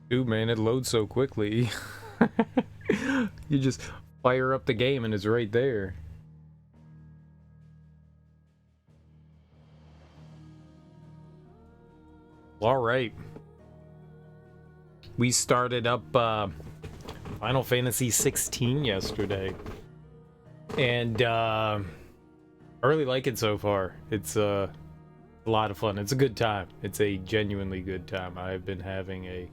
Dude, man, it loads so quickly. You just fire up the game and it's right there. All right. We started up Final Fantasy XVI yesterday. And I really like it so far. It's a lot of fun. It's a good time. It's a genuinely good time. I've been having a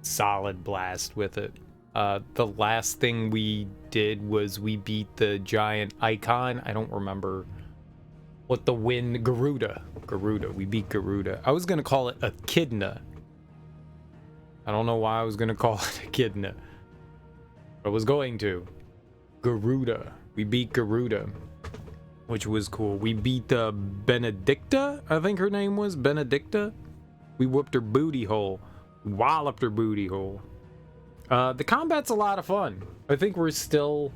solid blast with it. The last thing we did was we beat the giant icon. I don't remember what the win. Garuda. We beat Garuda. I was gonna call it Echidna. I don't know why I was gonna call it Echidna. I was going to. Garuda. We beat Garuda, which was cool. We beat Benedicta. I think her name was Benedicta. We whooped her booty hole. Walloped her booty hole. The combat's a lot of fun. I think we're still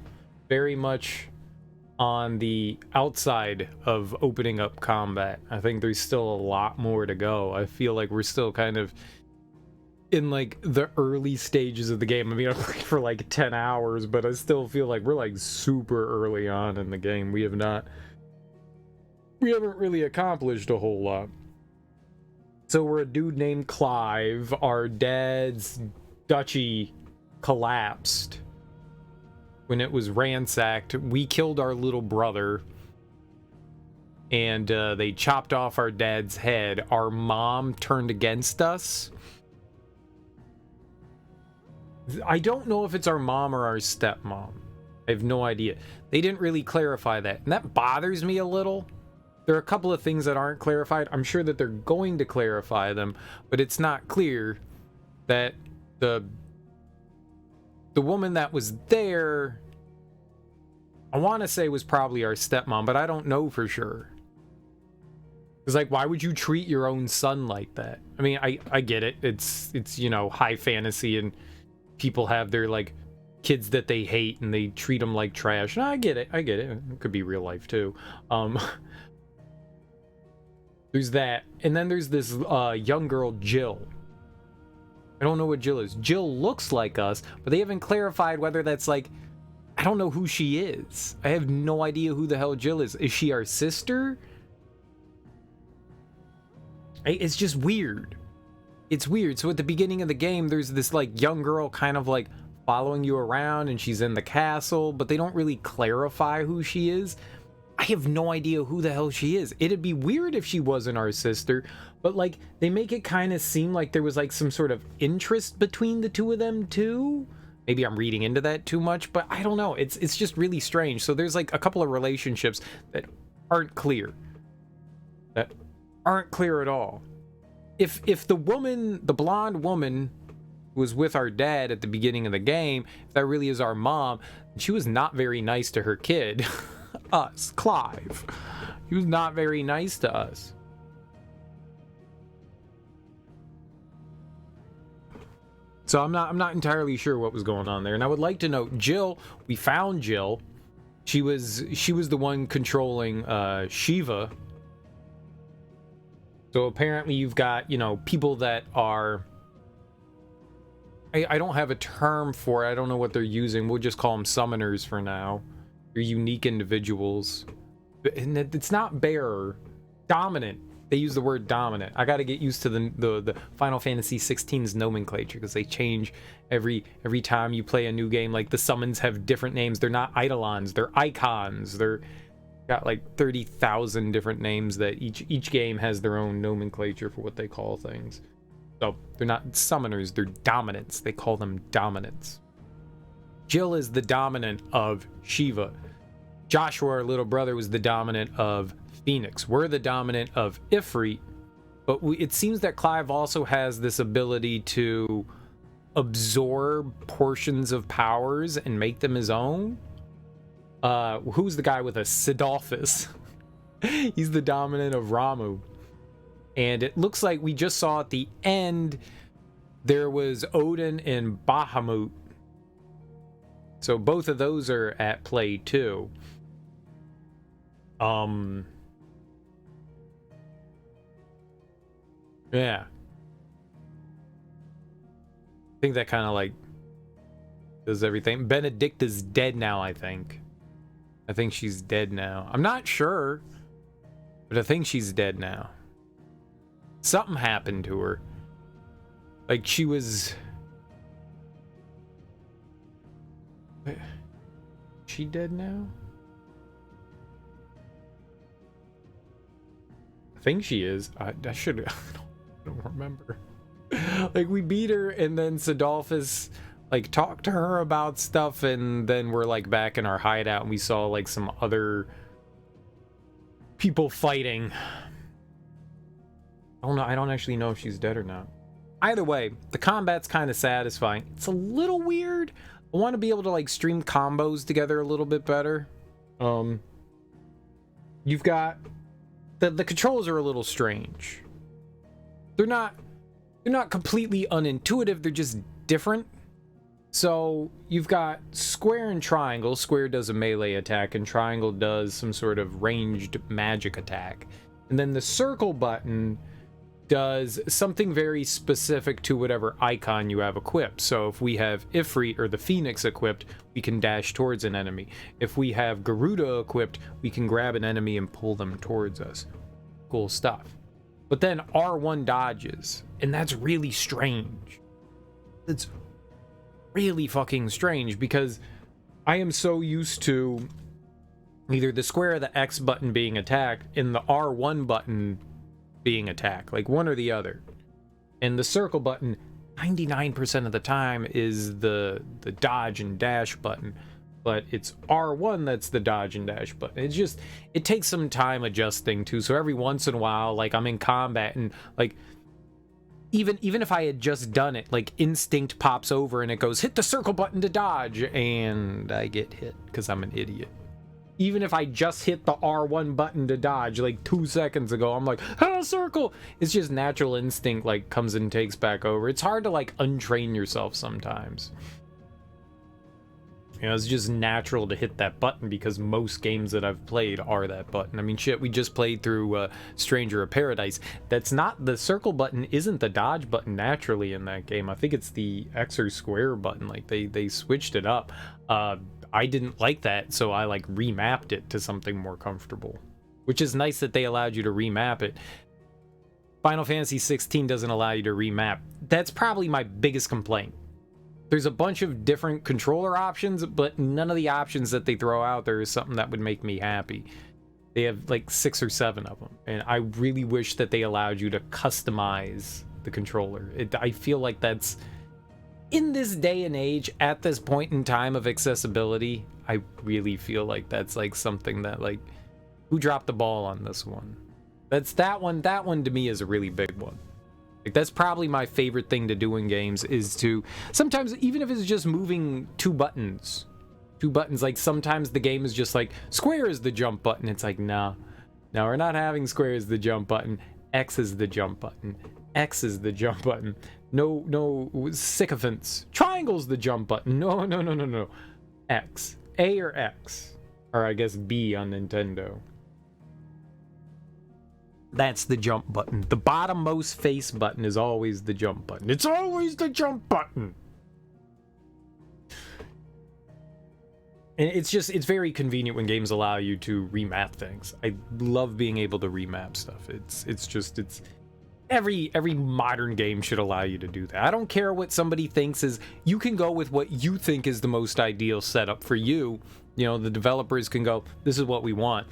very much on the outside of opening up combat. I think there's still a lot more to go. I feel like we're still kind of in like the early stages of the game. I mean, I played for like 10 hours, but I still feel like we're like super early on in the game. We haven't really accomplished a whole lot. So we're a dude named Clive. Our dad's duchy collapsed when it was ransacked. We killed our little brother, and they chopped off our dad's head. Our mom turned against us. I don't know if it's our mom or our stepmom. I have no idea. They didn't really clarify that, and that bothers me a little. There are a couple of things that aren't clarified. I'm sure that they're going to clarify them, but it's not clear that the woman that was there, I want to say was probably our stepmom, but I don't know for sure. It's like, why would you treat your own son like that? I mean, I get it. It's you know, high fantasy, and people have their like kids that they hate and they treat them like trash. And I get it. It could be real life too. There's that, and then there's this young girl, Jill. I don't know what Jill is. Jill looks like us, but they haven't clarified whether that's like, I don't know who she is. I have no idea who the hell Jill is. Is she our sister? It's just weird. It's weird. So at the beginning of the game, there's this like young girl kind of like following you around, and she's in the castle, but they don't really clarify who she is. I have no idea who the hell she is. It'd be weird if she wasn't our sister, but like they make it kind of seem like there was like some sort of interest between the two of them too. Maybe I'm reading into that too much, but I don't know. It's just really strange. So there's like a couple of relationships that aren't clear. That aren't clear at all. If the woman, the blonde woman who was with our dad at the beginning of the game, if that really is our mom, she was not very nice to her kid. Us, Clive. He was not very nice to us. So I'm not entirely sure what was going on there. And I would like to know, Jill, we found Jill. She was the one controlling Shiva. So apparently you've got, you know, people that are, I don't have a term for it. I don't know what they're using. We'll just call them summoners for now. They're unique individuals. And it's not bearer. Dominant. They use the word dominant. I got to get used to the Final Fantasy XVI's nomenclature, because they change every time you play a new game. Like the summons have different names. They're not eidolons. They're icons. They're got like 30,000 different names that each game has their own nomenclature for what they call things. So they're not summoners. They're dominants. They call them dominants. Jill is the dominant of Shiva. Joshua, our little brother, was the dominant of Phoenix. We're the dominant of Ifrit, but it seems that Clive also has this ability to absorb portions of powers and make them his own. Who's the guy with a Sidolphus? He's the dominant of Ramu. And it looks like we just saw at the end there was Odin and Bahamut. So both of those are at play too. Yeah. I think that kind of like does everything. Benedicta's dead now, I think. I think she's dead now. I'm not sure, but I think she's dead now. Something happened to her. Like, she was... Wait, she dead now? I think she is. I should... I don't remember. Like, we beat her, and then Sadolphus, like, talked to her about stuff, and then we're, like, back in our hideout, and we saw, like, some other people fighting. I don't know. I don't actually know if she's dead or not. Either way, the combat's kind of satisfying. It's a little weird. I want to be able to, like, stream combos together a little bit better. You've got... The controls are a little strange. They're not completely unintuitive, they're just different. So you've got square and triangle. Square does a melee attack and triangle does some sort of ranged magic attack. And then the circle button does something very specific to whatever icon you have equipped. So if we have Ifrit or the Phoenix equipped, we can dash towards an enemy. If we have Garuda equipped, we can grab an enemy and pull them towards us. Cool stuff. But then R1 dodges, and that's really strange. It's really fucking strange because I am so used to either the square or the X button being attacked and the R1 button being attacked, like one or the other. And the circle button 99% of the time is the dodge and dash button, but it's R1 that's the dodge and dash button. It's just, it takes some time adjusting to. So every once in a while, like, I'm in combat and, like, even if I had just done it, like, instinct pops over and it goes, hit the circle button to dodge, and I get hit because I'm an idiot. Even if I just hit the R1 button to dodge like 2 seconds ago, I'm like, ah, circle! It's just natural instinct, like, comes and takes back over. It's hard to, like, untrain yourself sometimes. You know, it's just natural to hit that button because most games that I've played are that button. I mean, shit, we just played through Stranger of Paradise. That's not, the circle button isn't the dodge button naturally in that game. I think it's the X or square button. Like, they switched it up. I didn't like that, so I, like, remapped it to something more comfortable. Which is nice that they allowed you to remap it. Final Fantasy XVI doesn't allow you to remap. That's probably my biggest complaint. There's a bunch of different controller options, but none of the options that they throw out there is something that would make me happy. They have like 6 or 7 of them, and I really wish that they allowed you to customize the controller. I feel like that's, in this day and age, at this point in time of accessibility, I really feel like that's like something that, like, who dropped the ball on this one? That one to me is a really big one. Like, that's probably my favorite thing to do in games, is to, sometimes, even if it's just moving two buttons, like, sometimes the game is just like, square is the jump button. It's like, no, we're not having square as the jump button. X is the jump button. X is the jump button. No, sycophants. Triangle's the jump button. No. X. A or X. Or I guess B on Nintendo. That's the jump button. The bottommost face button is always the jump button. It's always the jump button. And it's very convenient when games allow you to remap things. I love being able to remap stuff. It's every modern game should allow you to do that. I don't care what somebody thinks is, you can go with what you think is the most ideal setup for you. You know, the developers can go, this is what we want.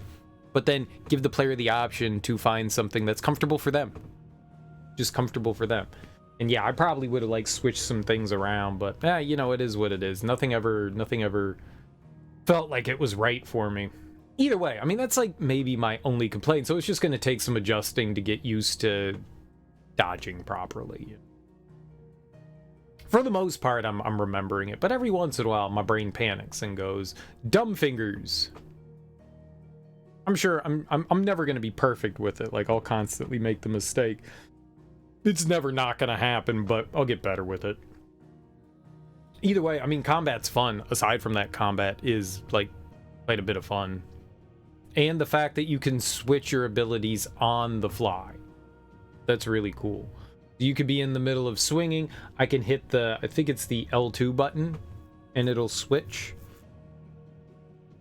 But then give the player the option to find something that's comfortable for them. Just comfortable for them. And yeah, I probably would have, like, switched some things around, but you know, it is what it is. Nothing ever felt like it was right for me. Either way, I mean, that's like maybe my only complaint. So it's just going to take some adjusting to get used to dodging properly. For the most part, I'm remembering it, but every once in a while my brain panics and goes, dumb fingers. I'm sure I'm never going to be perfect with it. Like, I'll constantly make the mistake. It's never not going to happen, but I'll get better with it. Either way, I mean, combat's fun. Aside from that, combat is, like, quite a bit of fun. And the fact that you can switch your abilities on the fly. That's really cool. You could be in the middle of swinging. I can hit the, I think it's the L2 button, and it'll switch.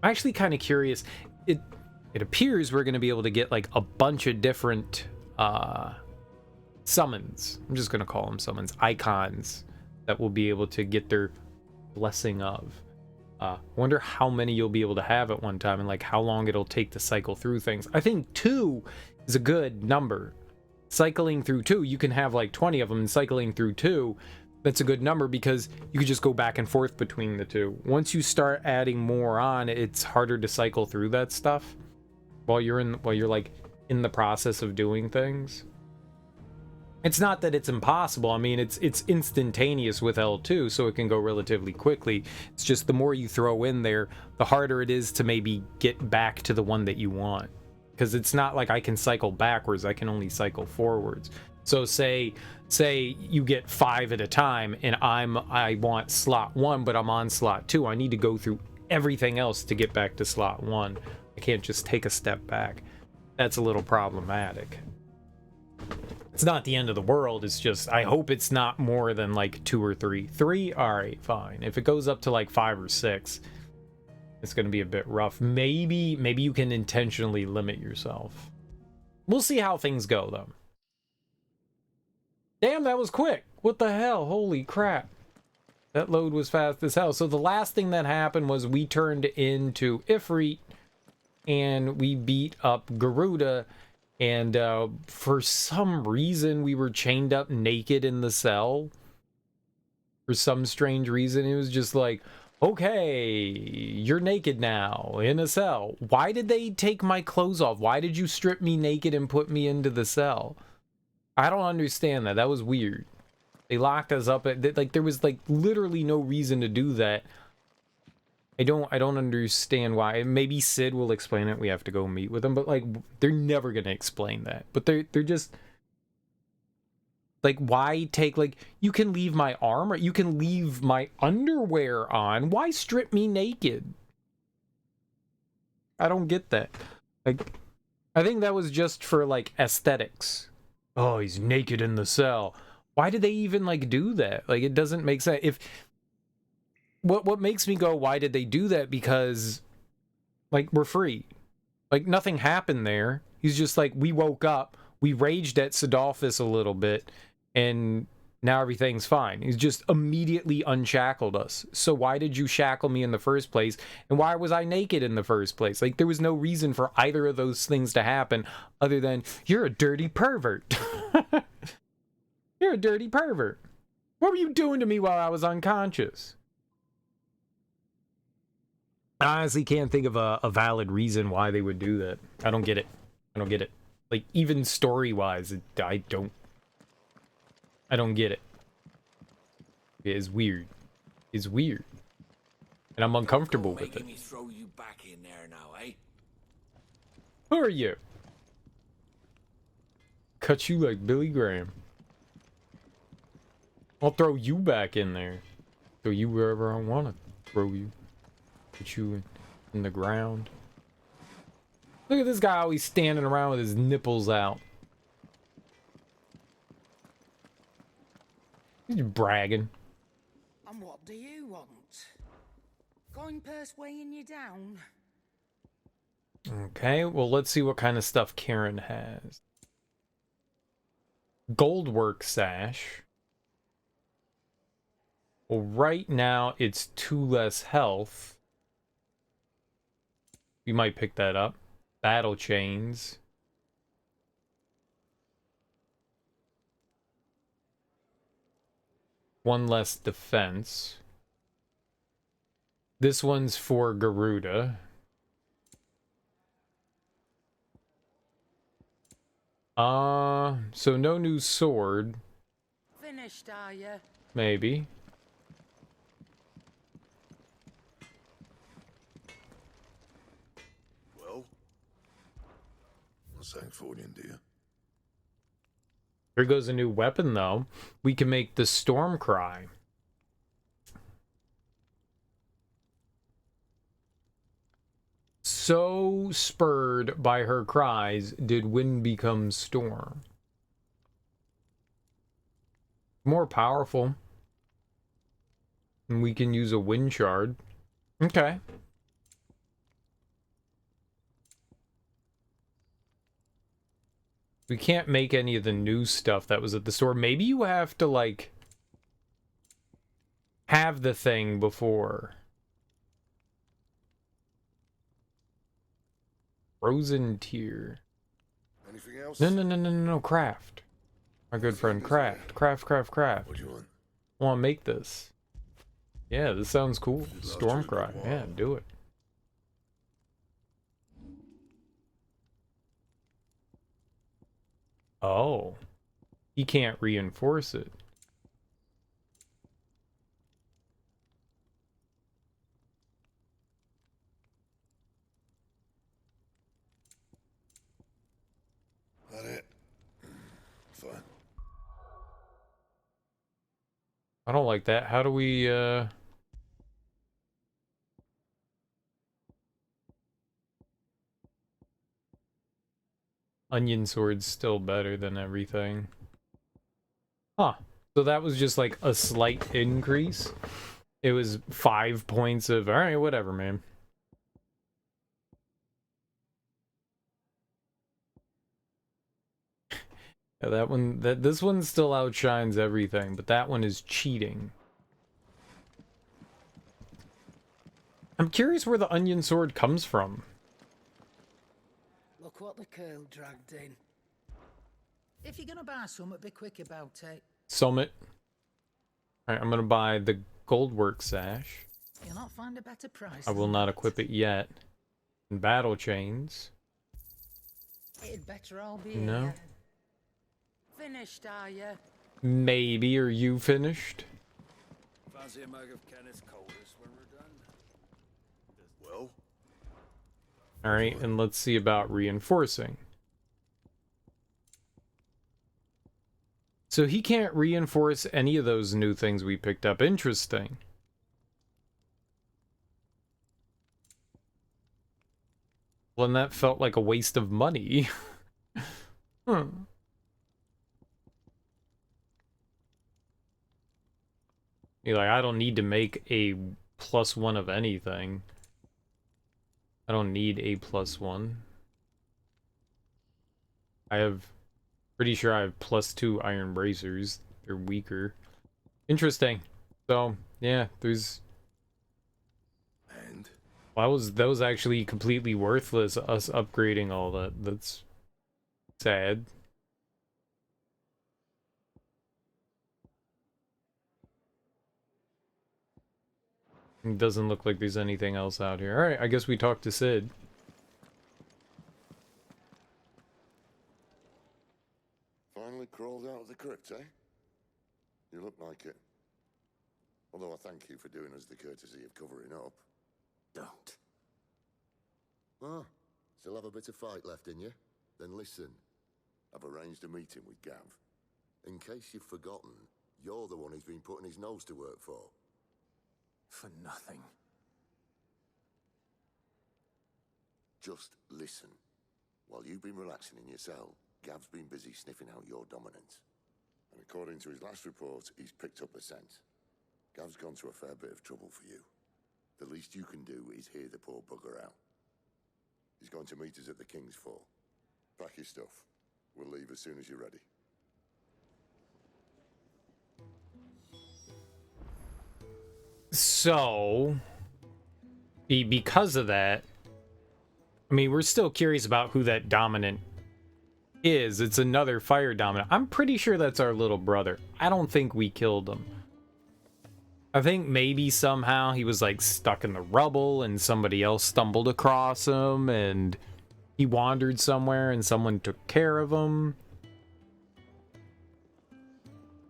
I'm actually kind of curious. It appears we're going to be able to get like a bunch of different summons. I'm just going to call them summons, icons that we'll be able to get their blessing of. Wonder how many you'll be able to have at one time and like how long it'll take to cycle through things. I think 2 is a good number. Cycling through 2, you can have like 20 of them, and cycling through 2, that's a good number because you can just go back and forth between the 2. Once you start adding more on, it's harder to cycle through that stuff while you're like in the process of doing things. It's not that it's impossible. I mean, it's instantaneous with L2, so it can go relatively quickly. It's just the more you throw in there, the harder it is to maybe get back to the one that you want. Because it's not like I can cycle backwards, I can only cycle forwards. So say you get 5 at a time and I want slot 1, but I'm on slot 2. I need to go through everything else to get back to slot 1. I can't just take a step back. That's a little problematic. It's not the end of the world, it's just I hope it's not more than like 2 or 3. 3, all right, fine. If it goes up to like 5 or 6, it's going to be a bit rough. Maybe you can intentionally limit yourself. We'll see how things go though. Damn, that was quick. What the hell? Holy crap. That load was fast as hell. So the last thing that happened was we turned into Ifrit and we beat up Garuda, and for some reason we were chained up naked in the cell. For some strange reason, it was just like, okay, you're naked now in a cell. Why did they take my clothes off? Why did you strip me naked and put me into the cell? I don't understand that. That was weird. They locked us up at, like, there was like literally no reason to do that. I don't understand why. Maybe Sid will explain it. We have to go meet with them, but like they're never gonna explain that. But they're just like, why take, like, you can leave my armor, you can leave my underwear on. Why strip me naked? I don't get that. Like, I think that was just for like aesthetics. Oh, he's naked in the cell. Why did they even like do that? Like, it doesn't make sense. If what makes me go, why did they do that? Because like, we're free. Like, nothing happened there. He's just like, we woke up, we raged at Sidolphus a little bit, and now everything's fine. He's just immediately unshackled us. So why did you shackle me in the first place? And why was I naked in the first place? Like, there was no reason for either of those things to happen other than, you're a dirty pervert. You're a dirty pervert. What were you doing to me while I was unconscious? I honestly can't think of a valid reason why they would do that. I don't get it. I don't get it. Like, even story-wise, I don't get it. It is weird. It's weird. And I'm uncomfortable with it. Me throw you back in there now, eh? Who are you? Cut you like Billy Graham. I'll throw you back in there. Throw you wherever I want to throw you. Put you in the ground. Look at this guy always standing around with his nipples out. He's bragging. And what do you want? Going purse weighing you down? Okay, well, let's see what kind of stuff Karen has. Goldwork sash. Well, right now it's 2 less health. We might pick that up. Battle chains. One less defense. This one's for Garuda. So no new sword. Finished, are you? Maybe. Well, what's that for you, dear? Here goes a new weapon, though. We can make the Storm Cry. So spurred by her cries did wind become storm. More powerful. And we can use a wind shard. Okay. We can't make any of the new stuff that was at the store. Maybe you have to, like, have the thing before. Frozen tier. Anything else? No, craft. Our good friend, craft. Craft. What do you want? I want to make this. Yeah, this sounds cool. Stormcry. Yeah, do it. Oh. He can't reinforce it. That it? Fine. I don't like that. How do we, Onion sword's still better than everything. Huh. So that was just like a slight increase. It was 5 points of, alright, whatever, man. Yeah, that one, this one still outshines everything, but that one is cheating. I'm curious where the onion sword comes from. Look what the curl dragged in. If you're gonna buy some, be quick about it. Summit. Alright, I'm gonna buy the goldwork sash. You'll not find a better price. I will not equip it yet. And battle chains. It'd better all be No. here. Finished, are you? Maybe. Are you finished? Fancy a mug of Kenneth's coldest when we're done? Well? Alright, and let's see about reinforcing. So he can't reinforce any of those new things we picked up. Interesting. Well, and that felt like a waste of money. You're like, I don't need to make a +1 of anything. I don't need a +1. Pretty sure I have +2 iron bracers. They're weaker. Interesting. So, yeah, there's... And? Well, that was actually completely worthless, us upgrading all that. That's sad. It doesn't look like there's anything else out here. Alright, I guess we talked to Sid. Finally crawled out of the crypt, eh? You look like it. Although I thank you for doing us the courtesy of covering up. Don't. Ah, still have a bit of fight left in you? Then listen. I've arranged a meeting with Gav. In case you've forgotten, you're the one he's been putting his nose to work for. For nothing. Just listen. While you've been relaxing in your cell, Gav's been busy sniffing out your dominance. And according to his last report, he's picked up the scent. Gav's gone to a fair bit of trouble for you. The least you can do is hear the poor bugger out. He's going to meet us at the King's Fall. Pack your stuff. We'll leave as soon as you're ready. So, because of that, I mean, we're still curious about who that dominant is. It's another fire dominant. I'm pretty sure that's our little brother. I don't think we killed him. I think maybe somehow he was like stuck in the rubble and somebody else stumbled across him and he wandered somewhere and someone took care of him.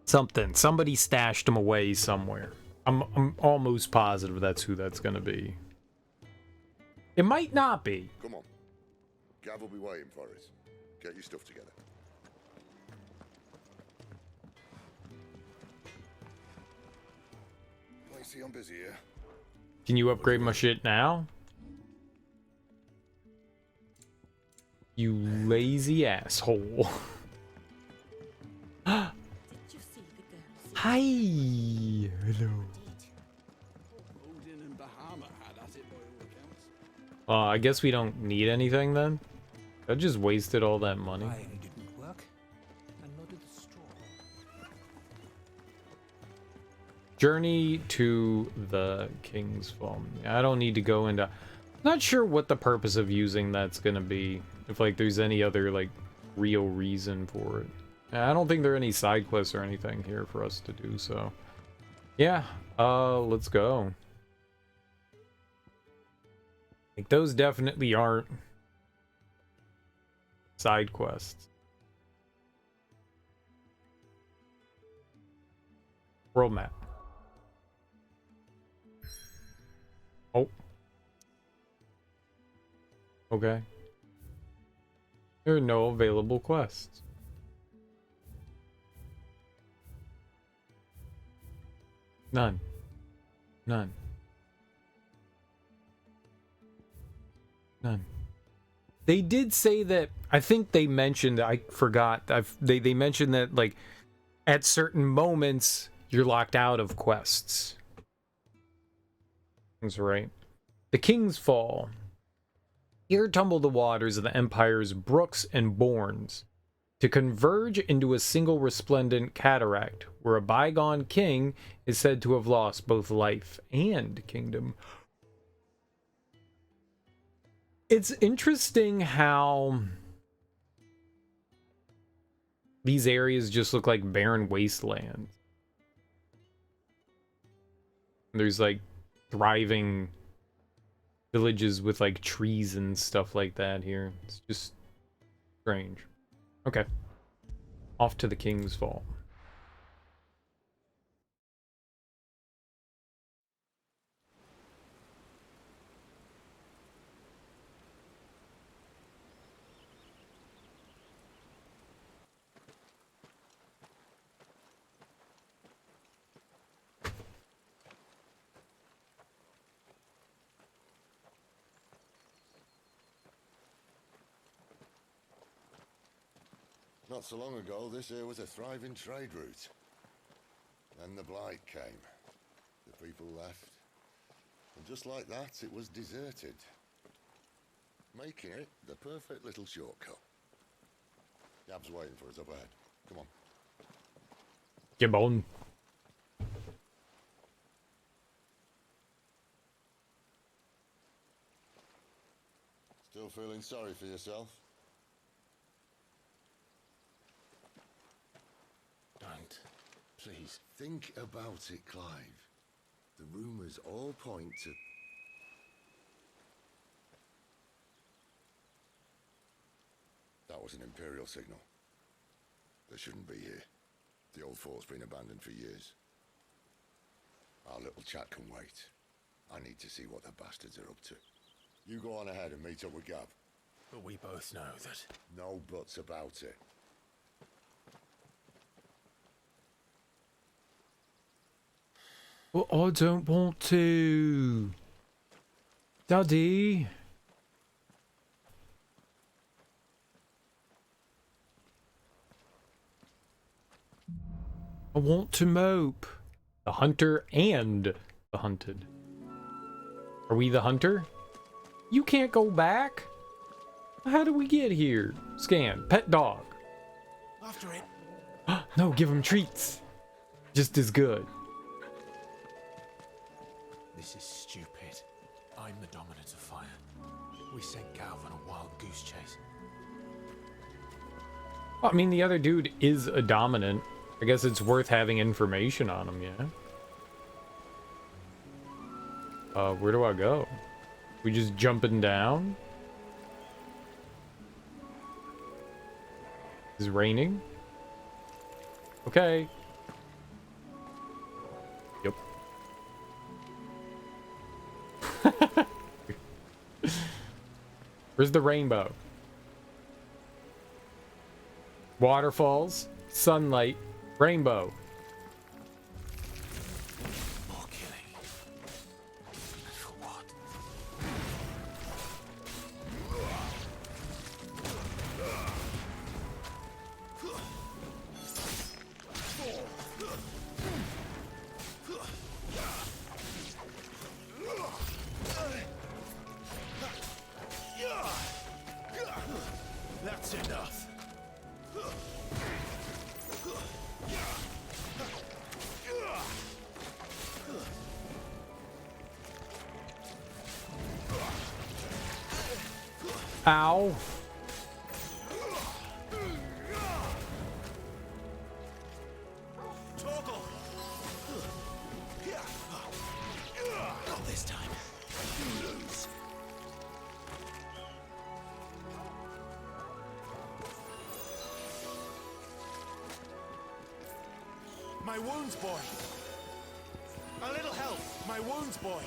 Somebody stashed him away somewhere. I'm almost positive that's who that's gonna be. It might not be. Come on. Gav will be waiting for us. Get your stuff together. I see I'm busy here. Can you upgrade my shit now? You lazy asshole. Did you see the girls? Hi. Hello. Odin and Bahama had at it by all accounts. I guess we don't need anything then. I just wasted all that money. Buying didn't work, and nor did the straw. Journey to the King's Fall. I don't need to go into... Not sure what the purpose of using that's gonna be. If like there's any other like real reason for it. I don't think there are any side quests or anything here for us to do, so yeah, let's go. Like those definitely aren't side quests. World map. Oh. Okay. There are no available quests. None. None. None. They did say that, I think they mentioned, I forgot, they mentioned that, like, at certain moments, you're locked out of quests. That's right. The King's Fall. Here tumble the waters of the Empire's brooks and bournes, to converge into a single resplendent cataract, where a bygone king is said to have lost both life and kingdom. It's interesting how these areas just look like barren wastelands. There's like thriving villages with like trees and stuff like that here. It's just strange. Okay. Off to the King's Fall. Not so long ago, this here was a thriving trade route. Then the blight came. The people left. And just like that, it was deserted. Making it the perfect little shortcut. Gab's waiting for us up ahead. Come on. Come on. Still feeling sorry for yourself? Don't. Please. Think about it, Clive. The rumours all point to... That was an Imperial signal. They shouldn't be here. The old fort's been abandoned for years. Our little chat can wait. I need to see what the bastards are up to. You go on ahead and meet up with Gab. But we both know that... No buts about it. Well, I don't want to. Daddy. I want to mope. The hunter and the hunted. Are we the hunter? You can't go back. How do we get here? Scan. Pet dog. After it. No, give him treats. Just as good. This is stupid. I'm the dominant of fire. We sent Gav on a wild goose chase. Well, I mean, the other dude is a dominant. I guess it's worth having information on him, yeah? Where do I go? We just jumping down? Is it raining? Okay. Yep. Where's the rainbow? Waterfalls, sunlight, rainbow. More killing. And for what? That's enough. Ow. Torgal. Not this time. You lose. My wounds, boy. A little help. My wounds, boy.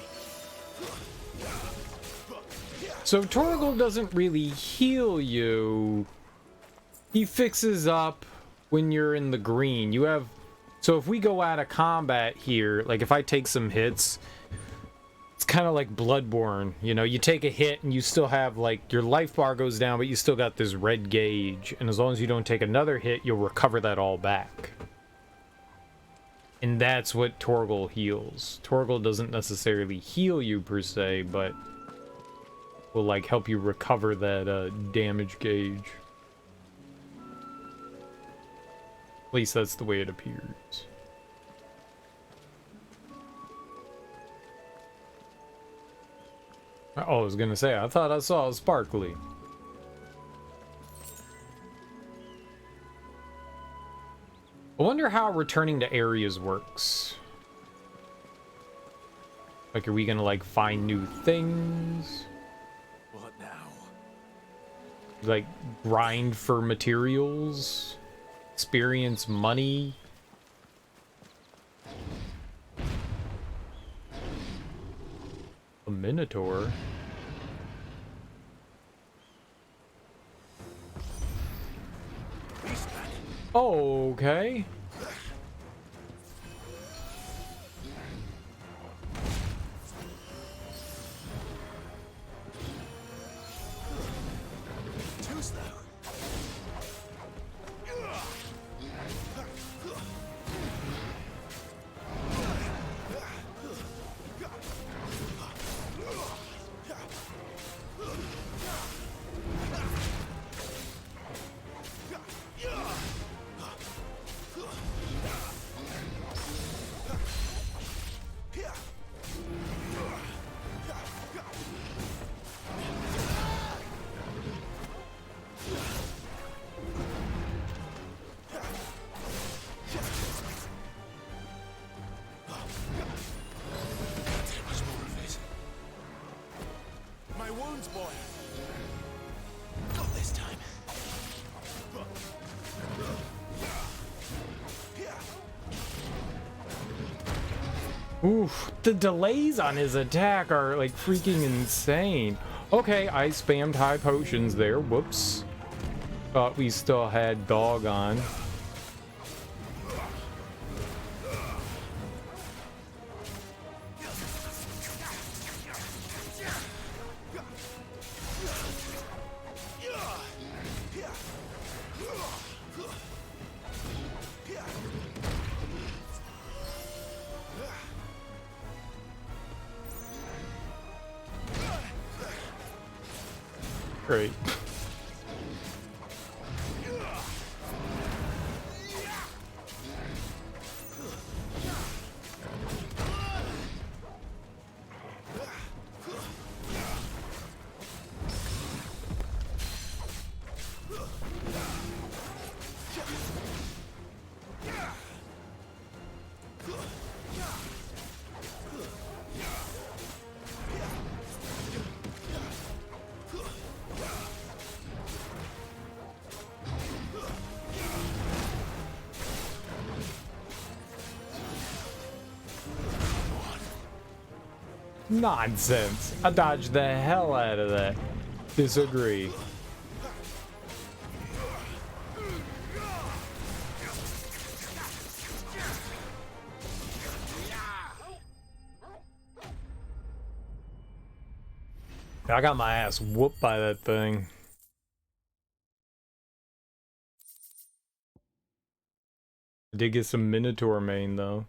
So Torgal doesn't really heal you. He fixes up when you're in the green. You have... So if we go out of combat here, like if I take some hits, it's kind of like Bloodborne. You know, you take a hit and you still have, like, your life bar goes down, but you still got this red gauge. And as long as you don't take another hit, you'll recover that all back. And that's what Torgal heals. Torgal doesn't necessarily heal you per se, but will like help you recover that damage gauge. At least that's the way it appears. Oh, I was gonna say, I thought I saw a sparkly. I wonder how returning to areas works. Like, are we gonna, like, find new things? What now? Like, grind for materials? Experience money? A Minotaur? Okay. Too slow. Boy. Not this time. Oof, the delays on his attack are like freaking insane. Okay, I spammed high potions there. Whoops. Thought we still had dog on. Great. Nonsense. I dodged the hell out of that. Disagree. I got my ass whooped by that thing. I did get some Minotaur main though.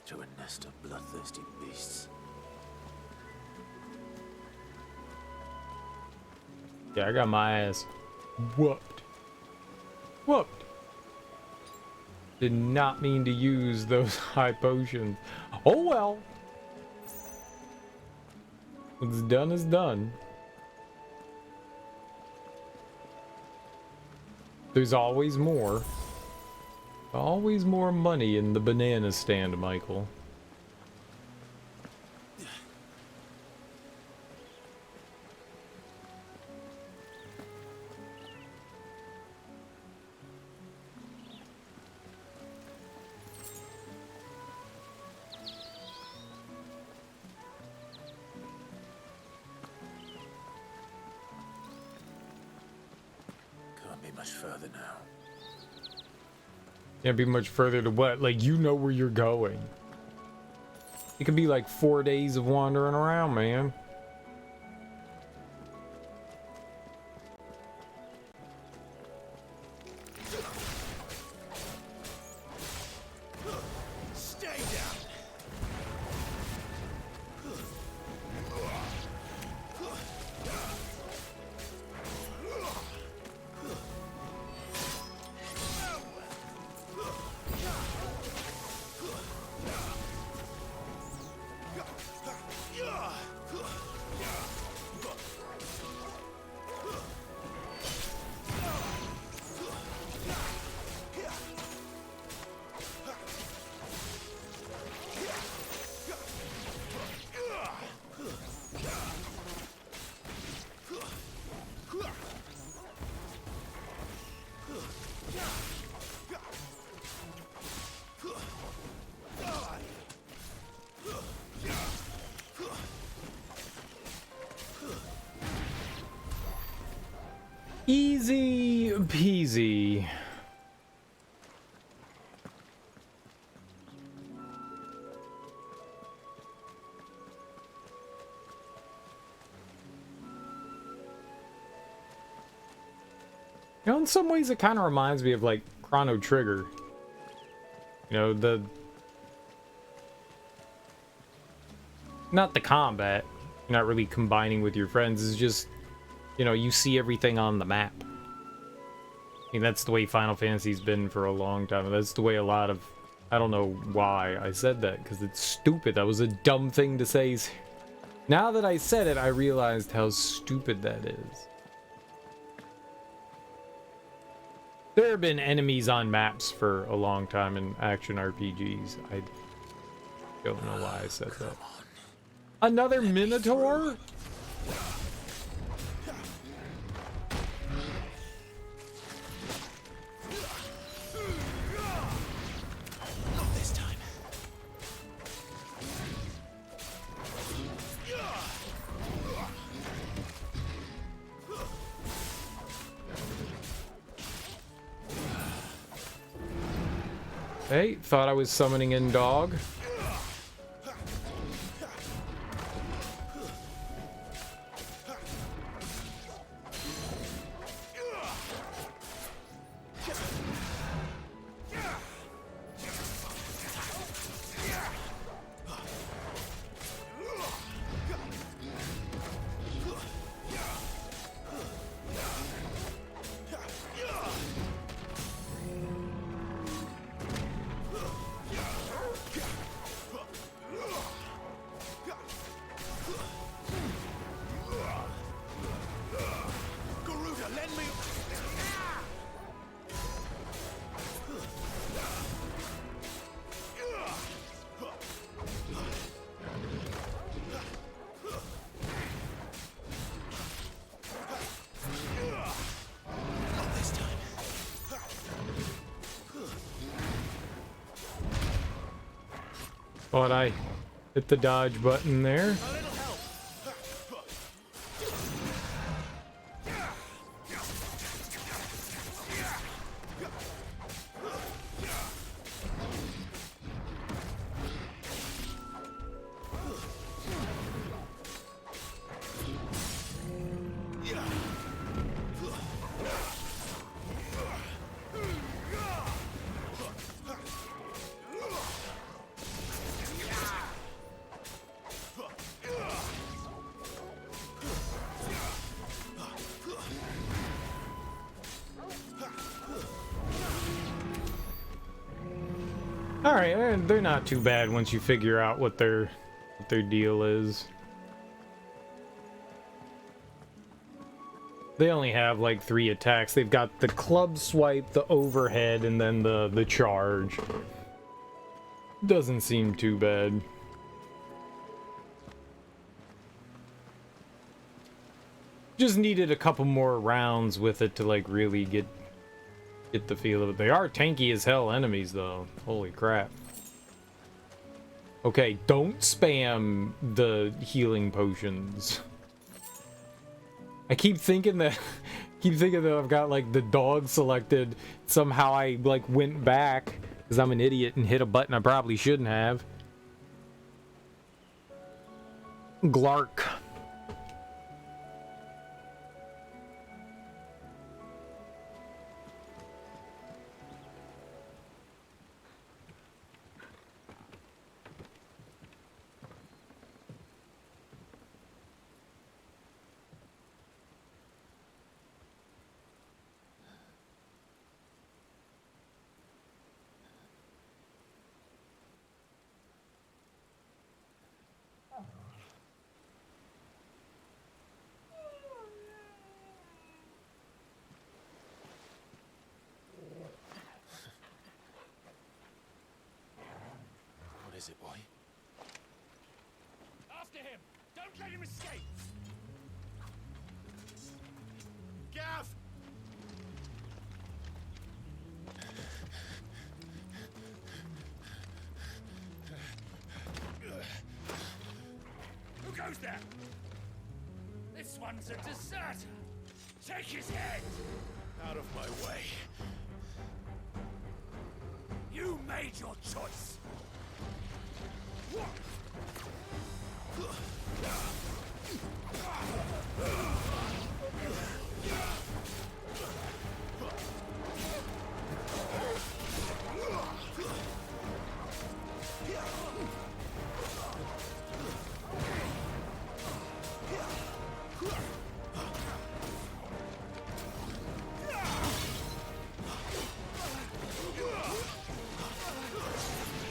to a nest of bloodthirsty beasts. Yeah, I got my ass whooped. Whooped. Did not mean to use those high potions. Oh well. What's done is done. There's always more. Always more money in the banana stand, Michael. Can't be much further now. Can't be much further to what? Like, you know where you're going. It could be like 4 days of wandering around, man. Stay down. Easy peasy. You know, in some ways it kind of reminds me of like Chrono Trigger. You know, not the combat. You're not really combining with your friends. It's just, you know, you see everything on the map. I mean, that's the way Final Fantasy's been for a long time. That's the way a lot of... I don't know why I said that, because it's stupid. That was a dumb thing to say. Now that I said it, I realized how stupid that is. There have been enemies on maps for a long time in action RPGs. I don't know why I said that. Another Minotaur? Not this time. Hey, thought I was summoning in dog. Thought I hit the dodge button there. All right, they're not too bad once you figure out what their deal is. They only have like 3 attacks. They've got the club swipe, the overhead, and then the charge. Doesn't seem too bad. Just needed a couple more rounds with it to like really get the feel of it. They are tanky as hell enemies though. Holy crap. Okay, don't spam the healing potions. I keep thinking that I've got like the dog selected. Somehow I like went back because I'm an idiot and hit a button I probably shouldn't have. Glark. What is it, boy? After him! Don't let him escape! Gav! Who goes there? This one's a deserter! Take his head! Out of my way. You made your choice!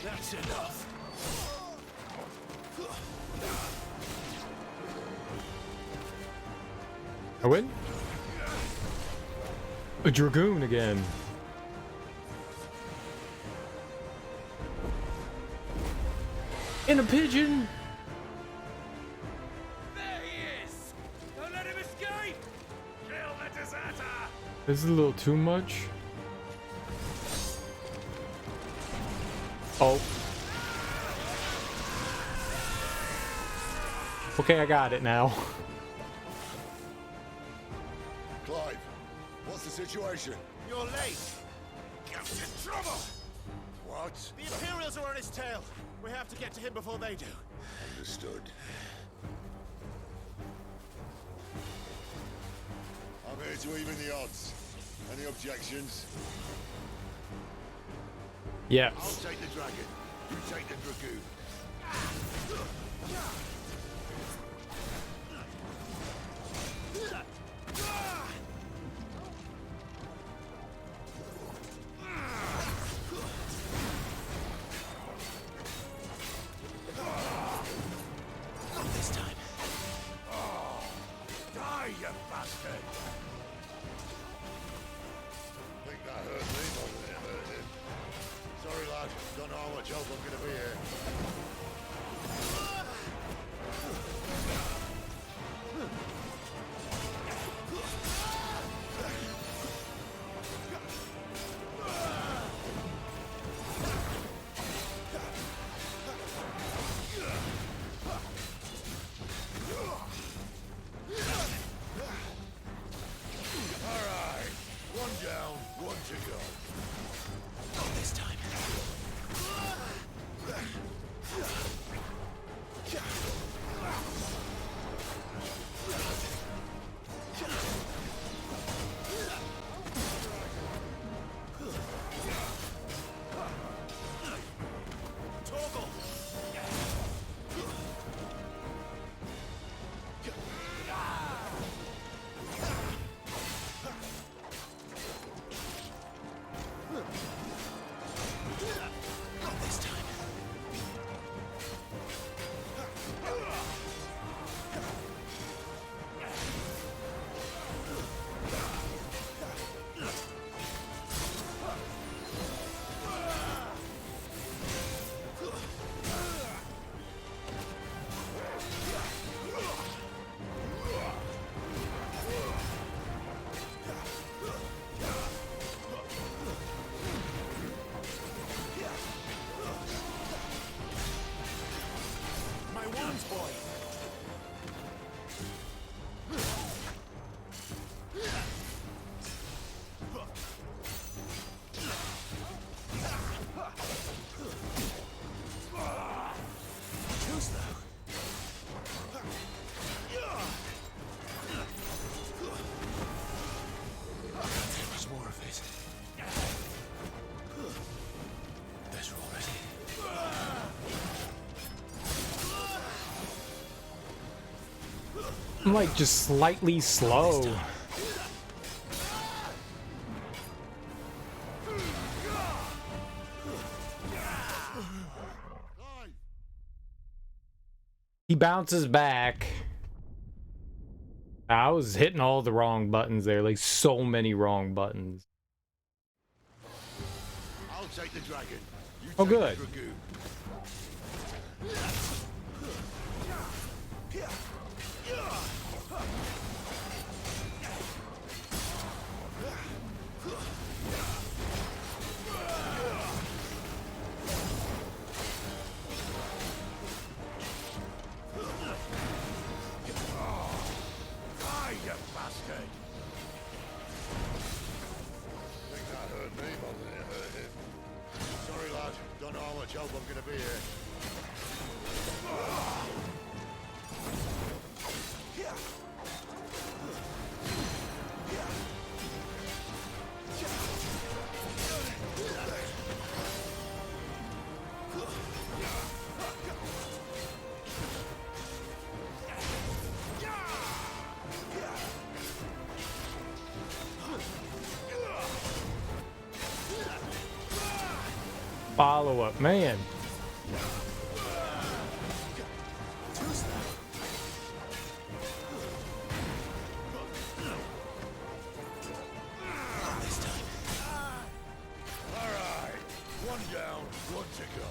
That's enough. I win? A dragoon again. And a pigeon. There he is! Don't let him escape! Kill the deserter! This is a little too much. Oh. Okay, I got it now. Clive, what's the situation? You're late! Gav's in trouble! What? The Imperials are on his tail! We have to get to him before they do. Understood. I'm here to even the odds. Any objections? Yeah. I'll take the dragon. You take the dragoon. Not this time. Die, you bastard! Think that hurt me more than it hurt him. Sorry, lad. Don't know how much help I'm gonna be here. Alright. One down, one to go. Not this time. I'm like just slightly slow. He bounces back. I was hitting all the wrong buttons there, like so many wrong buttons. I'll take the dragon. You Oh, take good. the dragoon. Die, you bastard! Think that hurt me more than it hurt him. Sorry, lad. Don't know how much help I'm gonna be here. Follow up, man. Alright. One down, one to go.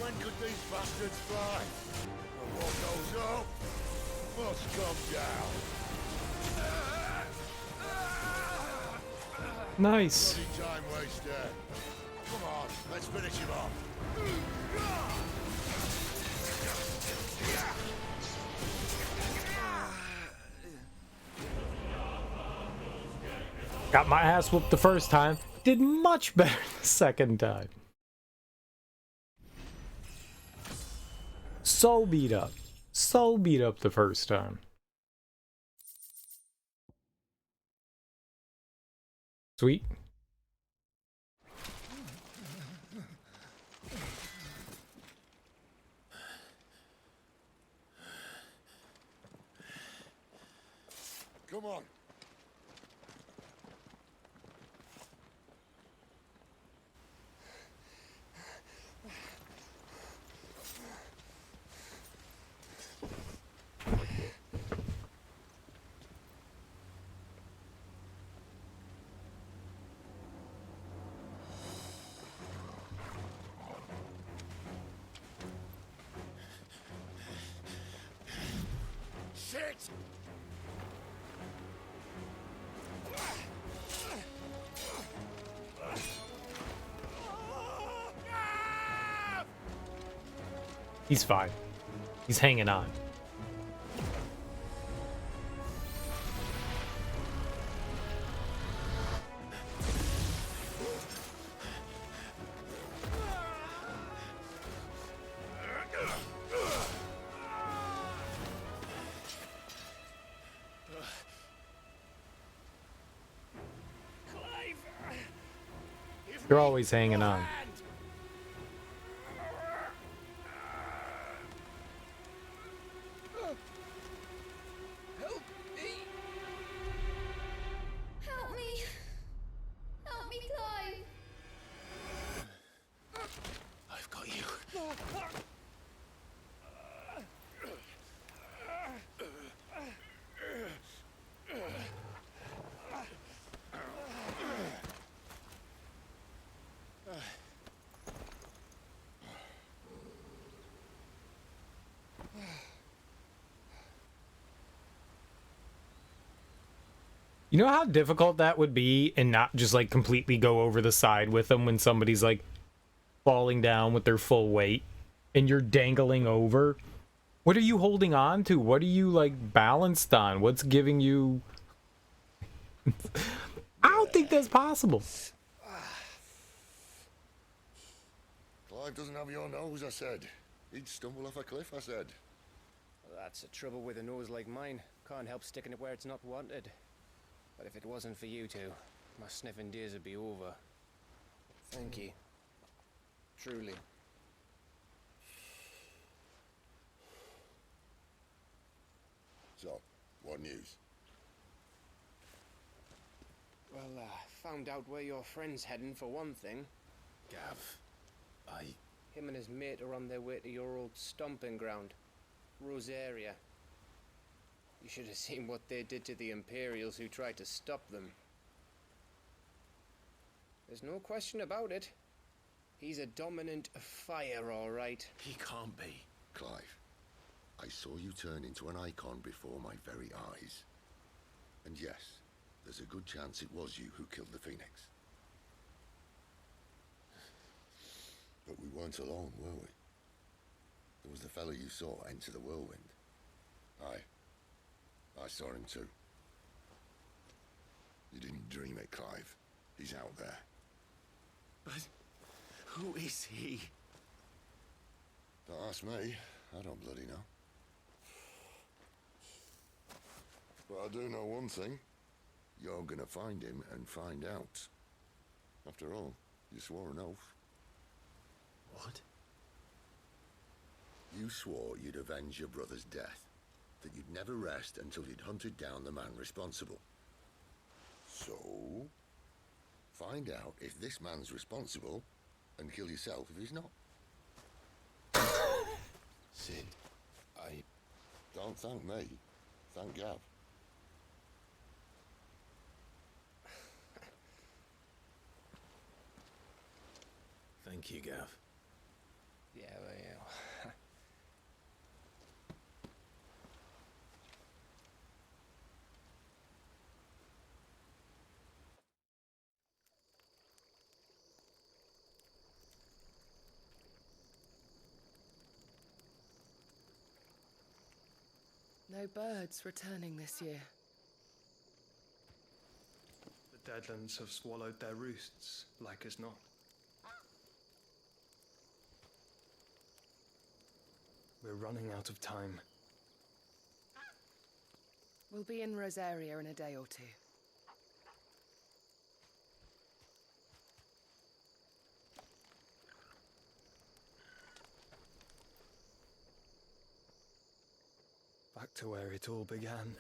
When could these bastards fly? And what goes up must come down. Nice. Bloody time waster. Come on, let's finish him off. Got my ass whooped the first time. Did much better the second time. So beat up. So beat up the first time. Sweet. Come on. Shit! He's fine. He's hanging on. Clive! Give You're me always hanging your on. hand. Help me! Help me! Help me, Clive! I've got you. You know how difficult that would be and not just like completely go over the side with them when somebody's like falling down with their full weight and you're dangling over? What are you holding on to? What are you like balanced on? What's giving you... I don't think that's possible. Clive doesn't have your nose, I said. He'd stumble off a cliff, I said. That's the trouble with a nose like mine. Can't help sticking it where it's not wanted. But if it wasn't for you two, my sniffing days would be over. Thank you. Truly. So, what news? Well, found out where your friend's heading for one thing. Gav, Him and his mate are on their way to your old stomping ground, Rosaria. You should have seen what they did to the Imperials who tried to stop them. There's no question about it. He's a dominant fire, all right. he can't be. Clive, I saw you turn into an icon before my very eyes. And yes, there's a good chance it was you who killed the Phoenix. But we weren't alone, were we? There was the fellow you saw enter the whirlwind. I saw him too. You didn't dream it, Clive. He's out there. But who is he? Don't ask me. I don't bloody know. But I do know one thing. You're gonna find him and find out. After all, you swore an oath. What? You swore you'd avenge your brother's death. That you'd never rest until you'd hunted down the man responsible. So, find out if this man's responsible and kill yourself if he's not. Sid, Don't thank me. Thank Gav. Thank you, Gav. Yeah, well, yeah. No birds returning this year. The Deadlands have swallowed their roosts, like as not. We're running out of time. We'll be in Rosaria in a day or two. Back to where it all began.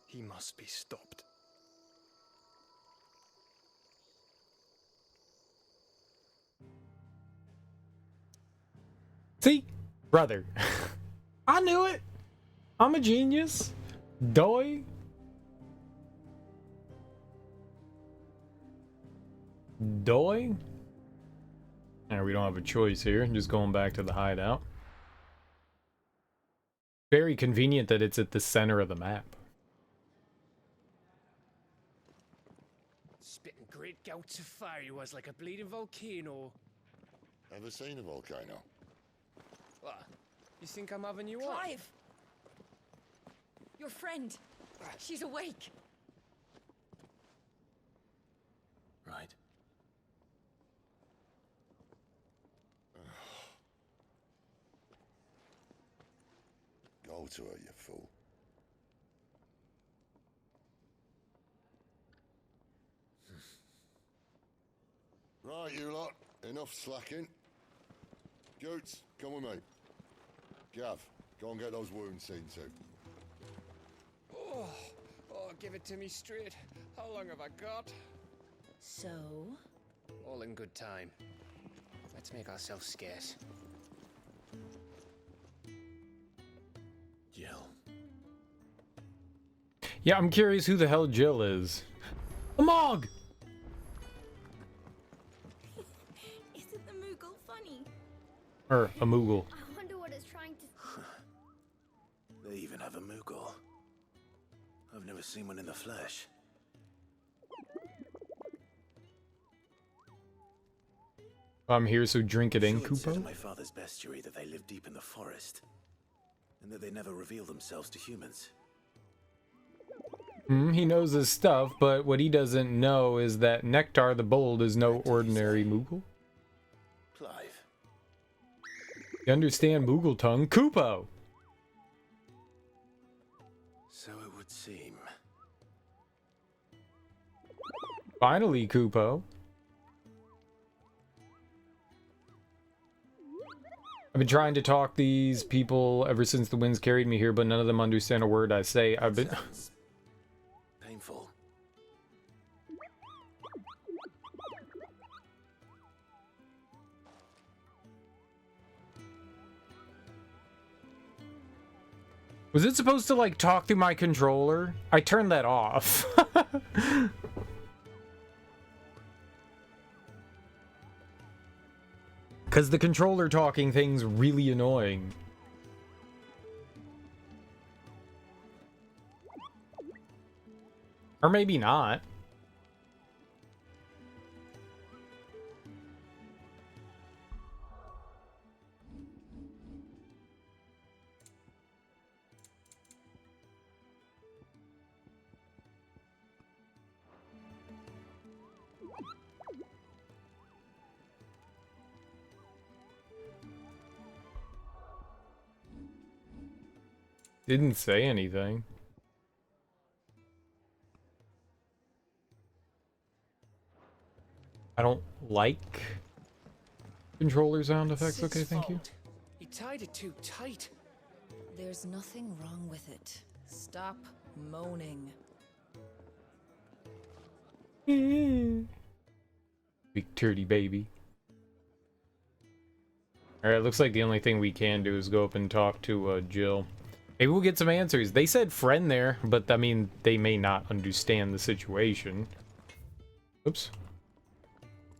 He must be stopped. See? Brother. I knew it. I'm a genius. Doy. Doy? Alright, we don't have a choice here. Just going back to the hideout. Very convenient that it's at the center of the map. Spitting great gouts of fire he was like a bleeding volcano. Ever seen a volcano? What? You think I'm having you on? Clive! Your friend. She's awake. Right. Go to her, you fool. Right, you lot. Enough slacking. Goots, come with me. Gav, go and get those wounds seen to. Oh, give it to me straight. How long have I got? So? All in good time. Let's make ourselves scarce. Jill. Yeah, I'm curious who the hell Jill is. A Mog! Isn't the Moogle funny? Or a Moogle. I wonder what it's trying to... They even have a Moogle. I've never seen one in the flesh. I'm here, so drink it in, Sure, it's said Kupo. in my father's bestiary that they live deep in the forest, and that they never reveal themselves to humans. He knows his stuff, but what he doesn't know is that Nectar the Bold is no ordinary Moogle. Clive. You understand Moogle tongue? Kupo! So it would seem. Finally, Kupo. I've been trying to talk these people ever since the winds carried me here, but none of them understand a word I say. I've been... Painful. Was it supposed to, like, talk through my controller? I turned that off. Because the controller talking thing's really annoying. Or maybe not. Didn't say anything. I don't like controller sound effects. Okay, thank you. He tied it too tight. There's nothing wrong with it. Stop moaning. Big turdy baby. Alright, looks like the only thing we can do is go up and talk to Jill. Maybe we'll get some answers. They said friend there, but I mean, they may not understand the situation. Oops.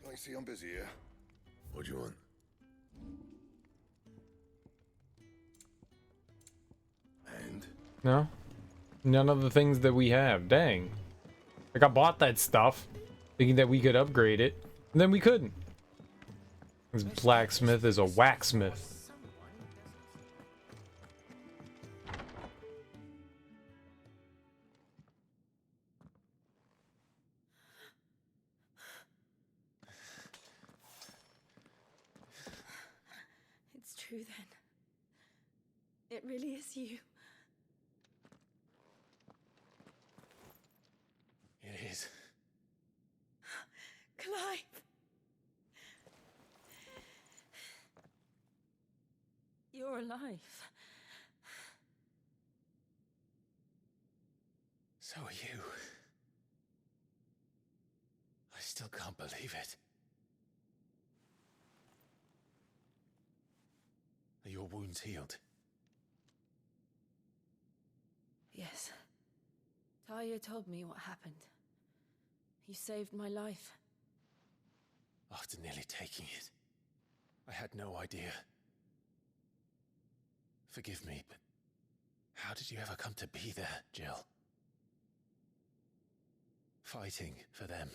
I see I'm busy here. What do you want? And? No? None of the things that we have. Dang. Like, I bought that stuff, thinking that we could upgrade it, and then we couldn't. This blacksmith is a whacksmith. It's true then. It really is you. It is. Clive! You're alive. So are you. I still can't believe it. Are your wounds healed? Yes. Talia told me what happened. You saved my life. After nearly taking it, I had no idea. Forgive me, but how did you ever come to be there, Jill? Fighting for them.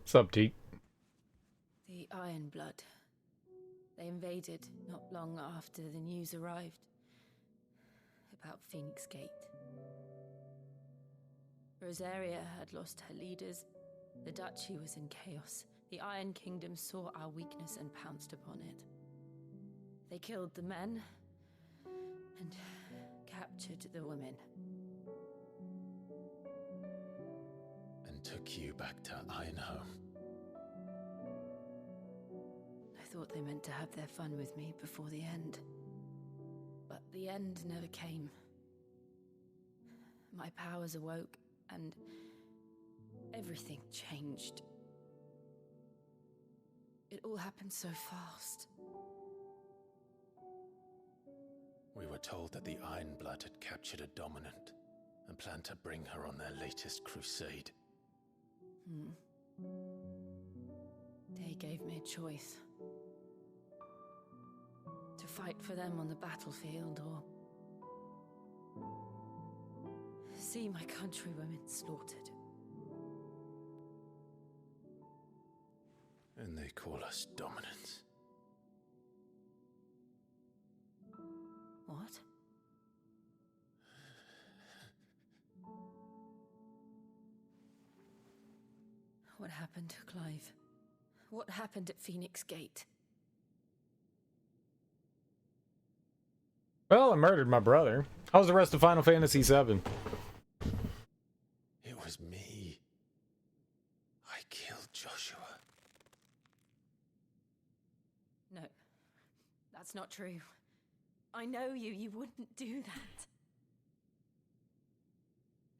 Sup, Teak? The Iron Blood. They invaded not long after the news arrived. about Phoenix Gate. Rosaria had lost her leaders. The duchy was in chaos. The Iron Kingdom saw our weakness and pounced upon it. They killed the men and captured the women. And took you back to Ironhome. I thought they meant to have their fun with me before the end. But the end never came. My powers awoke, and everything changed. It all happened so fast. We were told that the Ironblood had captured a dominant and planned to bring her on their latest crusade. They gave me a choice. To fight for them on the battlefield, or see my countrywomen slaughtered. And they call us dominants. What? What happened to Clive? What happened at Phoenix Gate? Well, I murdered my brother. How's the rest of Final Fantasy VII? It was me. I killed Joshua. No, that's not true. I know you. You wouldn't do that.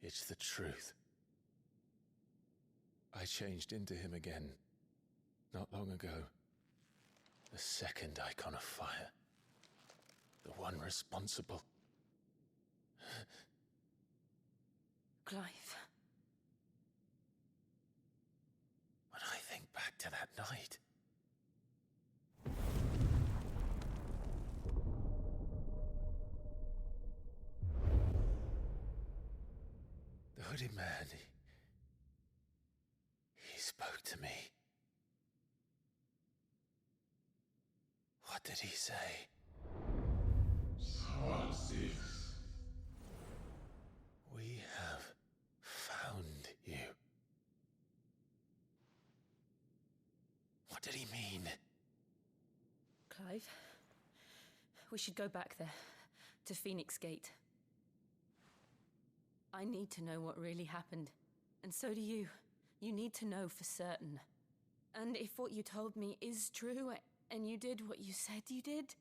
It's the truth. I changed into him again, not long ago. The second icon of fire. The one responsible. Clive. When I think back to that night, the hooded man, he spoke to me. What did he say? We have found you. What did he mean? Clive, we should go back there, to Phoenix Gate. I need to know what really happened, and so do you. You need to know for certain. And if what you told me is true, and you did what you said you did,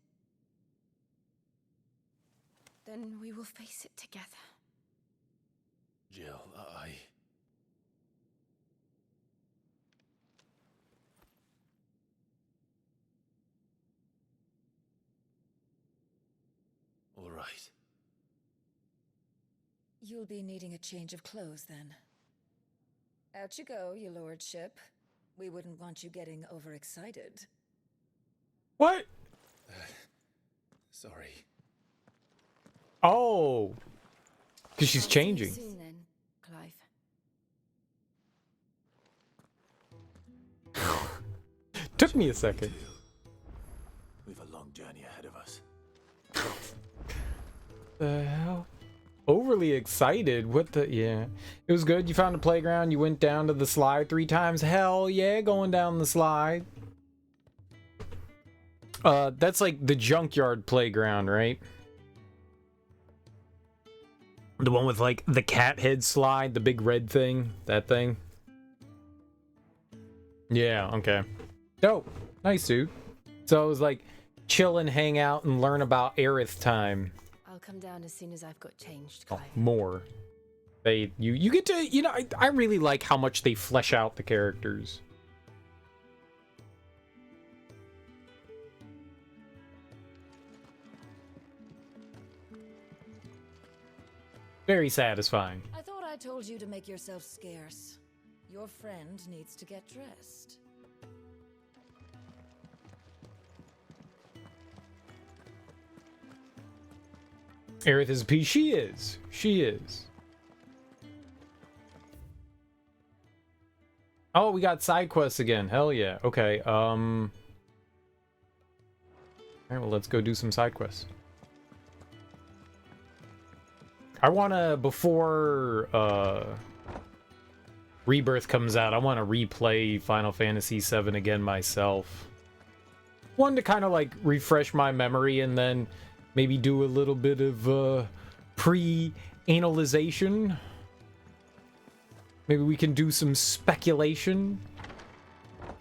then we will face it together. Jill, All right. You'll be needing a change of clothes, then. Out you go, your lordship. We wouldn't want you getting overexcited. What? Sorry. Oh. Because she's changing. See you soon, then, Clive. Took me a second. We've a long journey ahead of us. The hell? Overly excited? What the? Yeah. It was good. You found a playground. You went down to the slide 3 times. Hell yeah, going down the slide. That's like the junkyard playground, right? The one with like the cat head slide, the big red thing, that thing. Yeah, okay. Dope. Nice, dude. So it was like chill and hang out and learn about Aerith time. I'll come down as soon as I've got changed, Oh, Clive. more. You get to, you know, I really like how much they flesh out the characters. Very satisfying. I thought I told you to make yourself scarce. Your friend needs to get dressed. Aerith is a piece. She is. She is. Oh, we got side quests again. Hell yeah. Okay. Alright, well, let's go do some side quests. I want to, before Rebirth comes out, I want to replay Final Fantasy VII again myself. One, to kind of like refresh my memory, and then maybe do a little bit of pre-analyzation. Maybe we can do some speculation.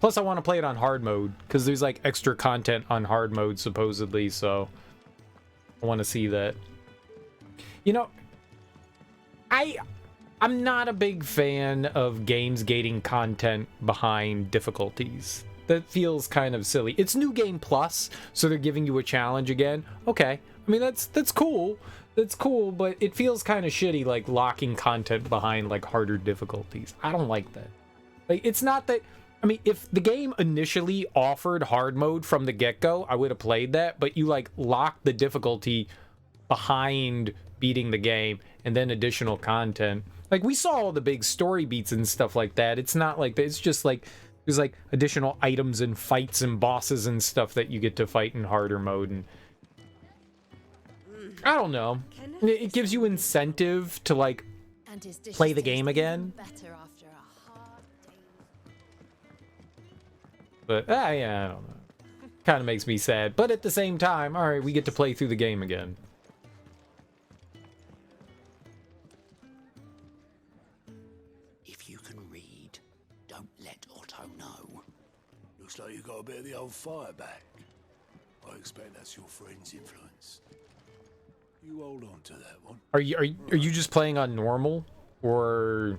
Plus, I want to play it on hard mode, because there's like extra content on hard mode, supposedly, so I want to see that. You know, I'm not a big fan of games gating content behind difficulties. That feels kind of silly. It's New Game Plus, so they're giving you a challenge again. Okay, I mean, that's cool. That's cool, but it feels kind of shitty, like locking content behind like harder difficulties. I don't like that. Like, it's not that. I mean, if the game initially offered hard mode from the get-go, I would have played that, but you like lock the difficulty behind beating the game and then additional content. Like, we saw all the big story beats and stuff like that. It's not like that. It's just like there's like additional items and fights and bosses and stuff that you get to fight in harder mode, and I don't know. It gives you incentive to like play the game again. But yeah, I don't know. Kind of makes me sad. But at the same time, all right, we get to play through the game again. If you can read, don't let Otto know. Looks like you got a bit of the old fire back. I expect that's your friend's influence. You hold on to that one. Are you just playing on normal, or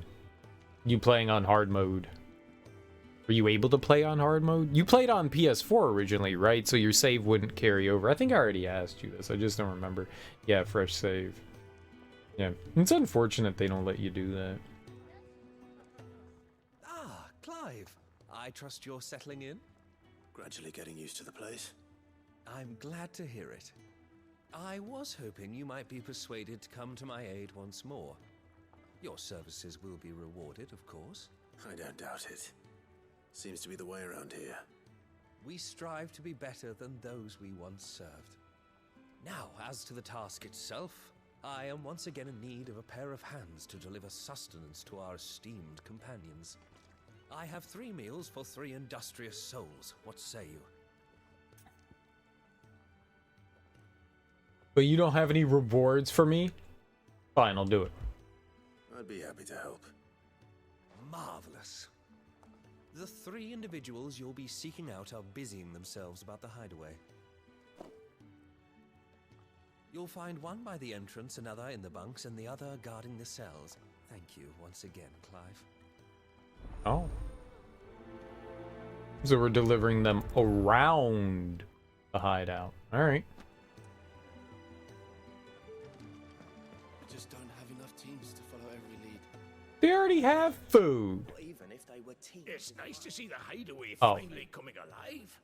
you playing on hard mode? Were you able to play on hard mode? You played on PS4 originally, right? So your save wouldn't carry over. I think I already asked you this. I just don't remember. Yeah, fresh save. Yeah, it's unfortunate they don't let you do that. Ah, Clive. I trust you're settling in? Gradually getting used to the place. I'm glad to hear it. I was hoping you might be persuaded to come to my aid once more. Your services will be rewarded, of course. I don't doubt it. Seems to be the way around here. We strive to be better than those we once served. Now, as to the task itself, I am once again in need of a pair of hands to deliver sustenance to our esteemed companions. I have 3 meals for 3 industrious souls. What say you? But you don't have any rewards for me? Fine, I'll do it. I'd be happy to help. Marvelous. The 3 individuals you'll be seeking out are busying themselves about the hideaway. You'll find one by the entrance, another in the bunks, and the other guarding the cells. Thank you once again, Clive. Oh. So we're delivering them around the hideout. All right. We just don't have enough teams to follow every lead. They already have food. Even if they were teams. It's nice to see the hideaway Oh. finally coming alive.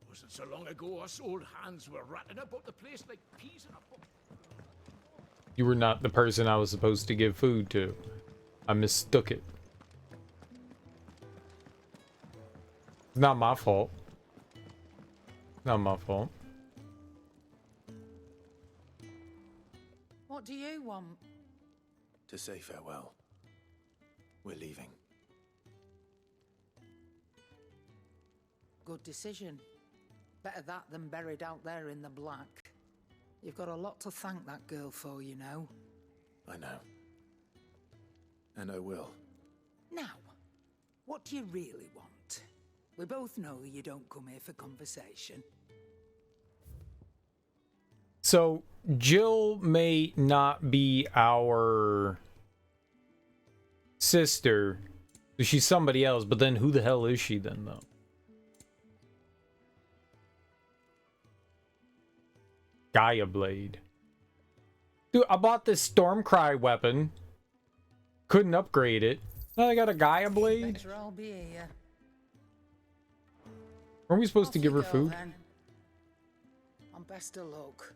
Wasn't so long ago us old hands were ratting about the place like peas in a pod. You were not the person I was supposed to give food to. I mistook it. It's not my fault. Not my fault. What do you want? To say farewell. We're leaving. Good decision. Better that than buried out there in the black. You've got a lot to thank that girl for, you know. I know. And I will. Now, what do you really want? We both know you don't come here for conversation. So Jill may not be our sister. She's somebody else, but then who the hell is she then, though? Gaia Blade. Dude, I bought this Stormcry weapon. Couldn't upgrade it. Now I got a Gaia Blade. Better I'll be here. Weren't we supposed to give her Off you food? go, then. And best of luck.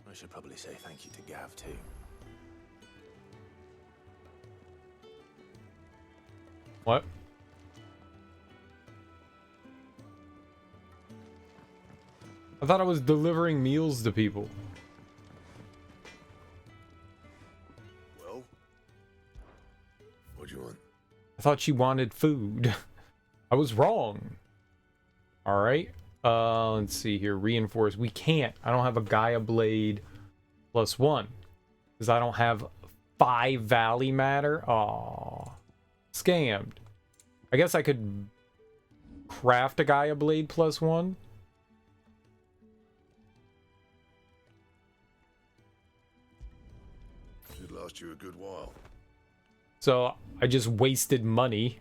I should probably say thank you to Gav, too. What? I thought I was delivering meals to people. What do you want? I thought she wanted food. I was wrong. Alright. Let's see here. Reinforce. We can't. I don't have a Gaia Blade +1. Because I don't have 5 Valley Matter. Aw. Scammed. I guess I could craft a Gaia Blade +1. Should last you a good while. So I just wasted money.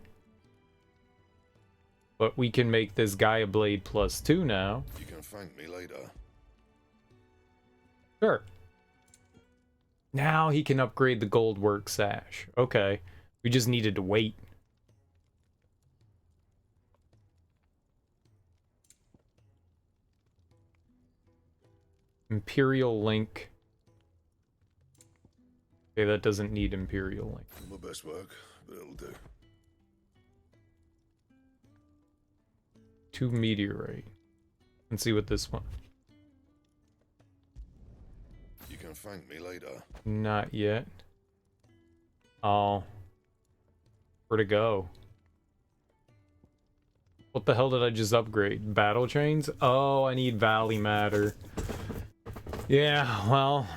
But we can make this Gaia Blade +2 now. You can thank me later. Sure. Now he can upgrade the gold work sash. Okay. We just needed to wait. Imperial Link. Okay, that doesn't need Imperial Link. My best work, but it'll do. 2 meteorite. Let's see what this one. You can thank me later. Not yet. Oh. Where to go? What the hell did I just upgrade? Battle chains? Oh, I need Valley Matter. Yeah, well.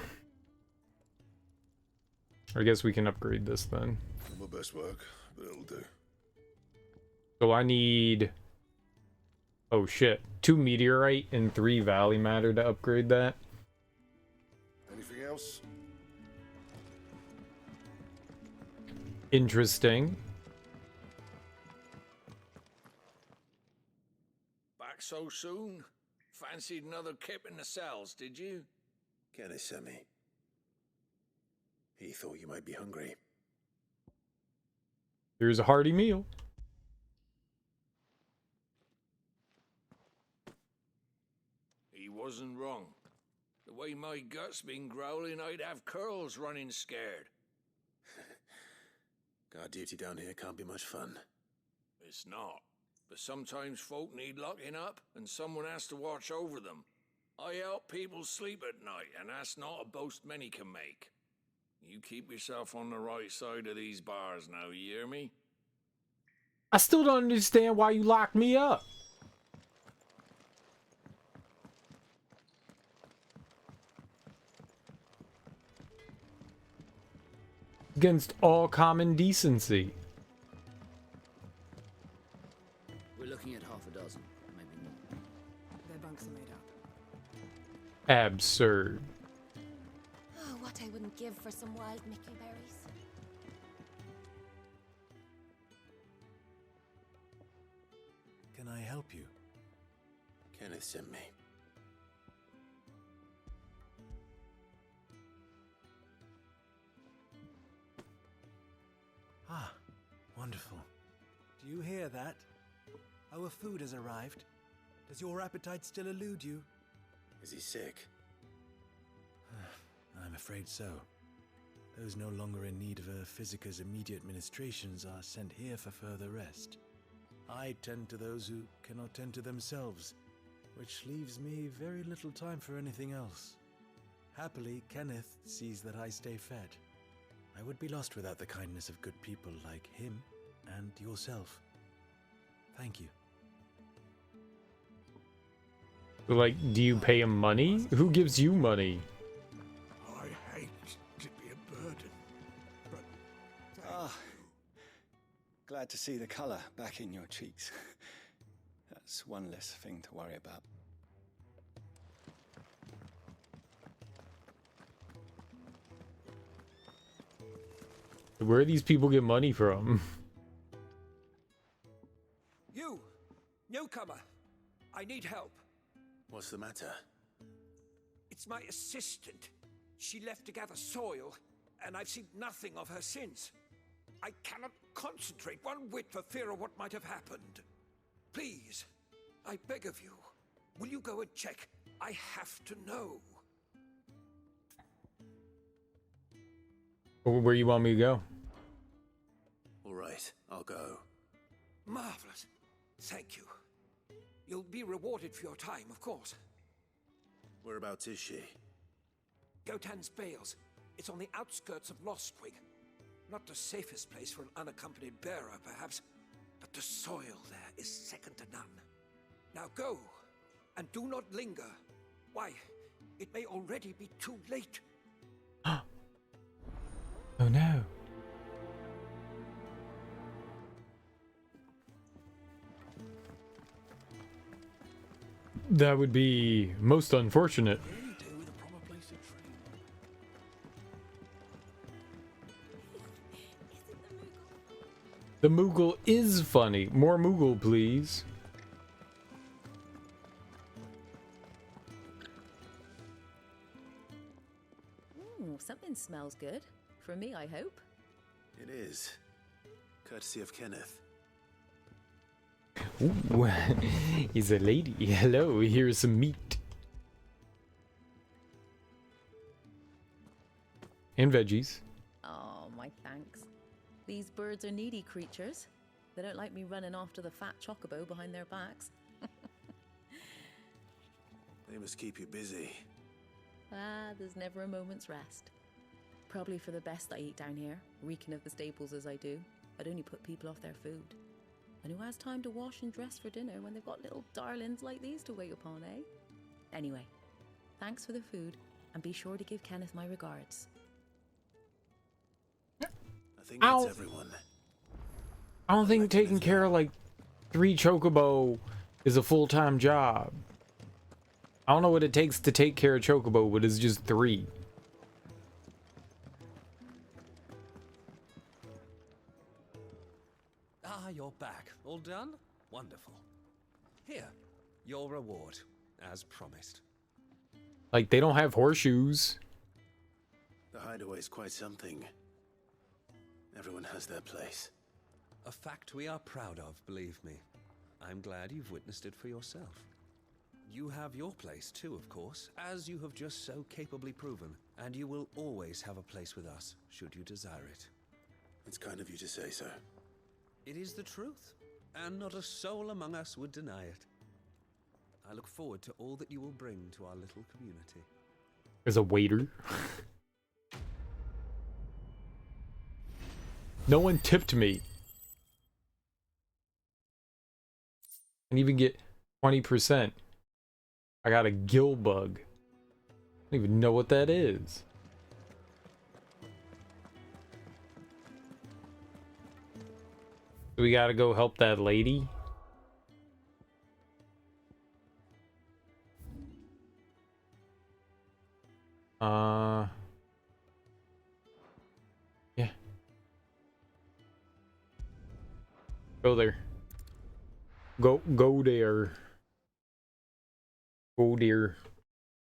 I guess we can upgrade this then. My best work, but it'll do. So I need... Oh shit. 2 meteorite and 3 Valley Matter to upgrade that. Anything else? Interesting. Back so soon? Fancied another kip in the cells, did you? Kenneth sent me. He thought you might be hungry. Here's a hearty meal. He wasn't wrong. The way my gut's been growling, I'd have curls running scared. Guard duty down here can't be much fun. It's not. But sometimes folk need locking up, and someone has to watch over them. I help people sleep at night, and that's not a boast many can make. You keep yourself on the right side of these bars now, you hear me? I still don't understand why you locked me up. Against all common decency. We're looking at half a dozen, maybe more. Their bunks are made up. Absurd. Oh, what I wouldn't give for some wild Mickey berries. Can I help you? Kenneth sent me. Ah, wonderful. Do you hear that? Our food has arrived. Does your appetite still elude you? Is he sick? I'm afraid so. Those no longer in need of a Physica's immediate ministrations are sent here for further rest. I tend to those who cannot tend to themselves, which leaves me very little time for anything else. Happily, Kenneth sees that I stay fed. I would be lost without the kindness of good people like him and yourself. Thank you. Like, do you pay him money? Who gives you money? I hate to be a burden, but... Glad to see the color back in your cheeks. That's one less thing to worry about. Where do these people get money from? You! Newcomer! I need help. What's the matter? It's my assistant. She left to gather soil, and I've seen nothing of her since. I cannot concentrate one whit for fear of what might have happened. Please, I beg of you, will you go and check? I have to know. Where you want me to go? All right, I'll go. Marvelous. Thank you. You'll be rewarded for your time, of course. Whereabouts is she? Gotan's Bales. It's on the outskirts of Lostwig. Not the safest place for an unaccompanied bearer, perhaps, but the soil there is second to none. Now go, and do not linger. Why, it may already be too late. Oh no. That would be most unfortunate. The Moogle is funny. More Moogle, please. Ooh, something smells good. For me, I hope. It is. Courtesy of Kenneth. Ooh, he's a lady. Hello, here's some meat. And veggies. Oh, my thanks. These birds are needy creatures. They don't like me running after the fat chocobo behind their backs. They must keep you busy. There's never a moment's rest. Probably for the best I eat down here, reeking of the staples as I do. I'd only put people off their food. And who has time to wash and dress for dinner when they've got little darlings like these to wait upon, eh? Anyway, thanks for the food, and be sure to give Kenneth my regards. I think that's everyone. I don't think taking care of like 3 chocobo is a full-time job. I don't know what it takes to take care of chocobo, but it's just 3. Ah, you're back. All done? Wonderful. Here, your reward, as promised. Like, they don't have horseshoes. The hideaway's quite something. Everyone has their place. A fact we are proud of, believe me. I'm glad you've witnessed it for yourself. You have your place too, of course, as you have just so capably proven, and you will always have a place with us, should you desire it. It's kind of you to say so. It is the truth, and not a soul among us would deny it. I look forward to all that you will bring to our little community. There's a waiter. No one tipped me. And even get 20%. I got a gill bug. I don't even know what that is. So we gotta go help that lady. Yeah. Go there. Go there. Go there.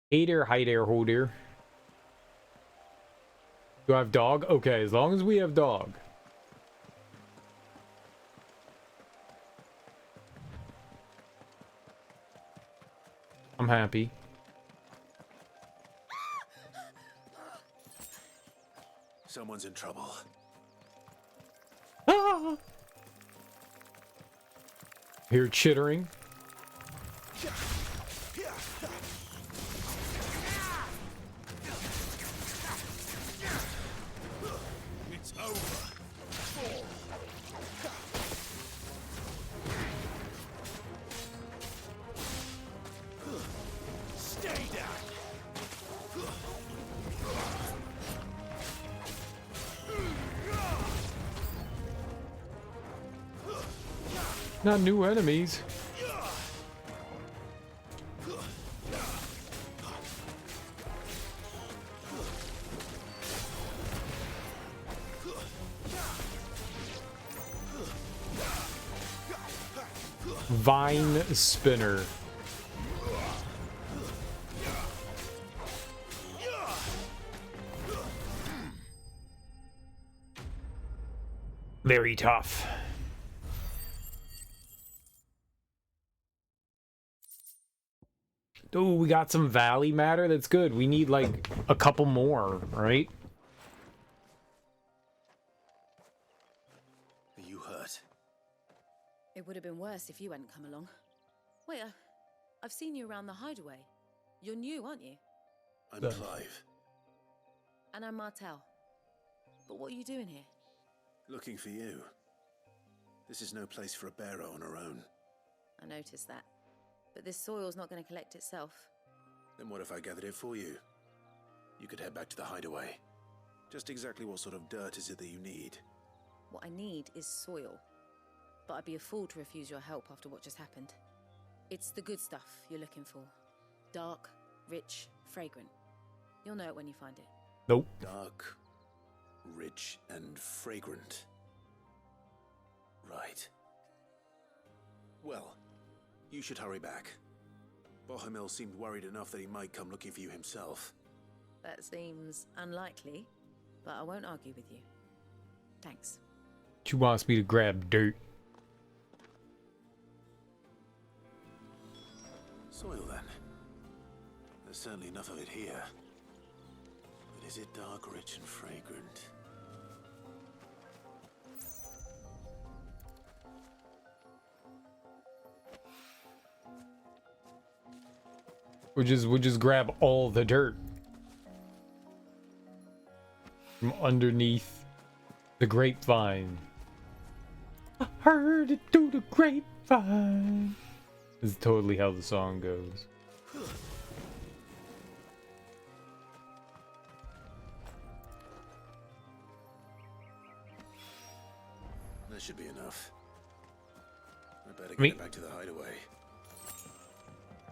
Hey there, hi there, ho there. Do I have dog? Okay, as long as we have dog. I'm happy. Someone's in trouble. Ah! Hear chittering. It's over. Fall. Stay down. Not new enemies. Vine spinner. Very tough. Oh, we got some valley matter. That's good. We need like a couple more, right? Are you hurt? It would have been worse if you hadn't come along. Wait, I've seen you around the hideaway. You're new, aren't you? I'm Clive. And I'm Martel. But what are you doing here? Looking for you. This is no place for a bearer on her own. I noticed that. But this soil's not going to collect itself. Then what if I gathered it for you? You could head back to the hideaway. Just exactly what sort of dirt is it that you need? What I need is soil. But I'd be a fool to refuse your help after what just happened. It's the good stuff you're looking for. Dark, rich, fragrant. You'll know it when you find it. Nope. Dark, rich, and fragrant. Right. Well, you should hurry back. Bohemil seemed worried enough that he might come looking for you himself. That seems unlikely, but I won't argue with you. Thanks. She wants me to grab dirt. Soil, then. There's certainly enough of it here. But is it dark, rich, and fragrant? We'll just grab all the dirt from underneath the grapevine. I heard it through the grapevine. This is totally how the song goes. That should be enough. I better get back to the hideaway.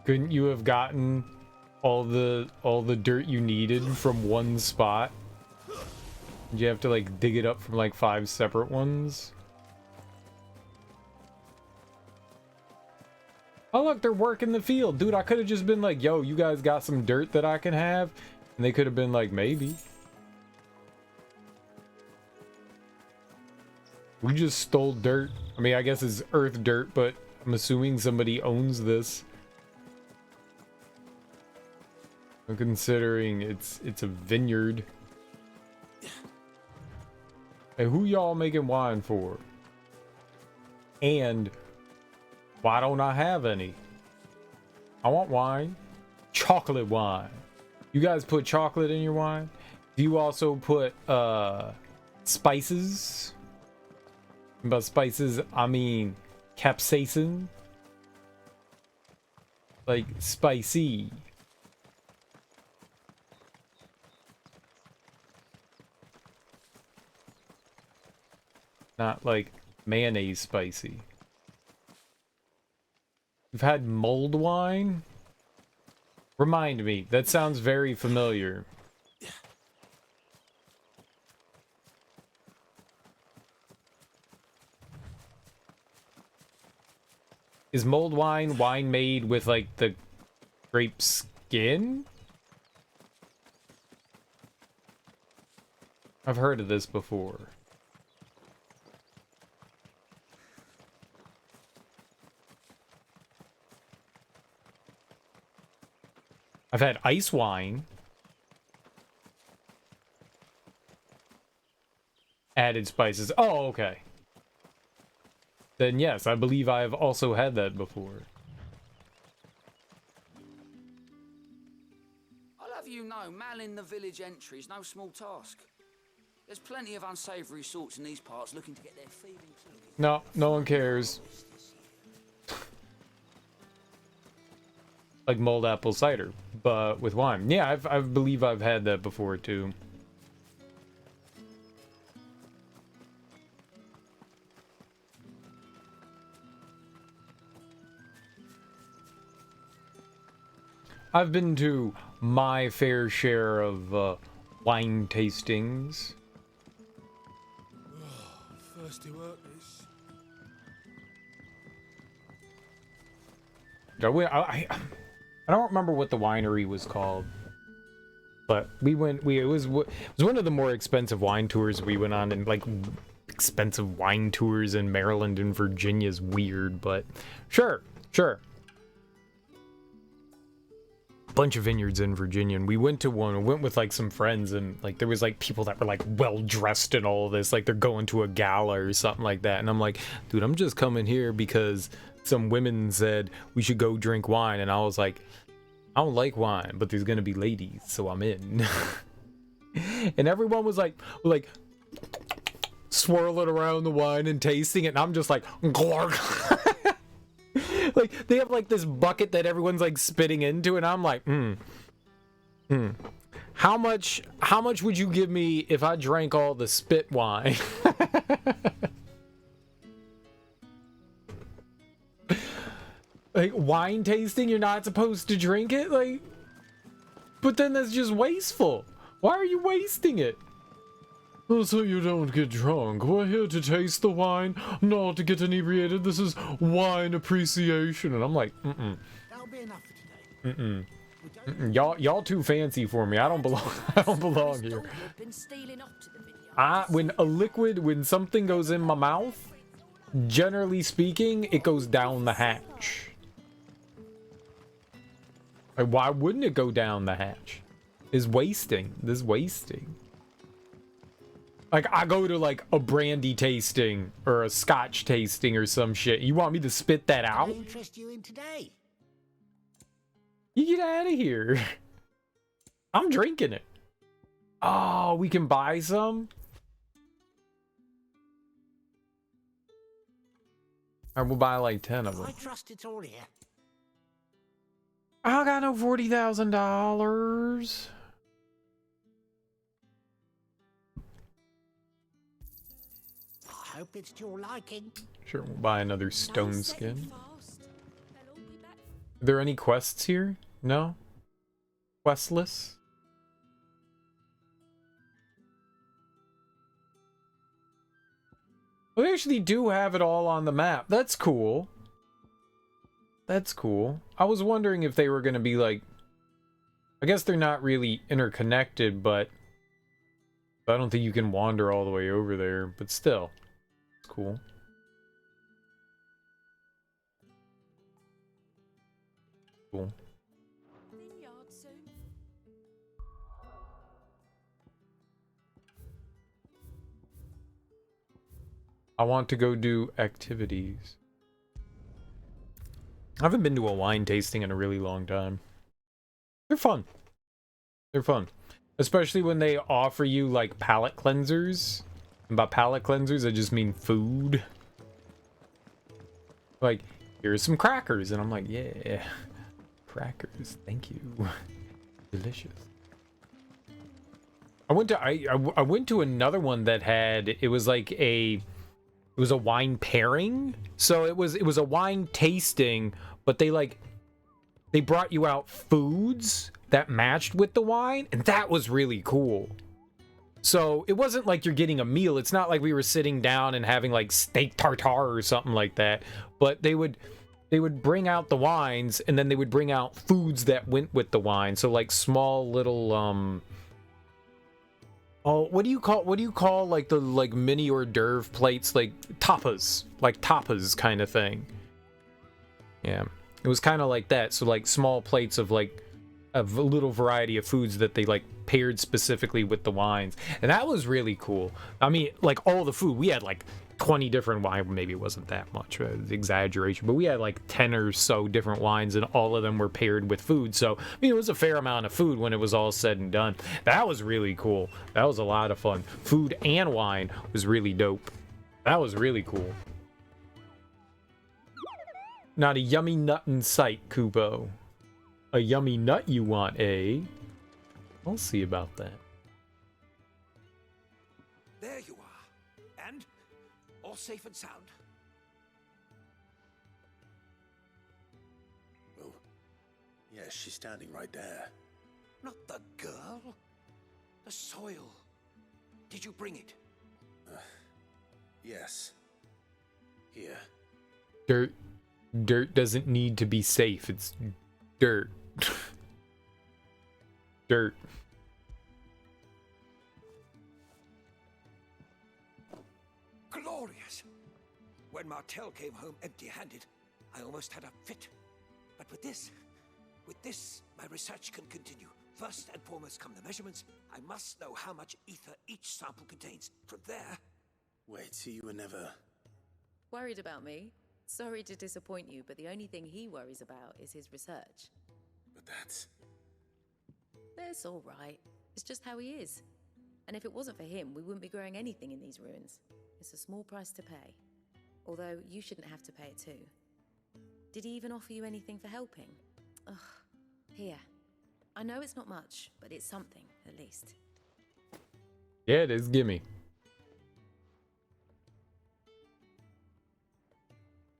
Couldn't you have gotten all the dirt you needed from one spot? Did you have to like dig it up from like 5 separate ones? Oh look, they're working the field. Dude, I could have just been like, yo, you guys got some dirt that I can have? And they could have been like, maybe. We just stole dirt. I mean, I guess it's earth dirt, but I'm assuming somebody owns this. Considering it's a vineyard. Hey, who y'all making wine for? And why don't I have any? I want wine. Chocolate wine. You guys put chocolate in your wine? Do you also put spices? And by spices, I mean capsaicin. Like spicy. Not like mayonnaise spicy. You've had mulled wine? Remind me. That sounds very familiar. Is mulled wine made with like the grape skin? I've heard of this before. I've had ice wine. Added spices. Oh, okay. Then yes, I believe I've also had that before. I'll have you know, manning the village entry is no small task. There's plenty of unsavoury sorts in these parts looking to get their feeding too. No, no one cares. Like mulled apple cider, but with wine. Yeah, I believe I've had that before too. I've been to my fair share of wine tastings. Thirsty workers. I don't remember what the winery was called, but we went. It was one of the more expensive wine tours we went on, and like expensive wine tours in Maryland and Virginia is weird, but sure. Bunch of vineyards in Virginia, and we went to one. We went with like some friends, and like there was like people that were like well dressed and all this, like they're going to a gala or something like that. And I'm like, dude, I'm just coming here because some women said we should go drink wine, and I was like, I don't like wine, but there's gonna be ladies, so I'm in. And everyone was like swirling around the wine and tasting it, and I'm just like, glorg. Like, they have like this bucket that everyone's like spitting into, and I'm like, How much would you give me if I drank all the spit wine? Like, wine tasting, you're not supposed to drink it? Like, but then that's just wasteful. Why are you wasting it? Oh, so you don't get drunk. We're here to taste the wine, not to get inebriated. This is wine appreciation. And I'm like, That'll be enough for today. Y'all too fancy for me. I don't belong. I don't belong here. When something goes in my mouth, generally speaking, it goes down the hatch. Like, why wouldn't it go down the hatch? Is wasting. This wasting. Like, I go to like a brandy tasting or a scotch tasting or some shit. You want me to spit that out? What interest you in today? You get out of here. I'm drinking it. Oh, we can buy some? Alright, we'll buy like 10 of them. I trust it's all here. I got no $40,000. I hope it's to your liking. Sure, we'll buy another stone skin. Are there any quests here? No? Questless? Well, they actually do have it all on the map. That's cool. That's cool. I was wondering if they were going to be like... I guess they're not really interconnected, but... I don't think you can wander all the way over there, but still. It's cool. Cool. I want to go do activities. I haven't been to a wine tasting in a really long time. They're fun. They're fun. Especially when they offer you like palate cleansers. And by palate cleansers, I just mean food. Like, here's some crackers. And I'm like, yeah. Crackers, thank you. Delicious. I went to another one that had, it was like a wine pairing. So it was a wine tasting, but they brought you out foods that matched with the wine, and that was really cool. So it wasn't like you're getting a meal. It's not like we were sitting down and having like steak tartare or something like that, but they would bring out the wines, and then they would bring out foods that went with the wine. So like small little what do you call like the like mini hors d'oeuvre plates, like tapas kind of thing. Yeah, it was kind of like that. So like small plates of like a little variety of foods that they like paired specifically with the wines, and that was really cool. I mean, like all the food, we had like 20 different wines. Maybe it wasn't that much, exaggeration, but we had like 10 or so different wines, and all of them were paired with food. So I mean, it was a fair amount of food when it was all said and done. That was really cool. That was a lot of fun. Food and wine was really dope. That was really cool. Not a yummy nut in sight, Kubo. A yummy nut you want, eh? I'll see about that. There you are. And all safe and sound. Well, yeah, she's standing right there. Not the girl. The soil. Did you bring it? Yes. Here. Dirt doesn't need to be safe. It's dirt. Dirt. Glorious! When Martel came home empty-handed, I almost had a fit. But with this, my research can continue. First and foremost come the measurements. I must know how much ether each sample contains. From there... Wait, so you were never... Worried about me? Sorry to disappoint you, but the only thing he worries about is his research. But that's all right. It's just how he is. And if it wasn't for him, we wouldn't be growing anything in these ruins. It's a small price to pay. Although, you shouldn't have to pay it too. Did he even offer you anything for helping? Ugh. Here. I know it's not much, but it's something, at least. Yeah, it is. Gimme.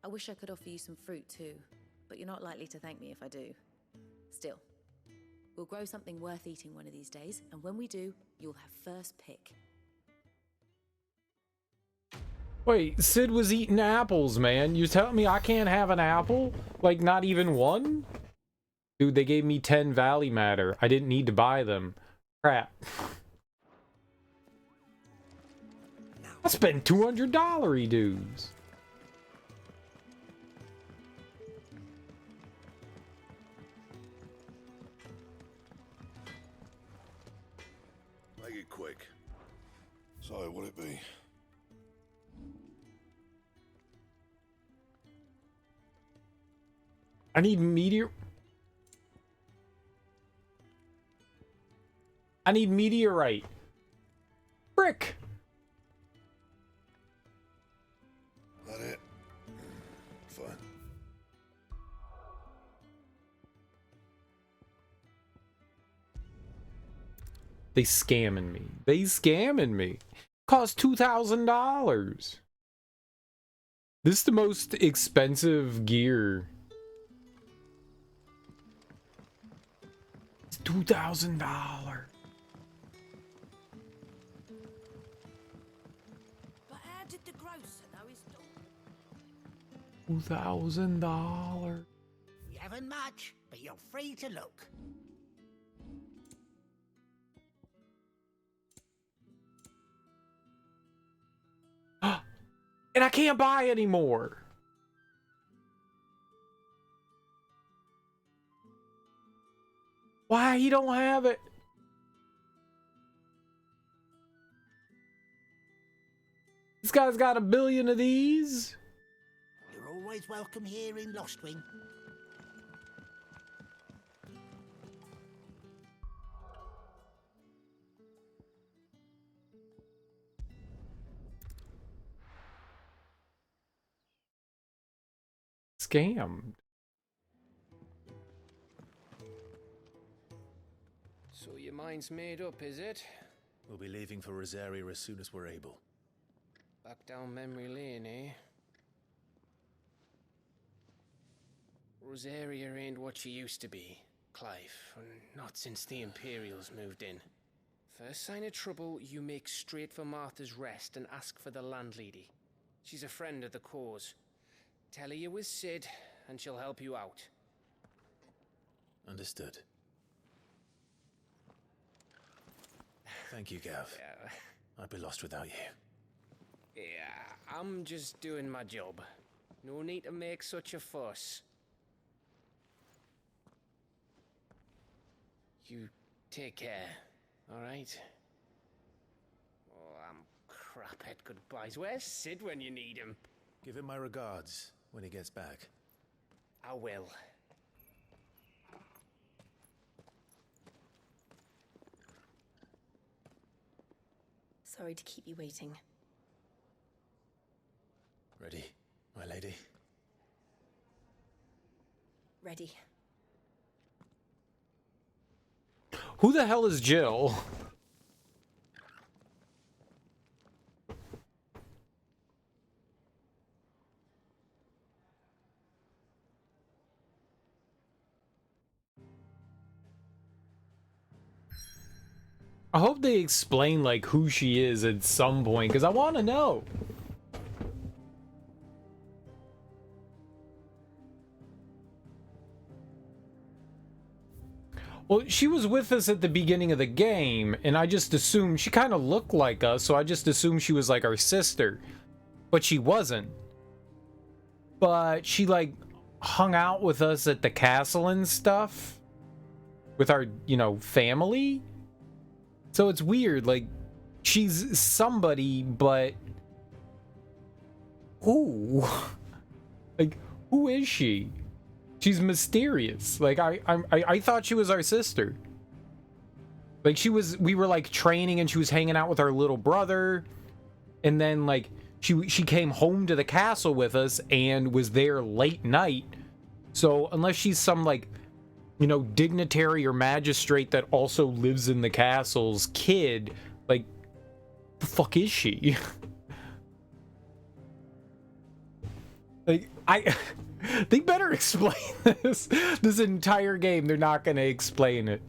I wish I could offer you some fruit too, but you're not likely to thank me if I do. Still, we'll grow something worth eating one of these days, and when we do, you'll have first pick. Wait, Sid was eating apples, man. You telling me I can't have an apple? Like, not even one? Dude, they gave me 10 Valley Matter. I didn't need to buy them. Crap. I spent $200 dudes. Make it quick. So, what'd it be? I need meteorite. Brick. That it? Fine. They scamming me. They scamming me. Cost $2,000. This is the most expensive gear. It's $2,000. But how did the grocer know his door? $2,000. We haven't much, but you're free to look. And I can't buy anymore. Why he don't have it? This guy's got 1 billion of these. You're always welcome here in Lostwing. Scammed. So your mind's made up, is it? We'll be leaving for Rosaria as soon as we're able. Back down memory lane, eh? Rosaria ain't what she used to be, Clive, and not since the Imperials moved in. First sign of trouble, you make straight for Martha's Rest and ask for the landlady. She's a friend of the cause. Tell her you was Sid, and she'll help you out. Understood. Thank you, Gav. I'd be lost without you. Yeah, I'm just doing my job. No need to make such a fuss. You take care, alright? Oh, I'm crap at goodbyes. Where's Sid when you need him? Give him my regards when he gets back. I will. Sorry to keep you waiting. Ready, my lady? Ready. Who the hell is Jill? I hope they explain like who she is at some point, because I want to know. Well, she was with us at the beginning of the game, and I just assumed she kind of looked like us, so I just assumed she was like our sister. But she wasn't. But she like hung out with us at the castle and stuff. With our, you know, family. So it's weird, like, she's somebody, but who? Like, who is she? She's mysterious. Like, I thought she was our sister. Like, we were, like, training and she was hanging out with our little brother. And then, like, she came home to the castle with us and was there late night. So, unless she's some, like, you know, dignitary or magistrate that also lives in the castle's kid, like, the fuck is she? Like, they better explain this entire game. They're not gonna explain it.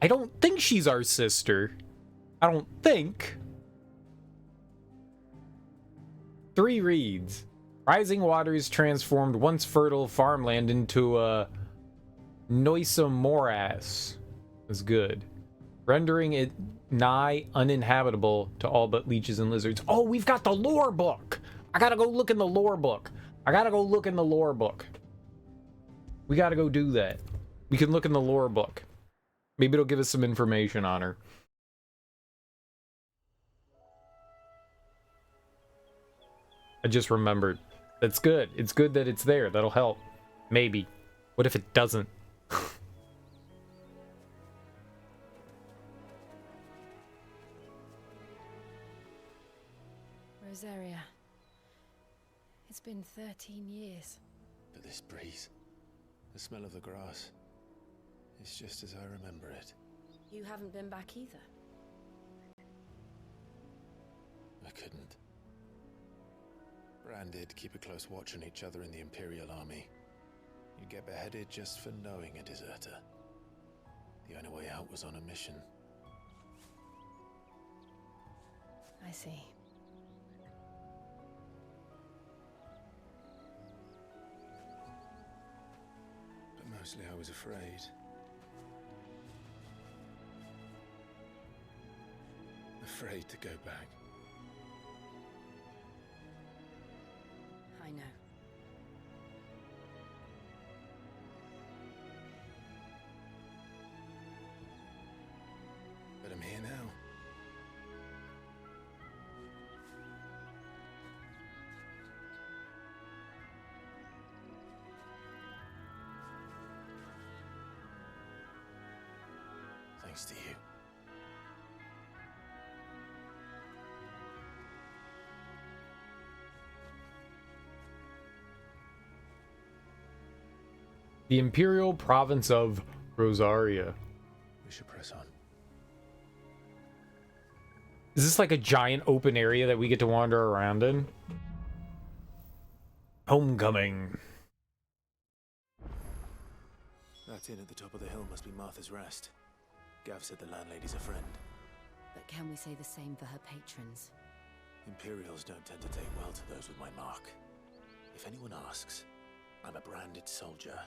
I don't think she's our sister. I don't think. 3 reads. Rising waters transformed once fertile farmland into a noisome morass. That's good. Rendering it nigh uninhabitable to all but leeches and lizards. Oh, we've got the lore book! I gotta go look in the lore book. We gotta go do that. We can look in the lore book. Maybe it'll give us some information on her. I just remembered. That's good. It's good that it's there. That'll help. Maybe. What if it doesn't? Rosaria. It's been 13 years. But this breeze, the smell of the grass, it's just as I remember it. You haven't been back either. I couldn't. Branded, keep a close watch on each other in the Imperial Army. You get beheaded just for knowing a deserter. The only way out was on a mission. I see. But mostly I was afraid. Afraid to go back. I know. But I'm here now. Thanks to you. The Imperial Province of Rosaria. We should press on. Is this like a giant open area that we get to wander around in? Homecoming. That inn at the top of the hill must be Martha's Rest. Gav said the landlady's a friend. But can we say the same for her patrons? Imperials don't tend to take well to those with my mark. If anyone asks, I'm a branded soldier,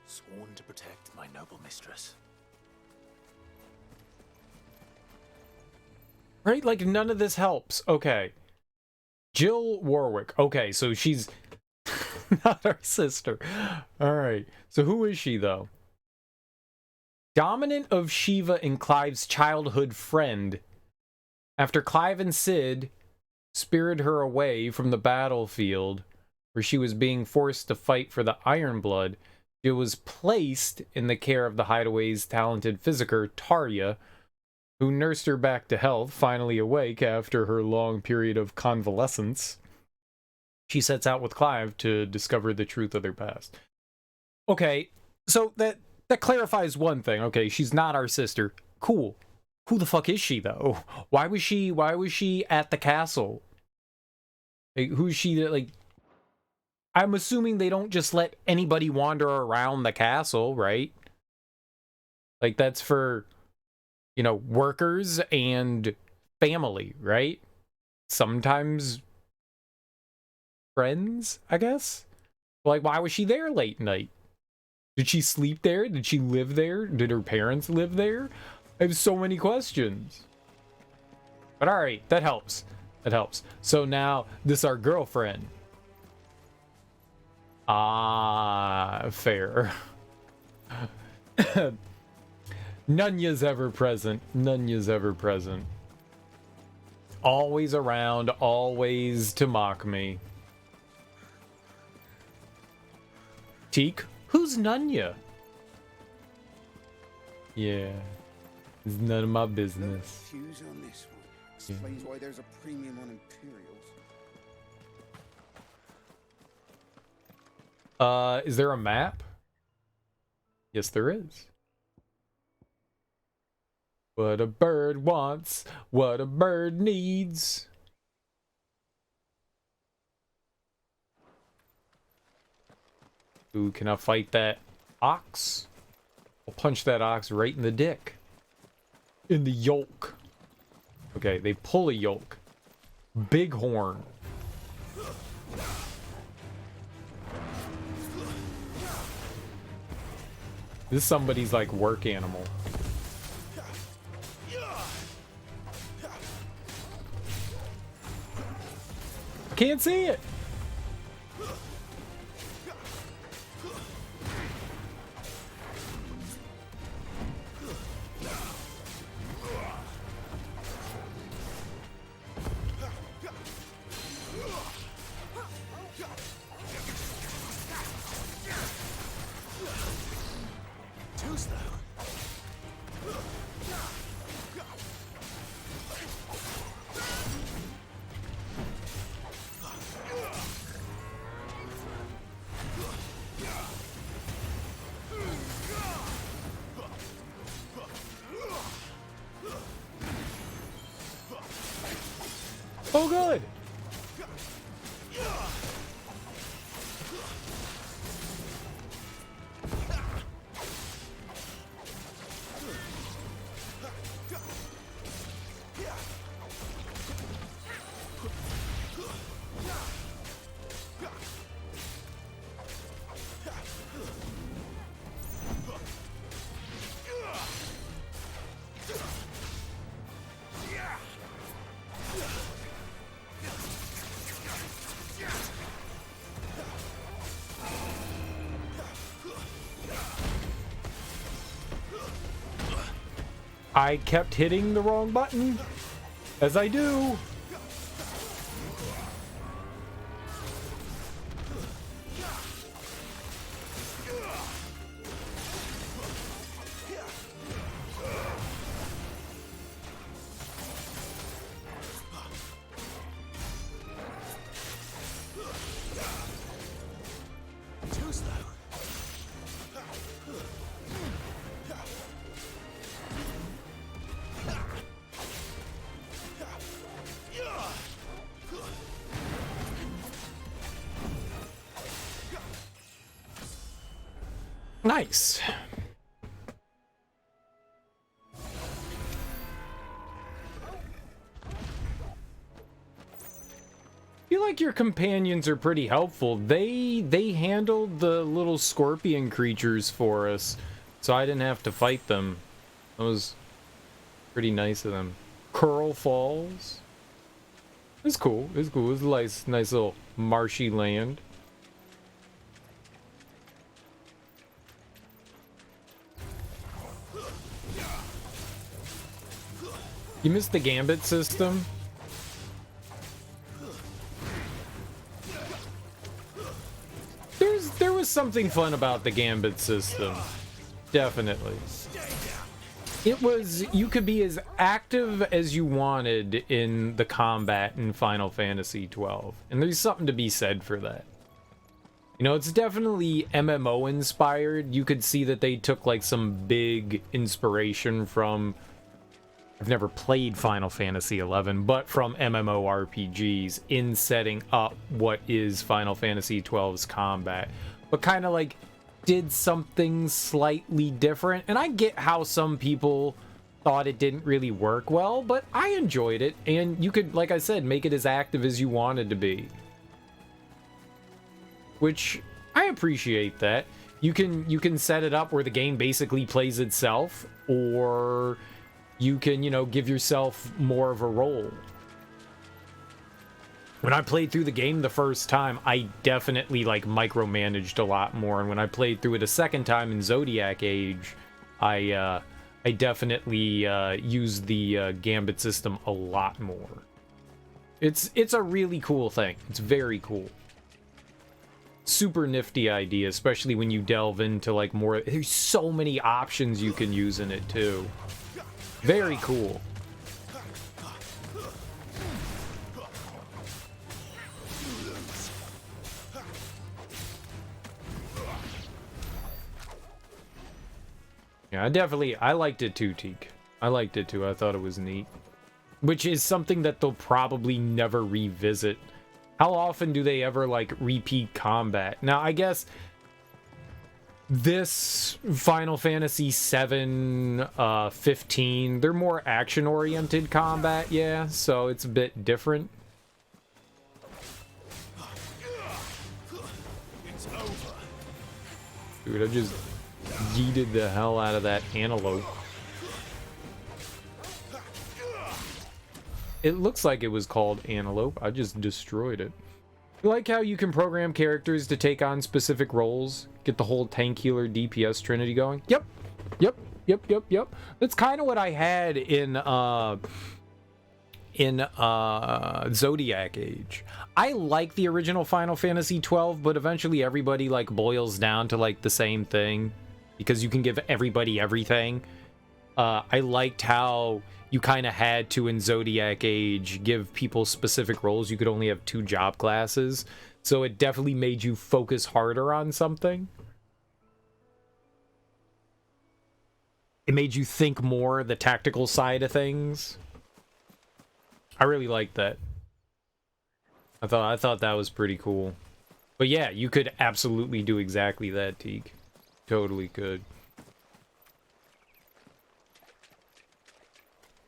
sworn to protect my noble mistress. Right? Like, none of this helps. Okay. Jill Warwick. Okay, so she's not our sister. Alright. So who is she, though? Dominant of Shiva and Clive's childhood friend. After Clive and Sid spirited her away from the battlefield, where she was being forced to fight for the Iron Blood, she was placed in the care of the Hideaway's talented physiker, Tarya, who nursed her back to health, finally awake after her long period of convalescence. She sets out with Clive to discover the truth of their past. Okay, so that clarifies one thing. Okay, she's not our sister. Cool. Who the fuck is she, though? Why was she at the castle? Like, who's she that, like... I'm assuming they don't just let anybody wander around the castle, right? Like, that's for, you know, workers and family, right? Sometimes friends, I guess? Like, why was she there late night? Did she sleep there? Did she live there? Did her parents live there? I have so many questions. But alright, that helps. That helps. So now, this is our girlfriend. Ah, fair. Nunya's ever present. Nunya's ever present. Always around, always to mock me. Teak? Who's Nunya? Yeah. It's none of my business. Fuse on this one. Explains why there's a premium on Imperials. Is there a map? Yes, there is. What a bird wants, what a bird needs. Ooh, can I fight that ox? I'll punch that ox right in the dick. In the yolk. Okay, they pull a yolk. Bighorn. This is somebody's like work animal. I can't see it. Oh, good. I kept hitting the wrong button, as I do. Nice. I feel like your companions are pretty helpful. They handled the little scorpion creatures for us, so I didn't have to fight them. That was pretty nice of them. Curl Falls. It's cool. It's cool. It's a nice little marshy land. You missed the gambit system? There was something fun about the gambit system. Definitely. It was, you could be as active as you wanted in the combat in Final Fantasy XII. And there's something to be said for that. You know, it's definitely MMO inspired. You could see that they took like some big inspiration from, I've never played Final Fantasy XI, but from MMORPGs in setting up what is Final Fantasy XII's combat, but kind of like did something slightly different. And I get how some people thought it didn't really work well, but I enjoyed it, and you could, like I said, make it as active as you wanted to be, which I appreciate. That you can set it up where the game basically plays itself, or you can, you know, give yourself more of a role. When I played through the game the first time, I definitely like micromanaged a lot more, and when I played through it a second time in Zodiac Age, I definitely used the gambit system a lot more. It's a really cool thing. It's very cool. super nifty idea, especially when you delve into like more. There's so many options you can use in it too. Very cool. Yeah, I liked it too, Teak. I liked it too. I thought it was neat. Which is something that they'll probably never revisit. How often do they ever, like, repeat combat? Now, I guess this Final Fantasy VII, 15, they're more action-oriented combat, yeah, so it's a bit different. It's over. Dude, I just yeeted the hell out of that antelope. It looks like it was called Antelope. I just destroyed it. I like how you can program characters to take on specific roles. Get the whole tank healer DPS trinity going. Yep. That's kind of what I had in Zodiac Age. I like the original Final Fantasy 12, but eventually everybody like boils down to like the same thing because you can give everybody everything. I liked how you kind of had to, in Zodiac Age, give people specific roles. You could only have 2 job classes. So it definitely made you focus harder on something. It made you think more the tactical side of things. I really liked that. I thought that was pretty cool. But yeah, you could absolutely do exactly that, Teak. Totally could.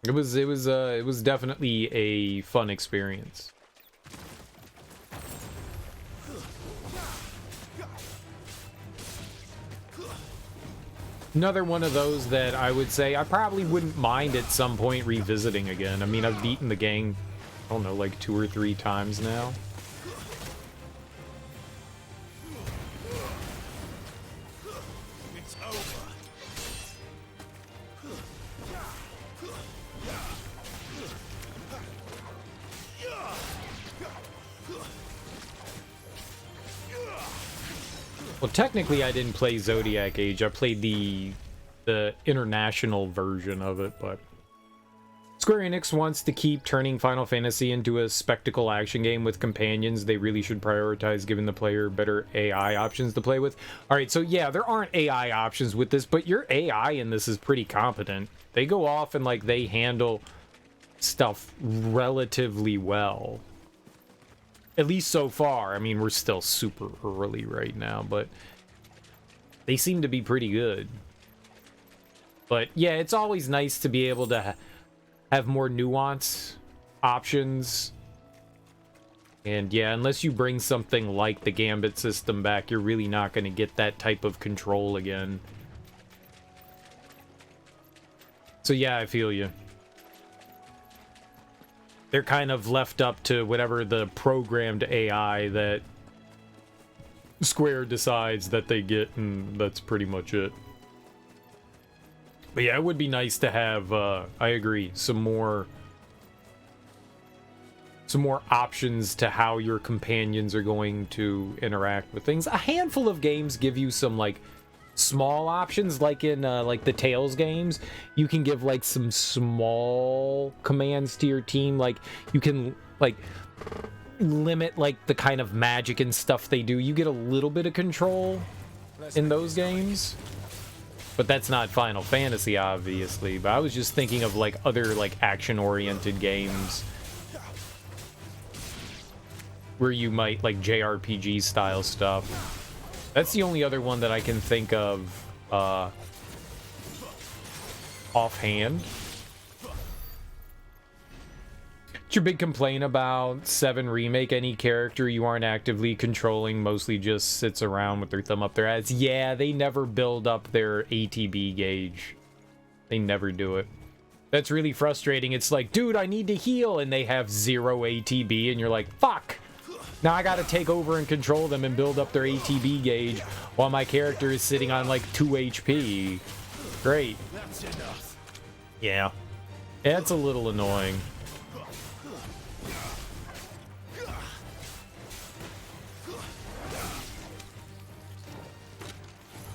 It was definitely a fun experience. Another one of those that I would say I probably wouldn't mind at some point revisiting again. I mean, I've beaten the game, I don't know, like 2 or 3 times now. Well, technically, I didn't play Zodiac Age. I played the international version of it, but Square Enix wants to keep turning Final Fantasy into a spectacle action game with companions. They really should prioritize giving the player better AI options to play with. All right, so yeah, there aren't AI options with this, but your AI in this is pretty competent. They go off and like they handle stuff relatively well. At least so far. I mean, we're still super early right now, but they seem to be pretty good. But yeah, it's always nice to be able to have more nuance options. And yeah, unless you bring something like the Gambit system back, you're really not going to get that type of control again. So yeah, I feel you. They're kind of left up to whatever the programmed AI that Square decides that they get, and that's pretty much it. But yeah, it would be nice to have, I agree, some more options to how your companions are going to interact with things. A handful of games give you some, like, small options, like in like the Tales games. You can give like some small commands to your team, like you can like limit like the kind of magic and stuff they do. You get a little bit of control in those games, but that's not Final Fantasy, obviously. But I was just thinking of like other like action oriented games where you might like JRPG style stuff. That's the only other one that I can think of offhand. What's your big complaint about 7 Remake? Any character you aren't actively controlling mostly just sits around with their thumb up their ass? Yeah, they never build up their ATB gauge. They never do it. That's really frustrating. It's like, dude, I need to heal, and they have 0 ATB, and you're like, fuck! Now I gotta take over and control them and build up their ATB gauge while my character is sitting on like 2 HP. Great. That's enough. Yeah. It's a little annoying.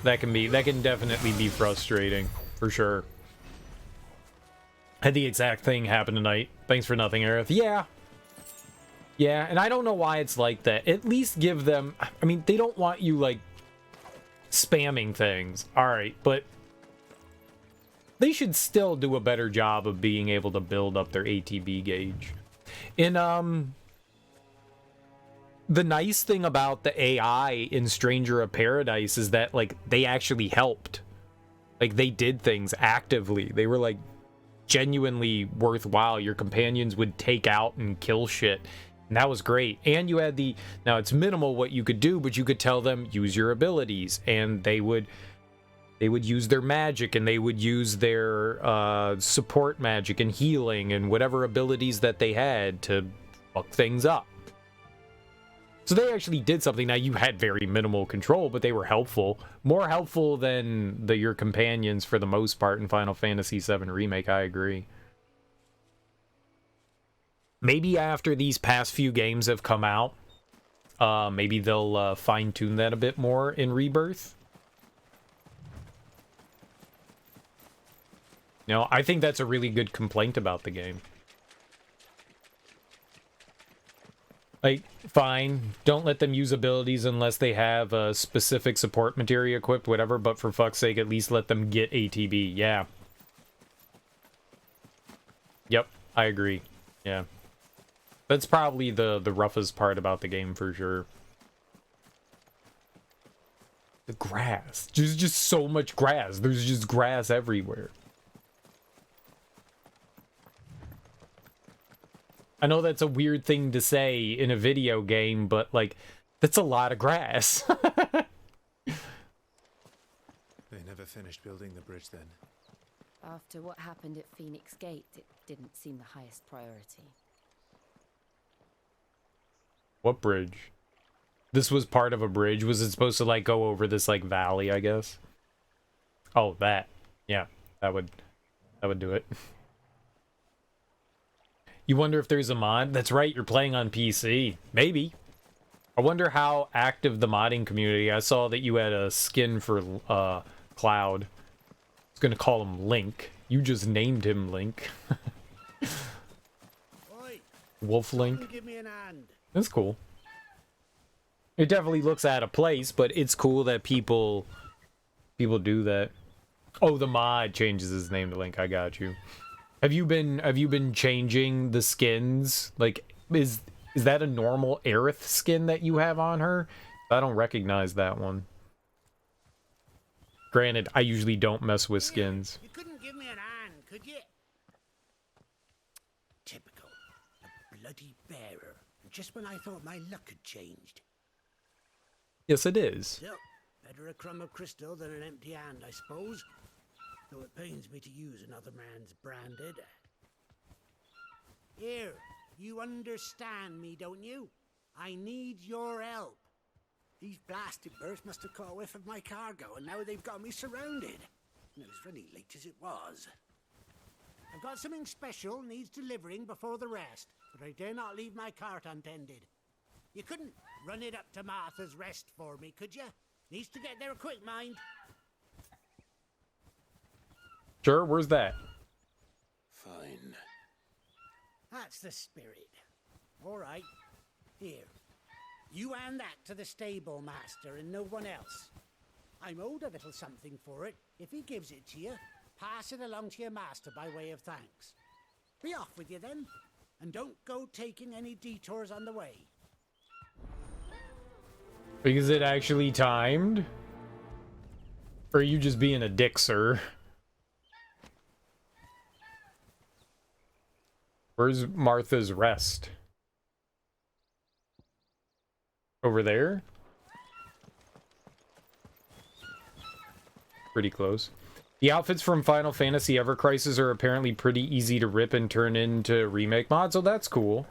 that can definitely be frustrating, for sure. Had the exact thing happen tonight. Thanks for nothing, Aerith. Yeah. Yeah, and I don't know why it's like that. At least give them... I mean, they don't want you, like, spamming things. Alright, but... they should still do a better job of being able to build up their ATB gauge. In, the nice thing about the AI in Stranger of Paradise is that, like, they actually helped. Like, they did things actively. They were, like, genuinely worthwhile. Your companions would take out and kill shit. And that was great. And you had the... now, it's minimal what you could do, but you could tell them, use your abilities. And they would use their magic, and they would use their support magic and healing and whatever abilities that they had to fuck things up. So they actually did something. Now, you had very minimal control, but they were helpful. More helpful than your companions for the most part in Final Fantasy VII Remake, I agree. Maybe after these past few games have come out, maybe they'll fine-tune that a bit more in Rebirth. You know, I think that's a really good complaint about the game. Like, fine, don't let them use abilities unless they have a specific support materia equipped, whatever, but for fuck's sake, at least let them get ATB, yeah. Yep, I agree, yeah. That's probably the roughest part about the game, for sure. The grass. There's just so much grass. There's just grass everywhere. I know that's a weird thing to say in a video game, but, like, that's a lot of grass. They never finished building the bridge then. After what happened at Phoenix Gate, it didn't seem the highest priority. What bridge? This was part of a bridge. Was it supposed to, like, go over this, like, valley, I guess? Oh, that. Yeah, that would do it. You wonder if there's a mod? That's right, you're playing on PC. Maybe. I wonder how active the modding community. I saw that you had a skin for Cloud. I was gonna call him Link. You just named him Link. Wolf Link. Give me an hand. That's cool. It definitely looks out of place, but it's cool that people do that. Oh, the mod changes his name to Link. I got you. Have you been changing the skins? Like, is that a normal Aerith skin that you have on her? I don't recognize that one. Granted, I usually don't mess with skins. You couldn't give me an hand, could you? Typical. A bloody bearer. Just when I thought my luck had changed. Yes, it is. Still, better a crumb of crystal than an empty hand, I suppose. Though it pains me to use another man's branded. Here, you understand me, don't you? I need your help. These blasted birds must have caught a whiff of my cargo, and now they've got me surrounded. And it was running late as it was. I've got something special needs delivering before the rest, but I dare not leave my cart untended. You couldn't run it up to Martha's Rest for me, could you? Needs to get there quick, mind. Sure, where's that? Fine. That's the spirit. All right. Here. You hand that to the stable master and no one else. I'm owed a little something for it. If he gives it to you, pass it along to your master by way of thanks. Be off with you then, and don't go taking any detours on the way. Is it actually timed? Or are you just being a dick, sir? Where's Martha's Rest? Over there? Pretty close. The outfits from Final Fantasy Ever Crisis are apparently pretty easy to rip and turn into remake mods, so that's cool.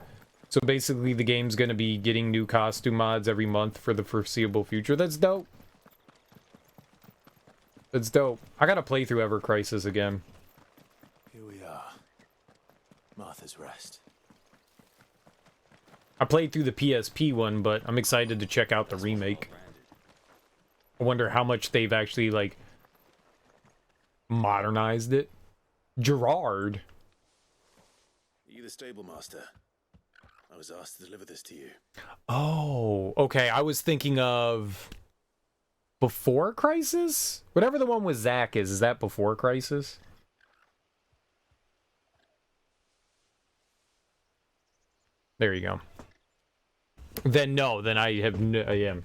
So basically the game's gonna be getting new costume mods every month for the foreseeable future. That's dope. That's dope. I gotta play through Ever Crisis again. Here we are. Martha's Rest. I played through the PSP one, but I'm excited to check out the remake. I wonder how much they've actually, like, modernized it. Gerard. Are you the stable master? I was asked to deliver this to you. Oh, okay. I was thinking of Before Crisis? Whatever the one with Zack is that Before Crisis? There you go. Then no, then I have no, I am.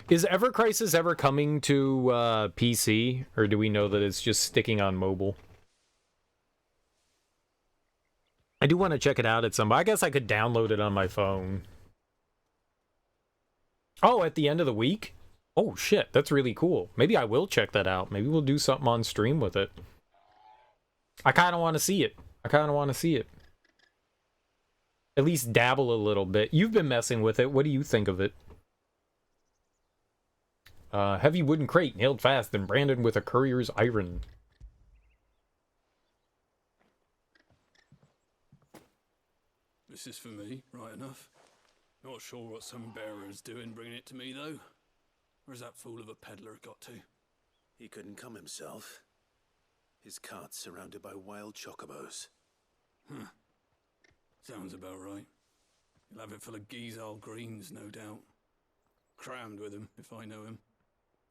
Is Ever Crisis ever coming to PC, or do we know that it's just sticking on mobile? I do want to check it out at some. I guess I could download it on my phone. Oh, at the end of the week? Oh shit, that's really cool. Maybe I will check that out. Maybe we'll do something on stream with it. I kind of want to see it. At least dabble a little bit. You've been messing with it. What do you think of it? Heavy wooden crate nailed fast and branded with a courier's iron. This is for me, right enough. Not sure what some bearer's doing bringing it to me, though. Where's that fool of a peddler got to? He couldn't come himself. His cart's surrounded by wild chocobos. Huh. Sounds about right. He'll have it full of Gizal greens, no doubt. Crammed with him, if I know him.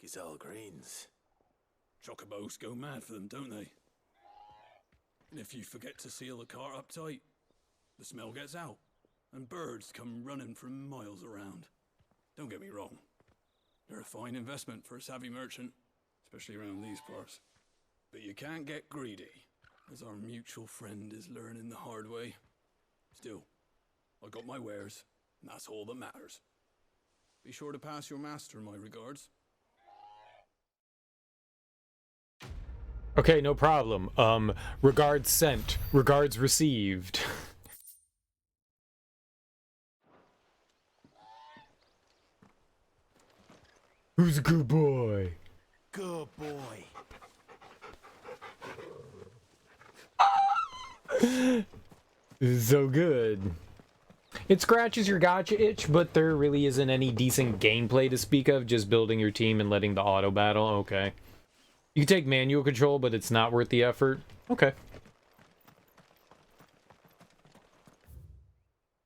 Gizal greens. Chocobos go mad for them, don't they? And if you forget to seal the cart up tight, the smell gets out, and birds come running from miles around. Don't get me wrong. They're a fine investment for a savvy merchant, especially around these parts. But you can't get greedy, as our mutual friend is learning the hard way. Still, I got my wares, and that's all that matters. Be sure to pass your master my regards. Okay, no problem. Regards sent. Regards received. Who's a good boy? Good boy. This is so good. It scratches your gotcha itch, but there really isn't any decent gameplay to speak of, just building your team and letting the auto battle. Okay. You can take manual control, but it's not worth the effort. Okay.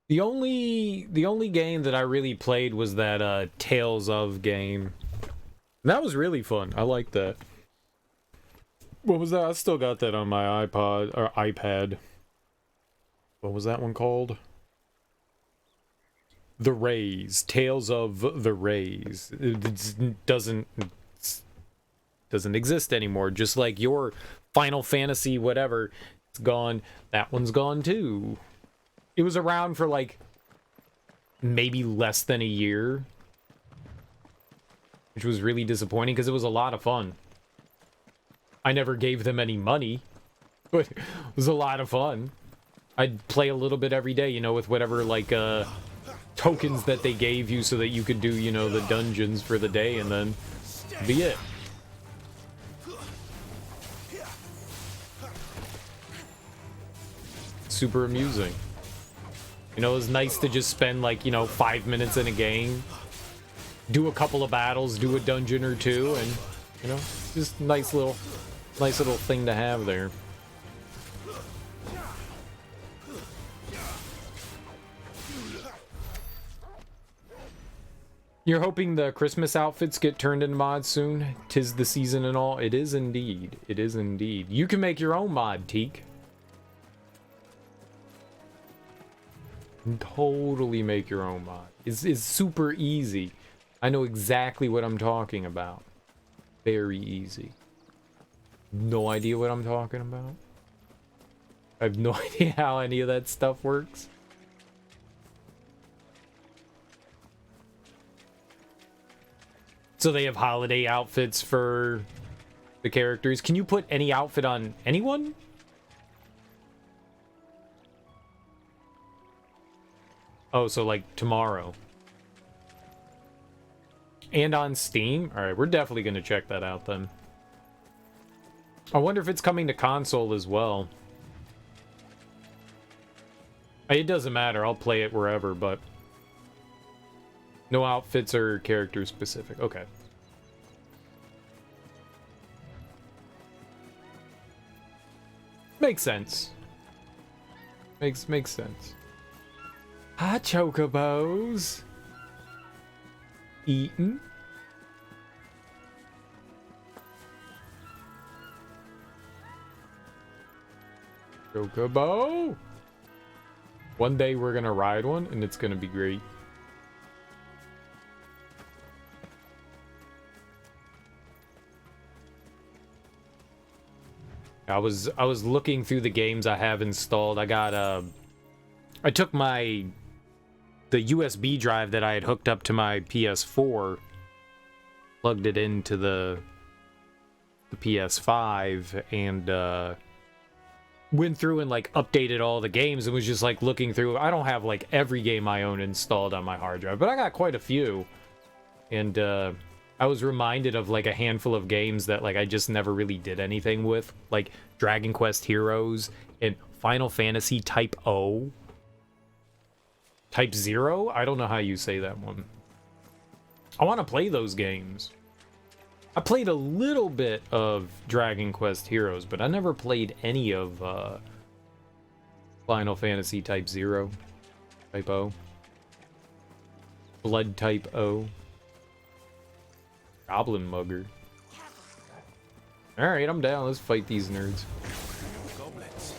The only game that I really played was that Tales of game. And that was really fun. I liked that. What was that? I still got that on my iPod or iPad. What was that one called? The Rays. Tales of the Rays. It doesn't exist anymore. Just like your Final Fantasy whatever, it's gone. That one's gone too. It was around for like maybe less than a year, which was really disappointing because it was a lot of fun. I never gave them any money, but it was a lot of fun. I'd play a little bit every day, you know, with whatever like tokens that they gave you so that you could do, you know, the dungeons for the day, and then be it. Super amusing. You know, it was nice to just spend like, you know, 5 minutes in a game, do a couple of battles, do a dungeon or two, and, you know, just nice little thing to have there. You're hoping the Christmas outfits get turned into mods soon? 'Tis the season and all. It is indeed. It is indeed. You can make your own mod, Teak. Totally make your own mod. It's super easy. I know exactly what I'm talking about. Very easy. No idea what I'm talking about. I have no idea how any of that stuff works. So they have holiday outfits for the characters. Can you put any outfit on anyone? Oh, so like tomorrow. And on Steam? Alright, we're definitely going to check that out then. I wonder if it's coming to console as well. It doesn't matter, I'll play it wherever, but... no outfits or character specific. Okay. Makes sense. Makes sense. Hi, chocobos. Eaten. Chocobo. One day we're gonna ride one, and it's gonna be great. I was looking through the games I have installed. I took the USB drive that I had hooked up to my PS4, plugged it into the PS5, and went through and like updated all the games and was just like looking through. I don't have like every game I own installed on my hard drive, but I got quite a few. And I was reminded of like a handful of games that like I just never really did anything with, like Dragon Quest Heroes and Final Fantasy Type O. Type 0? I don't know how you say that one. I want to play those games. I played a little bit of Dragon Quest Heroes, but I never played any of Final Fantasy Type 0. Type O. Blood Type O. Goblin Mugger. Alright, I'm down. Let's fight these nerds. Goblins.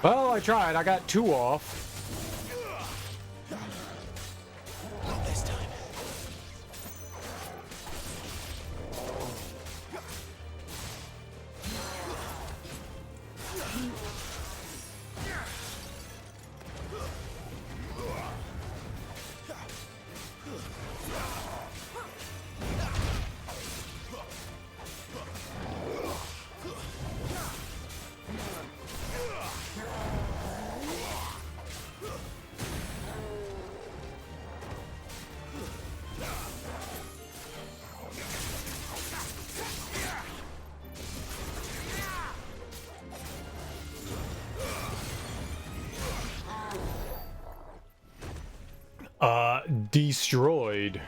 Well, I tried. I got 2 off. Not this time. Destroyed.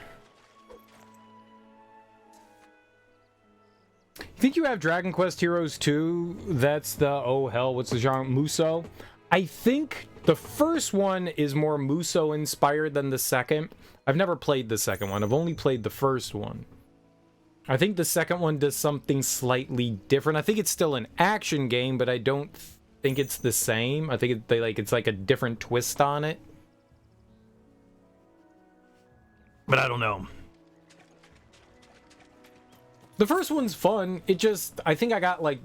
Think you have Dragon Quest Heroes 2? That's the, oh hell, what's the genre? Musou? I think the first one is more Musou inspired than the second. I've never played the second one. I've only played the first one. I think the second one does something slightly different. I think it's still an action game, but I don't think it's the same. I think it's like a different twist on it. But I don't know. The first one's fun. It just, I think I got like,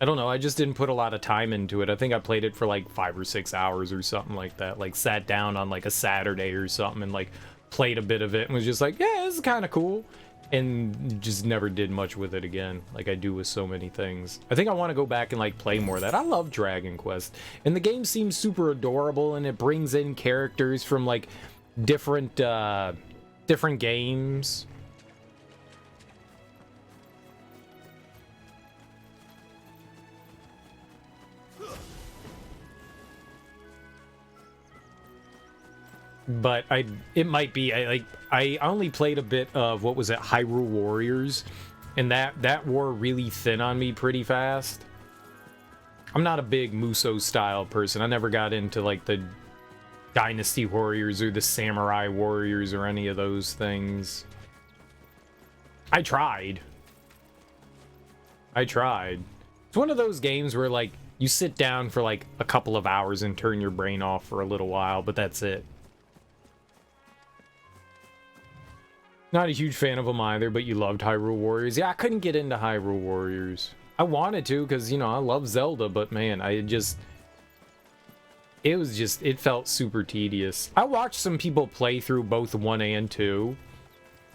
I don't know, I just didn't put a lot of time into it. I think I played it for like 5 or 6 hours or something like that. Like sat down on like a Saturday or something and like played a bit of it and was just like, yeah, this is kind of cool. And just never did much with it again, like I do with so many things. I think I want to go back and like play more of that. I love Dragon Quest. And the game seems super adorable and it brings in characters from like different games. But it might be I only played a bit of, what was it, Hyrule Warriors, and that wore really thin on me pretty fast. I'm not a big Musou style person. I never got into like the Dynasty Warriors or the Samurai Warriors or any of those things. I tried. I tried. It's one of those games where, like, you sit down for, like, a couple of hours and turn your brain off for a little while, but that's it. Not a huge fan of them either, but you loved Hyrule Warriors. Yeah, I couldn't get into Hyrule Warriors. I wanted to, because, you know, I love Zelda, but man, it felt super tedious. I watched some people play through both 1 and 2,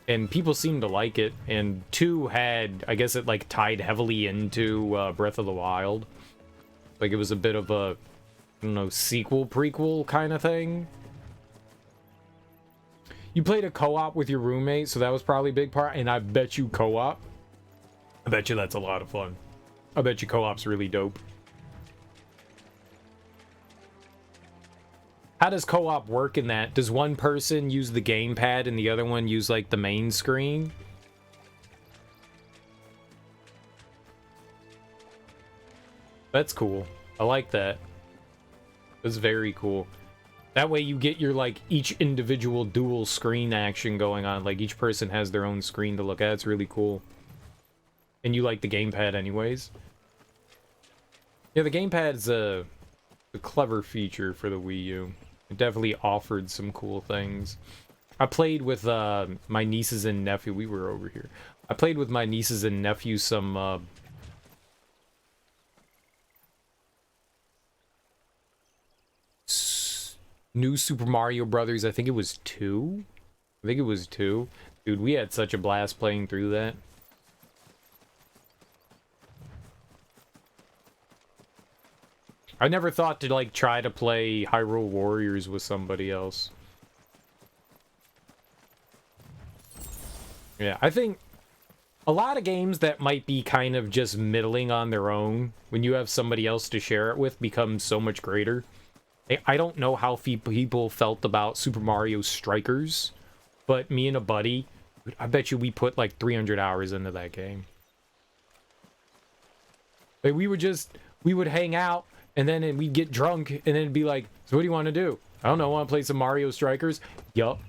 and people seemed to like it, and 2 had, I guess it, like, tied heavily into Breath of the Wild. Like, it was a bit of a, I don't know, sequel, prequel kind of thing. You played a co-op with your roommate, so that was probably a big part, and I bet you co-op. I bet you that's a lot of fun. I bet you co-op's really dope. How does co-op work in that? Does one person use the gamepad and the other one use, like, the main screen? That's cool. I like that. That's very cool. That way you get your, like, each individual dual screen action going on. Like, each person has their own screen to look at. It's really cool. And you like the gamepad anyways? Yeah, the gamepad's a clever feature for the Wii U. It definitely offered some cool things. I played with my nieces and nephew. We were over here. I played with my nieces and nephew some New Super Mario Brothers. I think it was 2. I think it was 2. Dude, we had such a blast playing through that. I never thought to, like, try to play Hyrule Warriors with somebody else. Yeah, I think a lot of games that might be kind of just middling on their own, when you have somebody else to share it with, becomes so much greater. I don't know how people felt about Super Mario Strikers, but me and a buddy, I bet you we put like 300 hours into that game. Like, we would hang out, and then we'd get drunk, and then it'd be like, so what do you want to do? I don't know, want to play some Mario Strikers? Yup.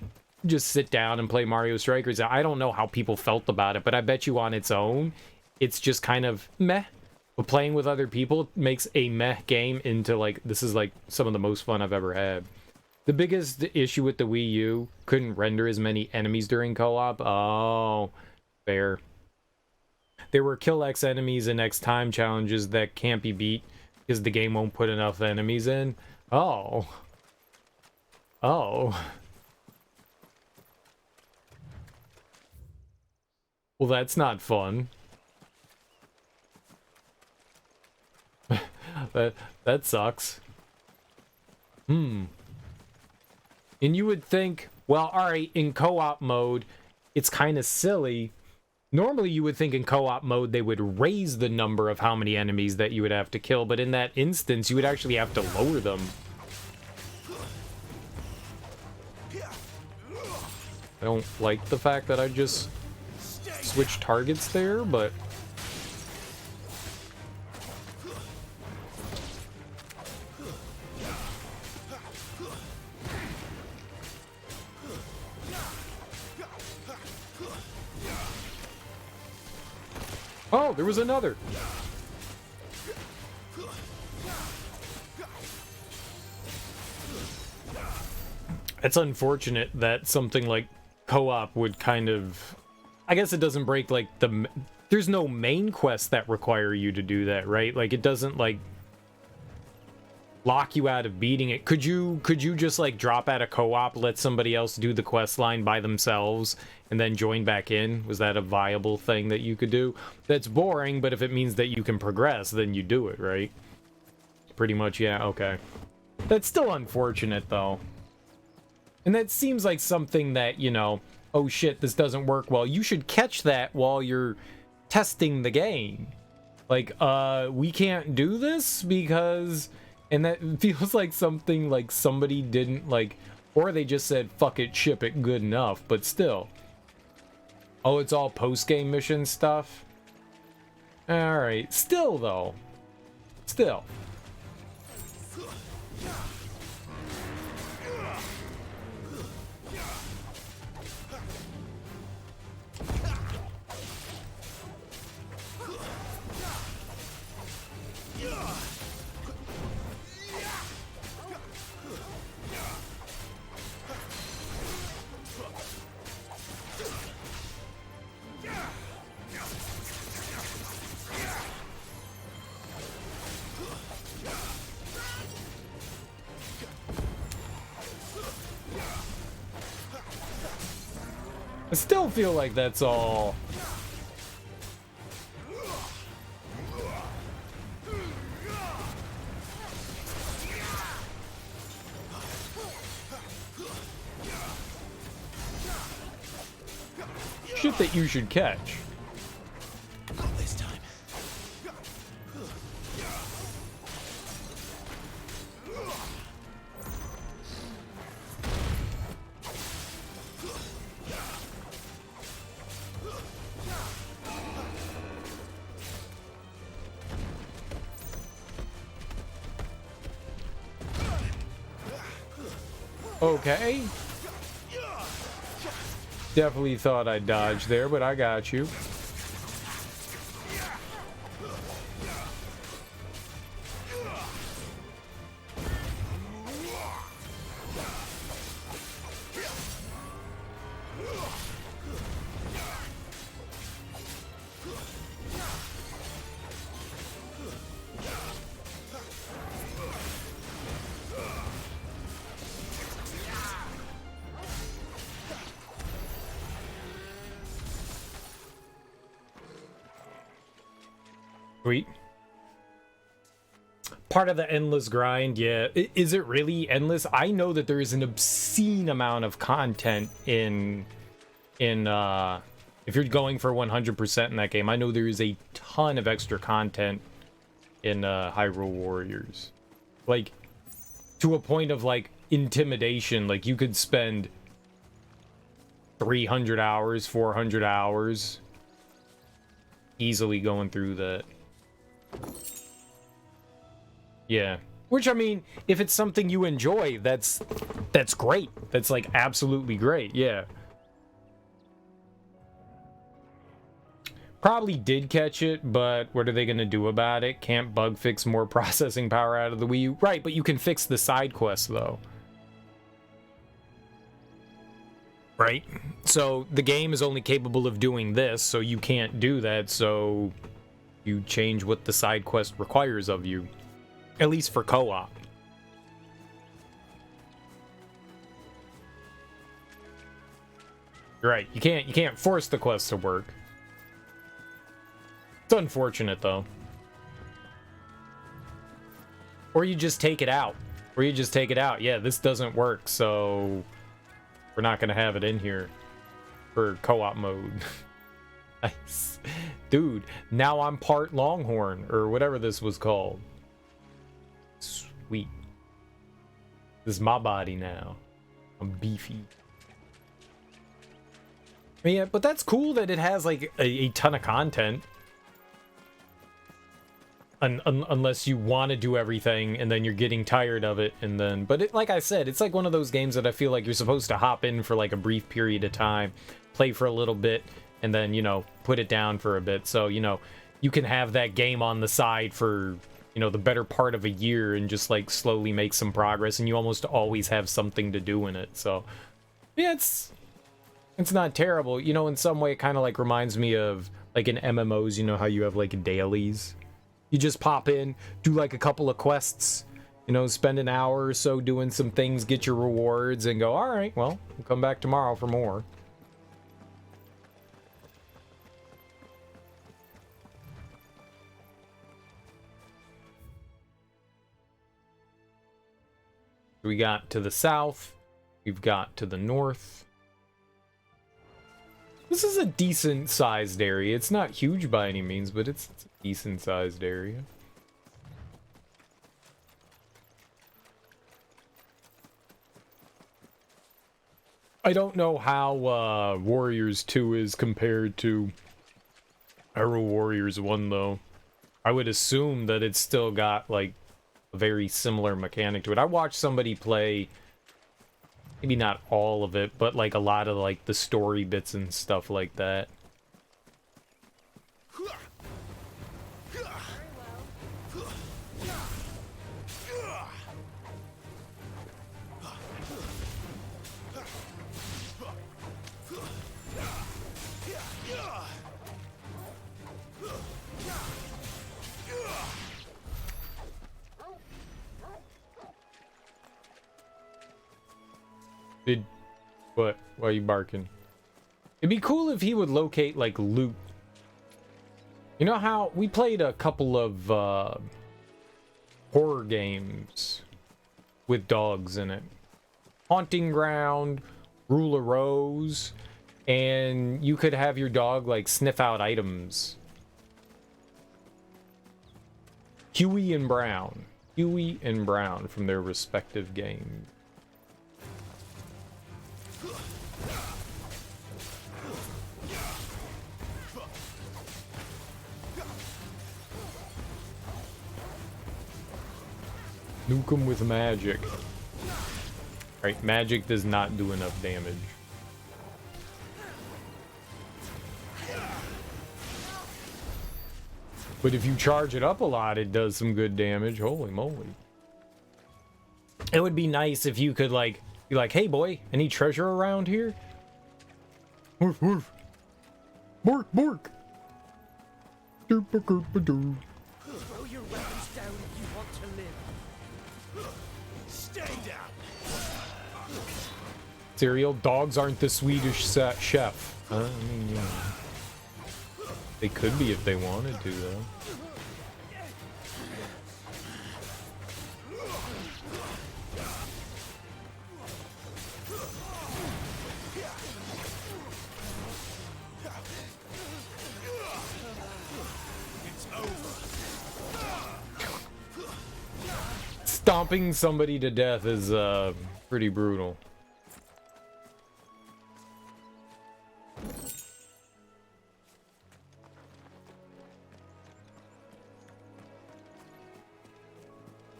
Just sit down and play Mario Strikers. I don't know how people felt about it, but I bet you on its own, it's just kind of meh. But playing with other people makes a meh game into, like, this is, like, some of the most fun I've ever had. The biggest issue with the Wii U, couldn't render as many enemies during co-op. Oh, fair. There were kill X enemies and X time challenges that can't be beat because the game won't put enough enemies in. Oh. Oh. Well, that's not fun. That sucks. And you would think, well, alright, in co-op mode, it's kind of silly. Normally, you would think in co-op mode, they would raise the number of how many enemies that you would have to kill, but in that instance, you would actually have to lower them. I don't like the fact that I just switched targets there, but... Oh, there was another. It's unfortunate that something like co-op would kind of... I guess it doesn't break, like, the... There's no main quests that require you to do that, right? Like, it doesn't, like, lock you out of beating it. Could you just, like, drop out of co-op, let somebody else do the quest line by themselves, and then join back in? Was that a viable thing that you could do? That's boring, but if it means that you can progress, then you do it, right? Pretty much, yeah, okay. That's still unfortunate, though. And that seems like something that, you know, oh shit, this doesn't work well. You should catch that while you're testing the game. Like, we can't do this because... And that feels like something like somebody didn't, like... Or they just said, fuck it, ship it, good enough, but still. Oh, it's all post-game mission stuff? Alright, still, though. Still. still feel like that's all. Shit that you should catch. Not this time. Okay. Definitely thought I'd dodge there, but I got you. Sweet. Part of the endless grind, yeah. Is it really endless? I know that there is an obscene amount of content in if you're going for 100% in that game. I know there is a ton of extra content in Hyrule Warriors. Like, to a point of, like, intimidation. Like, you could spend 300 hours, 400 hours easily going through that. Yeah. Which, I mean, if it's something you enjoy, that's great. That's, like, absolutely great, yeah. Probably did catch it, but what are they going to do about it? Can't bug fix more processing power out of the Wii U? Right, but you can fix the side quests, though. Right? So, the game is only capable of doing this, so you can't do that, so you change what the side quest requires of you. At least for co-op. Right, you can't force the quest to work. It's unfortunate, though. Or you just take it out. Yeah, this doesn't work, so we're not going to have it in here for co-op mode. Nice. Dude, now I'm part Longhorn, or whatever this was called. Sweet. This is my body now. I'm beefy. Yeah, but that's cool that it has, like, a ton of content. Unless you want to do everything and then you're getting tired of it, and then, but it, like I said, it's like one of those games that I feel like you're supposed to hop in for like a brief period of time, play for a little bit, and then, you know, put it down for a bit. So, you know, you can have that game on the side for, you know, the better part of a year and just like slowly make some progress, and you almost always have something to do in it. So yeah, it's not terrible. You know, in some way it kind of like reminds me of like in MMOs, you know how you have like dailies. You just pop in, do like a couple of quests, you know, spend an hour or so doing some things, get your rewards, and go, all right, well, we'll come back tomorrow for more. We got to the south, we've got to the north. This is a decent sized area. It's not huge by any means, but it's a decent sized area. I don't know how Warriors 2 is compared to Hyrule Warriors 1, though. I would assume that it's still got, like, a very similar mechanic to it. I watched somebody play, maybe not all of it, but, like, a lot of, like, the story bits and stuff like that. What? Why are you barking? It'd be cool if he would locate, like, loot. You know how we played a couple of horror games with dogs in it? Haunting Ground, Rule of Rose, and you could have your dog, like, sniff out items. Huey and Brown. Huey and Brown from their respective games. Nuke 'em with magic. Right, magic does not do enough damage. But if you charge it up a lot, it does some good damage. Holy moly. It would be nice if you could, like, be like, hey boy, any treasure around here? Woof woof. Bork bork. Doopa doopa doo. Throw your weapons down if you want to live. Stay down. Cereal, dogs aren't the Swedish chef. I mean, yeah. They could be if they wanted to, though. Stomping somebody to death is pretty brutal.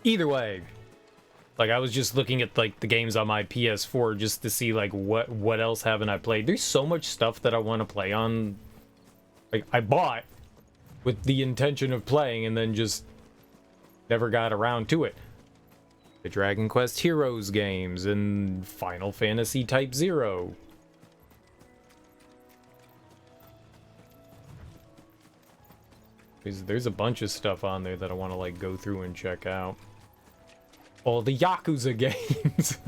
Either way, like, I was just looking at, like, the games on my PS4 just to see, like, what else haven't I played. There's so much stuff that I want to play on. Like, I bought with the intention of playing and then just never got around to it. The Dragon Quest Heroes games and Final Fantasy Type 0. There's a bunch of stuff on there that I want to, like, go through and check out. All the Yakuza games.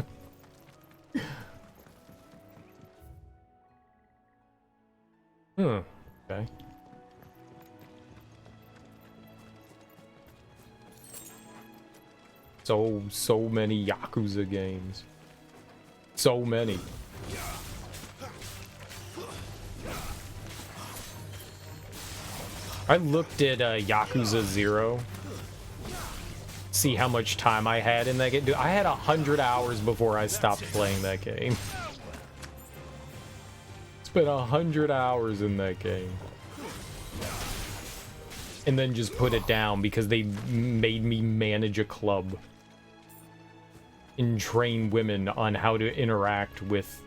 Okay. So many Yakuza games. So many. I looked at Yakuza 0. See how much time I had in that game. Dude, I had 100 hours before I stopped playing that game. Spent 100 hours in that game. And then just put it down because they made me manage a club. And train women on how to interact with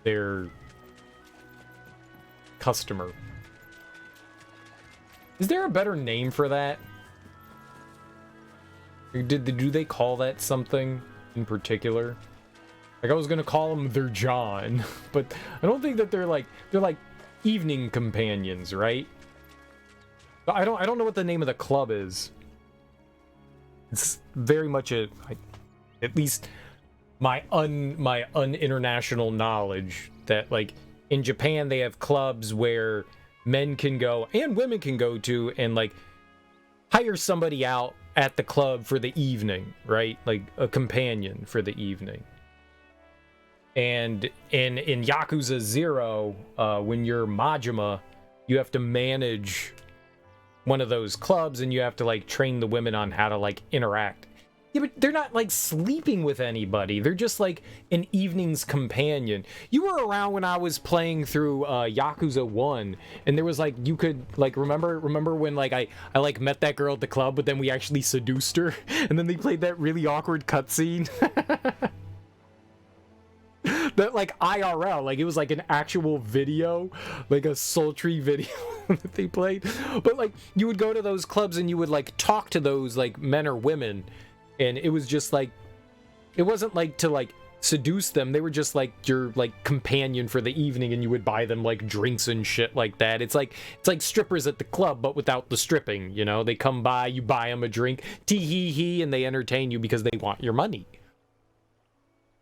their customer. Is there a better name for that? Do they call that something in particular? Like, I was gonna call them their John, but I don't think that they're like evening companions, right? But I don't know what the name of the club is. It's very much at least my un-international knowledge that, like, in Japan they have clubs where men can go and women can go to and, like, hire somebody out at the club for the evening, right? Like a companion for the evening. And in Yakuza 0, when you're Majima, you have to manage one of those clubs and you have to, like, train the women on how to, like, interact. Yeah, but they're not, like, sleeping with anybody. They're just, like, an evening's companion. You were around when I was playing through Yakuza 1, and there was, like, you could, like, remember when, like, I like, met that girl at the club, but then we actually seduced her, and then they played that really awkward cutscene? That, like, IRL, like, it was, like, an actual video, like, a sultry video that they played. But, like, you would go to those clubs and you would, like, talk to those, like, men or women. And it was just like, it wasn't like to, like, seduce them. They were just like your, like, companion for the evening, and you would buy them, like, drinks and shit like that. It's like strippers at the club, but without the stripping, you know? They come by, you buy them a drink, tee-hee-hee, and they entertain you because they want your money.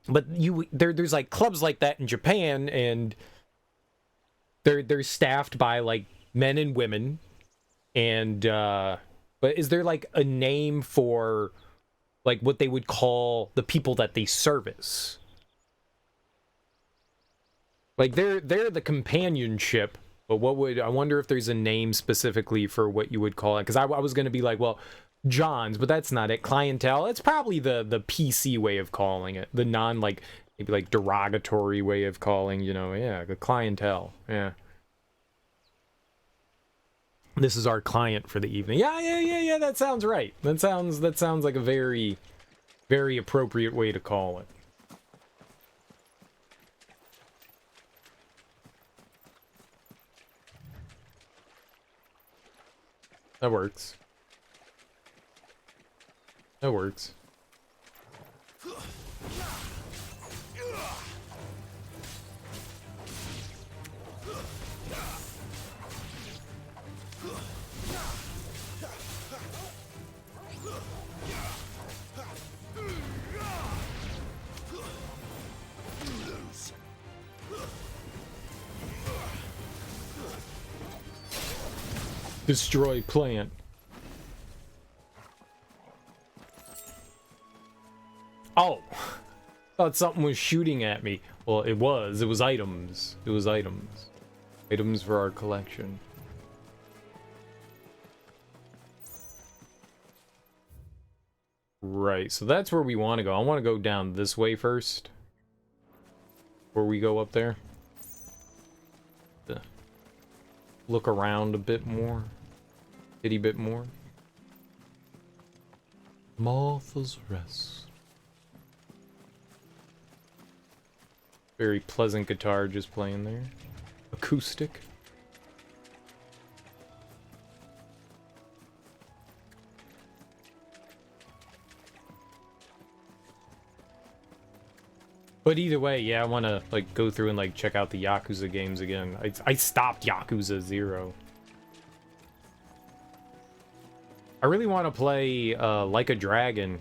But there's, like, clubs like that in Japan, and they're staffed by like men and women, and but is there like a name for like what they would call the people that they service? Like they're the companionship, but I wonder if there's a name specifically for what you would call it? Because I was going to be like, well, Johns, but that's not it. Clientele, it's probably the PC way of calling it. The non, like, maybe like derogatory way of calling, you know, yeah, the clientele, yeah. This is our client for the evening. Yeah, that sounds right. That sounds like a very, very appropriate way to call it. That works. That works. Destroy plant. Oh, thought something was shooting at me. Well, it was items. It was items. Items for our collection. Right, so that's where we want to go. I want to go down this way first. Before we go up there. Look around a bit more. Itty bit more. Martha's Rest. Very pleasant guitar just playing there. Acoustic. But either way, yeah, I want to like go through and like check out the Yakuza games again. I stopped Yakuza 0. I really want to play Like a Dragon.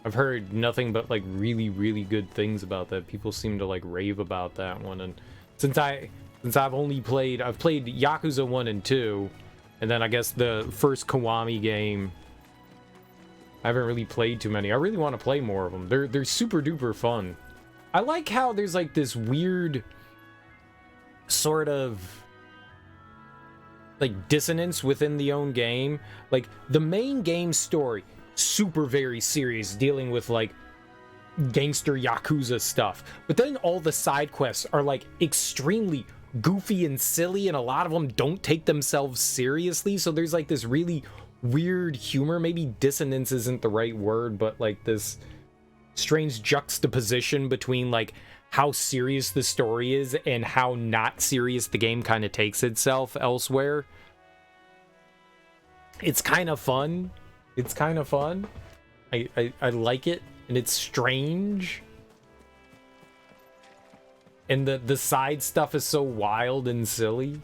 I've heard nothing but like really, really good things about that. People seem to like rave about that one. And since I've played Yakuza 1 and 2, and then I guess the first Kiwami game. I haven't really played too many. I really want to play more of them. They're super duper fun. I like how there's like this weird sort of like dissonance within the own game. Like the main game story, super very serious, dealing with like gangster Yakuza stuff. But then all the side quests are like extremely goofy and silly, and a lot of them don't take themselves seriously. So there's like this really weird humor. Maybe dissonance isn't the right word, but like this strange juxtaposition between like how serious the story is and how not serious the game kind of takes itself elsewhere. It's kind of fun. It's kind of fun. I like it, and it's strange. And the side stuff is so wild and silly.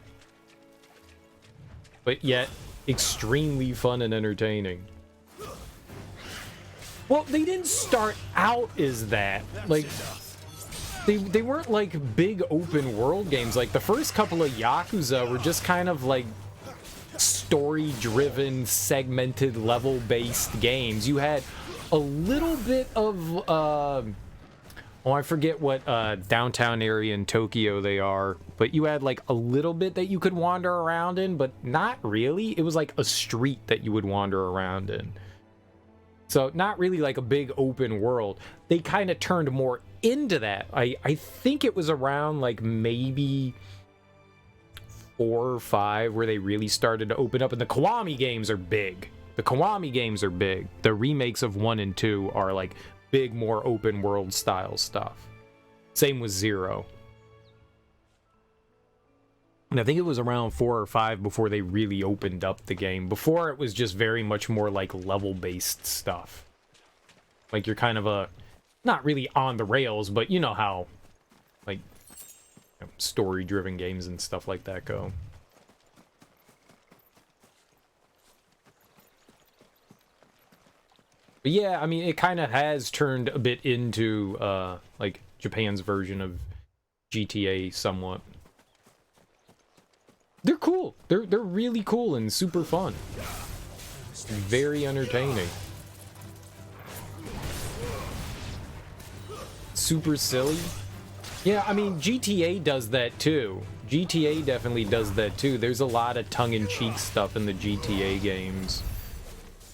But yet extremely fun and entertaining. Well, they didn't start out as that. Like, they weren't like big open world games. Like the first couple of Yakuza were just kind of like story-driven, segmented, level-based games. You had a little bit of oh, I forget what downtown area in Tokyo they are, but you had like a little bit that you could wander around in, but not really. It was like a street that you would wander around in. So not really like a big open world. They kind of turned more into that. I think it was around like maybe 4 or 5 where they really started to open up, and the Kiwami games are big. The Kiwami games are big. The remakes of 1 and 2 are like big, more open world style stuff. Same with 0. And I think it was around 4 or 5 before they really opened up the game. Before, it was just very much more like level-based stuff. Like you're kind of not really on the rails, but you know how like story-driven games and stuff like that go. But yeah, I mean, it kind of has turned a bit into like Japan's version of GTA somewhat. they're really cool and super fun. Very entertaining. Super silly. Yeah, I mean, GTA does that too. GTA definitely does that too. There's a lot of tongue-in-cheek stuff in the GTA games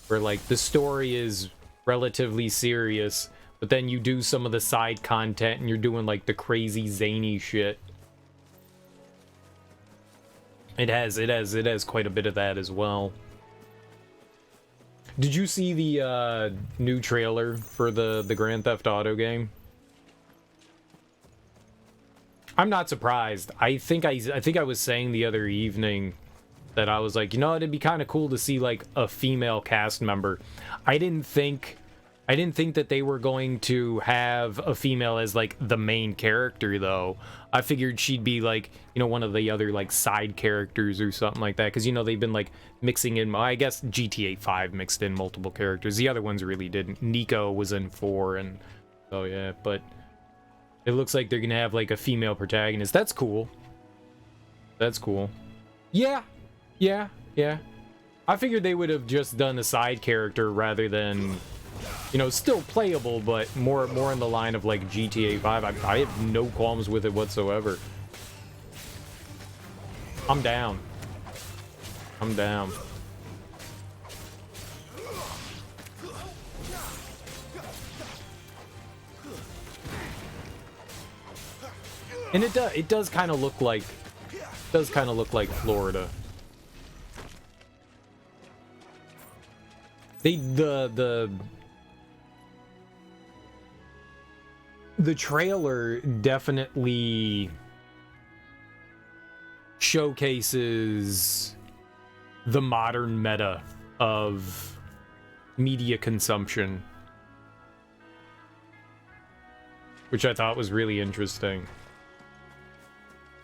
where, like, the story is relatively serious, but then you do some of the side content and you're doing, like, the crazy zany shit. It has quite a bit of that as well. Did you see the new trailer for the Grand Theft Auto game? I'm not surprised. I think I was saying the other evening that I was like, you know, it'd be kind of cool to see like a female cast member. I didn't think that they were going to have a female as like the main character though. I figured she'd be like, you know, one of the other like side characters or something like that, because you know they've been like mixing in, I guess GTA 5 mixed in multiple characters. The other ones really didn't. Nico was in 4, and oh yeah, but it looks like they're gonna have like a female protagonist. That's cool. That's cool. Yeah. I figured they would have just done a side character rather than, you know, still playable, but more in the line of like GTA 5. I have no qualms with it whatsoever. I'm down. And it does kind of look like Florida. The trailer definitely showcases the modern meta of media consumption, which I thought was really interesting.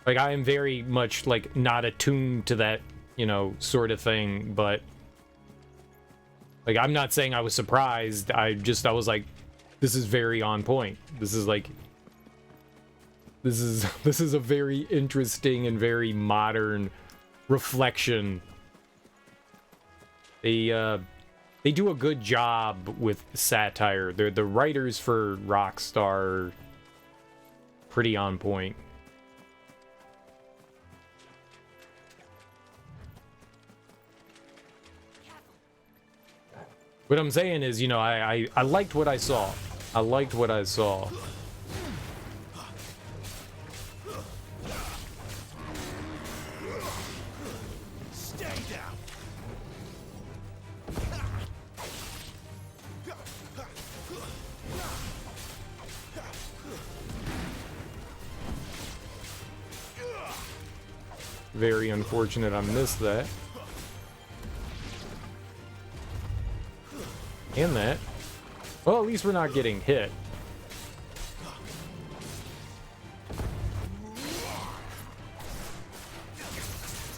Like, I am very much, like, not attuned to that, you know, sort of thing, but, like, I'm not saying I was surprised. I was like, this is very on point. This is, like, this is a very interesting and very modern reflection. They do a good job with satire. The writers for Rockstar are pretty on point. What I'm saying is, you know, I liked what I saw. I liked what I saw. Stay down. Very unfortunate I missed that. And that. Well, at least we're not getting hit.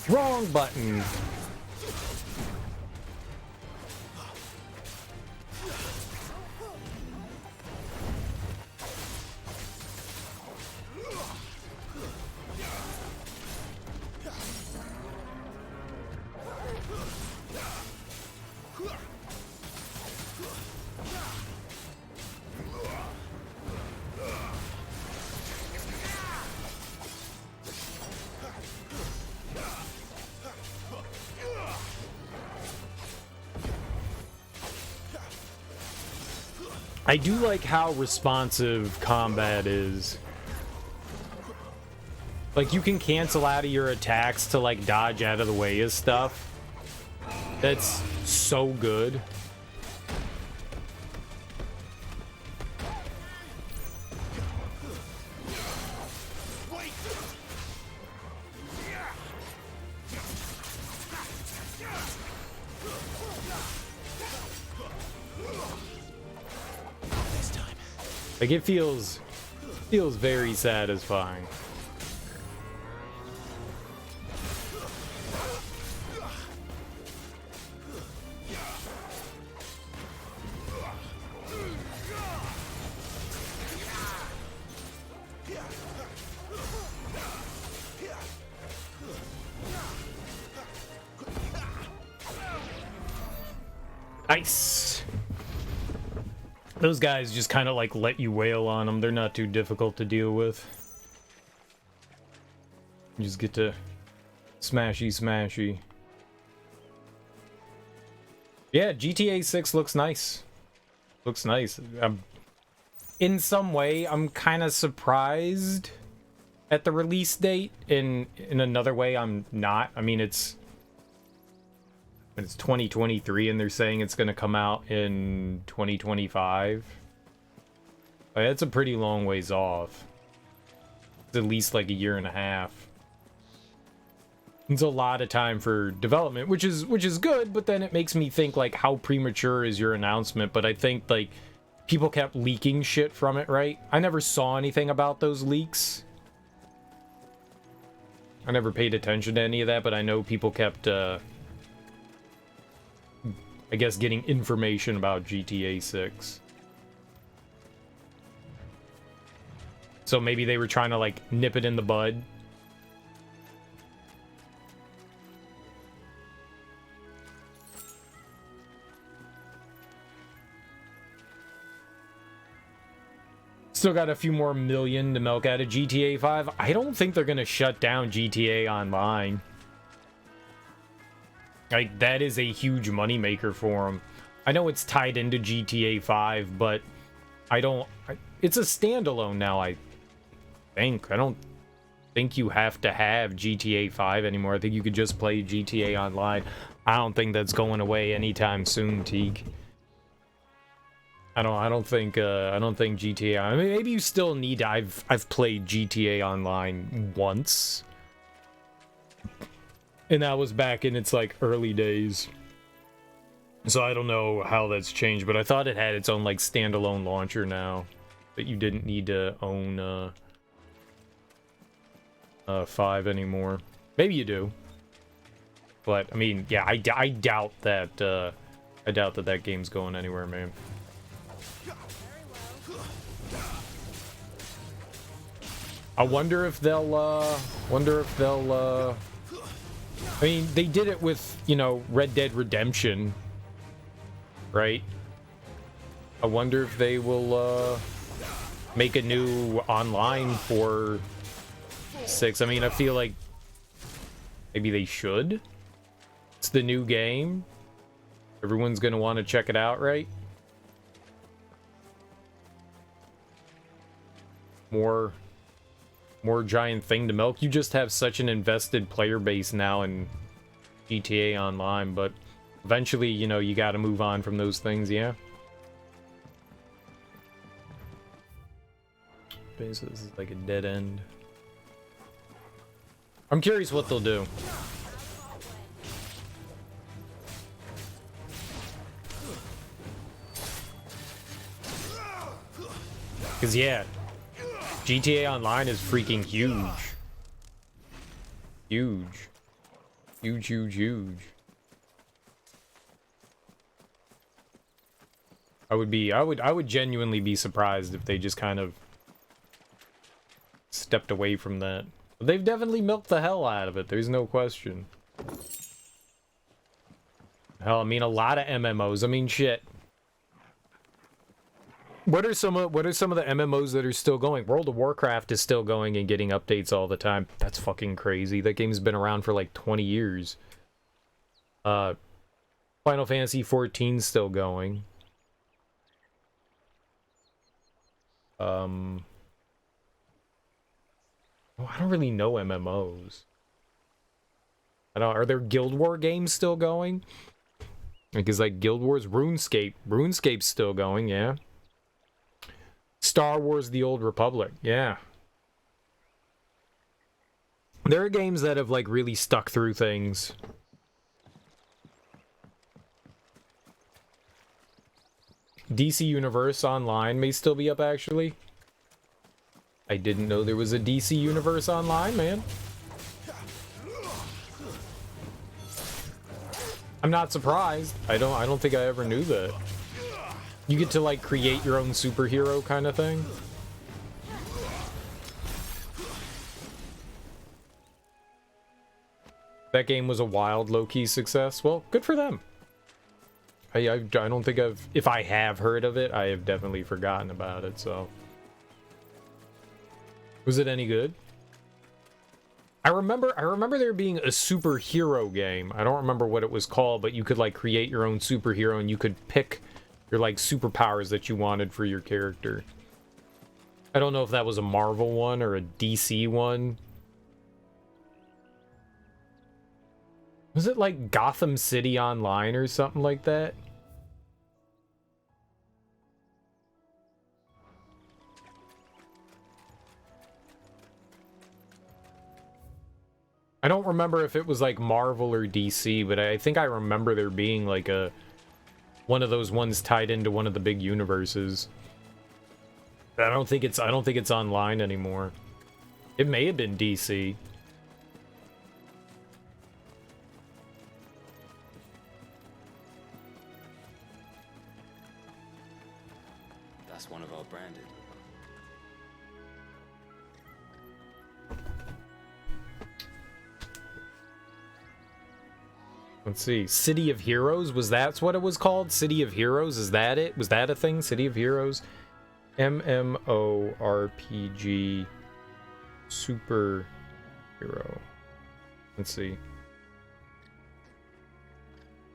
Wrong button. I do like how responsive combat is. Like, you can cancel out of your attacks to, like, dodge out of the way of stuff. That's so good. Like, it feels very satisfying. Nice. Those guys just kind of like let you wail on them. They're not too difficult to deal with. You just get to smashy. Yeah, GTA 6 looks nice. Looks nice. In some way, I'm kind of surprised at the release date. In another way, I'm not. I mean, it's 2023, and they're saying it's going to come out in 2025. That's a pretty long ways off. It's at least like a year and a half. It's a lot of time for development, which is good, but then it makes me think, like, how premature is your announcement? But I think, like, people kept leaking shit from it, right? I never saw anything about those leaks. I never paid attention to any of that, but I know people kept, I guess, getting information about GTA 6. So maybe they were trying to, like, nip it in the bud. Still got a few more million to milk out of GTA 5. I don't think they're gonna shut down GTA Online. Like, that is a huge moneymaker for them. I know it's tied into GTA 5, but it's a standalone now, I think. I don't think you have to have GTA 5 anymore. I think you could just play GTA Online. I don't think that's going away anytime soon, Teague. I don't think GTA. I mean, maybe you still need to. I've played GTA Online once, and that was back in its like early days. So I don't know how that's changed, but I thought it had its own like standalone launcher now, that you didn't need to own 5 anymore. Maybe you do, but I mean, yeah, I doubt that. I doubt that game's going anywhere, man. I wonder if they'll, I mean, they did it with, you know, Red Dead Redemption, right? I wonder if they will, make a new online for 6. I mean, I feel like maybe they should. It's the new game. Everyone's gonna want to check it out, right? More giant thing to milk. You just have such an invested player base now in GTA Online, but eventually, you know, you got to move on from those things, yeah? Okay, so this is like a dead end. I'm curious what they'll do. Because, yeah, GTA Online is freaking huge. Huge. Huge. I would genuinely be surprised if they just kind of stepped away from that. But they've definitely milked the hell out of it, there's no question. Hell, I mean, a lot of MMOs. I mean, shit. What are some of the MMOs that are still going? World of Warcraft is still going and getting updates all the time. That's fucking crazy. That game's been around for like 20 years. Final Fantasy XIV is still going. Oh, I don't really know MMOs. Are there Guild War games still going? Because like Guild Wars, RuneScape's still going, yeah. Star Wars The Old Republic, yeah. There are games that have like really stuck through things. DC Universe Online may still be up, actually. I didn't know there was a DC Universe Online, man. I'm not surprised. I don't think I ever knew that. You get to like create your own superhero kind of thing. That game was a wild low-key success. Well, good for them. I don't think I've... If I have heard of it, I have definitely forgotten about it, so... Was it any good? I remember there being a superhero game. I don't remember what it was called, but you could, like, create your own superhero, and you could pick your, like, superpowers that you wanted for your character. I don't know if that was a Marvel one or a DC one. Was it like Gotham City Online or something like that? I don't remember if it was like Marvel or DC, but I think I remember there being like one of those ones tied into one of the big universes. I don't think it's online anymore. It may have been DC. That's one of our branded. Let's see. City of Heroes? That's what it was called? City of Heroes? Is that it? Was that a thing? City of Heroes? MMORPG superhero. Let's see.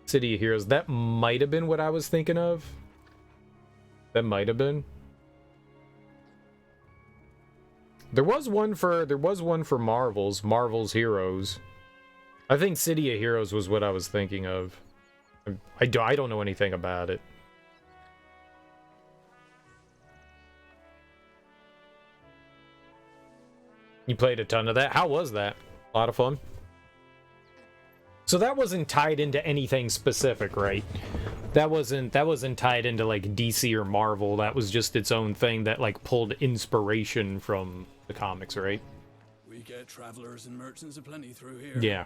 City of Heroes. That might have been what I was thinking of. That might have been. There was one for Marvel's Heroes. I think City of Heroes was what I was thinking of. I don't know anything about it. You played a ton of that? How was that? A lot of fun? So that wasn't tied into anything specific, right? That wasn't tied into like DC or Marvel. That was just its own thing that like pulled inspiration from the comics, right? We get travelers and merchants aplenty through here. Yeah.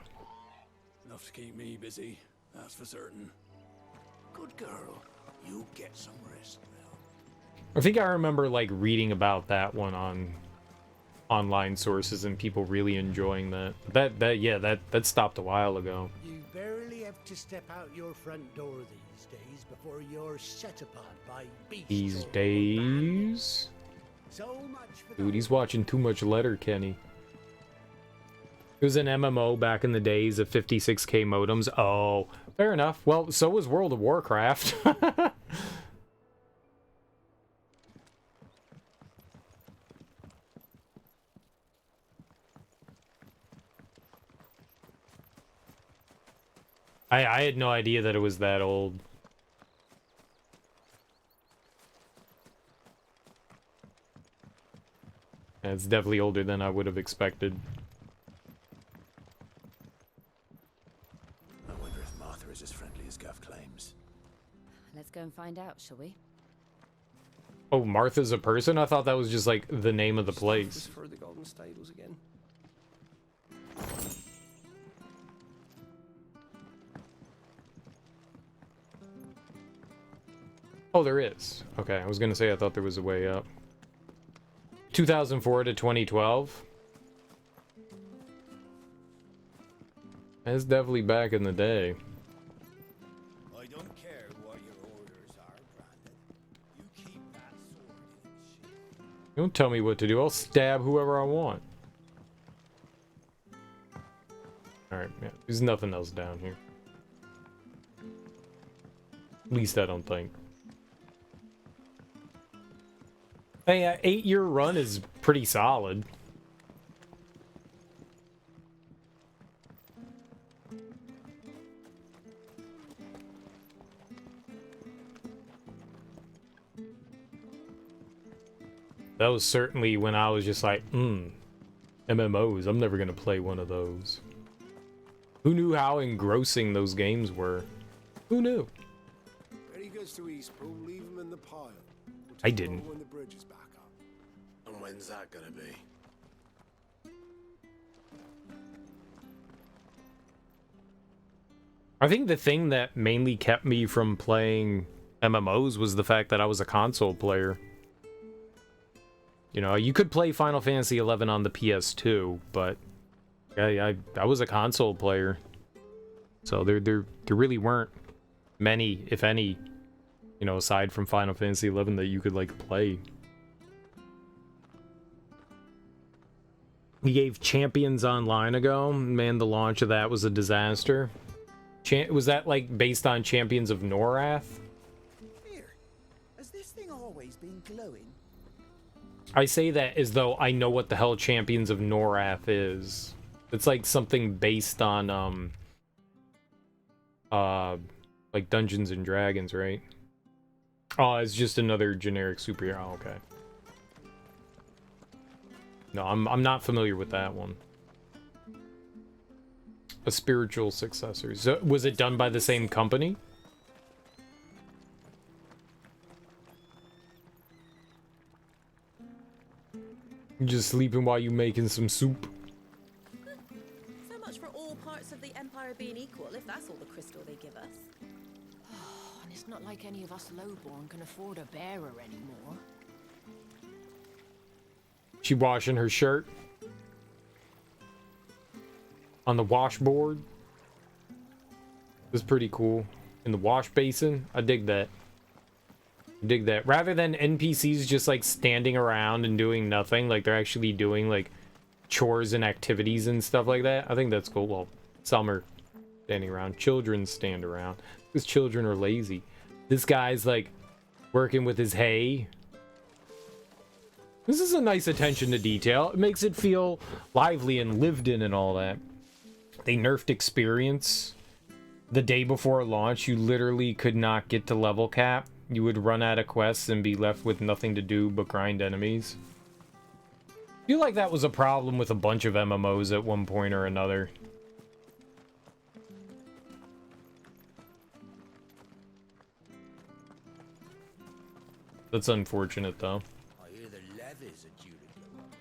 Enough to keep me busy, that's for certain. Good girl. You get some rest now. I think I remember like reading about that one on online sources and people really enjoying that. That stopped a while ago. You barely have to step out your front door these days before you're set upon by beasts. These days? So much for Dude, he's watching too much Letterkenny. It was an MMO back in the days of 56k modems. Oh, fair enough. Well, so was World of Warcraft. I had no idea that it was that old. Yeah, it's definitely older than I would have expected. I wonder if Martha is as friendly as Gav claims. Let's go and find out, shall we? Oh, Martha's a person? I thought that was just like the name of the place. For the Golden Stables again. Oh, there is. Okay, I was gonna say I thought there was a way up. 2004 to 2012. That's definitely back in the day. I don't care what your orders are, Brandon. You keep that sword in its sheath. Don't tell me what to do. I'll stab whoever I want. Alright, yeah. There's nothing else down here. At least I don't think. Hey, 8-year run is pretty solid. That was certainly when I was just like, MMOs, I'm never gonna play one of those. Who knew how engrossing those games were? Who knew? When he gets to East Pool, leave him in the pile. I didn't. When the bridge is back up. And when's that gonna be? I think the thing that mainly kept me from playing MMOs was the fact that I was a console player. You know, you could play Final Fantasy XI on the PS2, but I was a console player. So there really weren't many, if any, you know, aside from Final Fantasy XI that you could, like, play. We gave Champions Online a go. Man, the launch of that was a disaster. Was that, like, based on Champions of Norath? Here, has this thing always been glowing? I say that as though I know what the hell Champions of Norath is. It's like something based on, like Dungeons and Dragons, right? Oh, it's just another generic superhero. Oh, okay. No, I'm not familiar with that one. A spiritual successor. So, was it done by the same company? You just sleeping while you making some soup. So much for all parts of the Empire being equal, if that's all the crystal they give us. And it's not like any of us lowborn can afford a bearer anymore. She washing her shirt on the washboard. This is pretty cool. In the wash basin. I dig that. I dig that. Rather than NPCs just like standing around and doing nothing, like they're actually doing like chores and activities and stuff like that. I think that's cool. Well, some are standing around. Children stand around because children are lazy. This guy's like working with his hay. This is a nice attention to detail. It makes it feel lively and lived in and all that. They nerfed experience. The day before launch, you literally could not get to level cap. You would run out of quests and be left with nothing to do but grind enemies. I feel like that was a problem with a bunch of MMOs at one point or another. That's unfortunate, though. I hear the levies are due to go up.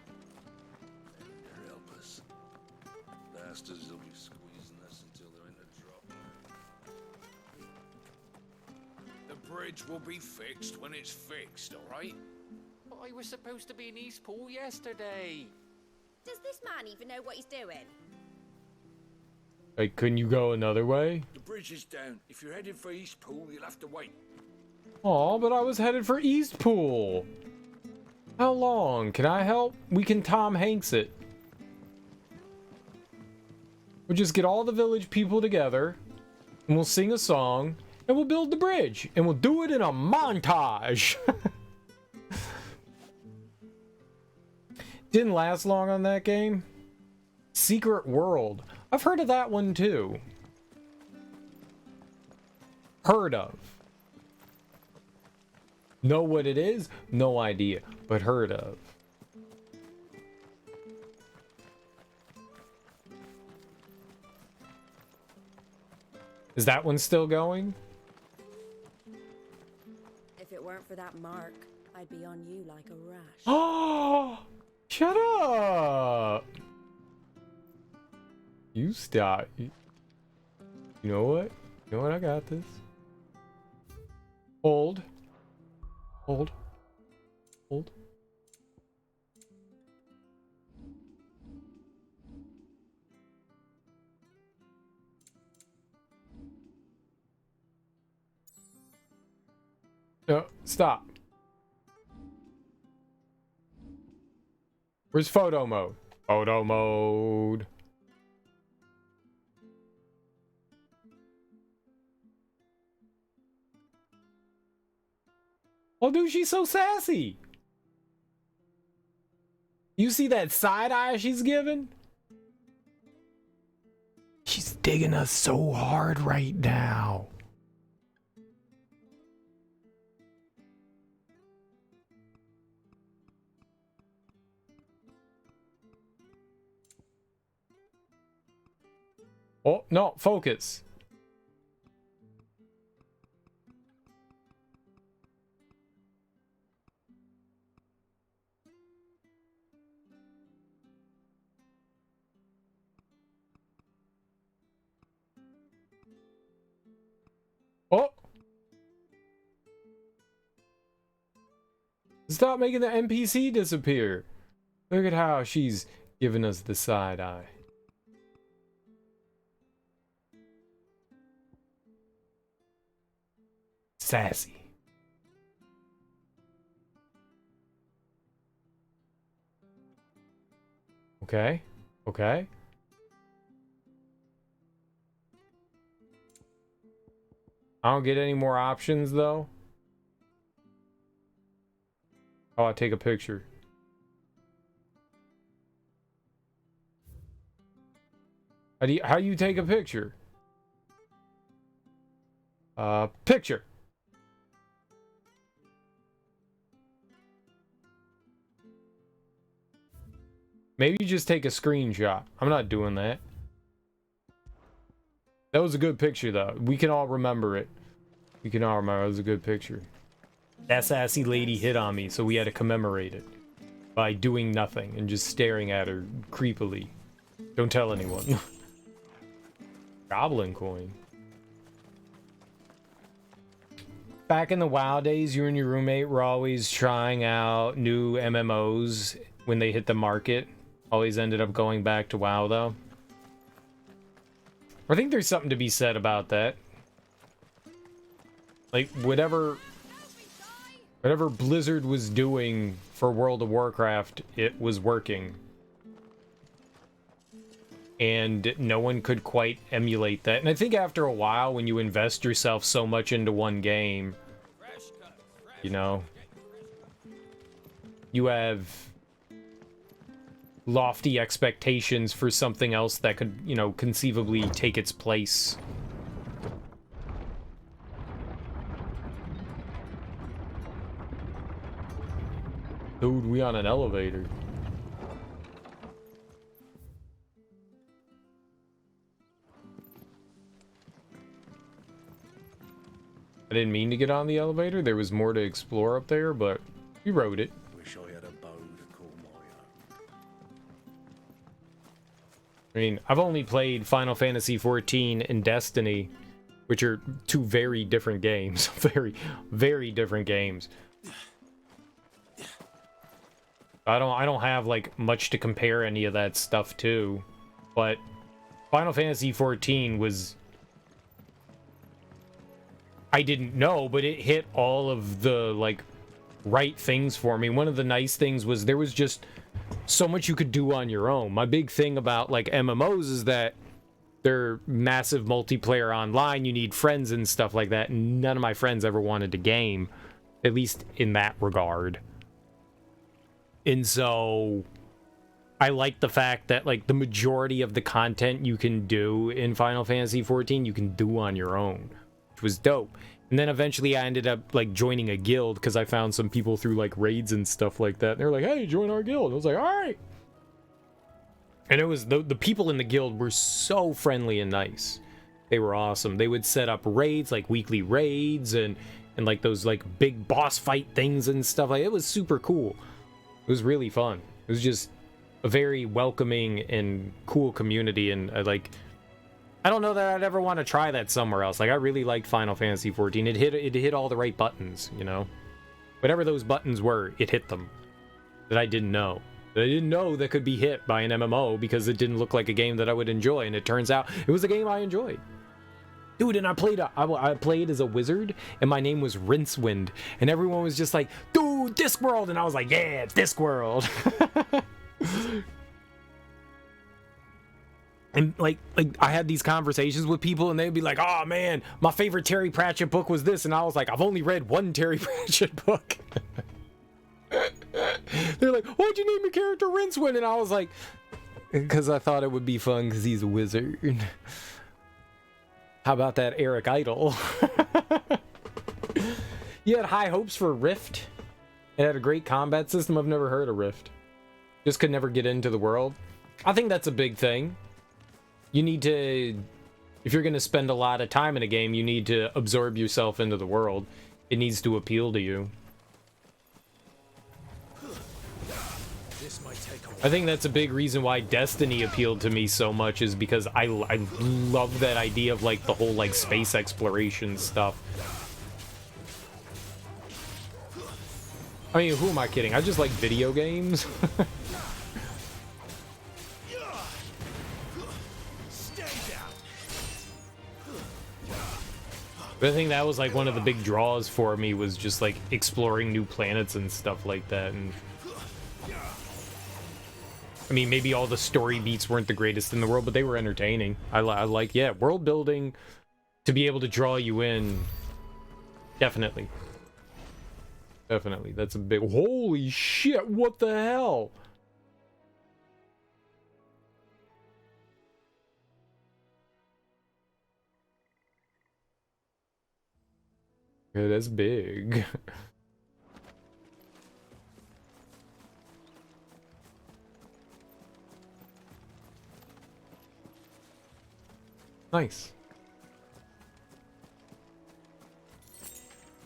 They'll help us. Bastards will be squeezing us until they're in the drop. The bridge will be fixed when it's fixed, alright? But I was supposed to be in Eastpool yesterday. Does this man even know what he's doing? Like, couldn't you go another way? The bridge is down. If you're heading for Eastpool, you'll have to wait. Aw, but I was headed for Eastpool. How long? Can I help? We can Tom Hanks it. We'll just get all the village people together, and we'll sing a song, and we'll build the bridge, and we'll do it in a montage. Didn't last long on that game. Secret World. I've heard of that one too. Heard of. Know what it is? No idea, but heard of. Is that one still going? If it weren't for that mark, I'd be on you like a rash. Oh! Shut up! You stop. You know what? You know what? I got this. Hold. Hold. Hold. No, stop. Where's photo mode? Photo mode. Oh, dude, she's so sassy. You see that side eye she's giving? She's digging us so hard right now. Oh, no, focus. Oh! Stop making the NPC disappear. Look at how she's giving us the side eye. sassy. Okay. Okay. I don't get any more options though. Oh, I take a picture. How do you take a picture? Picture. Maybe you just take a screenshot. I'm not doing that. That was a good picture, though. We can all remember it. We can all remember it was a good picture. That sassy lady hit on me, so we had to commemorate it by doing nothing and just staring at her creepily. Don't tell anyone. Goblin coin. Back in the WoW days, you and your roommate were always trying out new MMOs when they hit the market. Always ended up going back to WoW, though. I think there's something to be said about that. Like, whatever Blizzard was doing for World of Warcraft, it was working. And no one could quite emulate that. And I think after a while, when you invest yourself so much into one game, you know, you have lofty expectations for something else that could, you know, conceivably take its place. Dude, we on an elevator. I didn't mean to get on the elevator. There was more to explore up there, but we rode it. Wish I had a bow to call my own. I mean, I've only played Final Fantasy XIV and Destiny, which are two very different games. Very, very different games. I don't have like much to compare any of that stuff to, but Final Fantasy XIV was, I didn't know, but it hit all of the like right things for me. One of the nice things was there was just so much you could do on your own. My big thing about like MMOs is that they're massive multiplayer online. You need friends and stuff like that. And none of my friends ever wanted to game, at least in that regard. And so I like the fact that like the majority of the content you can do in Final Fantasy XIV, you can do on your own, which was dope. And then eventually I ended up like joining a guild because I found some people through like raids and stuff like that. And they were like, hey, join our guild. I was like, all right. And it was the people in the guild were so friendly and nice. They were awesome. They would set up raids, like weekly raids and like those like big boss fight things and stuff. Like it was super cool. It was really fun. It was just a very welcoming and cool community, and I don't know that I'd ever want to try that somewhere else. Like I really liked Final Fantasy XIV. It hit all the right buttons, you know. Whatever those buttons were, it hit them. That I didn't know. That I didn't know that could be hit by an MMO because it didn't look like a game that I would enjoy, and it turns out it was a game I enjoyed. Dude, and I played as a wizard, and my name was Rincewind, and everyone was just like, dude, Discworld, and I was like, yeah, Discworld. And like I had these conversations with people, and they'd be like, oh man, my favorite Terry Pratchett book was this, and I was like, I've only read one Terry Pratchett book. They're like, why'd you name your character Rincewind? And I was like, because I thought it would be fun because he's a wizard. How about that Eric Idle? You had high hopes for Rift. It had a great combat system. I've never heard of Rift. Just could never get into the world. I think that's a big thing. You need to, if you're going to spend a lot of time in a game, you need to absorb yourself into the world. It needs to appeal to you. I think that's a big reason why Destiny appealed to me so much, is because I love that idea of like the whole like space exploration stuff. I mean, who am I kidding? I just like video games. But I think that was like one of the big draws for me, was just like exploring new planets and stuff like that. And I mean, maybe all the story beats weren't the greatest in the world, but they were entertaining. I like, yeah, world building to be able to draw you in. Definitely. Definitely. That's a big... Holy shit, what the hell? Yeah, that's big. Nice.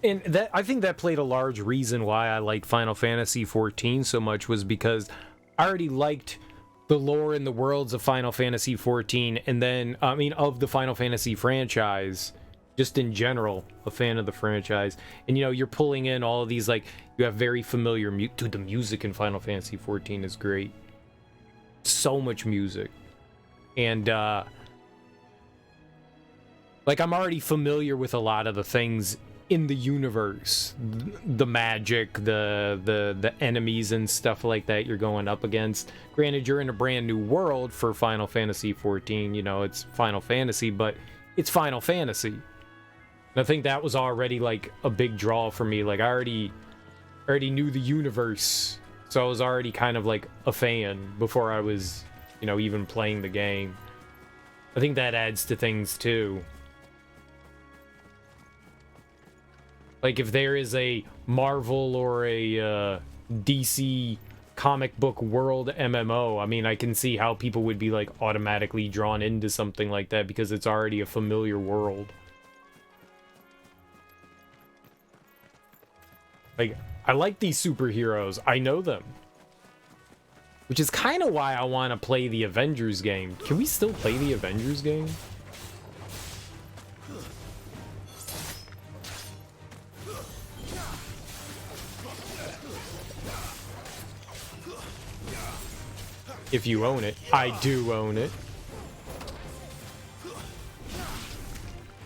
And that, I think that played a large reason why I like Final Fantasy XIV so much, was because I already liked the lore and the worlds of Final Fantasy XIV, and then, I mean, of the Final Fantasy franchise, just in general, a fan of the franchise. And, you know, you're pulling in all of these, like, you have very familiar... Dude, the music in Final Fantasy XIV is great. So much music. And, like, I'm already familiar with a lot of the things in the universe, the magic, the enemies and stuff like that you're going up against. Granted, you're in a brand new world for Final Fantasy XIV, you know, it's Final Fantasy, but it's Final Fantasy. And I think that was already like a big draw for me. Like, I already knew the universe, so I was already kind of like a fan before I was, you know, even playing the game. I think that adds to things too. Like, if there is a Marvel or a DC comic book world MMO, I mean, I can see how people would be, like, automatically drawn into something like that because it's already a familiar world. Like, I like these superheroes. I know them. Which is kind of why I want to play the Avengers game. Can we still play the Avengers game? If you own it. I do own it.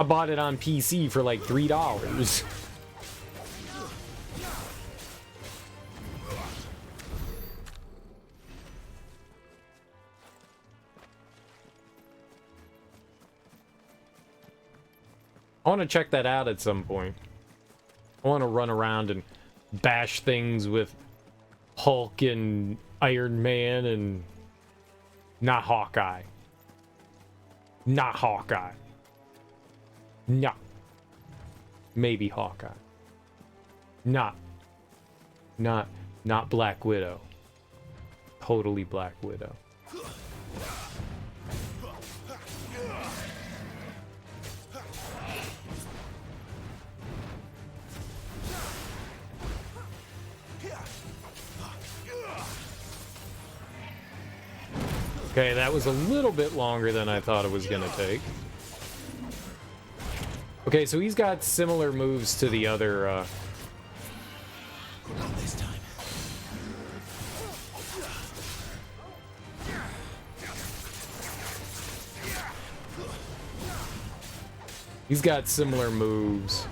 I bought it on PC for like $3. I want to check that out at some point. I want to run around and bash things with Hulk and Iron Man and not Hawkeye. Not Hawkeye. No. Maybe Hawkeye. Not Black Widow. Totally Black Widow. Okay, that was a little bit longer than I thought it was gonna take. Okay, so he's got similar moves to the other, Not this time. He's got similar moves.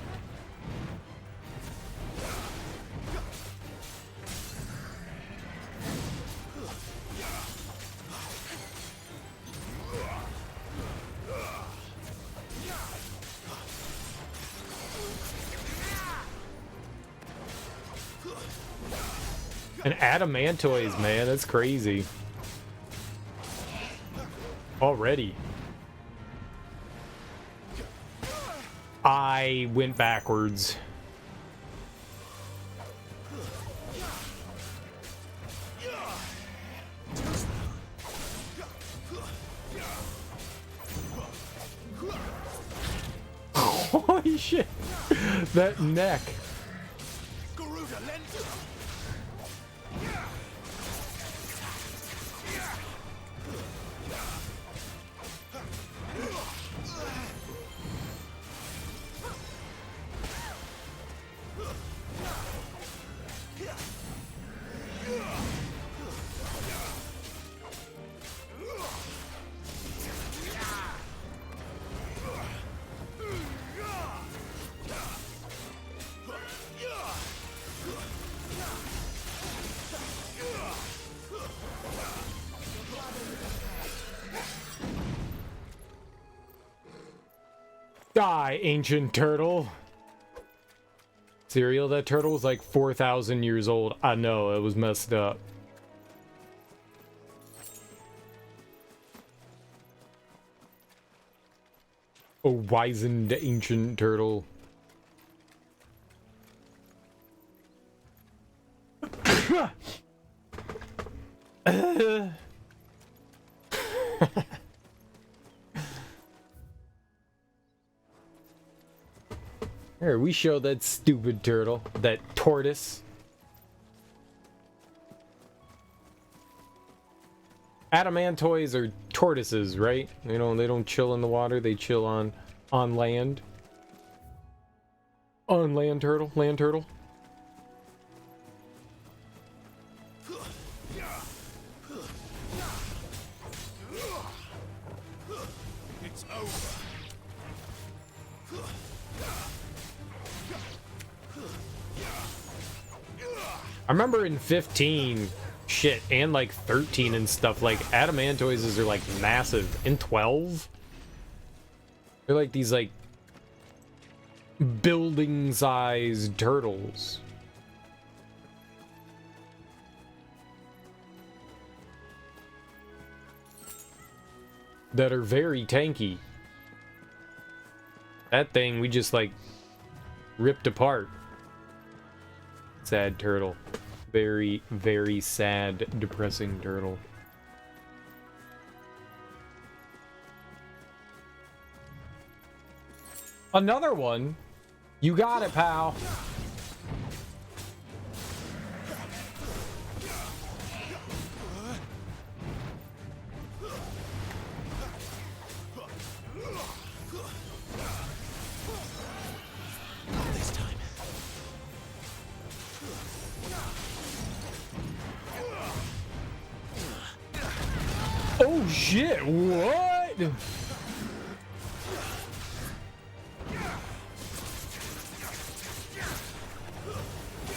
And adamantoids, man, that's crazy. Already. I went backwards. Holy shit! That neck. Die, ancient turtle. Cereal, that turtle was like 4,000 years old. I know, it was messed up. A wizened ancient turtle. Here, we show that stupid turtle, that tortoise. Adamantoids are tortoises, right? They don't chill in the water, they chill on land. On land turtle, land turtle. It's over. I remember in 15, shit, and like 13 and stuff, like adamantoises are like massive. In 12, they're like these like building-sized turtles. That are very tanky. That thing we just like ripped apart. Sad turtle. Very, very sad, depressing turtle. Another one? You got it, pal. Oh shit, what?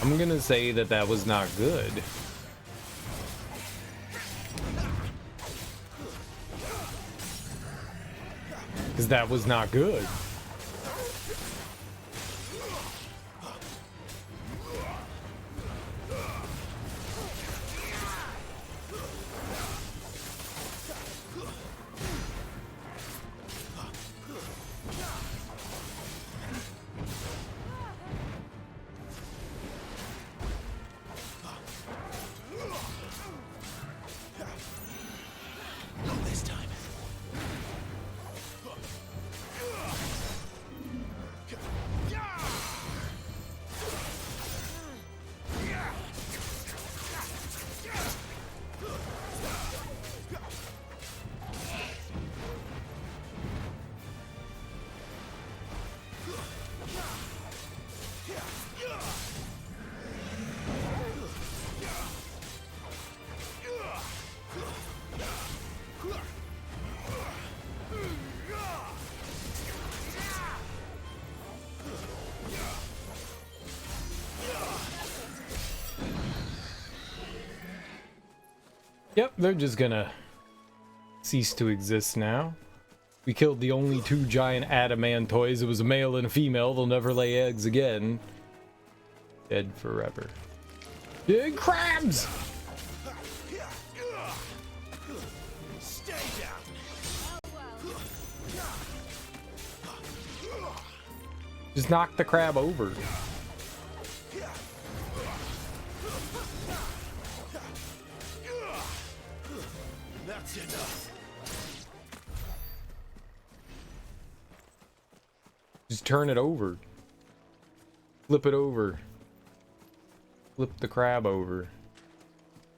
I'm gonna say that that was not good. Because that was not good. Yep, they're just gonna cease to exist now. We killed the only two giant adamantoids. It was a male and a female. They'll never lay eggs again. Dead forever. Big crabs! Stay down. Just knock the crab over. That's enough. Just turn it over. Flip it over. Flip the crab over.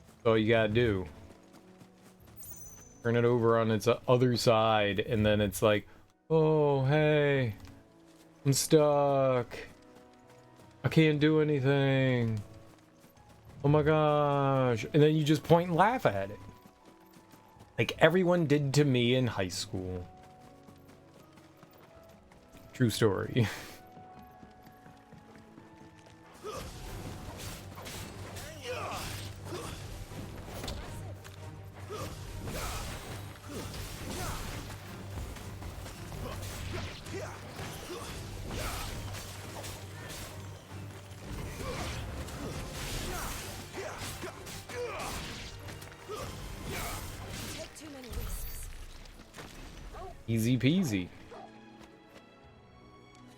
That's all you gotta do. Turn it over on its other side, and then it's like, oh, hey, I'm stuck. I can't do anything. Oh my gosh. And then you just point and laugh at it. Like everyone did to me in high school. True story. Easy peasy.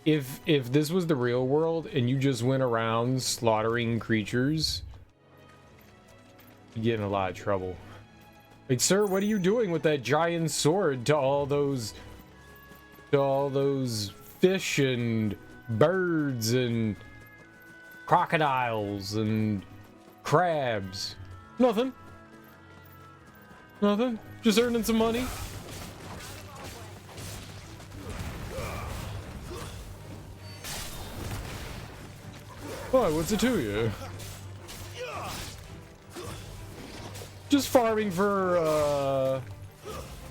If this was the real world and you just went around slaughtering creatures, you get in a lot of trouble. Like, sir, what are you doing with that giant sword to all those fish and birds and crocodiles and crabs? Nothing. Nothing. Just earning some money. Why, what's it to you? Just farming for,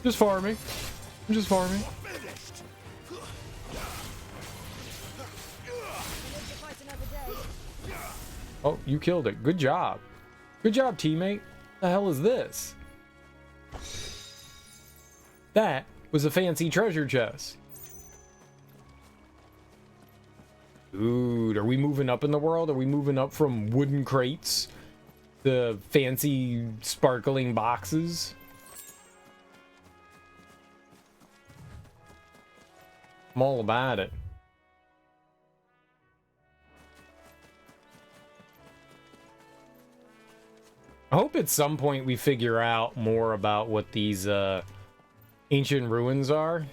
just farming. I'm just farming. Oh, you killed it. Good job. Good job, teammate. The hell is this? That was a fancy treasure chest. Dude, are we moving up in the world? Are we moving up from wooden crates to fancy sparkling boxes? I'm all about it. I hope at some point we figure out more about what these ancient ruins are.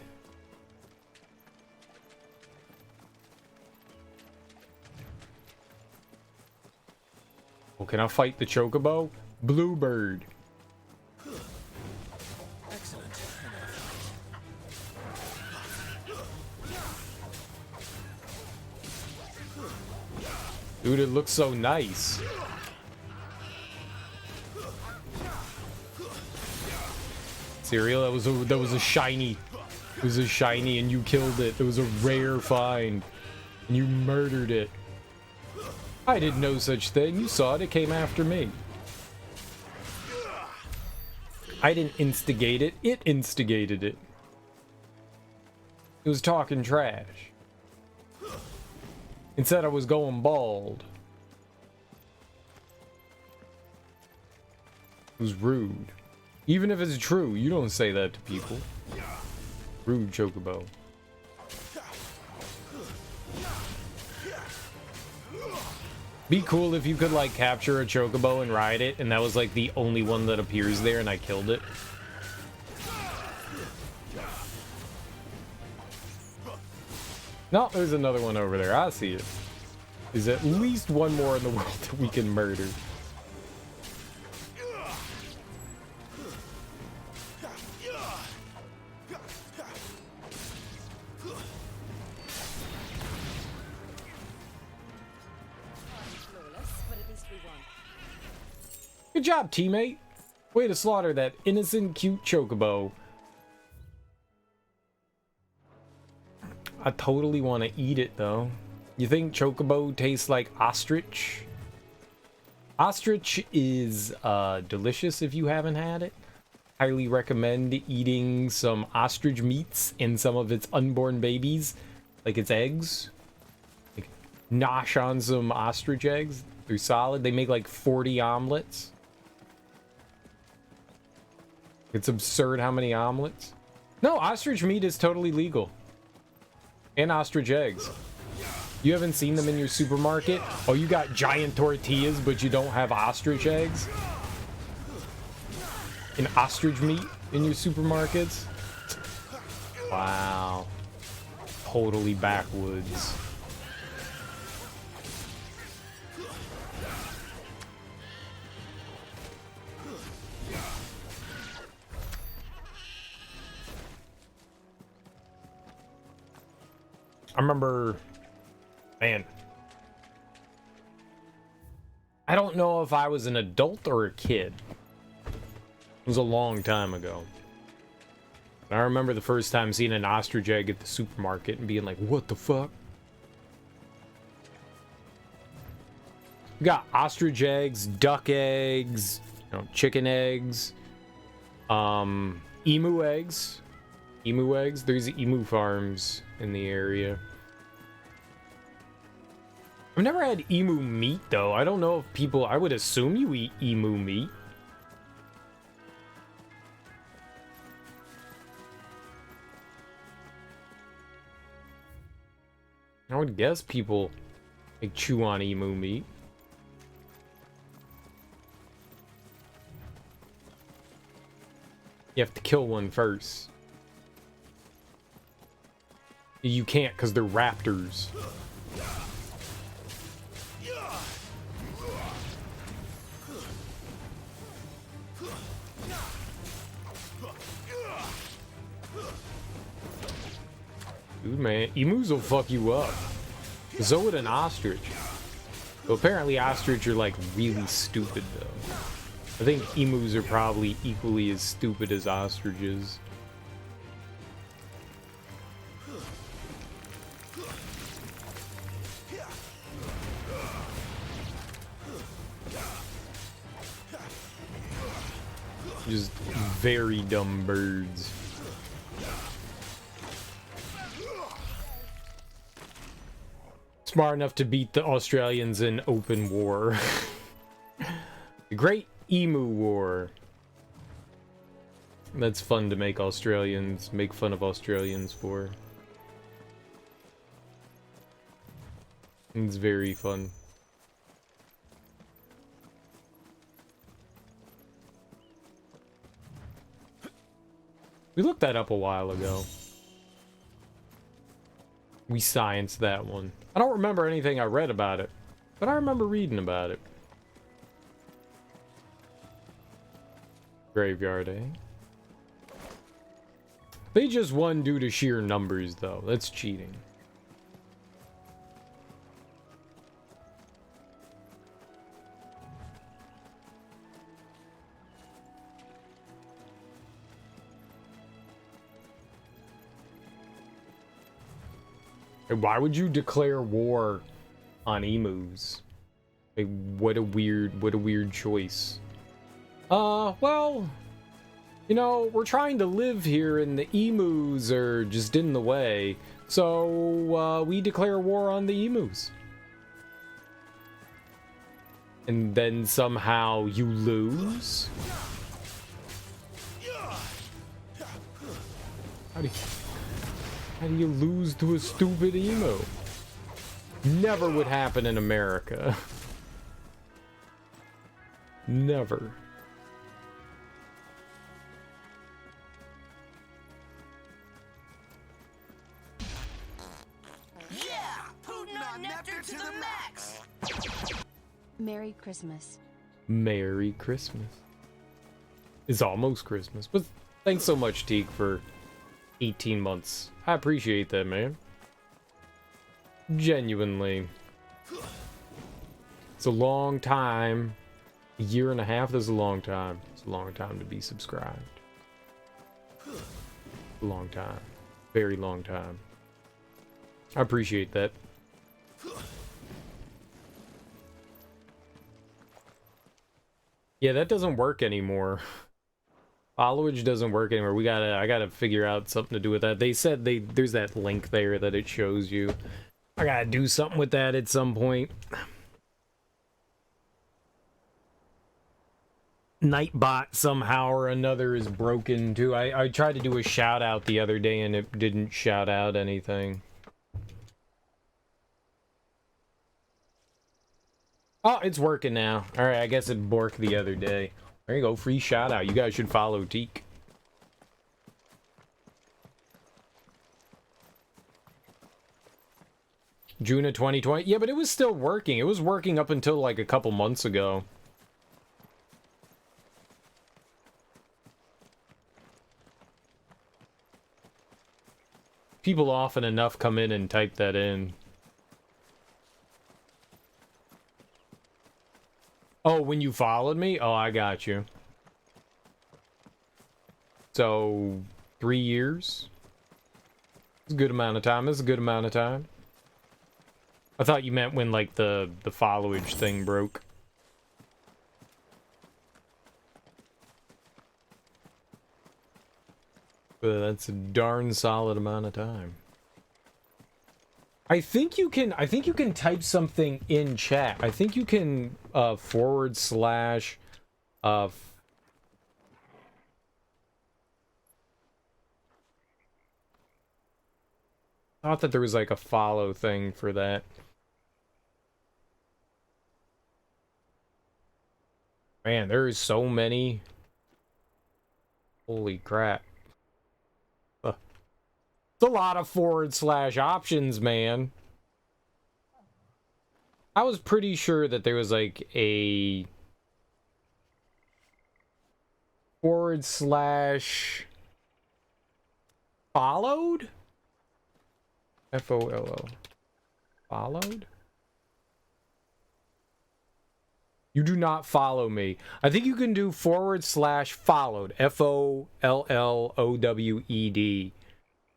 Oh, can I fight the chocobo? Bluebird. Excellent. Dude, it looks so nice. Cereal, that was a shiny. It was a shiny and you killed it. It was a rare find. And you murdered it. I did no such thing. You saw it. It came after me. I didn't instigate it. It instigated it. It was talking trash. It said I was going bald. It was rude. Even if it's true, you don't say that to people. Rude, chocobo. Be cool if you could, like, capture a chocobo and ride it, and that was, like, the only one that appears there, and I killed it. No, there's another one over there. I see it. There's at least one more in the world that we can murder. Good job, teammate. Way to slaughter that innocent, cute chocobo. I totally want to eat it, though. You think chocobo tastes like ostrich? Ostrich is delicious if you haven't had it. Highly recommend eating some ostrich meats and some of its unborn babies, like its eggs. Like, nosh on some ostrich eggs. They're solid. They make like 40 omelets. It's absurd how many omelets. No, ostrich meat is totally legal. And ostrich eggs. You haven't seen them in your supermarket? Oh, you got giant tortillas, but you don't have ostrich eggs? And ostrich meat in your supermarkets? Wow. Totally backwoods. I remember, man, I don't know if I was an adult or a kid. It was a long time ago. I remember the first time seeing an ostrich egg at the supermarket and being like, what the fuck? We got ostrich eggs, duck eggs, you know, chicken eggs, emu eggs. Emu eggs? There's emu farms in the area. I've never had emu meat, though. I don't know if people... I would assume you eat emu meat. would guess people like chew on emu meat. You have to kill one first. You can't because they're raptors. Dude, man, emus will fuck you up. So would an ostrich. So apparently ostrich are like really stupid though. I think emus are probably equally as stupid as ostriches. Just very dumb birds. Smart enough to beat the Australians in open war. The Great Emu War. That's fun to make fun of Australians for. It's very fun. We looked that up a while ago. We scienced that one. I don't remember anything I read about it, but I remember reading about it. Graveyard, eh? They just won due to sheer numbers, though. That's cheating. Why would you declare war on emus? Like, what a weird choice. Well, you know, we're trying to live here and the emus are just in the way. So, we declare war on the emus. And then somehow you lose? How do you lose to a stupid emu? Never would happen in America. Never. Yeah! Putin on nectar to the max! Merry Christmas. Merry Christmas. It's almost Christmas, but thanks so much, Teak, for 18 months. I appreciate that, man. Genuinely. It's a long time. A year and a half is a long time. It's a long time to be subscribed. A long time. Very long time. I appreciate that. Yeah, that doesn't work anymore. Followage doesn't work anymore. I gotta figure out something to do with that. They said there's that link there that it shows you. I gotta do something with that at some point. Nightbot somehow or another is broken too. I tried to do a shout out the other day and it didn't shout out anything. Oh, it's working now. Alright, I guess it borked the other day. There you go, free shout out. You guys should follow Teak. June of 2020. Yeah, but it was still working. It was working up until like a couple months ago. People often enough come in and type that in. Oh, when you followed me? Oh, I got you. So, 3 years? It's a good amount of time. It's a good amount of time. I thought you meant when, like, the followage thing broke. But that's a darn solid amount of time. I think you can type something in chat. I think you can / Thought that there was like a follow thing for that. Man, there is so many. Holy crap. It's a lot of / options, man. I was pretty sure that there was like a / followed? FOLO. Followed? You do not follow me. I think you can do / followed. FOLLOWED.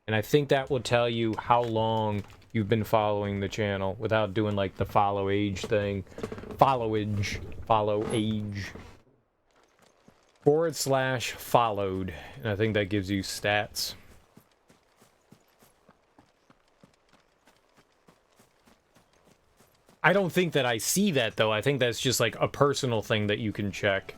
And I think that will tell you how long you've been following the channel without doing like the follow age thing. Follow age. / followed. And I think that gives you stats. I don't think that I see that, though. I think that's just, like, a personal thing that you can check.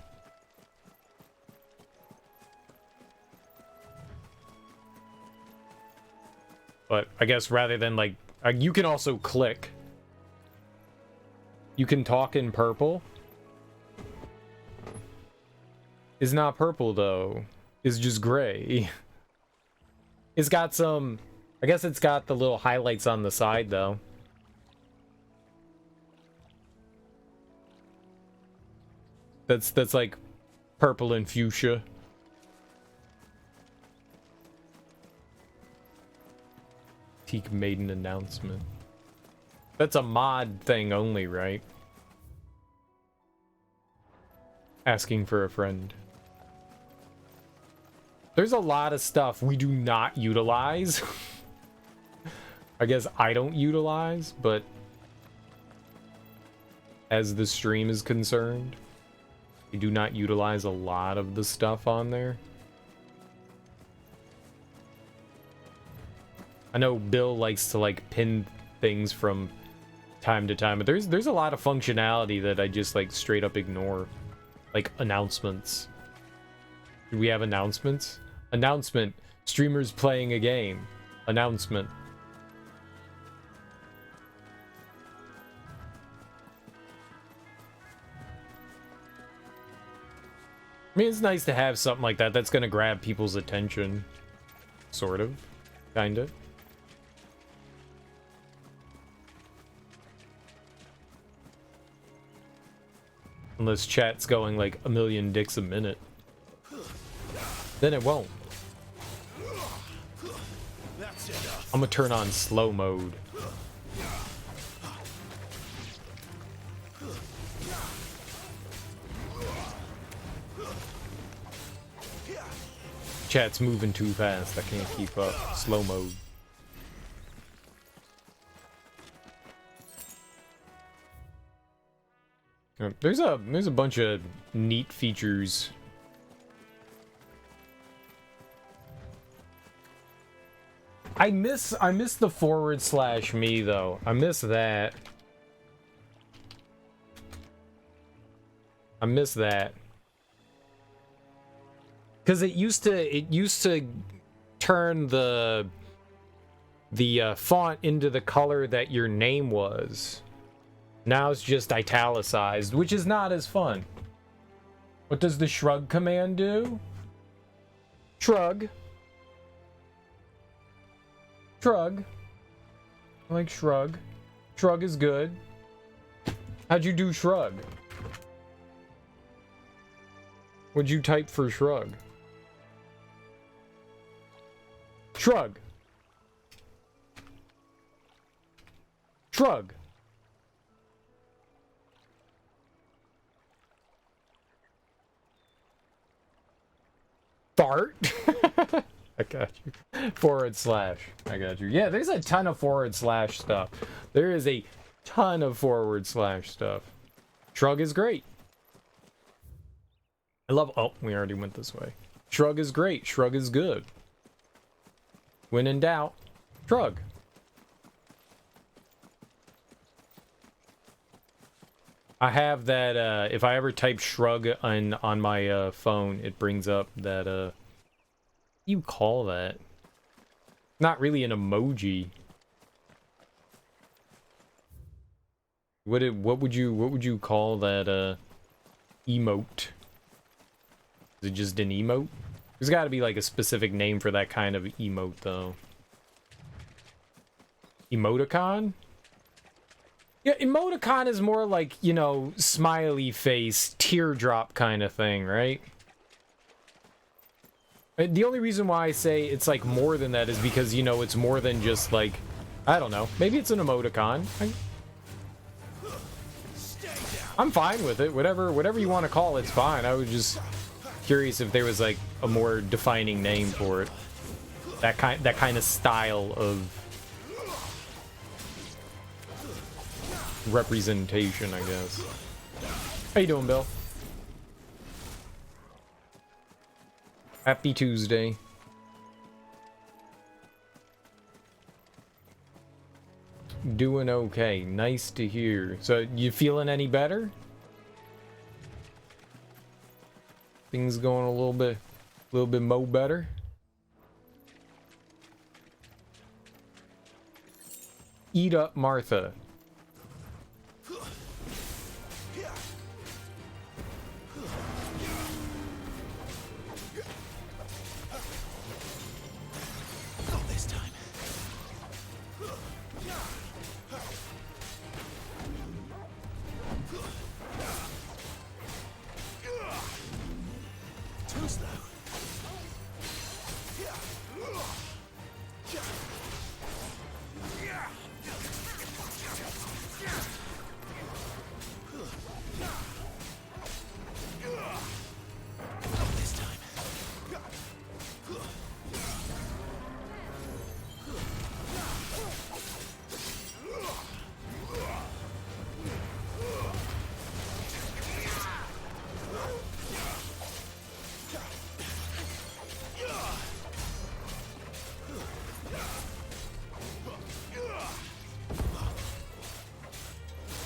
But I guess rather than, like... you can also click. You can talk in purple. It's not purple, though. It's just gray. It's got some... I guess it's got the little highlights on the side, though. That's like purple and fuchsia. Teak Maiden announcement. That's a mod thing only, right? Asking for a friend. There's a lot of stuff we do not utilize. I guess I don't utilize, but as the stream is concerned, we do not utilize a lot of the stuff on there. I know Bill likes to like pin things from time to time, but there's a lot of functionality that I just like straight up ignore. Like announcements. Do we have announcements? Announcement. Streamers playing a game. Announcement. I mean, it's nice to have something like that that's gonna grab people's attention. Sort of. Kinda. Unless chat's going like a million dicks a minute. Then it won't. I'm gonna turn on slow mode. Chat's moving too fast. I can't keep up. Slow mode. There's a bunch of neat features. I miss the / me though. I miss that. I miss that. Cause it used to turn the font into the color that your name was. Now it's just italicized, which is not as fun. What does the shrug command do? Shrug. Shrug. I like shrug. Shrug is good. How'd you do shrug? What'd you type for shrug? Shrug. Shrug. Fart. I got you. / I got you. Yeah, there's a ton of / stuff. There is a ton of / stuff. Shrug is great. I love... Oh, we already went this way. Shrug is great. Shrug is good. When in doubt, shrug. I have that, if I ever type shrug on my phone, it brings up that, what do you call that? Not really an emoji. What would you call that emote? Is it just an emote? There's got to be like a specific name for that kind of emote though. Emoticon? Yeah, emoticon is more like, you know, smiley face, teardrop kind of thing, right? The only reason why I say it's like more than that is because, you know, it's more than just like, I don't know, maybe it's an emoticon. I'm fine with it. Whatever you want to call it's fine. I was just curious if there was like a more defining name for it. That kind of style of representation, I guess. How you doing, Bill? Happy Tuesday. Doing okay. Nice to hear. So, you feeling any better? Things going a little bit mo better? Eat up, Martha.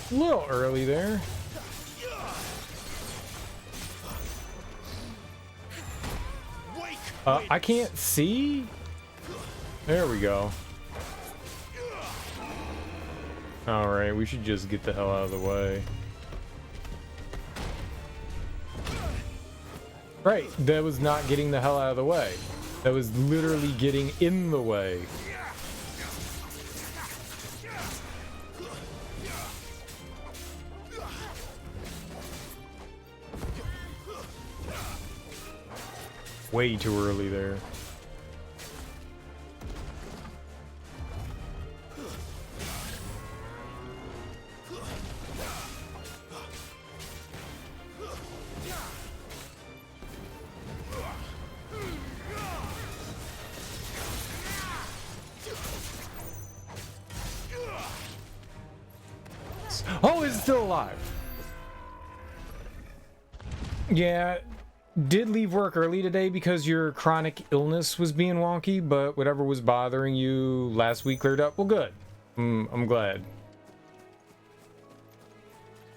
A little early there. I can't see. There we go. All right, we should just get the hell out of the way. Right, that was not getting the hell out of the way. That was literally getting in the way. Way too early there. Oh, it's still alive. Yeah. Did leave work early today because your chronic illness was being wonky, but whatever was bothering you last week cleared up. Well, good. I'm glad.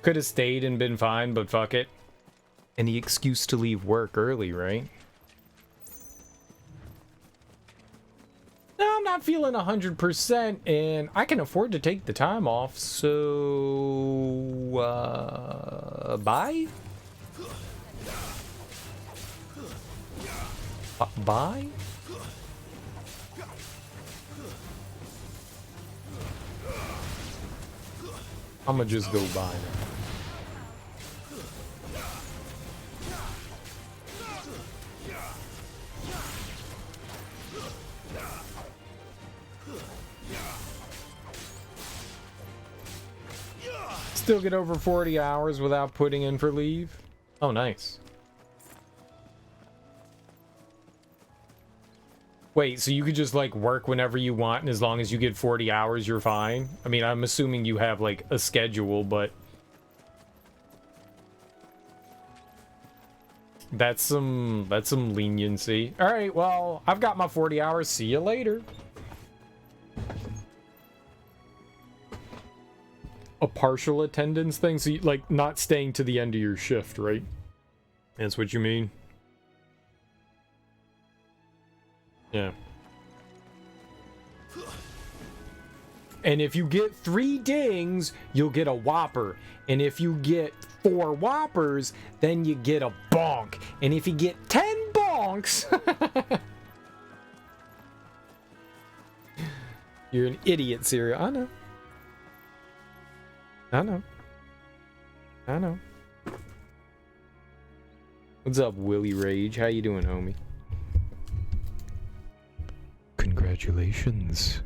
Could have stayed and been fine, but fuck it. Any excuse to leave work early, right? No, I'm not feeling 100%, and I can afford to take the time off, so... bye? Bye? I'ma just go by now. Still get over 40 hours without putting in for leave? Oh, nice. Wait, so you could just, like, work whenever you want, and as long as you get 40 hours, you're fine? I mean, I'm assuming you have, like, a schedule, but... That's some leniency. Alright, well, I've got my 40 hours. See you later. A partial attendance thing? So, you, like, not staying to the end of your shift, right? That's what you mean? Yeah. And if you get 3 dings, you'll get a whopper. And if you get 4 whoppers, then you get a bonk. And if you get 10 bonks, you're an idiot, Syria. I know. I know. I know. What's up, Willie Rage? How you doing, homie? Congratulations,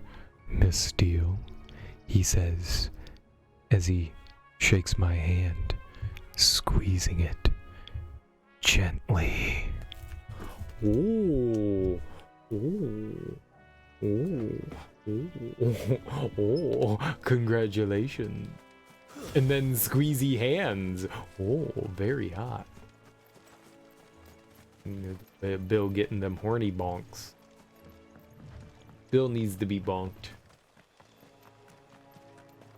Miss Steele, he says as he shakes my hand, squeezing it gently. Ooh. Ooh. Ooh. Ooh. Oh, congratulations. And then squeezy hands. Oh, very hot. Bill getting them horny bonks. Bill needs to be bonked.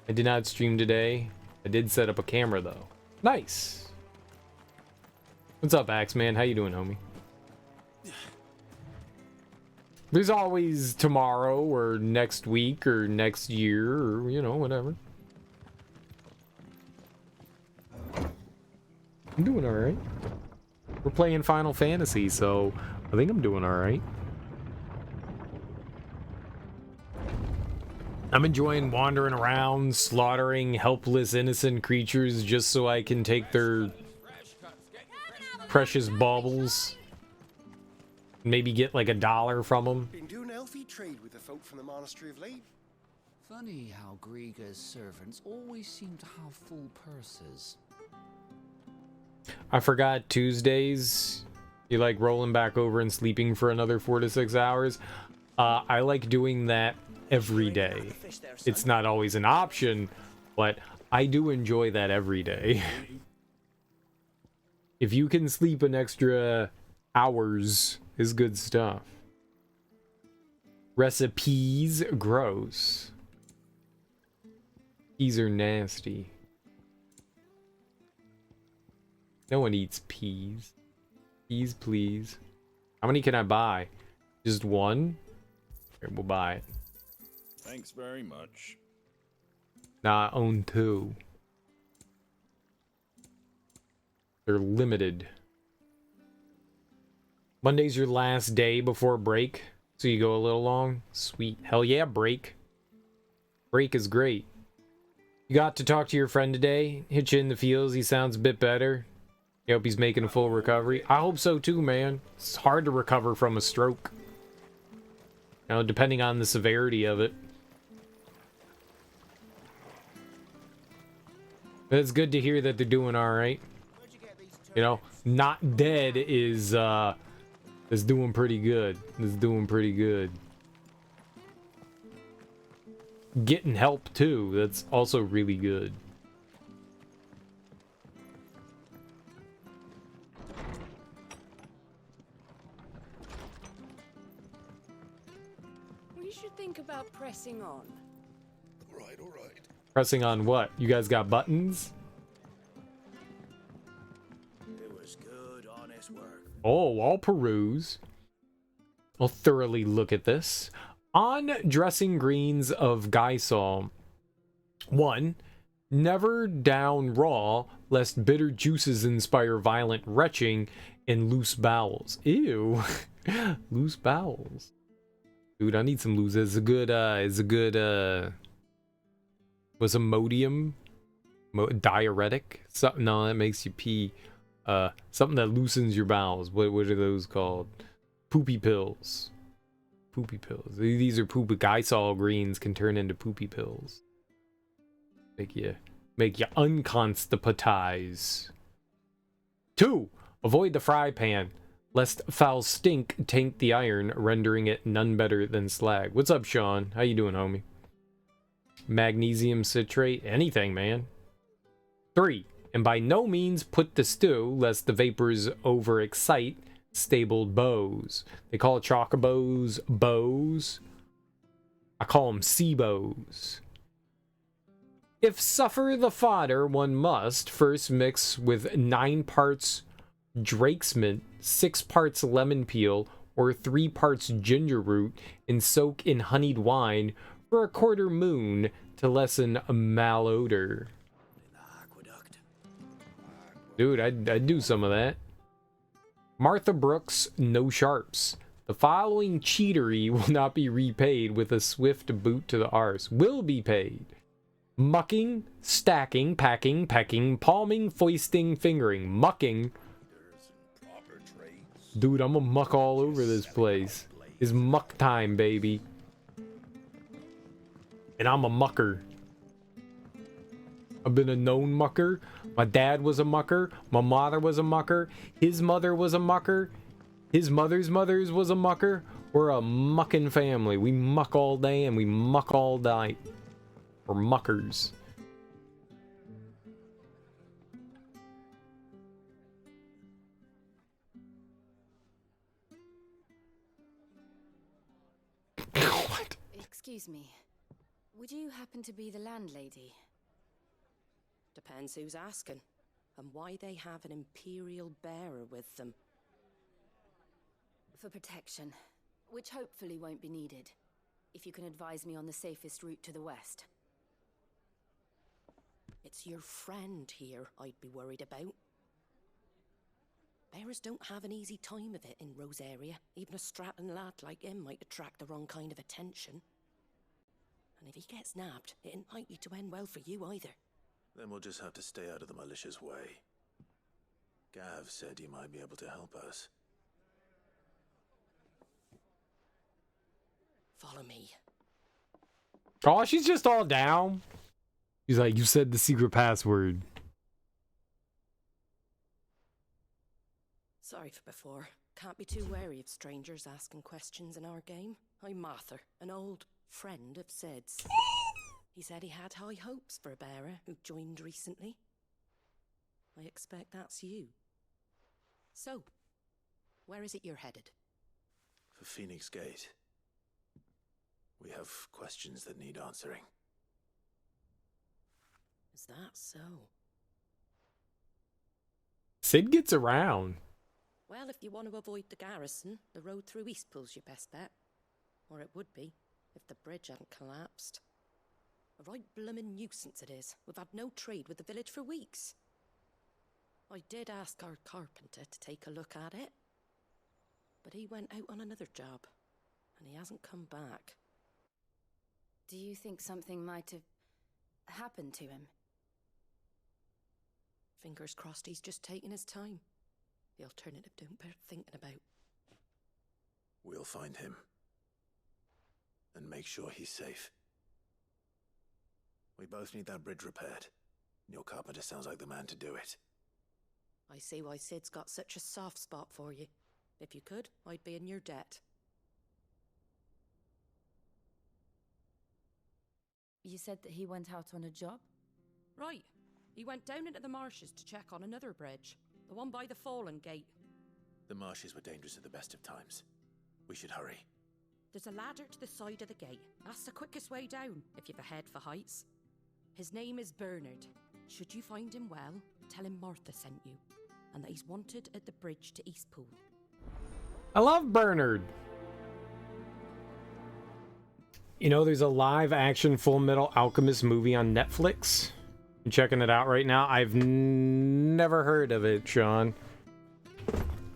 I did not stream today. I did set up a camera though. Nice. What's up, Axeman? How you doing, homie? There's always tomorrow or next week or next year or, you know, whatever. I'm doing alright. We're playing Final Fantasy, so I think I'm doing alright. I'm enjoying wandering around, slaughtering helpless, innocent creatures just so I can take their precious baubles. Maybe get like $1 from them. Been doing healthy trade with the folk from the monastery of late. Funny how Griga's servants always seem to have full purses. I forgot Tuesdays. You like rolling back over and sleeping for another 4 to 6 hours. I like doing that every day. It's not always an option, but I do enjoy that every day. If you can sleep an extra hours, is good stuff. Recipes, gross. Peas are nasty. No one eats peas. Peas, please. How many can I buy? Just one? Here, we'll buy it. Thanks very much. Nah, I own 2. They're limited. Monday's your last day before break, so you go a little long. Sweet. Hell yeah, break. Break is great. You got to talk to your friend today. Hit you in the feels. He sounds a bit better. I hope he's making a full recovery. I hope so too, man. It's hard to recover from a stroke. You know, depending on the severity of it. But it's good to hear that they're doing alright. You know, not dead is doing pretty good. Is doing pretty good. Getting help too. That's also really good. We should think about pressing on. All right. Pressing on what? You guys got buttons? It was good, honest work. Oh, I'll peruse. I'll thoroughly look at this. On dressing greens of Gysol. 1. Never down raw, lest bitter juices inspire violent retching and loose bowels. Ew. Loose bowels. Dude, I need some loose. It's a good, was Imodium? Diuretic? Something, no, that makes you pee. Something that loosens your bowels. What are those called? Poopy pills. Poopy pills. These are poopy. Gysol greens can turn into poopy pills. Make you unconstipatize. 2. Avoid the fry pan, lest foul stink taint the iron, rendering it none better than slag. What's up, Sean? How you doing, homie? Magnesium citrate? Anything, man. 3. And by no means put to stew, lest the vapors overexcite stabled bows. They call chocobos bows. I call them sea bows. If suffer the fodder, one must first mix with 9 parts drake's mint, 6 parts lemon peel, or 3 parts ginger root, and soak in honeyed wine for a quarter moon to lessen a malodor. Dude, I'd do some of that. Martha Brooks, no sharps. The following cheatery will not be repaid with a swift boot to the arse. Will be paid. Mucking, stacking, packing, pecking, palming, foisting, fingering. Mucking. Dude, I'm gonna muck all over this place. It's muck time, baby. And I'm a mucker. I've been a known mucker. My dad was a mucker. My mother was a mucker. His mother was a mucker. His mother's was a mucker. We're a mucking family. We muck all day and we muck all night. We're muckers. What? Excuse me. Would you happen to be the landlady? Depends who's asking, and why they have an imperial bearer with them. For protection, which hopefully won't be needed. If you can advise me on the safest route to the west. It's your friend here I'd be worried about. Bearers don't have an easy time of it in Rose area. Even a Stratton lad like him might attract the wrong kind of attention. And if he gets nabbed, it ain't likely to end well for you either. Then we'll just have to stay out of the malicious way. Gav said you might be able to help us. Follow me. Oh, she's just all down. She's like, you said the secret password. Sorry for before. Can't be too wary of strangers asking questions in our game. I'm Martha, an old friend of Sid's. He said he had high hopes for a bearer who joined recently. I expect that's you. So, where is it you're headed? For Phoenix Gate. We have questions that need answering. Is that so? Sid gets around. Well, if you want to avoid the garrison, the road through Eastpool's your best bet. Or it would be, if the bridge hadn't collapsed. A right bloomin' nuisance it is. We've had no trade with the village for weeks. I did ask our carpenter to take a look at it. But he went out on another job. And he hasn't come back. Do you think something might have happened to him? Fingers crossed he's just taking his time. The alternative don't bear thinking about. We'll find him. And make sure he's safe. We both need that bridge repaired. Your carpenter sounds like the man to do it. I see why Sid's got such a soft spot for you. If you could, I'd be in your debt. You said that he went out on a job? Right. He went down into the marshes to check on another bridge. The one by the Fallen Gate. The marshes were dangerous at the best of times. We should hurry. There's a ladder to the side of the gate. That's the quickest way down, if you've a head for heights. His name is Bernard. Should you find him well, tell him Martha sent you. And that he's wanted at the bridge to Eastpool. I love Bernard. You know, there's a live action Full Metal Alchemist movie on Netflix. I'm checking it out right now. I've never heard of it, Sean.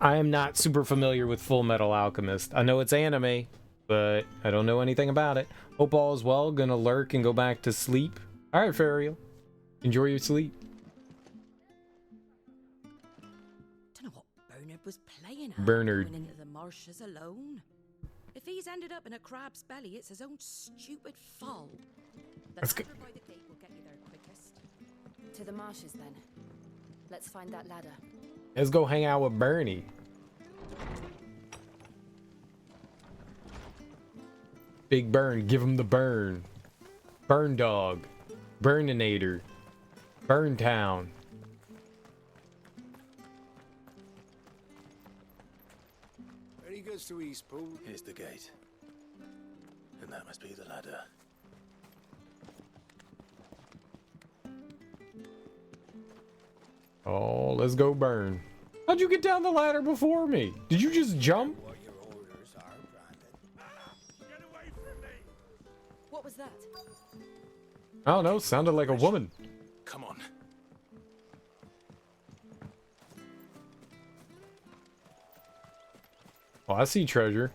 I am not super familiar with Full Metal Alchemist. I know it's anime, but I don't know anything about it. Hope all is well. Gonna lurk and go back to sleep. Alright, Fariel. Enjoy your sleep. Don't know what Bernard was playing at. Bernard. Going into the marshes alone. If he's ended up in a crab's belly, it's his own stupid fault. The That's good. ladder by the gate will get you there quickest. To the marshes, then. Let's find that ladder. Let's go hang out with Bernie. Big Burn, give him the burn. Burn dog. Burninator. Burn town. Any goods to Eastpool? Here's the gate. And that must be the ladder. Oh, let's go burn. How'd you get down the ladder before me? Did you just jump? What was was that? I don't know, sounded like a woman. Come on. Oh, I see treasure.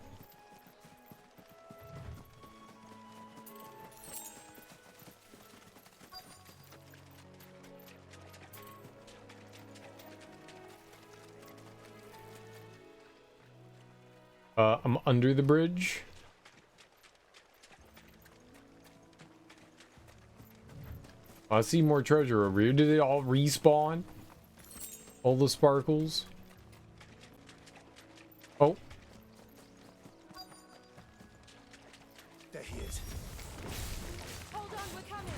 I'm under the bridge. Oh, I see more treasure over here. Did it all respawn? All the sparkles? Oh. There he is. Hold on, we're coming.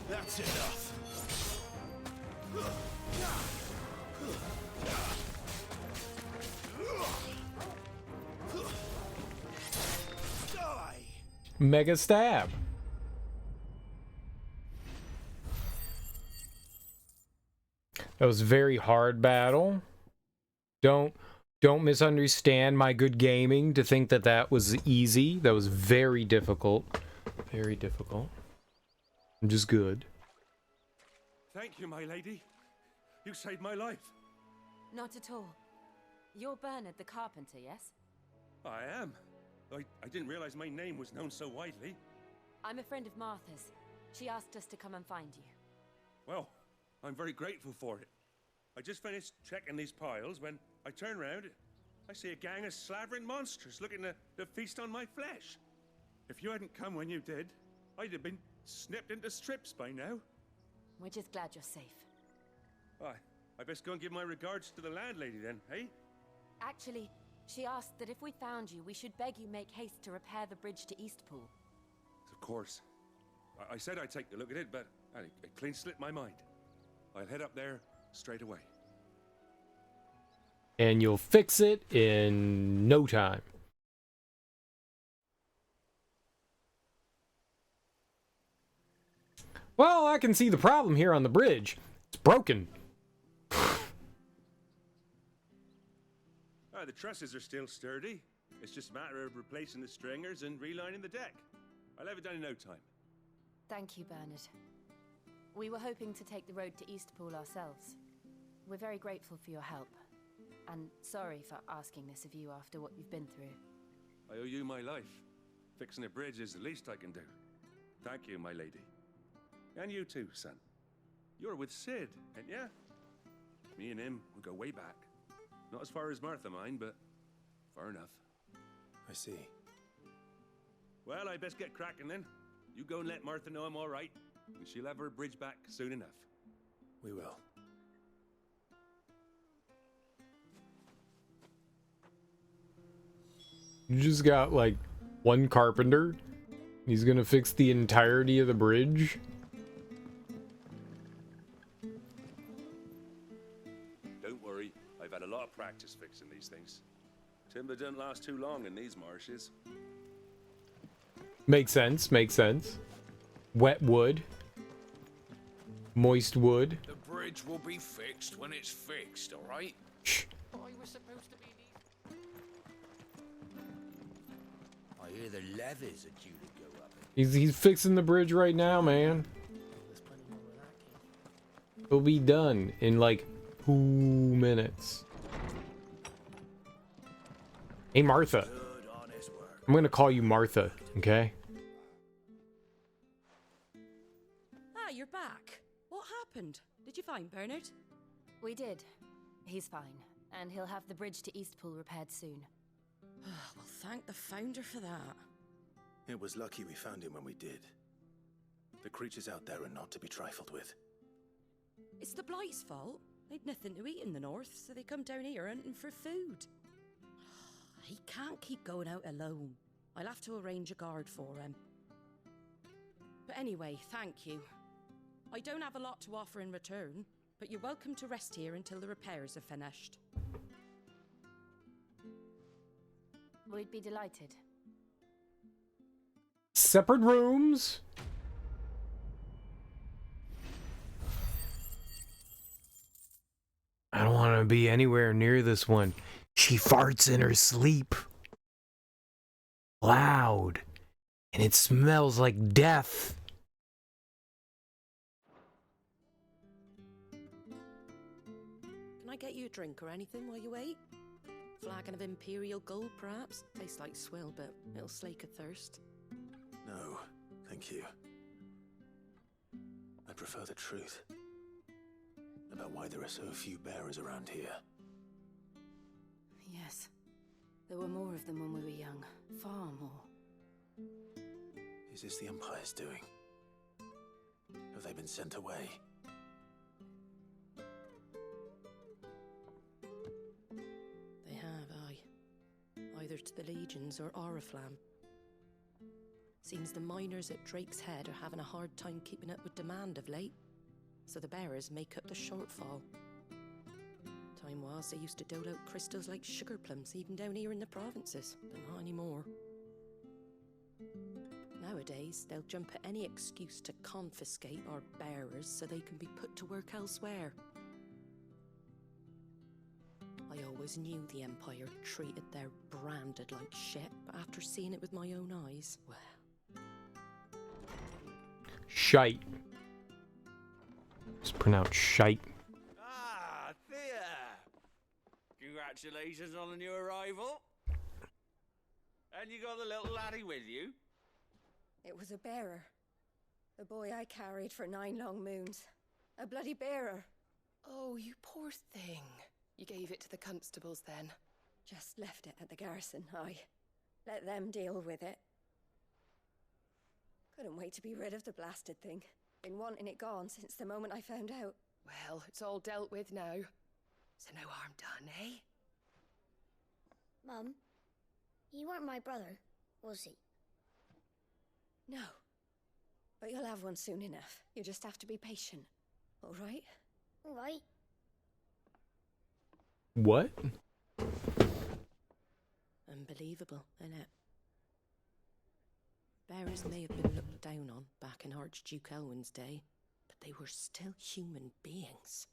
That's enough. Mega stab. That was a very hard battle. Don't misunderstand my good gaming to think that that was easy. That was very difficult. Very difficult. I'm just good. Thank you, my lady. You saved my life. Not at all. You're Bernard the carpenter, yes? I am. I didn't realize my name was known so widely. I'm a friend of Martha's. She asked us to come and find you. Well, I'm very grateful for it. I just finished checking these piles when I turn around. I see a gang of slavering monsters looking to feast on my flesh. If you hadn't come when you did, I'd have been snipped into strips by now. We're just glad you're safe. I best go and give my regards to the landlady then, eh? Actually, she asked that if we found you, we should beg you make haste to repair the bridge to Eastpool. Of course. I said I'd take a look at it, but it clean slipped my mind. I'll head up there straight away. And you'll fix it in no time. Well, I can see the problem here on the bridge. It's broken. The trusses are still sturdy. It's just a matter of replacing the stringers and relining the deck. I'll have it done in no time. Thank you, Bernard. We were hoping to take the road to Eastpool ourselves. We're very grateful for your help. And sorry for asking this of you after what you've been through. I owe you my life. Fixing a bridge is the least I can do. Thank you, my lady. And you too, son. You're with Sid, ain't ya? Me and him, we go way back. Not as far as Martha, mind, but far enough. I see. Well, I best get cracking then. You go and let Martha know I'm all right, and she'll have her bridge back soon enough. We will. You just got like one carpenter. He's gonna fix the entirety of the bridge. Don't worry, I've had a lot of practice fixing these things. Timber doesn't last too long in these marshes. Makes sense, makes sense. Wet wood. Moist wood. The bridge will be fixed when it's fixed, all right? Shh. I was supposed to be I hear the levies are due to go up. He's fixing the bridge right now, man. It'll be done in like 2 minutes. Hey, Martha. I'm gonna call you Martha, okay? Ah, you're back. What happened? Did you find Bernard? We did. He's fine, and he'll have the bridge to Eastpool repaired soon. Well, thank the Founder for that. It was lucky we found him when we did. The creatures out there are not to be trifled with. It's the Blight's fault. They'd nothing to eat in the north, so they come down here hunting for food. He can't keep going out alone. I'll have to arrange a guard for him. But anyway, thank you. I don't have a lot to offer in return, but you're welcome to rest here until the repairs are finished. We'd be delighted. Separate rooms. I don't want to be anywhere near this one. She farts in her sleep. Loud. And it smells like death. Can I get you a drink or anything while you wait? Flagon of Imperial Gold, perhaps? Tastes like swill, but it'll slake a thirst. No, thank you. I prefer the truth about why there are so few bearers around here. Yes. There were more of them when we were young. Far more. Is this the Empire's doing? Have they been sent away? They have, aye. Either to the Legions or Oriflamme. Seems the miners at Drake's Head are having a hard time keeping up with demand of late, so the bearers make up the shortfall. Time was they used to dole out crystals like sugar plums even down here in the provinces, but not anymore. Nowadays, they'll jump at any excuse to confiscate our bearers so they can be put to work elsewhere. I always knew the Empire treated their branded like shit, but after seeing it with my own eyes, well... Shite. It's pronounced shite. Ah, Thea! Congratulations on the new arrival. And you got the little laddie with you? It was a bearer. The boy I carried for 9 long moons. A bloody bearer. Oh, you poor thing. You gave it to the constables then? Just left it at the garrison, I let them deal with it. Couldn't wait to be rid of the blasted thing. Been wanting it gone since the moment I found out. Well, it's all dealt with now. So no harm done, eh? Mum, he weren't my brother, was he? No. But you'll have one soon enough. You just have to be patient. All right? All right. What? Unbelievable, innit? Bearers may have been looked down on back in Archduke Elwin's day, but they were still human beings.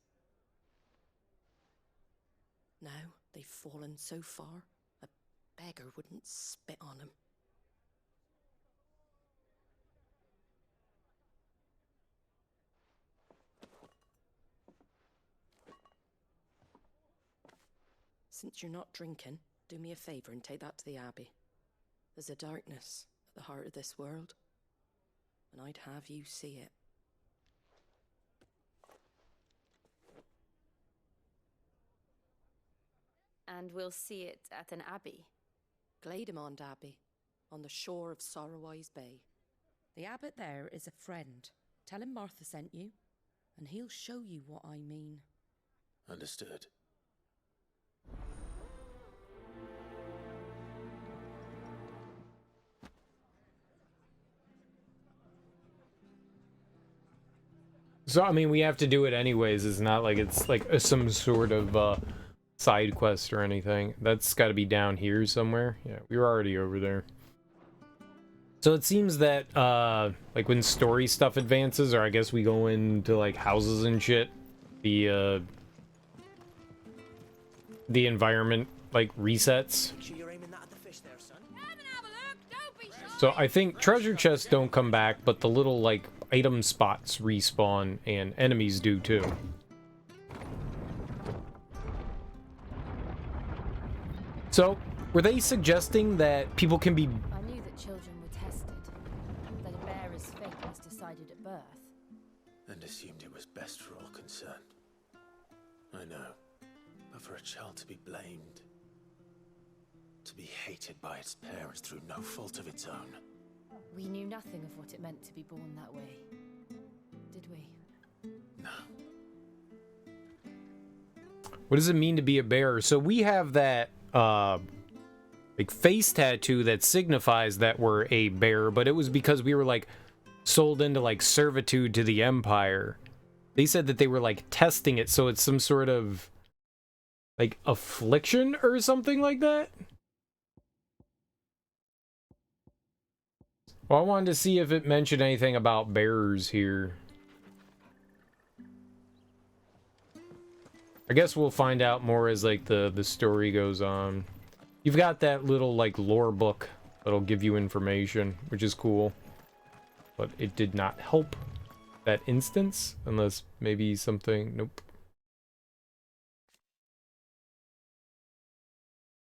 Now they've fallen so far, a beggar wouldn't spit on them. Since you're not drinking, do me a favour and take that to the Abbey. There's a darkness at the heart of this world, and I'd have you see it. And we'll see it at an abbey? Glademond Abbey, on the shore of Sorrowise Bay. The abbot there is a friend. Tell him Martha sent you, and he'll show you what I mean. Understood. So, I mean, we have to do it anyways. It's not like it's like some sort of side quest or anything. That's got to be down here somewhere. Yeah, we were already over there. So it seems that, like, when story stuff advances, or I guess we go into, like, houses and shit, the environment, like, resets. So I think treasure chests don't come back, but the little, like, item spots respawn, and enemies do too. So, were they suggesting that people can be... I knew that children were tested, that a bearer's fate was decided at birth. And assumed it was best for all concerned. I know. But for a child to be blamed, to be hated by its parents through no fault of its own. We knew nothing of what it meant to be born that way, did we? No. What does it mean to be a bearer? So we have that, like, face tattoo that signifies that we're a bearer, but it was because we were, like, sold into, like, servitude to the Empire. They said that they were, like, testing it, so it's some sort of, like, affliction or something like that? Well, I wanted to see if it mentioned anything about bearers here. I guess we'll find out more as like the story goes on. You've got that little like lore book that'll give you information, which is cool. But it did not help that instance, unless maybe something. Nope.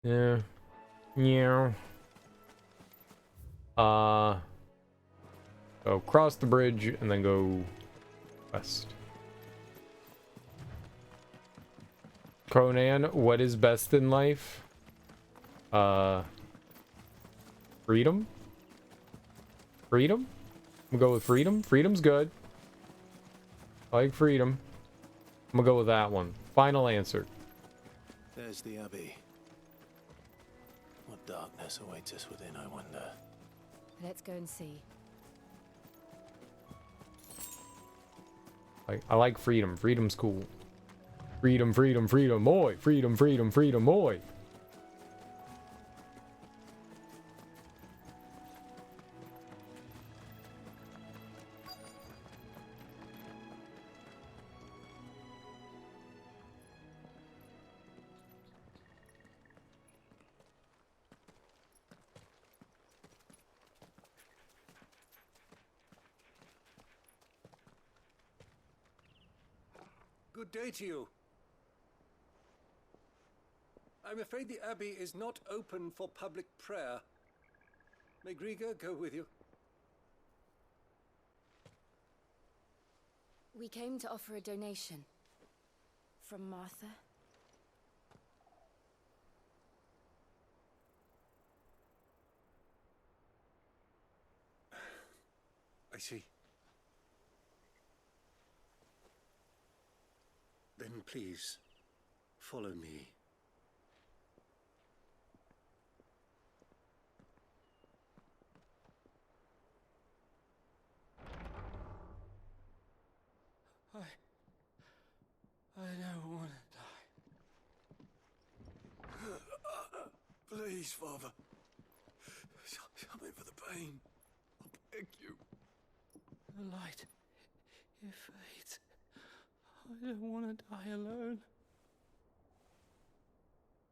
Yeah. Yeah. So cross the bridge and then go west. Conan, what is best in life? Freedom? Freedom? I'm gonna go with freedom. Freedom's good. I like freedom. I'm gonna go with that one. Final answer. There's the Abbey. What darkness awaits us within, I wonder. Let's go and see. I like freedom. Freedom's cool. Freedom, freedom, freedom, oi! Freedom, freedom, freedom, oi! Good day to you. I'm afraid the Abbey is not open for public prayer. May Griga go with you? We came to offer a donation. From Martha. I see. Then please, follow me. I don't want to die. Please, Father. Something for the pain. I beg you. The light, it fades. I don't want to die alone.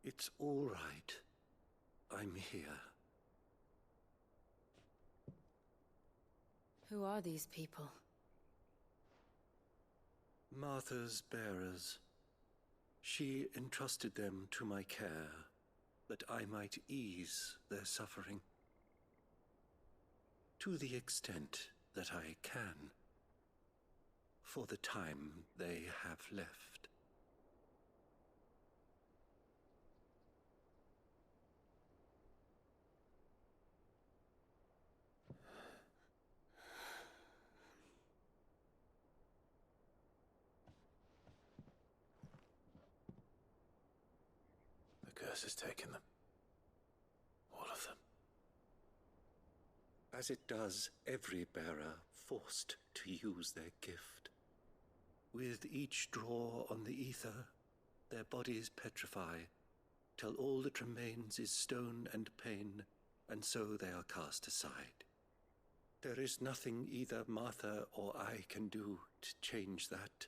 It's all right. I'm here. Who are these people? Martha's bearers. She entrusted them to my care, that I might ease their suffering. To the extent that I can, for the time they have left. The curse has taken them. All of them. As it does every bearer forced to use their gift. With each draw on the ether, their bodies petrify, till all that remains is stone and pain, and so they are cast aside. There is nothing either Martha or I can do to change that,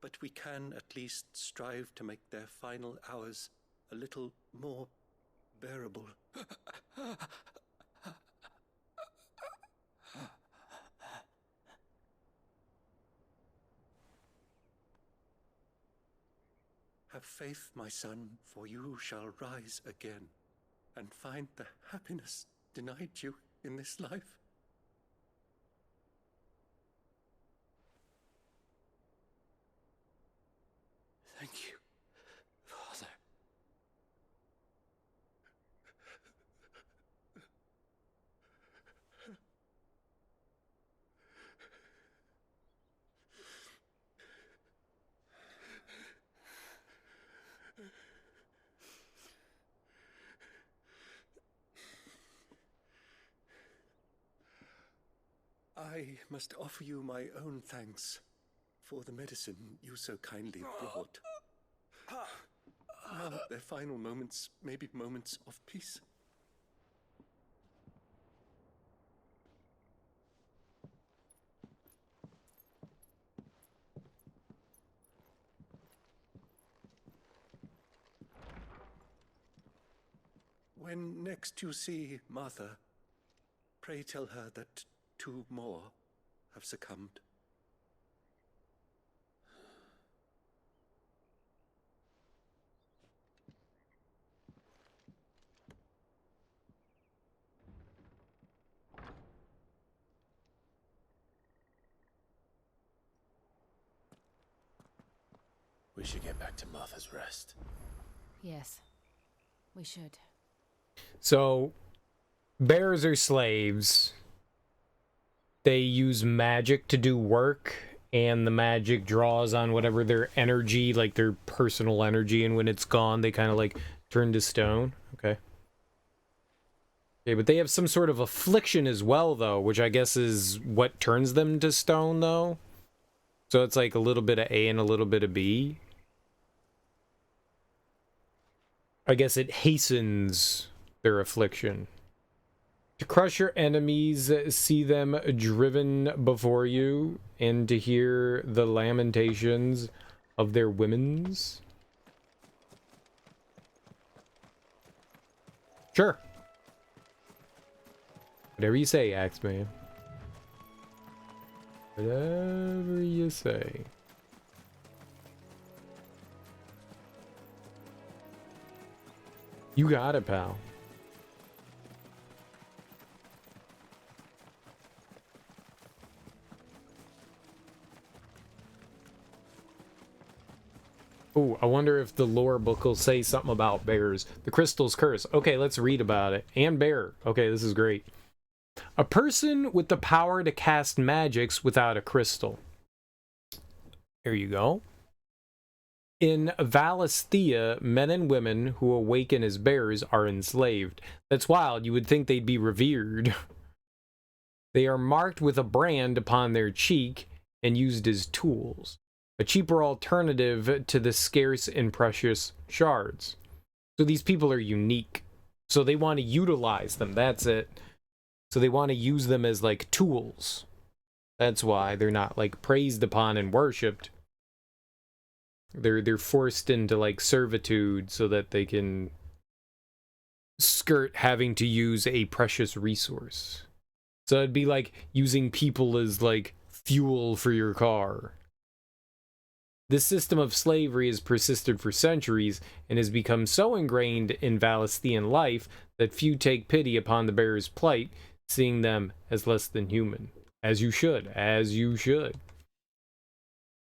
but we can at least strive to make their final hours a little more bearable. Have faith, my son, for you shall rise again and find the happiness denied you in this life. Thank you, Father. I must offer you my own thanks for the medicine you so kindly brought. Now their final moments may be moments of peace. When next you see Martha, pray tell her that 2 more have succumbed. We should get back to Martha's Rest. Yes, we should. So, bears are slaves. They use magic to do work, and the magic draws on whatever their energy, like their personal energy, and when it's gone, they kind of like turn to stone. Okay. Okay, but they have some sort of affliction as well, though, which I guess is what turns them to stone, though. So it's like a little bit of A and a little bit of B. I guess it hastens their affliction. To crush your enemies, see them driven before you, and to hear the lamentations of their womens. Sure. Whatever you say, Axeman. Whatever you say. You got it, pal. Oh, I wonder if the lore book will say something about bears. The crystal's curse. Okay, let's read about it. And bear. Okay, this is great. A person with the power to cast magics without a crystal. There you go. In Valisthea, men and women who awaken as bears are enslaved. That's wild. You would think they'd be revered. They are marked with a brand upon their cheek and used as tools. A cheaper alternative to the scarce and precious shards. So these people are unique. So they want to utilize them. That's it. So they want to use them as like tools. That's why they're not like praised upon and worshipped. They're forced into like servitude so that they can skirt having to use a precious resource. So it'd be like using people as like fuel for your car. This system of slavery has persisted for centuries and has become so ingrained in Valisthean life that few take pity upon the bearers' plight, seeing them as less than human. As you should. As you should.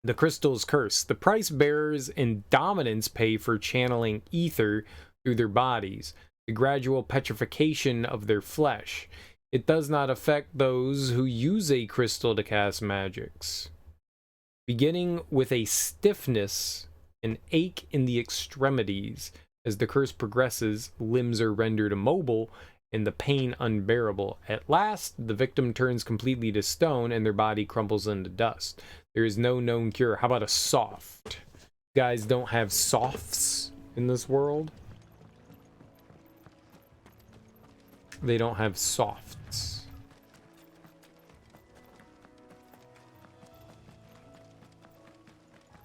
The crystal's curse. The price bearers in dominance pay for channeling ether through their bodies. The gradual petrification of their flesh. It does not affect those who use a crystal to cast magics. Beginning with a stiffness, an ache in the extremities. As the curse progresses, limbs are rendered immobile and the pain unbearable. At last, the victim turns completely to stone and their body crumbles into dust. There is no known cure. How about a soft? Guys don't have softs in this world. They don't have softs.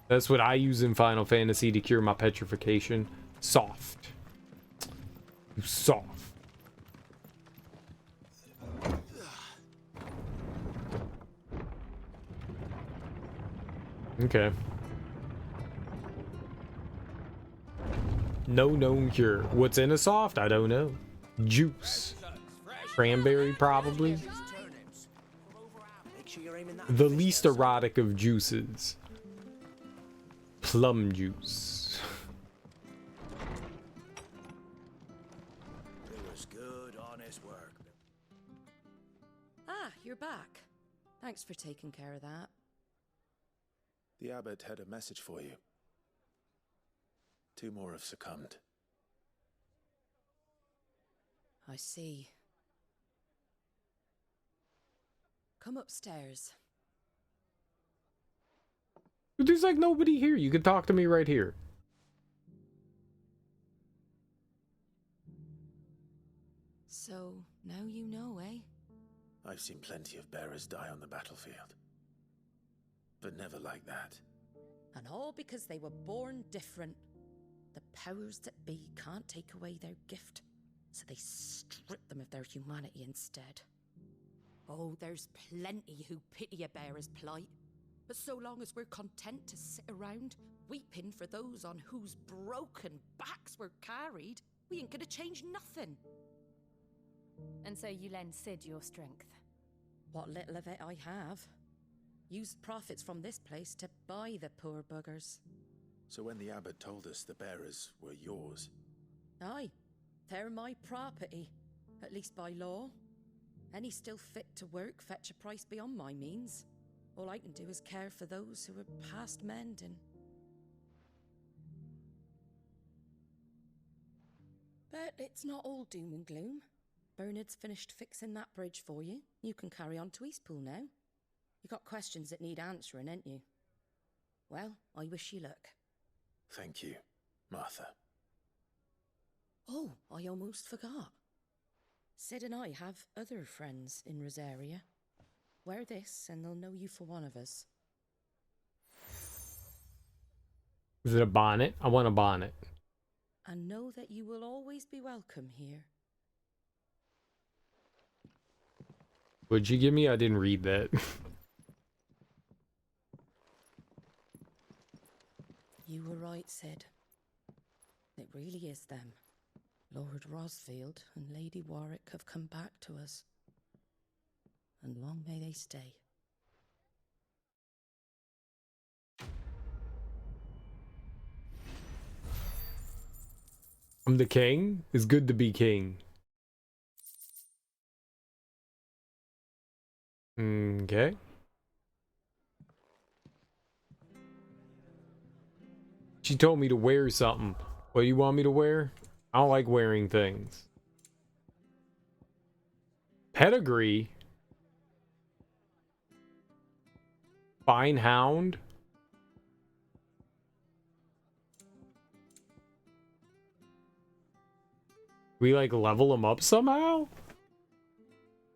That's what I use in Final Fantasy to cure my petrification. Soft. Soft. Okay. No known cure. What's in a soft? I don't know. Juice. Cranberry, probably. The least erotic of juices. Plum juice. It was good, honest work. Ah, you're back. Thanks for taking care of that. The abbot had a message for you. 2 more have succumbed. I see. Come upstairs. There's like nobody here. You can talk to me right here. So, now you know, eh? I've seen plenty of bearers die on the battlefield. But never like that. And all because they were born different. The powers that be can't take away their gift. so they strip them of their humanity instead. Oh, there's plenty who pity a bearer's plight, but so long as we're content to sit around, weeping for those on whose broken backs we're carried, we ain't gonna change nothing. And so you lend Sid your strength? What little of it I have. Used profits from this place to buy the poor buggers. So when the abbot told us the bearers were yours... Aye, they're my property, at least by law. Any still fit to work fetch a price beyond my means. All I can do is care for those who are past mending. But it's not all doom and gloom. Bernard's finished fixing that bridge for you. You can carry on to Eastpool now. You got questions that need answering, ain't you? Well, I wish you luck. Thank you, Martha. Oh, I almost forgot. Sid and I have other friends in Rosaria. Wear this and they'll know you for one of us. Is it a bonnet? I want a bonnet. And know that you will always be welcome here. What'd you give me? I didn't read that. You were right, Sid. It really is them. Lord Rosfield and Lady Warwick have come back to us. And long may they stay. I'm the king. It's good to be king. Okay. She told me to wear something. What do you want me to wear? I don't like wearing things. Pedigree? Fine hound? We like level him up somehow?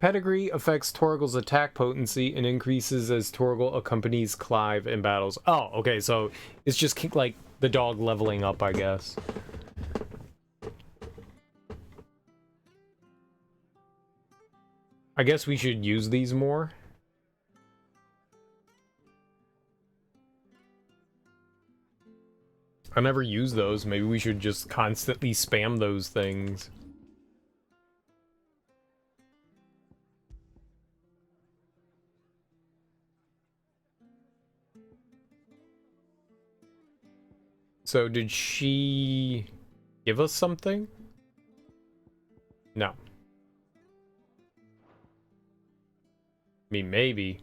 Pedigree affects Torgal's attack potency and increases as Torgal accompanies Clive in battles. Oh, okay, so it's just like the dog leveling up, I guess. I guess we should use these more. I never use those. Maybe we should just constantly spam those things. So did she give us something? No. I mean, maybe.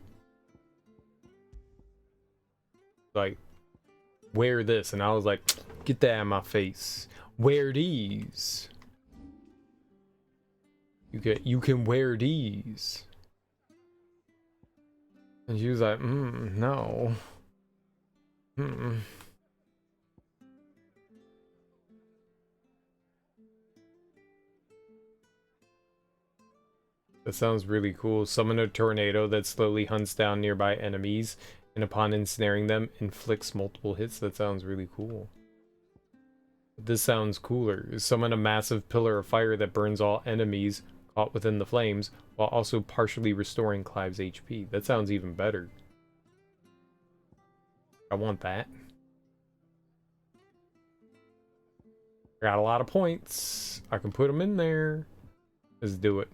Like, wear this. And I was like, get that out of my face. Wear these. You can wear these. And she was like, no. That sounds really cool. Summon a tornado that slowly hunts down nearby enemies, and upon ensnaring them, inflicts multiple hits. That sounds really cool. This sounds cooler. Summon a massive pillar of fire that burns all enemies caught within the flames, while also partially restoring Clive's HP. That sounds even better. I want that. I got a lot of points. I can put them in there. Let's do it.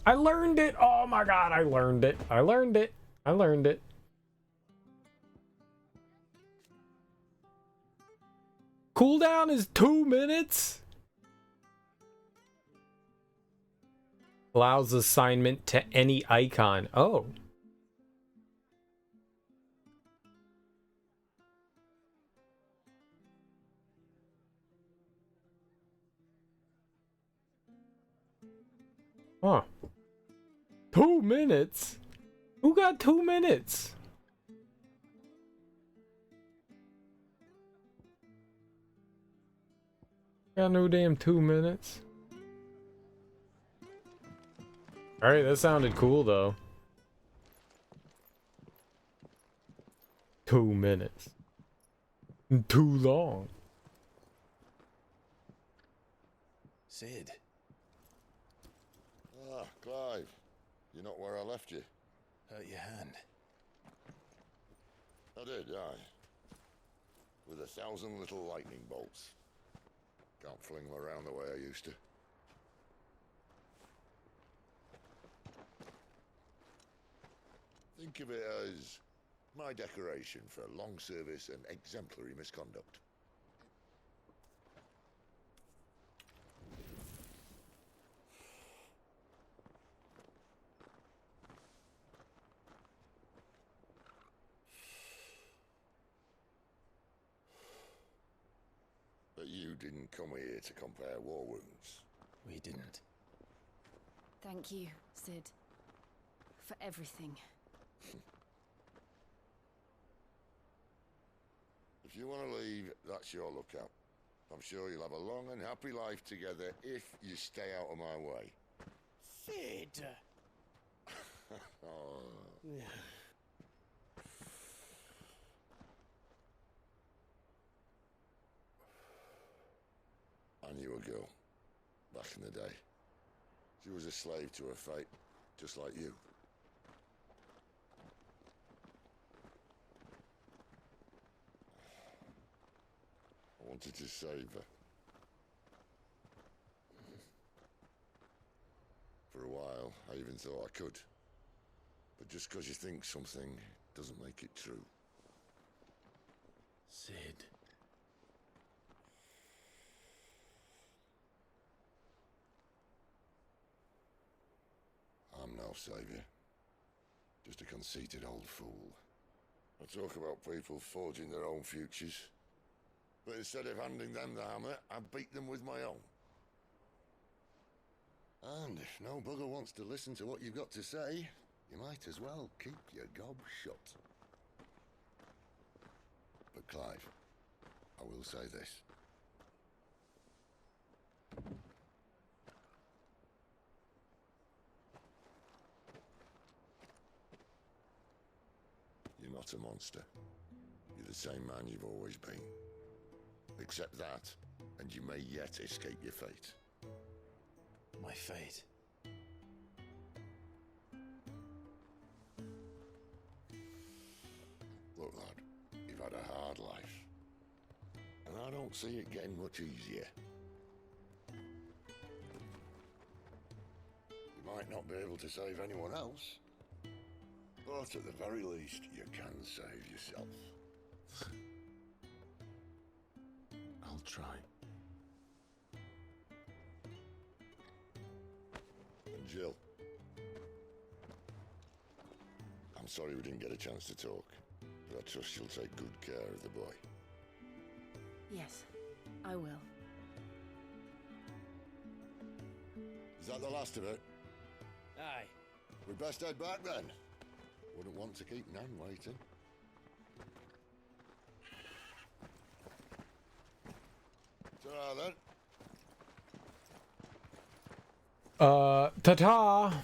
I learned it! Oh my god, I learned it. I learned it. I learned it. Cooldown is 2 minutes? Allows assignment to any icon. Oh. Huh. 2 minutes? Who got 2 minutes? Got no damn 2 minutes. Alright, that sounded cool though. 2 minutes. Too long. Sid. Ah, Clive. You're not where I left you. Hurt your hand. I did, aye. With 1,000 little lightning bolts. Can't fling them around the way I used to. Think of it as my decoration for long service and exemplary misconduct. But you didn't come here to compare war wounds. We didn't. Thank you, Sid. For everything. If you want to leave, that's your lookout. I'm sure you'll have a long and happy life together if you stay out of my way. Sid! Oh. I knew a girl, back in the day. She was a slave to her fate, just like you. I wanted to save her. For a while, I even thought I could. But just because you think something doesn't make it true. Sid. I'm no savior. Just a conceited old fool. I talk about people forging their own futures. But instead of handing them the hammer, I beat them with my own. And if no bugger wants to listen to what you've got to say, you might as well keep your gob shut. But Clive, I will say this. You're not a monster. You're the same man you've always been. Accept that, and you may yet escape your fate. My fate? Look, lad, you've had a hard life. And I don't see it getting much easier. You might not be able to save anyone else, but at the very least, you can save yourself. I'll try. And Jill, I'm sorry we didn't get a chance to talk, but I trust you'll take good care of the boy. Yes, I will. Is that the last of it? Aye. We'd best head back then. Wouldn't want to keep Nan waiting. Ta-ra then. Ta-ta!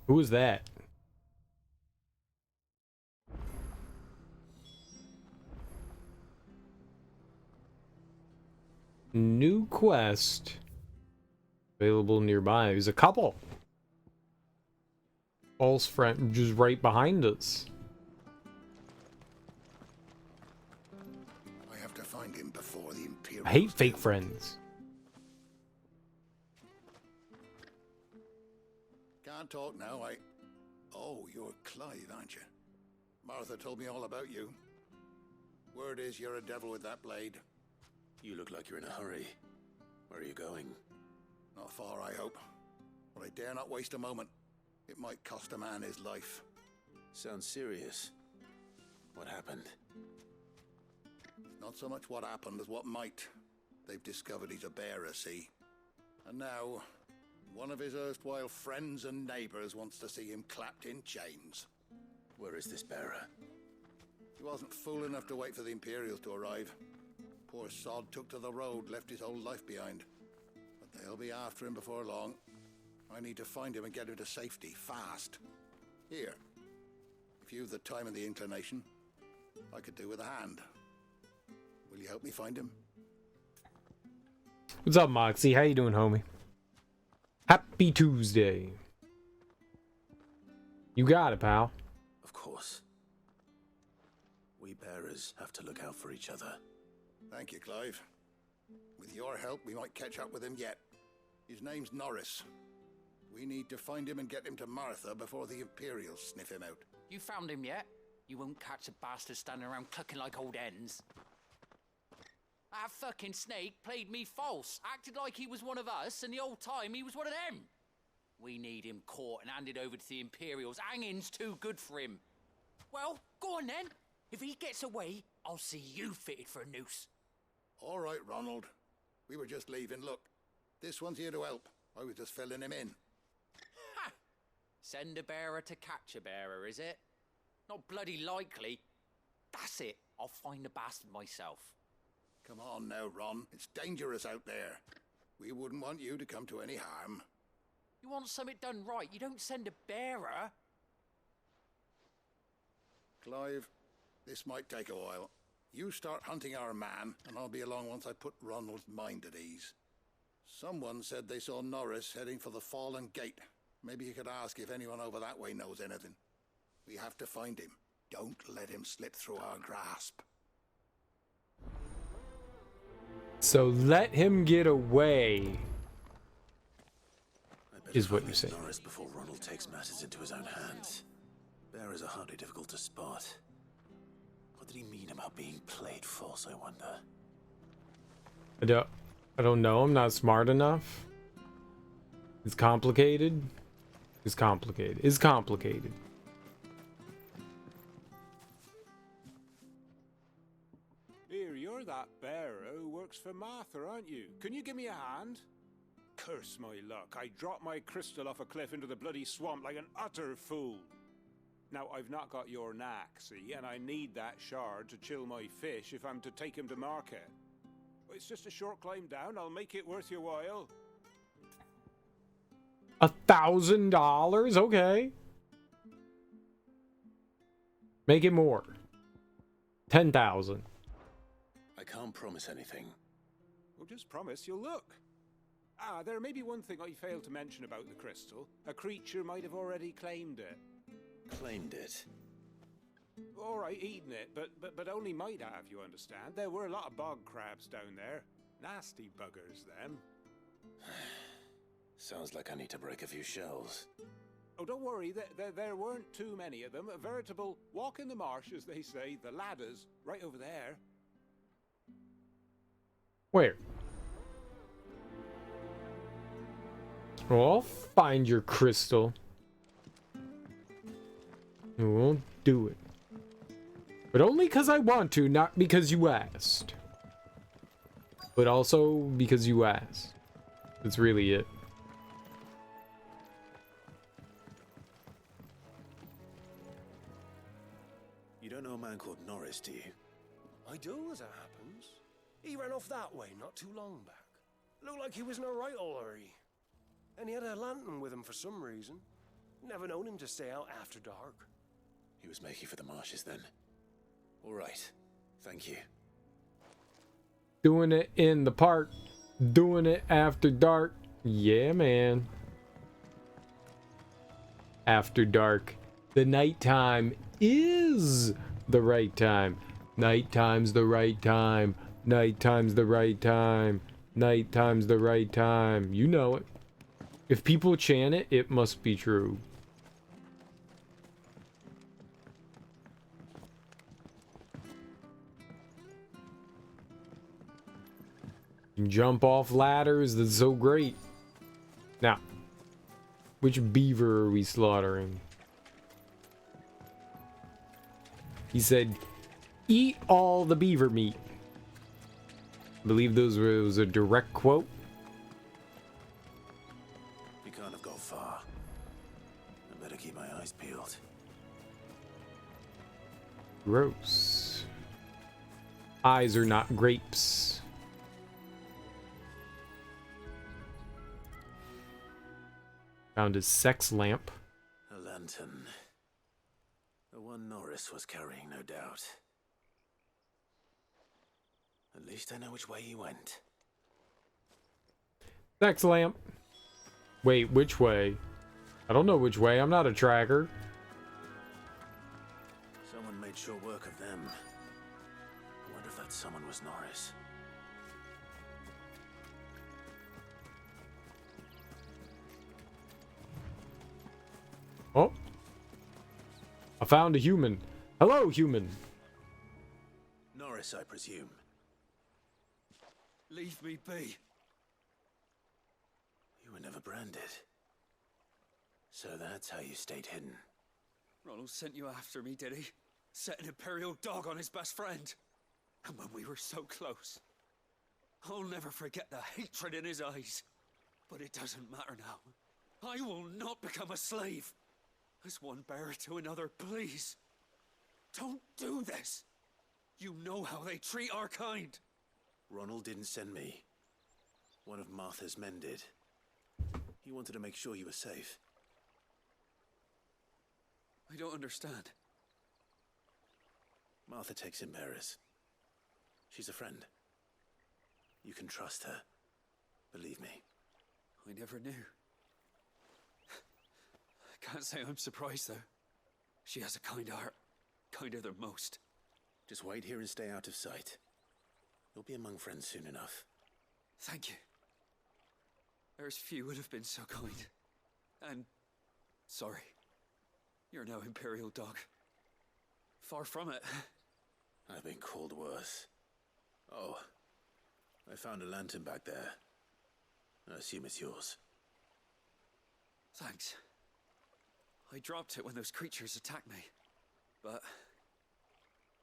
Who is that? New quest. Available nearby. There's a couple. False friend just right behind us. I have to find him before the Imperials. I hate fake friends. Can't talk now, Oh, you're Clive, aren't you? Martha told me all about you. Word is you're a devil with that blade. You look like you're in a hurry. Where are you going? Not far, I hope. But I dare not waste a moment. It might cost a man his life. Sounds serious. What happened? Not so much what happened as what might. They've discovered he's a bearer, see? And now, one of his erstwhile friends and neighbors wants to see him clapped in chains. Where is this bearer? He wasn't fool enough to wait for the Imperials to arrive. Poor sod took to the road, left his whole life behind. But they'll be after him before long. I need to find him and get him to safety, fast. Here. If you've the time and the inclination, I could do with a hand. Will you help me find him? What's up, Moxie? How you doing, homie? Happy Tuesday. You got it, pal. Of course. We bearers have to look out for each other. Thank you, Clive. With your help, we might catch up with him yet. His name's Norris. We need to find him and get him to Martha before the Imperials sniff him out. You found him yet? You won't catch a bastard standing around clucking like old hens. That fucking snake played me false, acted like he was one of us, and the old time he was one of them. We need him caught and handed over to the Imperials. Hanging's too good for him. Well, go on then. If he gets away, I'll see you fitted for a noose. All right, Ronald. We were just leaving. Look, this one's here to help. I was just filling him in. Ha! Send a bearer to catch a bearer, is it? Not bloody likely. That's it. I'll find the bastard myself. Come on now, Ron. It's dangerous out there. We wouldn't want you to come to any harm. You want something done right, you don't send a bearer. Clive, this might take a while. You start hunting our man, and I'll be along once I put Ronald's mind at ease. Someone said they saw Norris heading for the Fallen Gate. Maybe you could ask if anyone over that way knows anything. We have to find him. Don't let him slip through our grasp. So let him get away, is what you say. Norris before Ronald takes matters into his own hands. Bearers are hardly difficult to spot. What did he mean about being played false, I wonder? I don't know. I'm not smart enough. It's complicated. It's complicated. It's complicated. Here, you're that bearer who works for Martha, aren't you? Can you give me a hand? Curse my luck. I dropped my crystal off a cliff into the bloody swamp like an utter fool. Now, I've not got your knack, see, and I need that shard to chill my fish if I'm to take him to market. It's just a short climb down. I'll make it worth your while. $1,000? Okay. Make it more. 10,000. I can't promise anything. Well, just promise you'll look. Ah, there may be one thing I failed to mention about the crystal. A creature might have already claimed it. Claimed it? All right, eaten it, but only might have, you understand. There were a lot of bog crabs down there. Nasty buggers, them. Sounds like I need to break a few shells. Oh, don't worry, there weren't too many of them. A veritable walk in the marsh, as they say, the ladders, right over there. Where? Well, I'll find your crystal. I won't do it. But only because I want to, not because you asked. But also because you asked. That's really it. You don't know a man called Norris, do you? I do, as it happens. He ran off that way not too long back. Looked like he was in a right old hurry. And he had a lantern with him for some reason. Never known him to stay out after dark. He was making for the marshes then. All right. Thank you. Doing it in the park. Doing it after dark. Yeah, man. After dark. The nighttime is the right time. Nighttime's the right time. Nighttime's the right time. Nighttime's the right time. You know it. If people chant it, it must be true. You can jump off ladders. That's so great. Now, which beaver are we slaughtering? He said, eat all the beaver meat. I believe was a direct quote. You can't have got far. I better keep my eyes peeled. Gross. Eyes are not grapes. Found his sex lamp. A lantern. A The one Norris was carrying, no doubt. At least I know which way he went. Sex lamp. Wait, which way? I don't know which way. I'm not a tracker. Someone made sure work of them. I wonder if that someone was Norris. Oh. I found a human. Hello, human. Norris, I presume. Leave me be. You were never branded. So that's how you stayed hidden. Ronald sent you after me, did he? Set an Imperial dog on his best friend. And when we were so close. I'll never forget the hatred in his eyes. But it doesn't matter now. I will not become a slave. As one bearer to another, please. Don't do this. You know how they treat our kind. Ronald didn't send me. One of Martha's men did. He wanted to make sure you were safe. I don't understand. Martha takes in bearers. She's a friend. You can trust her. Believe me. I never knew. I can't say I'm surprised, though. She has a kind heart. Kinder than most. Just wait here and stay out of sight. You'll be among friends soon enough. Thank you. There's few would have been so kind. And sorry. You're no Imperial dog. Far from it. I've been called worse. Oh, I found a lantern back there. I assume it's yours. Thanks. I dropped it when those creatures attacked me. But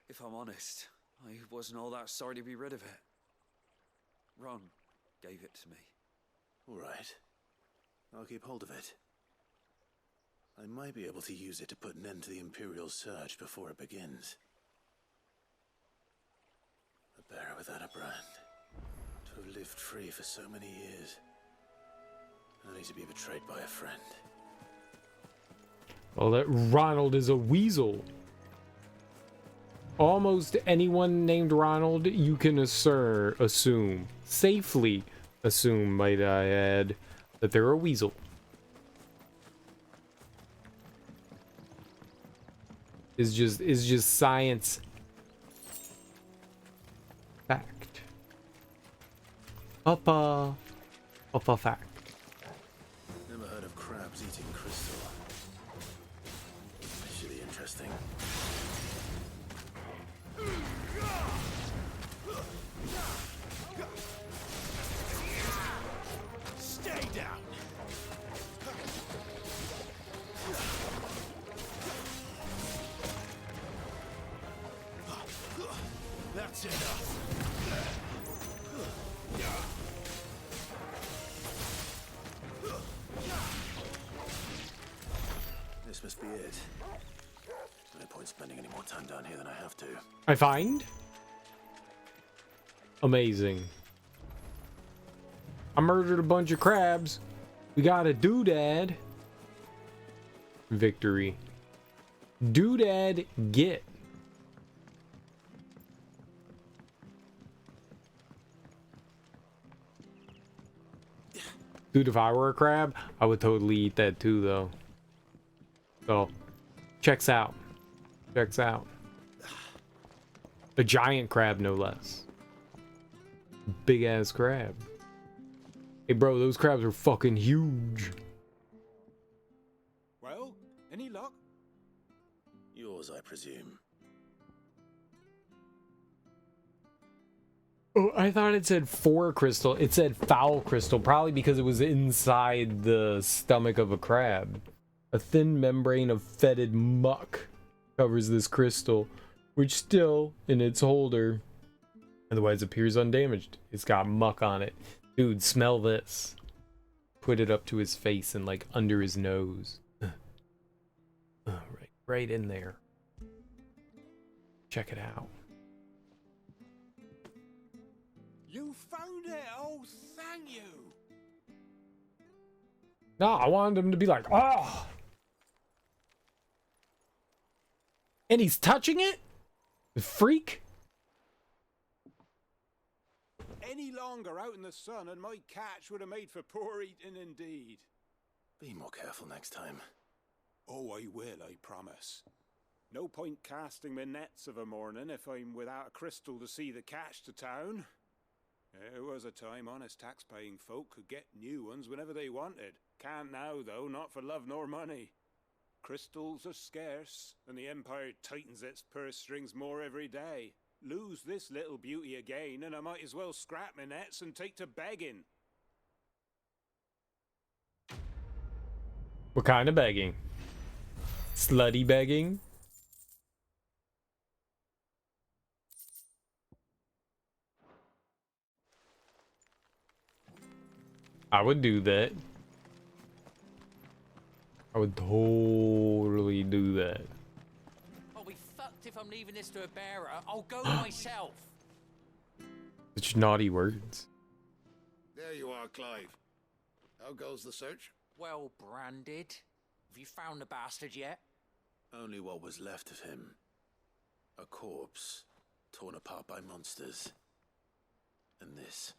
if I'm honest, I wasn't all that sorry to be rid of it. Ron gave it to me. All right. I'll keep hold of it. I might be able to use it to put an end to the Imperial surge before it begins. A bearer without a brand. To have lived free for so many years. Only to be betrayed by a friend. Well, that Ronald is a weasel. Almost anyone named Ronald, you can assume, safely assume, might I add, that they're a weasel. Is just science. Fact. Uppa fact. Never heard of crabs eating crystal. Should be interesting. Stay down. That's enough. This must be it. No point spending any more time down here than I have to. I find. Amazing. I murdered a bunch of crabs. We got a doodad. Victory. Doodad get. Dude, if I were a crab, I would totally eat that too, though. So, checks out. Checks out. A giant crab, no less. Big ass crab. Hey, bro, those crabs are fucking huge. Well, any luck? Yours, I presume. Oh, I thought it said 4 crystal. It said foul crystal, probably because it was inside the stomach of a crab. A thin membrane of fetid muck covers this crystal, which still, in its holder, otherwise appears undamaged. It's got muck on it. Dude, smell this. Put it up to his face and like under his nose. Right in there. Check it out. You found it! Oh, thank you! No, I wanted him to be like, oh! And he's touching it? The freak? Any longer out in the sun and my catch would have made for poor eating indeed. Be more careful next time. Oh, I will, I promise. No point casting my nets of a morning if I'm without a crystal to see the catch to town. There was a time honest tax-paying folk could get new ones whenever they wanted. Can't now, though, not for love nor money. Crystals are scarce, and the Empire tightens its purse strings more every day. Lose this little beauty again, and I might as well scrap my nets and take to begging. What kind of begging? Slutty begging? I would do that. I would totally do that. I'll be fucked if I'm leaving this to a bearer. I'll go myself. Such naughty words. There you are, Clive. How goes the search? Well branded. Have you found the bastard yet? Only what was left of him. A corpse, torn apart by monsters. And this.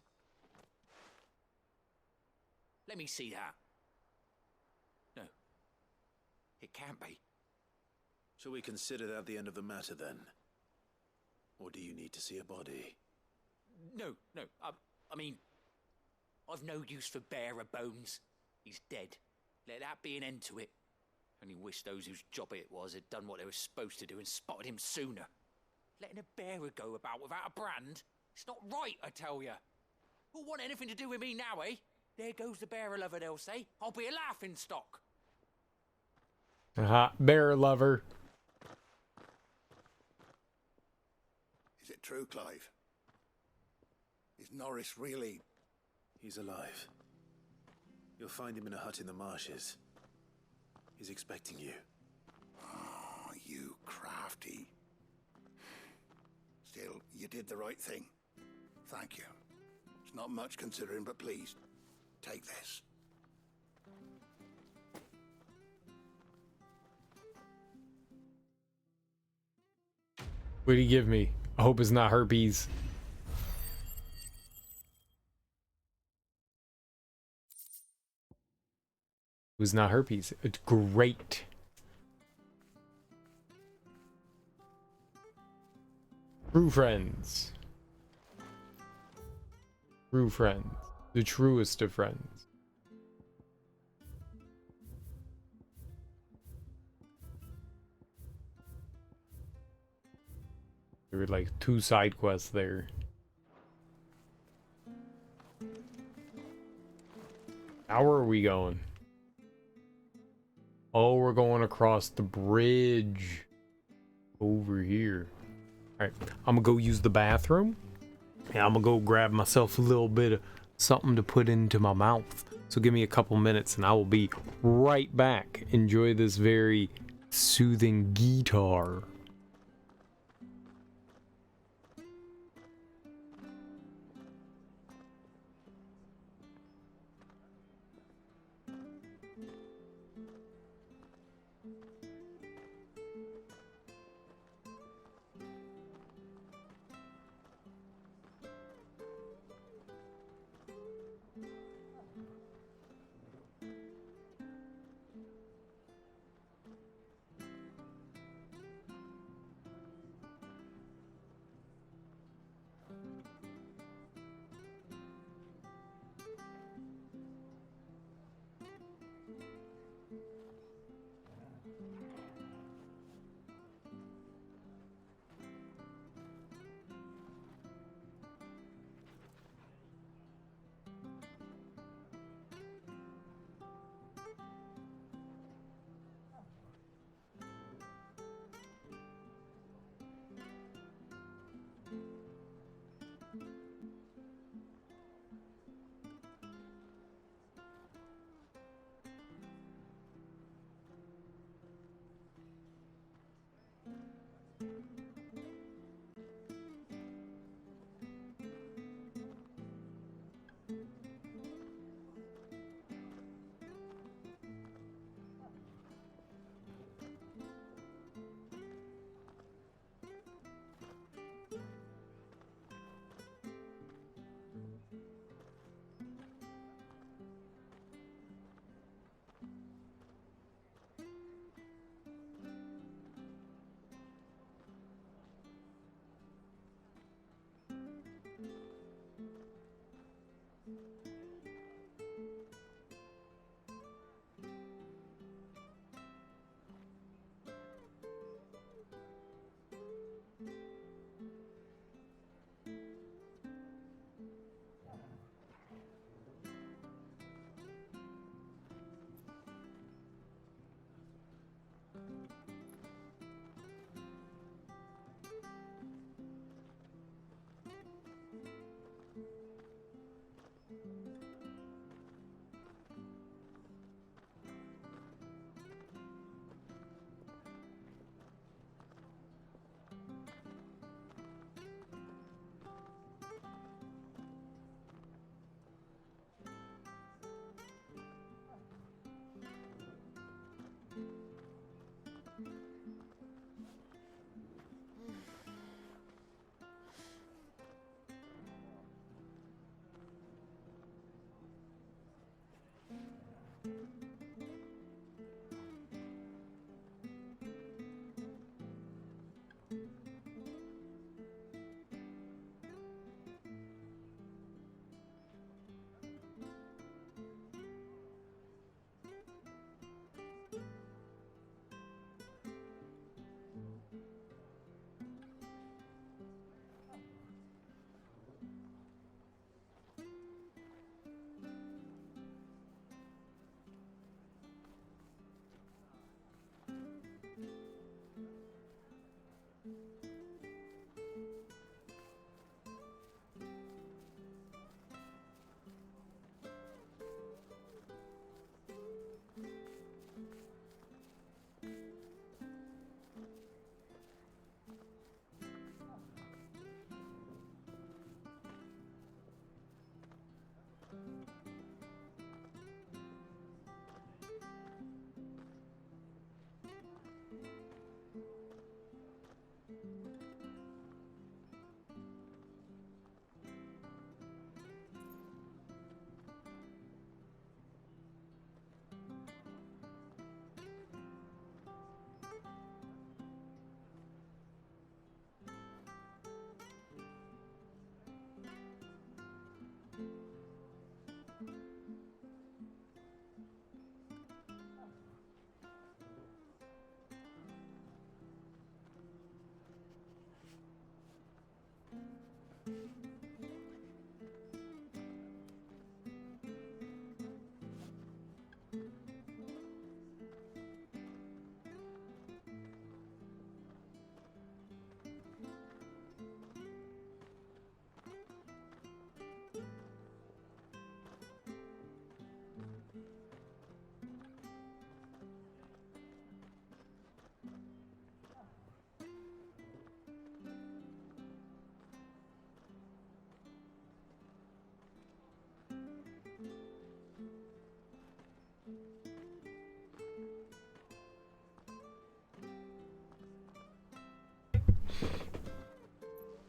Let me see that. No. It can't be. Shall we consider that the end of the matter, then? Or do you need to see a body? No. I mean, I've no use for bearer bones. He's dead. Let that be an end to it. Only wish those whose job it was had done what they were supposed to do and spotted him sooner. Letting a bearer go about without a brand? It's not right, I tell you. Who'll want anything to do with me now, eh? There goes the bearer lover, they'll say. I'll be a laughing stock. Bear lover. Is it true, Clive? Is Norris really... He's alive. You'll find him in a hut in the marshes. He's expecting you. Oh, you crafty. Still, you did the right thing. Thank you. It's not much considering, but please, take this. What did he give me? I hope it's not herpes. It was not herpes. It's great. True friends. True friends. The truest of friends. There were like 2 side quests there. How are we going? Oh, we're going across the bridge. Over here. Alright, I'm gonna go use the bathroom. And I'm gonna go grab myself a little bit of something to put into my mouth. So give me a couple minutes and I will be right back. Enjoy this very soothing guitar.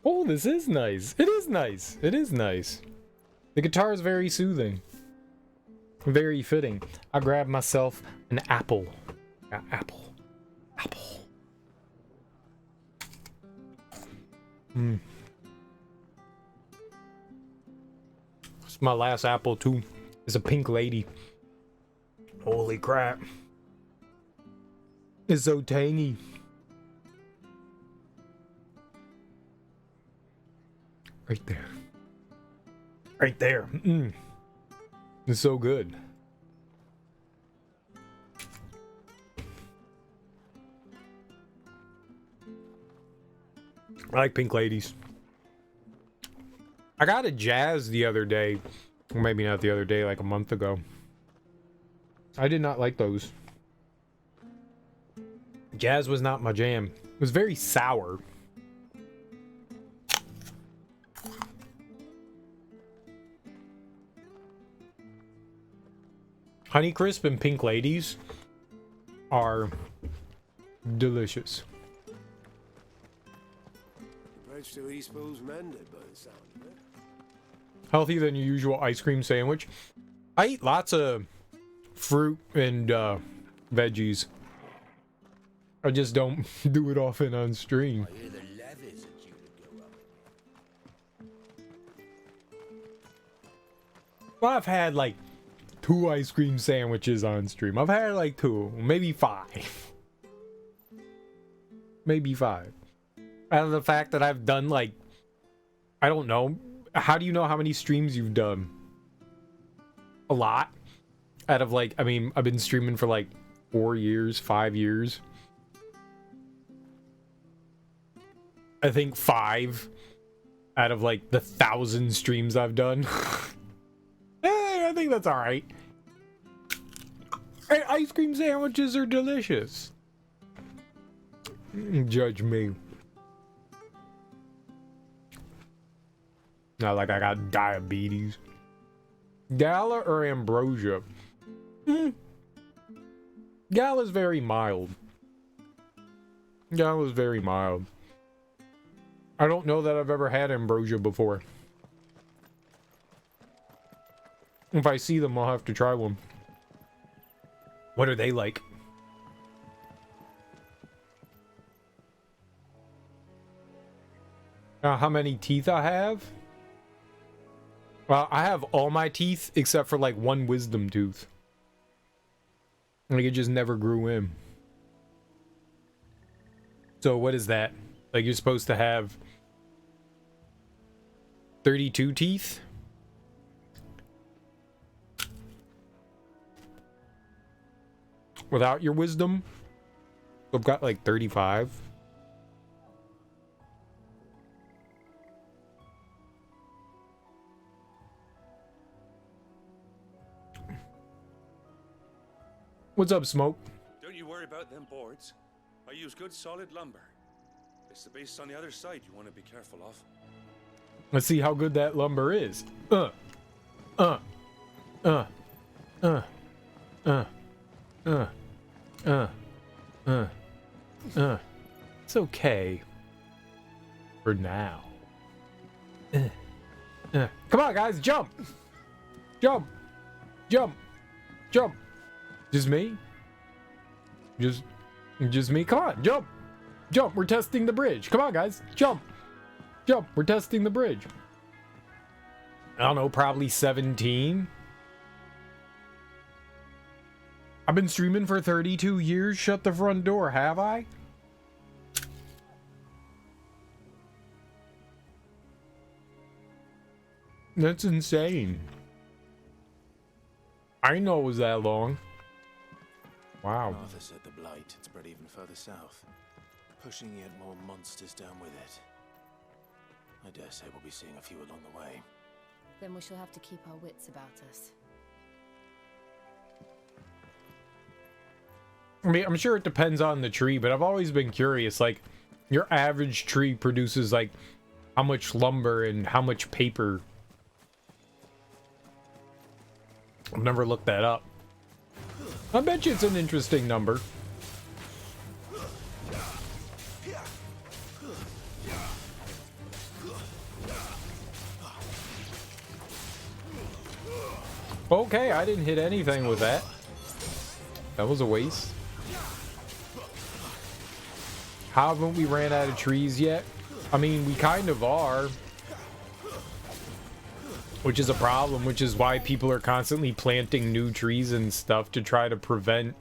Oh, this is nice. It is nice. It is nice. The guitar is very soothing. Very fitting. I grabbed myself an apple. Apple. Apple. It's my last apple too. It's a pink lady. Holy crap. It's so tangy. Right there. Right there. It's so good. I like pink ladies. I got a jazz the other day. Or maybe not the other day, like a month ago. I did not like those. Jazz was not my jam. It was very sour. Honeycrisp and pink ladies are delicious. Bridge to East Pool's mended by the sound of it. Healthier than your usual ice cream sandwich. I eat lots of fruit and veggies. I just don't do it often on stream. I hear the levies are due to go up. Well, I've had like 2 ice cream sandwiches on stream. I've had like 2, maybe 5. Maybe 5. Out of the fact that I've done like, I don't know. How do you know how many streams you've done? A lot. Out of like, I mean, I've been streaming for like 4 years, 5 years. I think 5 out of like the 1,000 streams I've done. I think that's all right. Hey, ice cream sandwiches are delicious. Judge me. Not like I got diabetes. Gala or ambrosia? Gala's very mild. Gala's very mild. I don't know that I've ever had ambrosia before. If I see them, I'll have to try one. What are they like? How many teeth I have? Well, I have all my teeth except for like one wisdom tooth. Like it just never grew in. So what is that? Like you're supposed to have 32 teeth? Without your wisdom? I've got like 35. What's up, Smoke? Don't you worry about them boards. I use good solid lumber. It's the base on the other side you want to be careful of. Let's see how good that lumber is. It's okay. For now. Come on, guys, jump! Jump! Jump! Jump! Just me? Just me? Come on, jump! Jump, we're testing the bridge. Come on, guys, jump! Jump, we're testing the bridge. I don't know, probably 17. I've been streaming for 32 years. Shut the front door, have I? That's insane. I didn't know it was that long. Wow. Arthur said the blight had spread even further south, pushing yet more monsters down with it. I dare say we'll be seeing a few along the way. Then we shall have to keep our wits about us. I mean, I'm sure it depends on the tree, but I've always been curious, like, your average tree produces, like, how much lumber and how much paper. I've never looked that up. I bet you it's an interesting number. Okay, I didn't hit anything with that. That was a waste. How haven't we ran out of trees yet? I mean, we kind of are. Which is a problem, which is why people are constantly planting new trees and stuff to try to prevent,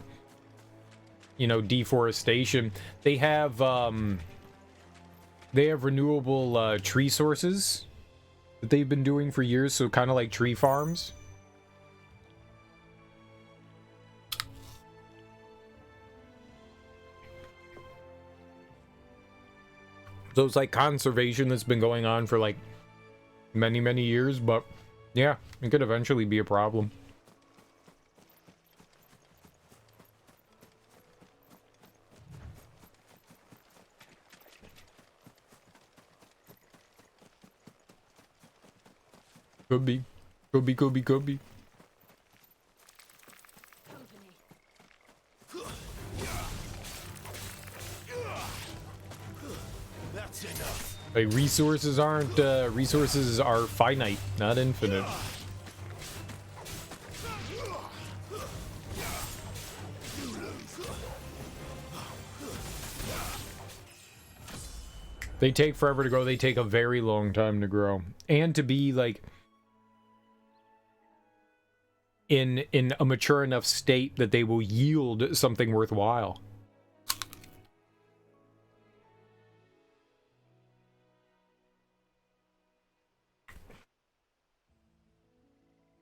you know, deforestation. They have renewable tree sources that they've been doing for years, so kind of like tree farms. So it's like conservation that's been going on for like many years, but yeah, it could eventually be a problem. Could be. Could be. That's enough. Like, resources are finite, not infinite. They take forever to grow. They take a very long time to grow. And to be, like, in a mature enough state that they will yield something worthwhile.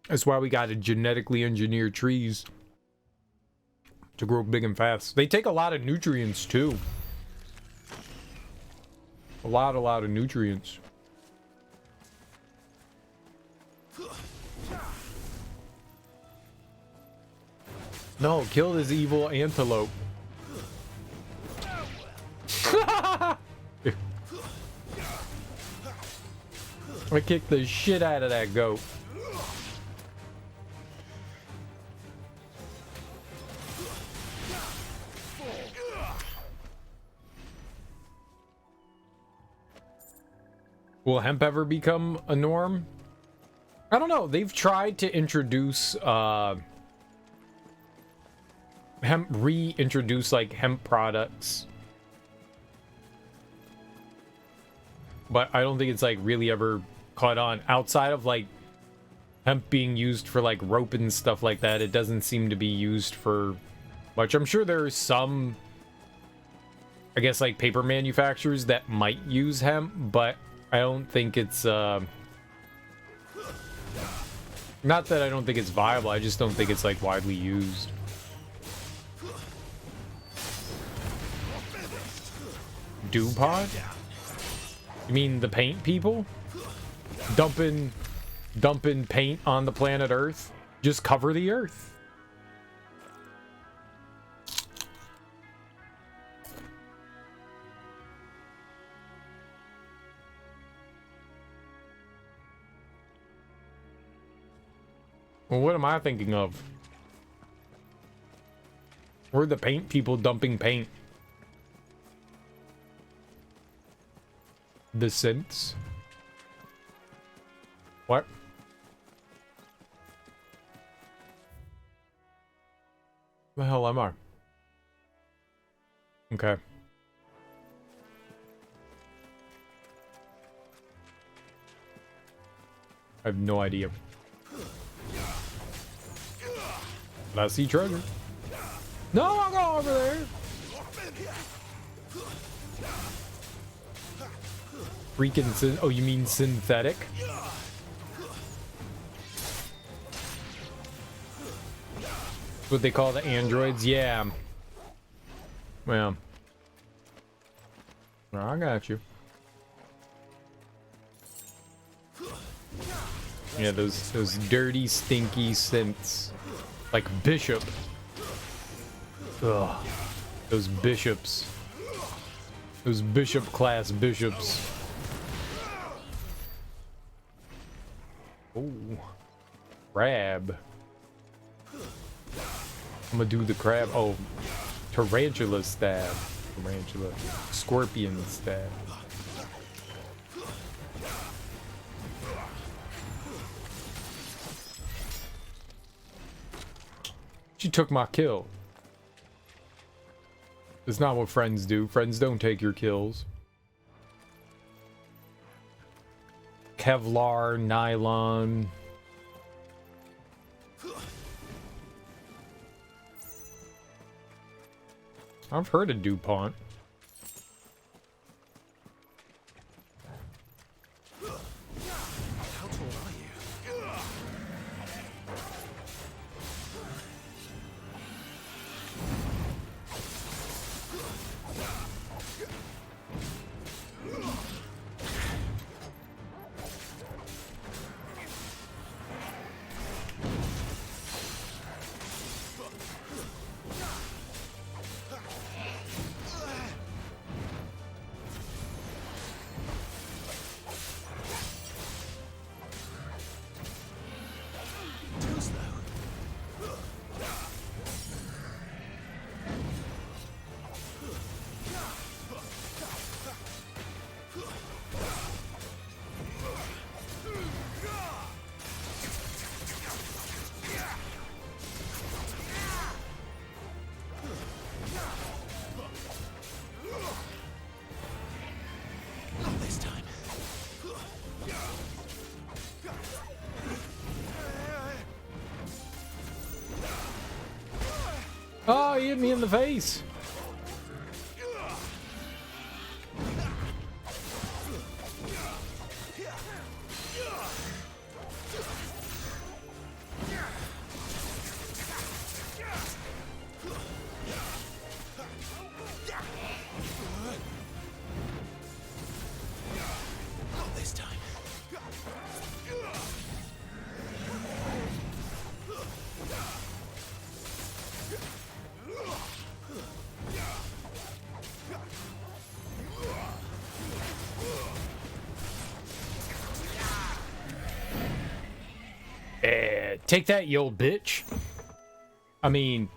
That's why we got to genetically engineer trees to grow big and fast. They take a lot of nutrients, too. A lot of nutrients. No, kill this evil antelope. I kicked the shit out of that goat. Will hemp ever become a norm? I don't know. They've tried to introduce reintroduce like hemp products, but I don't think it's like really ever caught on. Outside of like hemp being used for like rope and stuff like that, it doesn't seem to be used for much. I'm sure there's some, I guess, like paper manufacturers that might use hemp, but I don't think it's not that I don't think it's viable, I just don't think it's like widely used. DuPont? You mean the paint people? Dumping paint on the planet Earth? Just cover the Earth. Well, what am I thinking of? We're the paint people dumping paint. The scents? What? The hell am I? Okay. I have no idea. But I see treasure. No, I'll go over there. Freaking oh, you mean synthetic? What they call the androids? Yeah. Well, I got you. Yeah, those dirty, stinky synths. Like Bishop. Ugh. Those bishops. Those bishop class bishops. Oh. Crab. I'm gonna do the crab. Oh. Tarantula stab. Tarantula. Scorpion stab. She took my kill. It's not what friends do. Friends don't take your kills. Kevlar, nylon. I've heard of DuPont. How tall are you? Oh, he hit me in the face. Take that, you old bitch. I mean,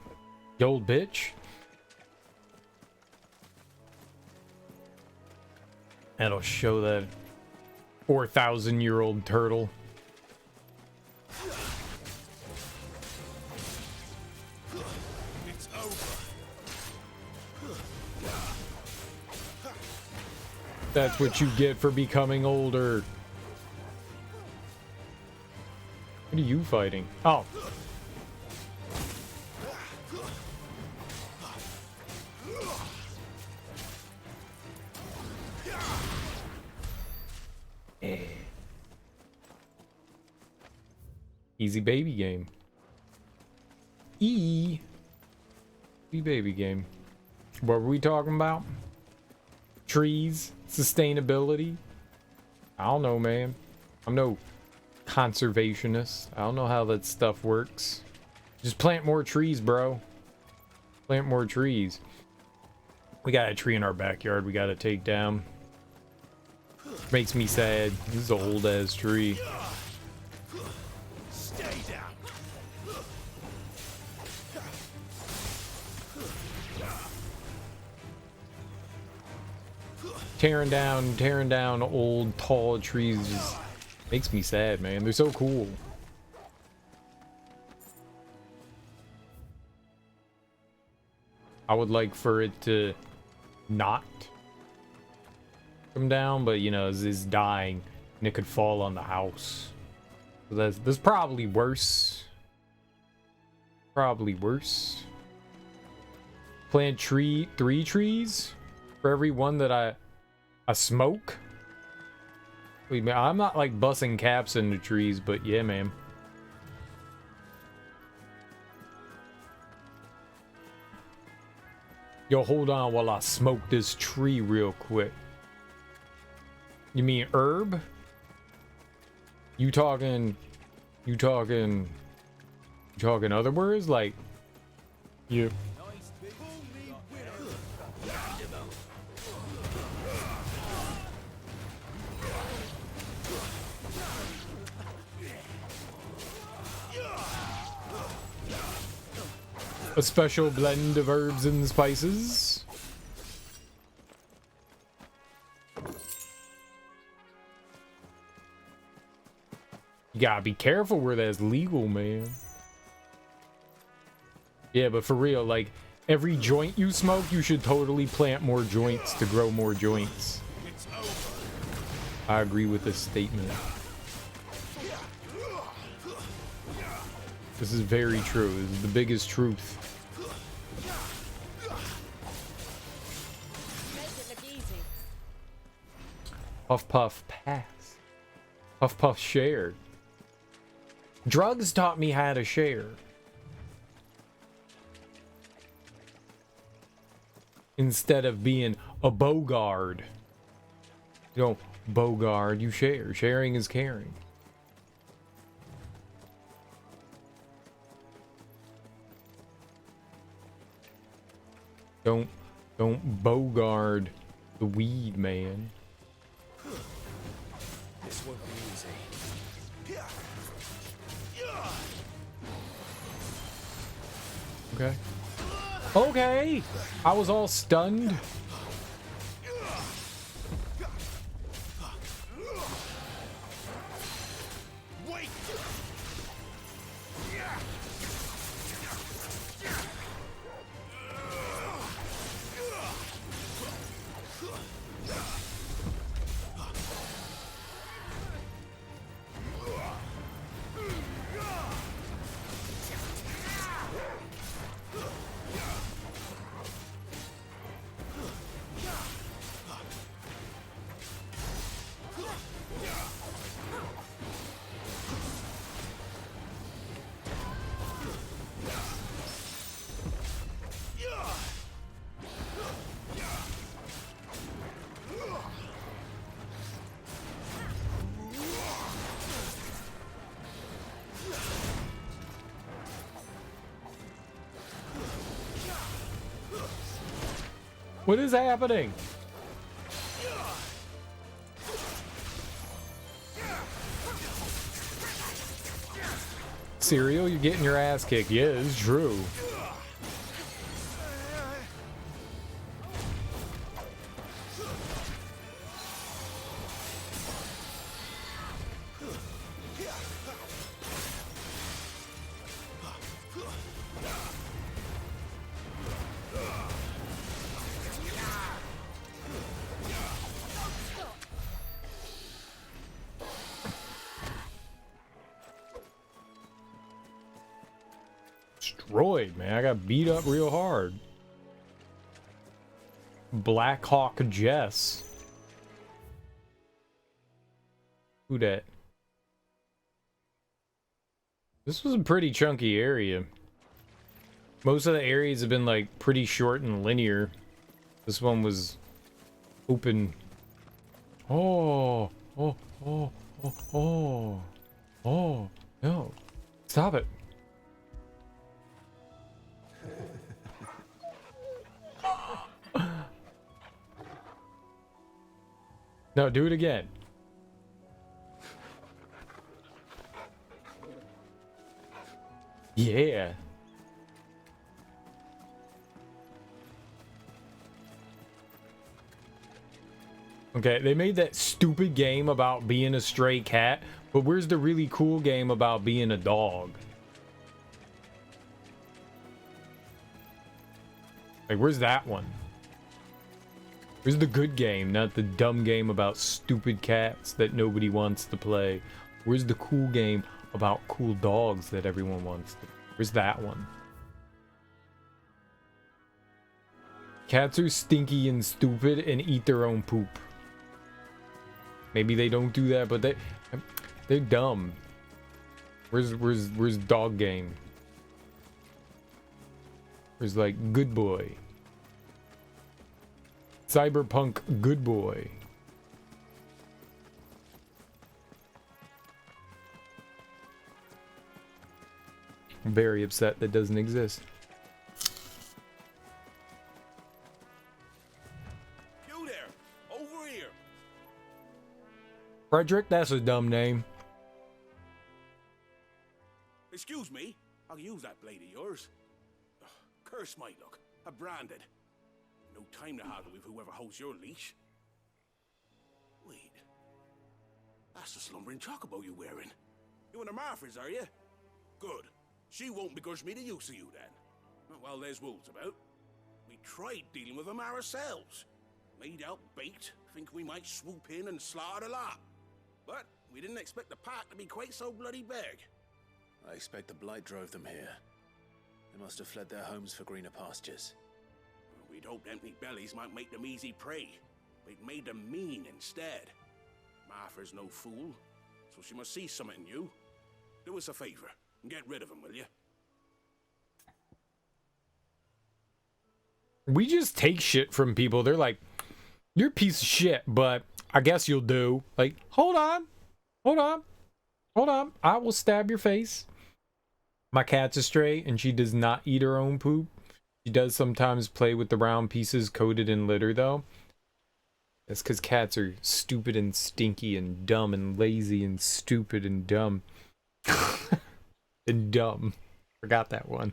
you old bitch. That'll show that 4,000-year-old turtle. It's over. That's what you get for becoming older. What are you fighting? Oh. Easy baby game. Easy baby game. What were we talking about? Trees, sustainability. I don't know, man. I'm no conservationist. I don't know how that stuff works. Just plant more trees, bro. Plant more trees. We got a tree in our backyard we gotta take down. Makes me sad. This is an old ass tree. Stay down. Tearing down old tall trees just makes me sad, man. They're so cool. I would like for it to not come down, but you know, it's dying and it could fall on the house. So that's probably worse. Probably worse. Plant 3 trees for every one that I smoke. Wait, man, I'm not like busting caps into trees, but yeah, man. Yo, hold on while I smoke this tree real quick. You mean herb? You talking other words? Like, you... A special blend of herbs and spices. You gotta be careful where that's legal, man. Yeah, but for real, like, every joint you smoke, you should totally plant more joints to grow more joints. I agree with this statement. This is very true. This is the biggest truth. Puff puff pass. Puff puff share. Drugs taught me how to share. Instead of being a bogard. You don't bogard, you share. Sharing is caring. Don't bogard the weed, man. This won't be easy. Okay. Okay! I was all stunned. What is happening? cereal, you're getting your ass kicked. Yeah, it's true. Destroyed, man. I got beat up real hard. Black Hawk Jess. Who dat? This was a pretty chunky area. Most of the areas have been like pretty short and linear. This one was open. Oh, oh, oh, oh, oh, oh, no. Stop it. No, do it again. Yeah. Okay, they made that stupid game about being a stray cat, but where's the really cool game about being a dog? Like, where's that one? Where's the good game, not the dumb game about stupid cats that nobody wants to play? Where's the cool game about cool dogs that everyone wants to? Where's that one? Cats are stinky and stupid and eat their own poop. Maybe they don't do that, but they're dumb. Where's dog game? Where's like good boy? Cyberpunk good boy. I'm very upset that doesn't exist. You there, over here. Frederick, that's a dumb name. Excuse me, I'll use that blade of yours. Ugh, curse my luck, I'm branded. No time to haggle with whoever holds your leash. Wait, that's the slumbering chocobo you're wearing. You and the Marfors, are you? Good. She won't begrudge me the use of you then. Well, there's wolves about. We tried dealing with them ourselves. Laid out bait, think we might swoop in and slaughter the lot. But we didn't expect the pack to be quite so bloody big. I expect the blight drove them here. They must have fled their homes for greener pastures. We'd hoped empty bellies might make them easy prey, but it made them mean instead. Martha's no fool, so she must see something in you. Do us a favor and get rid of them, will you? We just take shit from people. They're like, you're a piece of shit, but I guess you'll do. Like, hold on. Hold on. Hold on. I will stab your face. My cat's a stray, and she does not eat her own poop. She does sometimes play with the round pieces coated in litter, though. That's because cats are stupid and stinky and dumb and lazy and stupid and dumb. And dumb. Forgot that one.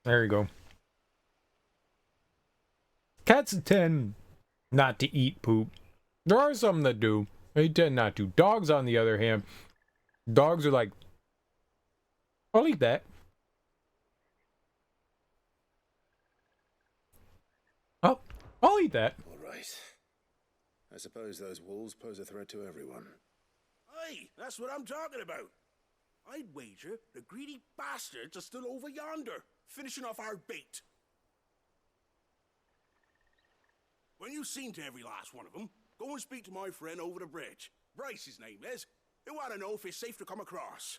There you go. Cats tend not to eat poop. There are some that do. They tend not to. Dogs, on the other hand, dogs are like, I'll eat that. Oh, I'll eat that. All right. I suppose those wolves pose a threat to everyone. Aye, that's what I'm talking about. I'd wager the greedy bastards are still over yonder, finishing off our bait. When you've seen to every last one of them, go and speak to my friend over the bridge. Bryce, his name is. He'll want to know if it's safe to come across.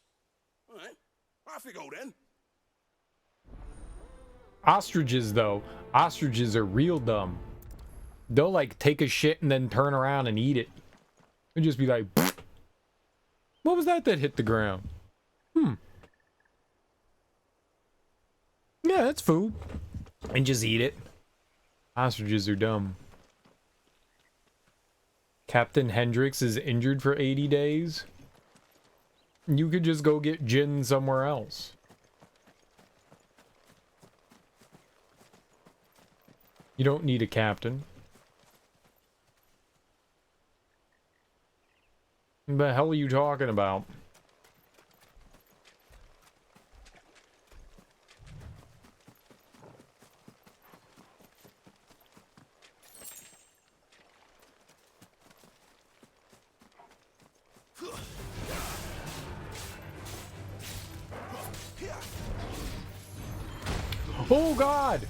All right, off you go then. Ostriches, though. Ostriches are real dumb. They'll, like, take a shit and then turn around and eat it. They'll just be like, pfft. What was that hit the ground? Yeah, that's food. And just eat it. Ostriches are dumb. Captain Hendricks is injured for 80 days. You could just go get Jin somewhere else. You don't need a captain. What the hell are you talking about? Oh God!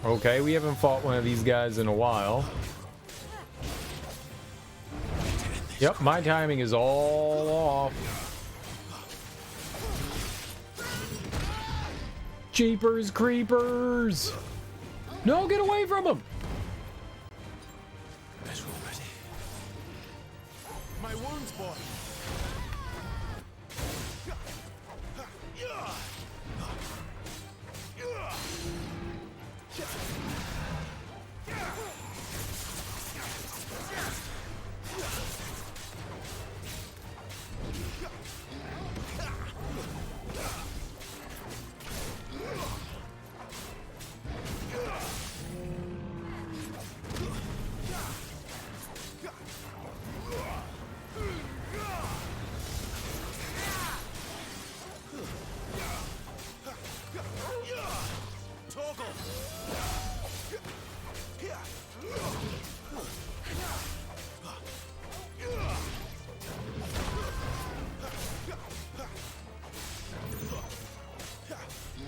Okay, we haven't fought one of these guys in a while. Yep, my timing is all off. Jeepers creepers! No, get away from him! My wounds, boy.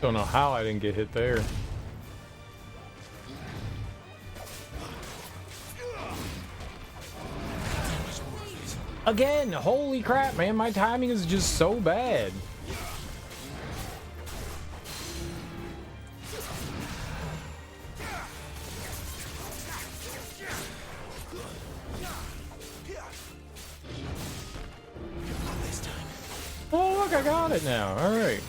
Don't know how I didn't get hit there. Again, holy crap, man, my timing is just so bad. Oh, look, I got it now. All right.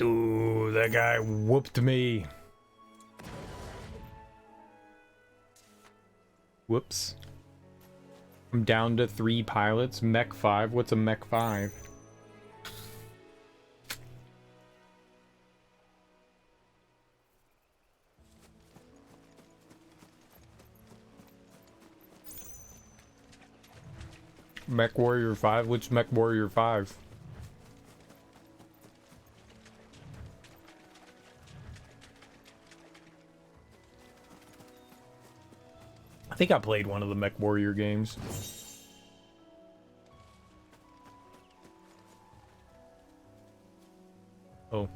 Ooh, that guy whooped me. Whoops. I'm down to 3 pilots. Mech 5. What's a Mech 5? Mech Warrior 5? Which Mech Warrior 5? I think I played one of the Mech Warrior games. Oh.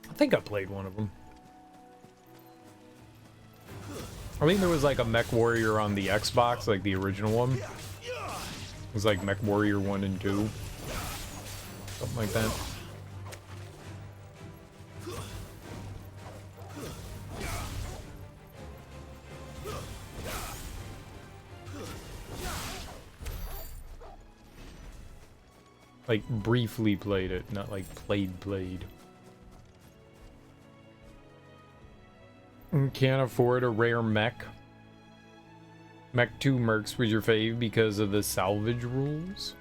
I think I played one of them. I think there was like a Mech Warrior on the Xbox, like the original one. It was like Mech Warrior 1 and 2. Something like that. Like, briefly played it, not like played. Can't afford a rare mech. Mech 2 Mercs was your fave because of the salvage rules?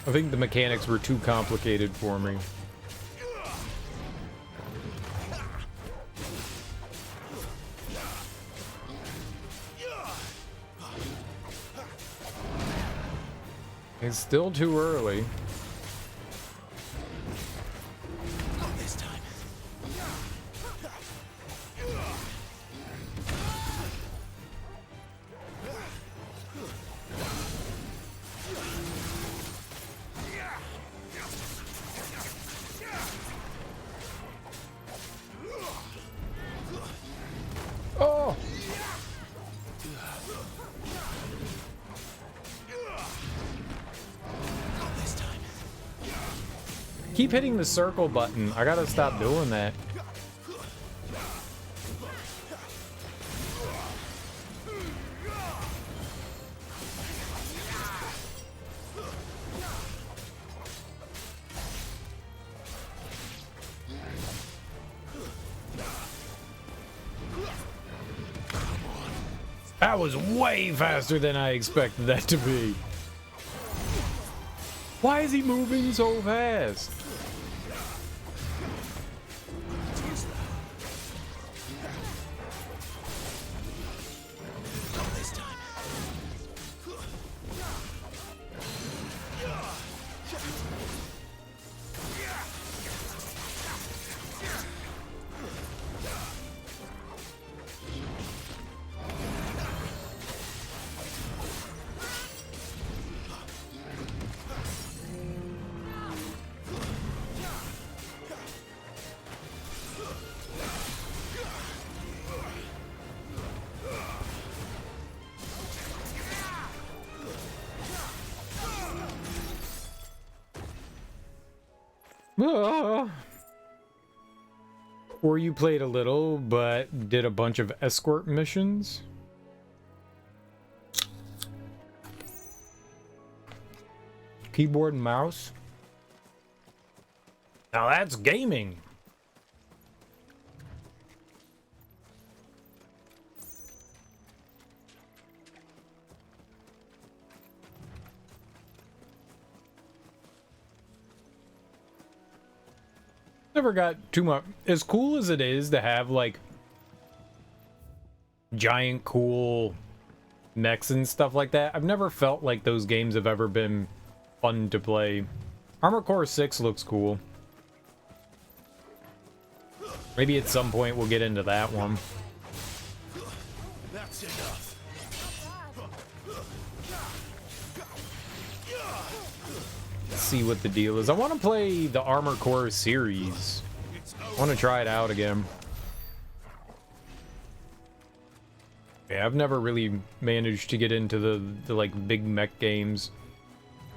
I think the mechanics were too complicated for me. It's still too early. Not this time. keep hitting the circle button. I gotta stop doing that. That was way faster than I expected that to be. Why is he moving so fast? Or you played a little, but did a bunch of escort missions? Keyboard and mouse? Now that's gaming! Never got too much. As cool as it is to have like giant cool mechs and stuff like that, I've never felt like those games have ever been fun to play. Armored Core 6 looks cool. Maybe at some point we'll get into that one. That's enough. See what the deal is. I want to play the Armored Core series. I want to try it out again. Yeah, I've never really managed to get into the like big mech games.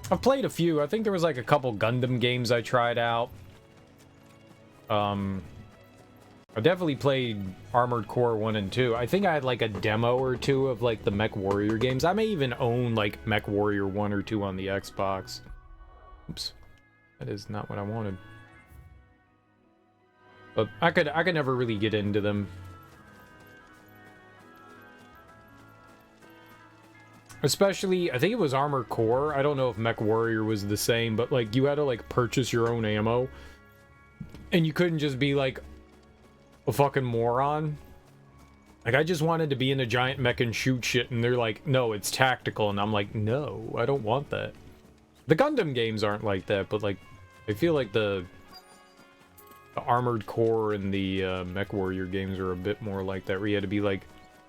I've played a few. I think there was like a couple Gundam games I tried out. I definitely played Armored Core 1 and 2. I think I had like a demo or two of like the Mech Warrior games. I may even own like Mech Warrior 1 or 2 on the Xbox. Oops, that is not what I wanted. But I could never really get into them. Especially, I think it was Armored Core. I don't know if Mech Warrior was the same, but like you had to like purchase your own ammo, and you couldn't just be like a fucking moron. Like I just wanted to be in a giant mech and shoot shit, and they're like, no, it's tactical, and I'm like, no, I don't want that. The Gundam games aren't like that, but like, I feel like the Armored Core and the Mech Warrior games are a bit more like that, where you had to be like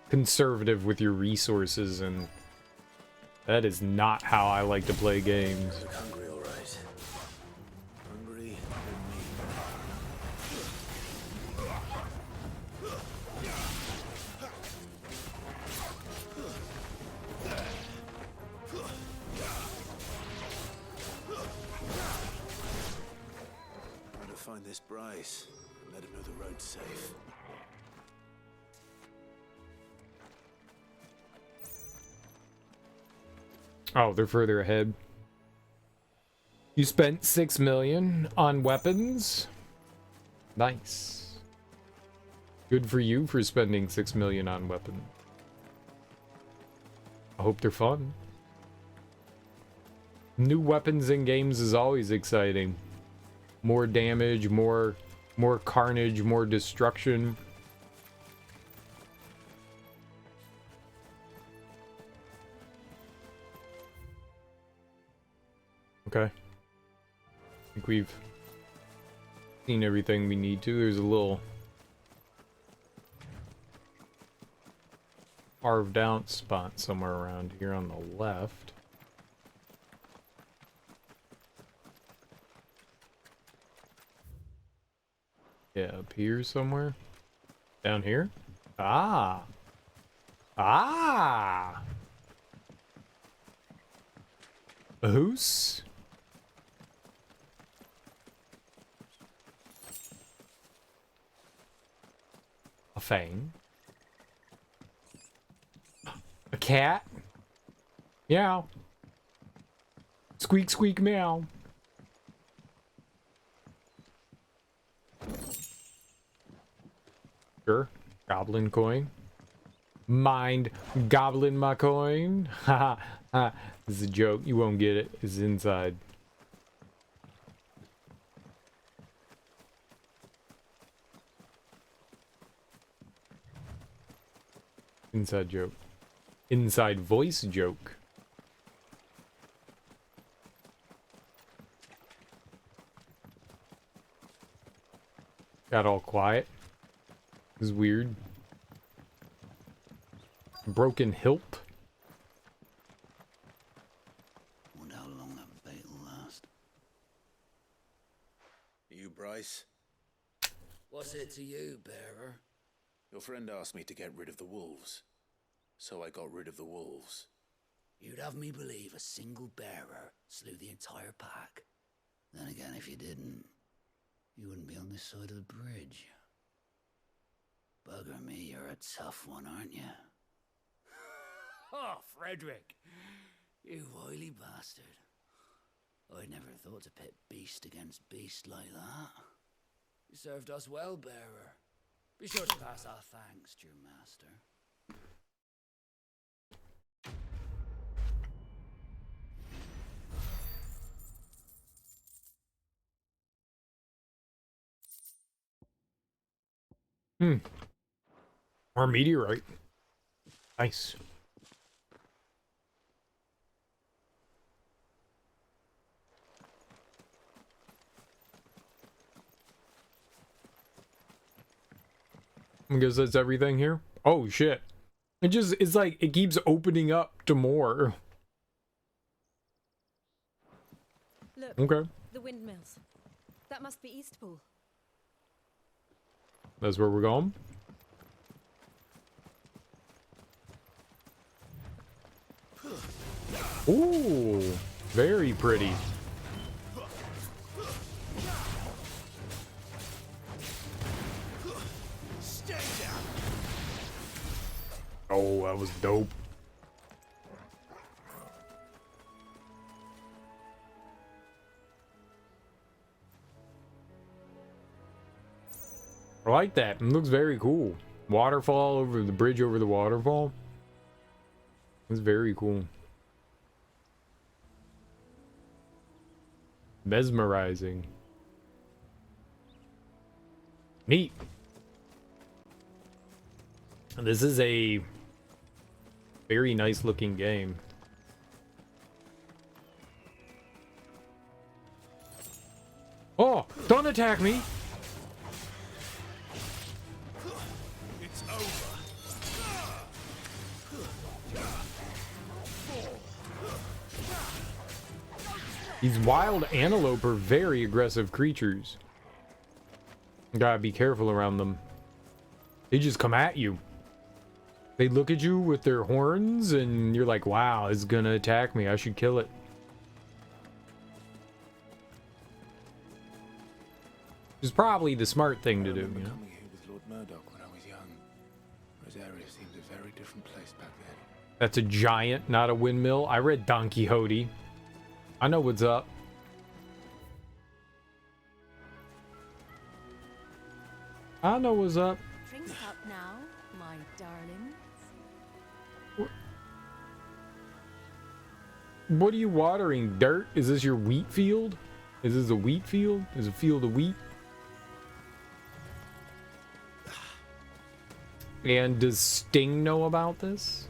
conservative with your resources, and that is not how I like to play games. Hungry, all right. Hungry find this Bryce and let him know the road's safe. Oh, they're further ahead. You spent 6 million on weapons? Nice. Good for you for spending 6 million on weapons. I hope they're fun. New weapons in games is always exciting. More damage, more carnage, more destruction. Okay. I think we've seen everything we need to. There's a little carved out spot somewhere around here on the left. Yeah, up here somewhere. Down here? Ah! Ah! A hoose? fang. A cat. Meow. Squeak, squeak, meow. Sure. Goblin coin. Mind goblin my coin. Haha. Ha. This is a joke. You won't get it. It's inside. Inside joke. Inside voice joke. Got all quiet. This is weird. Broken hilt. Wonder how long that bait will last. You, Bryce? What's it to you, bearer? Your friend asked me to get rid of the wolves, so I got rid of the wolves. You'd have me believe a single bearer slew the entire pack. Then again, if you didn't, you wouldn't be on this side of the bridge. Bugger me, you're a tough one, aren't you? Oh, Frederick! You wily bastard. I'd never thought to pit beast against beast like that. You served us well, bearer. Be sure to pass our thanks to your master. Or meteorite. Nice. I guess that's everything here. Oh shit. It's like it keeps opening up to more. Look, okay. The windmills. That must be Eastpool. That's where we're going. Ooh, very pretty. Oh, that was dope. I like that. It looks very cool. Waterfall over the bridge over the waterfall. It's very cool. Mesmerizing. Neat. This is a very nice looking game. Oh, don't attack me. It's over. These wild antelope are very aggressive creatures. Gotta be careful around them. They just come at you. They look at you with their horns and you're like, wow, it's gonna attack me. I should kill it. It's probably the smart thing to do, you know? Coming here with Lord Murdoch when I was young. Rosaria seemed a very different place back then. That's a giant, not a windmill. I read Don Quixote. I know what's up. I know what's up. Drinks up now, my darlings. What are you watering? Dirt? Is this your wheat field? Is this a wheat field? Is it a field of wheat? And does Sting know about this?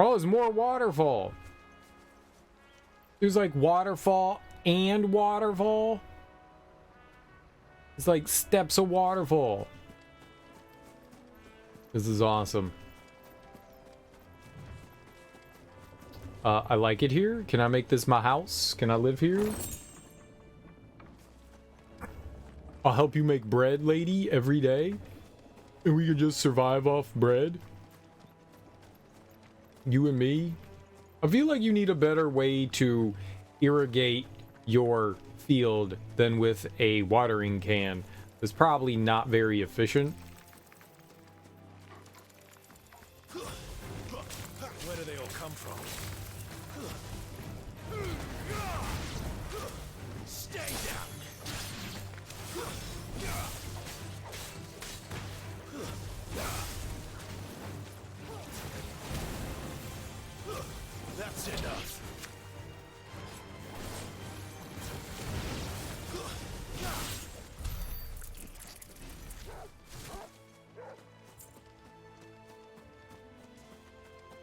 Oh, there's more waterfall. There's like waterfall and waterfall. It's like steps of waterfall. This is awesome. I like it here. Can I make this my house? Can I live here? I'll help you make bread, lady, every day. And we can just survive off bread. You and me? I feel like you need a better way to irrigate your field than with a watering can. It's probably not very efficient. Where do they all come from? Stay down. That's enough.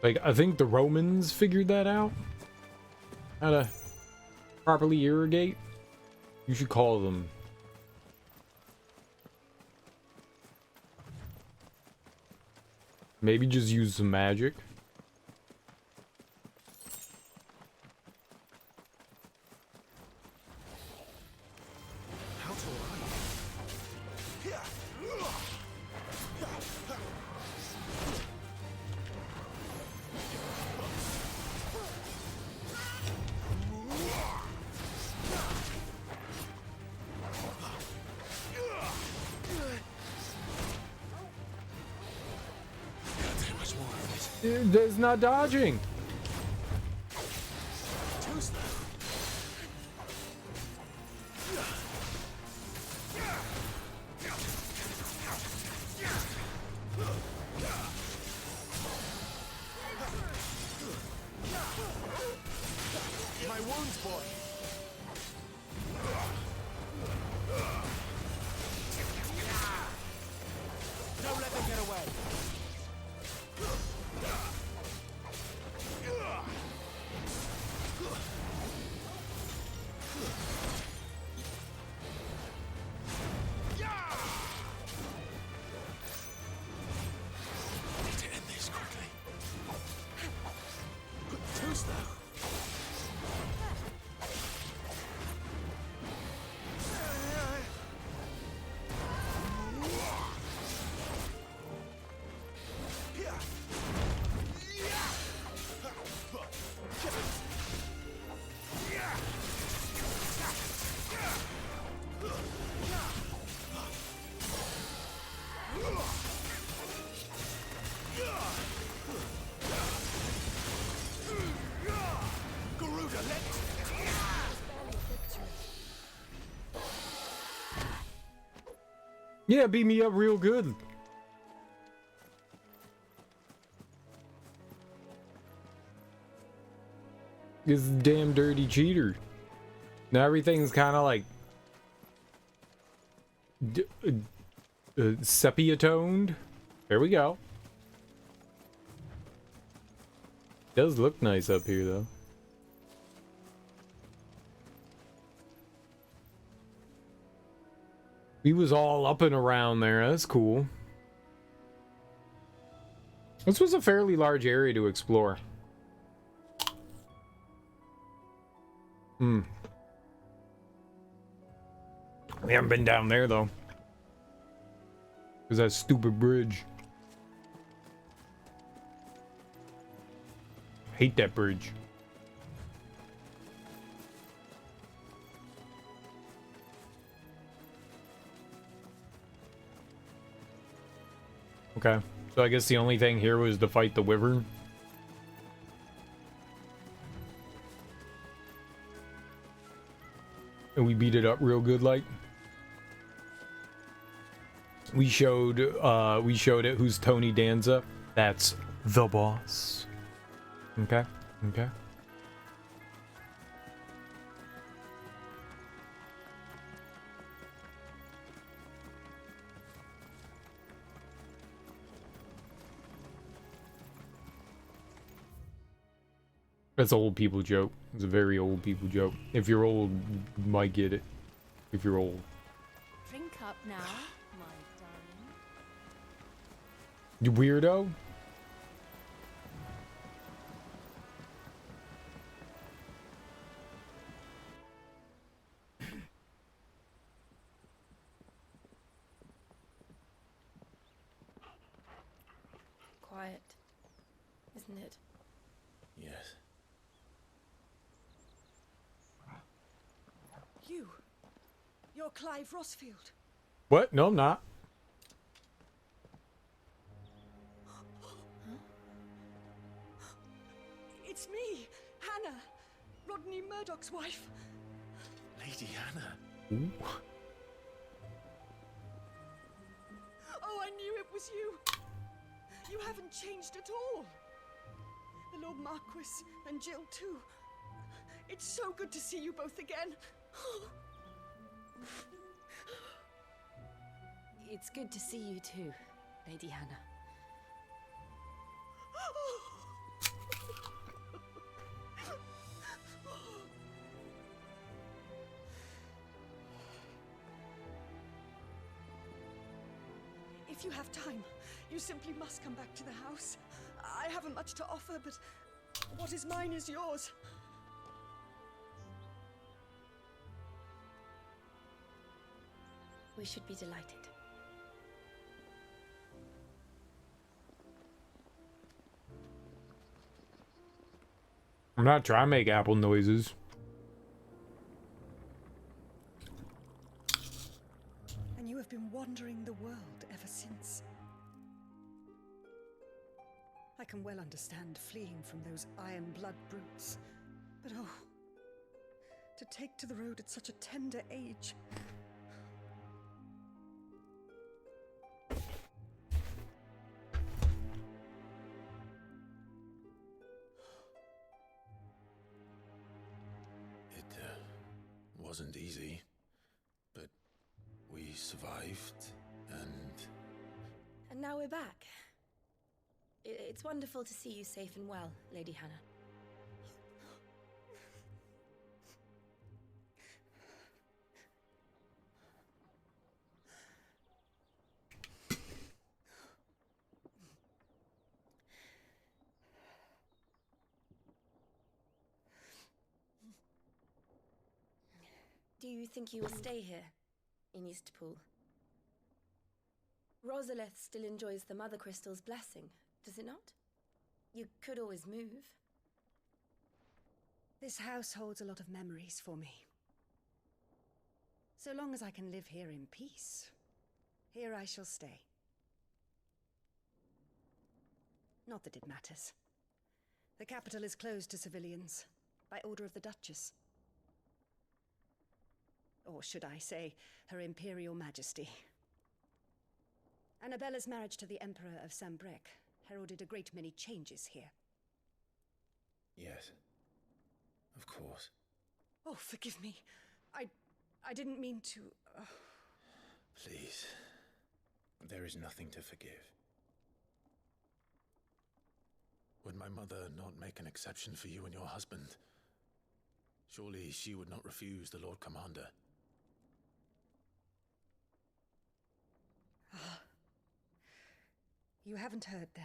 Like, I think the Romans figured that out. How to properly irrigate. You should call them. Maybe just use some magic. There's not dodging. Too slow. My wounds, boy. Don't let them get away. Yeah, beat me up real good. This damn dirty cheater. Now everything's kind of like sepia toned. There we go. Does look nice up here though. We was all up and around there. That's cool. This was a fairly large area to explore. We haven't been down there though. There's that stupid bridge. Hate that bridge. Okay, so I guess the only thing here was to fight the wyvern. And we beat it up real good, like. We showed it who's Tony Danza. That's the boss. Okay, okay. That's an old people joke. It's a very old people joke. If you're old, you might get it. If you're old. Drink up now, my darling. You weirdo? Quiet, isn't it? You're Clive Rossfield. What? No, I'm not. It's me, Hannah, Rodney Murdoch's wife. Lady Hannah. Ooh. Oh, I knew it was you. You haven't changed at all. The Lord Marquis and Jill too. It's so good to see you both again. It's good to see you too, Lady Hannah. If you have time, you simply must come back to the house. I haven't much to offer, but what is mine is yours. We should be delighted. I'm not trying to make apple noises. And you have been wandering the world ever since. I can well understand fleeing from those iron blood brutes. But oh, to take to the road at such a tender age. Wasn't easy, but we survived, and And now we're back. It's wonderful to see you safe and well, Lady Hannah. Do you think you will stay here, in Eastpool? Rosalith still enjoys the Mother Crystal's blessing, does it not? You could always move. This house holds a lot of memories for me. So long as I can live here in peace, here I shall stay. Not that it matters. The capital is closed to civilians, by order of the Duchess. Or should I say, Her Imperial Majesty. Annabella's marriage to the Emperor of Sambrec heralded a great many changes here. yes, of course. Oh, forgive me. I didn't mean to... Please, there is nothing to forgive. Would my mother not make an exception for you and your husband? Surely she would not refuse the Lord Commander. You haven't heard, then.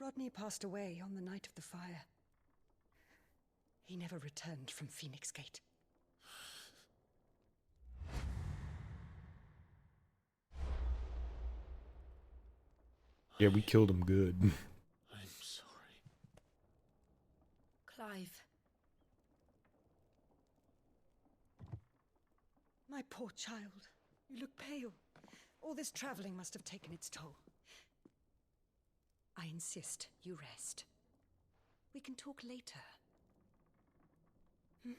Rodney passed away on the night of the fire. He never returned from Phoenix Gate. Yeah, we killed him good. I'm sorry. Clive. My poor child. You look pale. All this traveling must have taken its toll. I insist you rest. We can talk later. Hmm?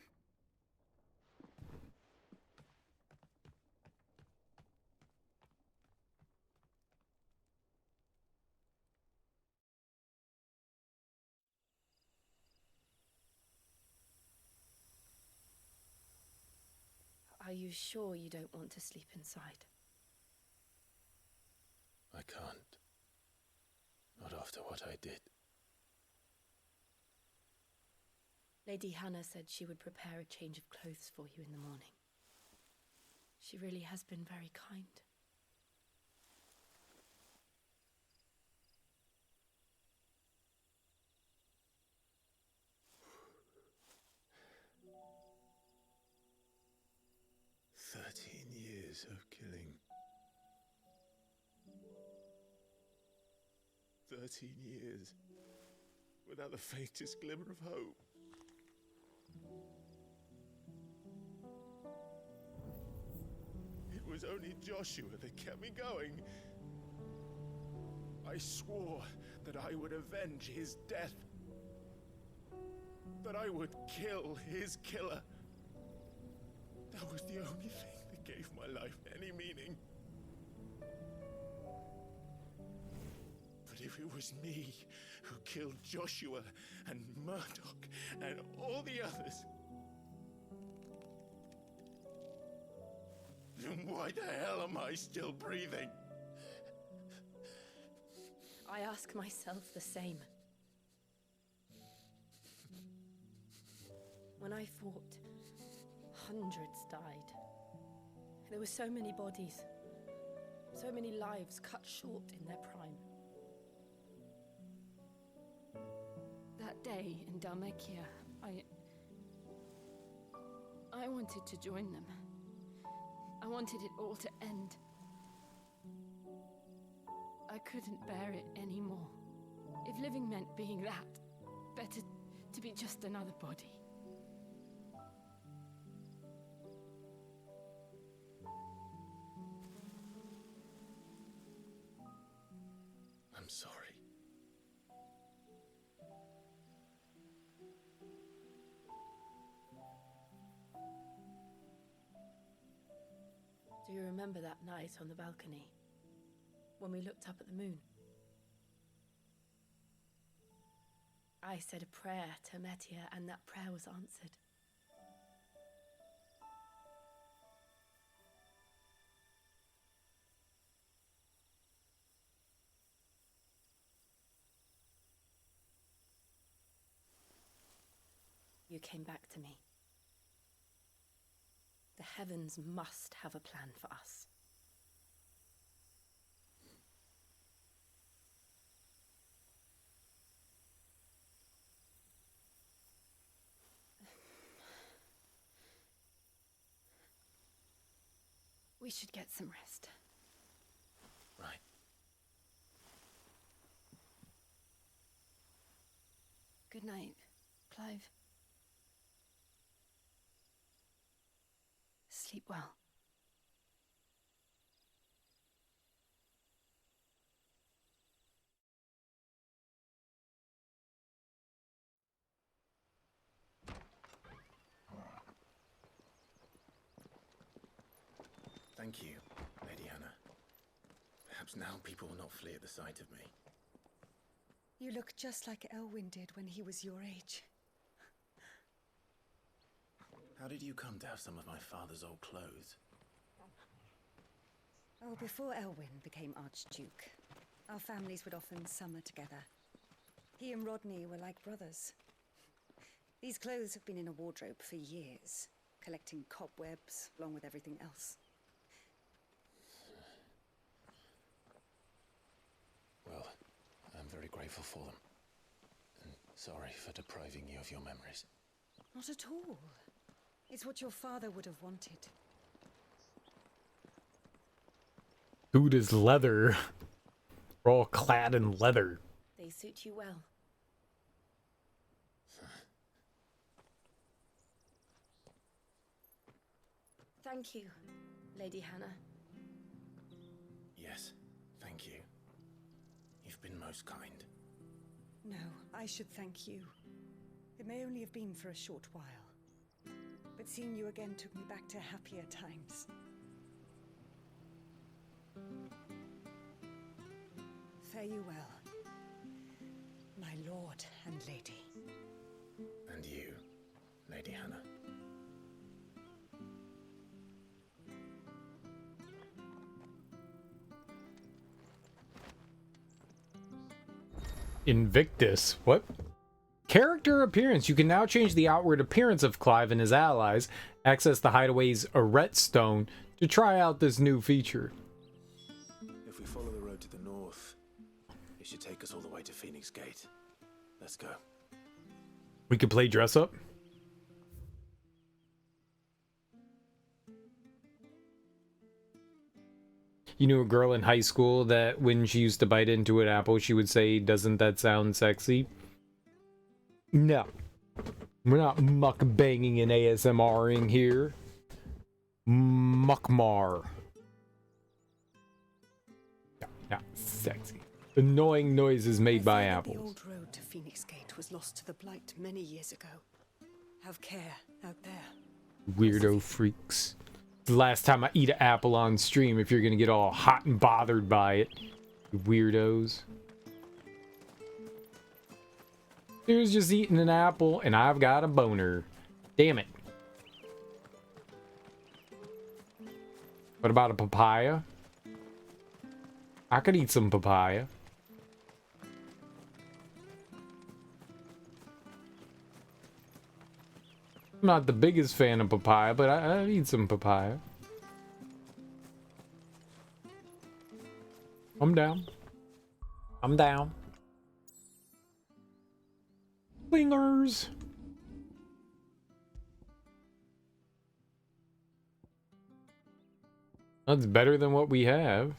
Are you sure you don't want to sleep inside? I can't. Not after what I did. Lady Hannah said she would prepare a change of clothes for you in the morning. She really has been very kind. Years of killing. 13 years without the faintest glimmer of hope. was only Joshua that kept me going. I swore that I would avenge his death. That I would kill his killer. That was the only thing that gave my life any meaning. But if it was me who killed Joshua and Murdoch and all the others, then why the hell am I still breathing? I ask myself the same. When I fought, hundreds died. There were so many bodies, so many lives cut short in their prime. That day in Dalmekia, I wanted to join them. I wanted it all to end. I couldn't bear it anymore. If living meant being that, better to be just another body. I'm sorry. Do you remember that night on the balcony, when we looked up at the moon? I said a prayer to Metia, and that prayer was answered. You came back to me. The heavens must have a plan for us. We should get some rest. Right. Good night, Clive. Sleep well. Thank you, Lady Hannah. Perhaps now people will not flee at the sight of me. You look just like Elwyn did when he was your age. How did you come to have some of my father's old clothes? Oh, before Elwyn became Archduke, our families would often summer together. He and Rodney were like brothers. These clothes have been in a wardrobe for years, collecting cobwebs along with everything else. Well, I'm very grateful for them. And sorry for depriving you of your memories. Not at all. It's what your father would have wanted. Dude is leather. We're all clad in leather. They suit you well. Thank you, Lady Hannah. Yes, thank you. You've been most kind. No, I should thank you. It may only have been for a short while, but seeing you again took me back to happier times. Fare you well, my lord and lady. And you, Lady Hannah. Invictus. What? Character appearance. You can now change the outward appearance of Clive and his allies. Access the hideaway's Arret Stone to try out this new feature. If we follow the road to the north, it should take us all the way to Phoenix Gate. Let's go. We could play dress up. You knew a girl in high school that when she used to bite into an apple, she would say, "Doesn't that sound sexy?" No. We're not mukbanging and ASMRing here. Mukmar. Yeah, sexy. Annoying noises made by The apples. old road to Phoenix Gate was lost to the blight many years ago. Have care out there. Weirdo freaks. The last time I eat an apple on stream if you're gonna get all hot and bothered by it. You weirdos. Dude's just eating an apple and I've got a boner. Damn it. What about a papaya? I could eat some papaya. I'm not the biggest fan of papaya, but I'd eat some papaya. I'm down. I'm down. Flingers. That's better than what we have.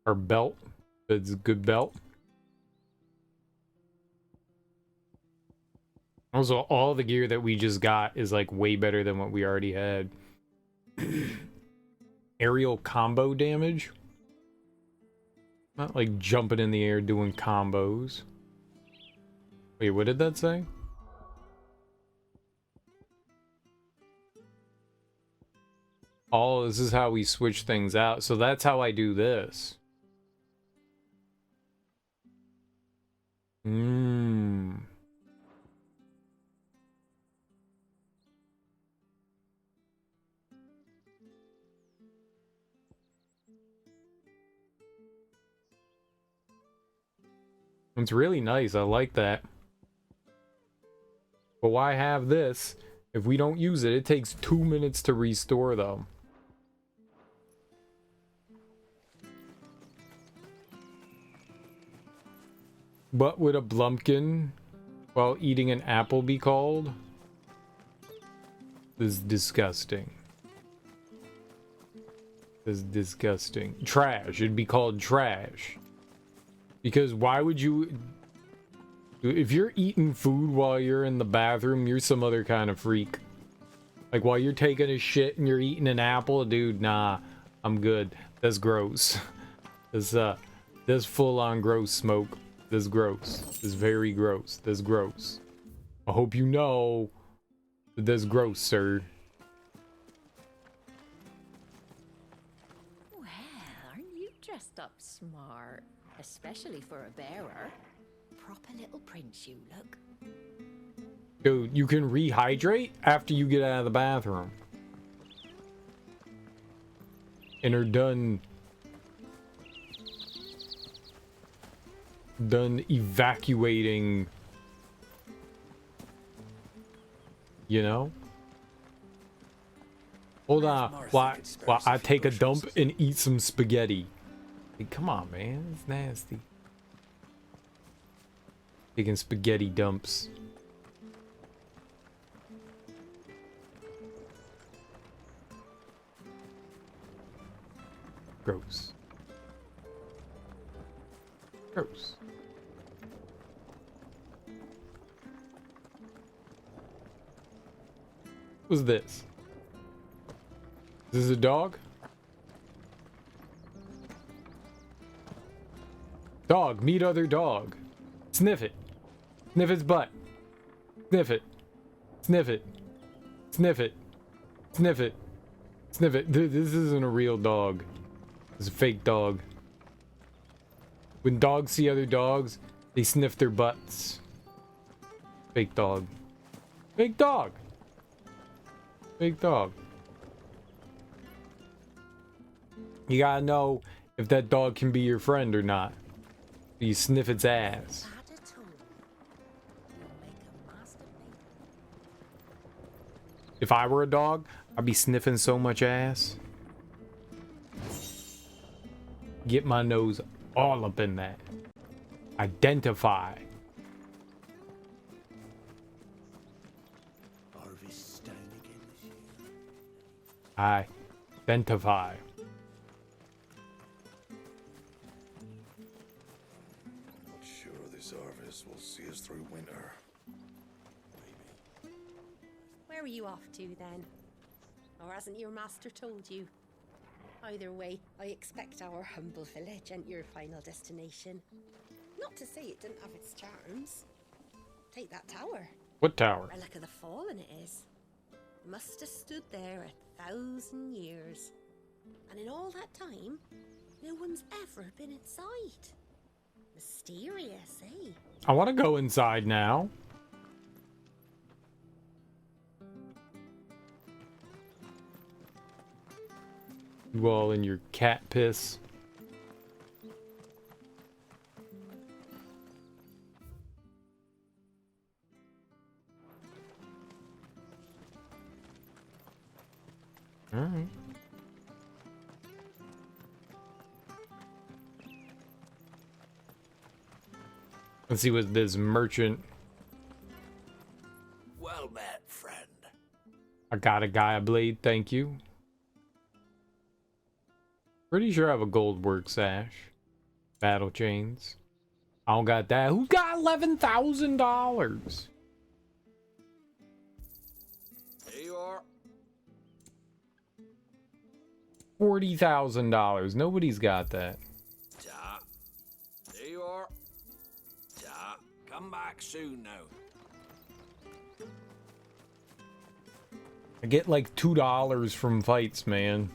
Our belt. It's a good belt. Also, all the gear that we just got is like way better than what we already had. Aerial combo damage. Not like jumping in the air doing combos. Wait, what did that say? Oh, this is how we switch things out. So that's how I do this. It's really nice. I like that. But why have this? If we don't use it, it takes 2 minutes to restore though. What would a blumpkin while eating an apple be called? This is disgusting. This is disgusting. Trash. It'd be called trash. Because why would you... If you're eating food while you're in the bathroom, you're some other kind of freak. Like while you're taking a shit and you're eating an apple, dude, nah, I'm good. That's gross. That's full-on gross smoke. That's gross. That's very gross. That's gross. I hope you know that that's gross, sir. Well, aren't you dressed up smart? Especially for a bearer. Proper little prince you look. Dude, you can rehydrate after you get out of the bathroom. And are done evacuating, you know? Hold on, while I take a dump and eat some spaghetti. Hey, come on, man, it's nasty. Taking spaghetti dumps. Gross. Gross. What's this? Is this a dog? Dog, meet other dog. Sniff it. Sniff its butt. Sniff it. Sniff it. Sniff it. Sniff it. Sniff it. This isn't a real dog. It's a fake dog. When dogs see other dogs, they sniff their butts. Fake dog. Fake dog. Fake dog. You gotta know if that dog can be your friend or not. You sniff its ass. If I were a dog, I'd be sniffing so much ass. Get my nose all up in that. Identify. Identify. Not sure this through winter. Where are you off to then? Or hasn't your master told you? Either way, I expect our humble village ain't your final destination. Not to say it didn't have its charms. Take that tower. What tower? Relic of the Fallen it is. Must have stood there 1,000 years. And in all that time, no one's ever been inside. Mysterious, eh? I want to go inside now. You all in your cat piss. All right. Let's see what this merchant. Well met, friend. I got a guy a blade, thank you. Pretty sure I have a gold work sash. Battle chains. I don't got that. Who got $11,000? Here you are. $40,000. Nobody's got that. Ta. There you are. Ta. Come back soon now. I get like $2 from fights, man.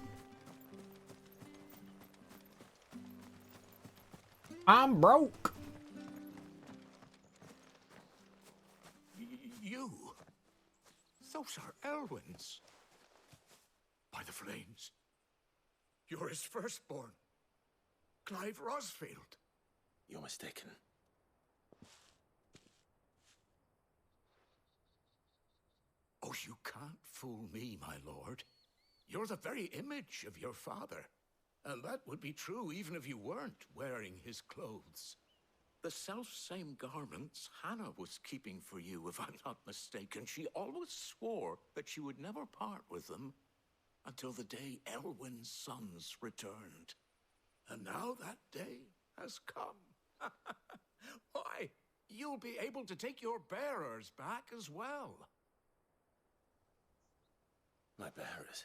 I'm broke. You? Those are Elwyn's. By the flames. You're his firstborn. Clive Rosfield. You're mistaken. Oh, you can't fool me, my lord. You're the very image of your father. And that would be true even if you weren't wearing his clothes. The self-same garments Hannah was keeping for you, if I'm not mistaken. She always swore that she would never part with them until the day Elwyn's sons returned. And now that day has come. Why, you'll be able to take your bearers back as well. My bearers.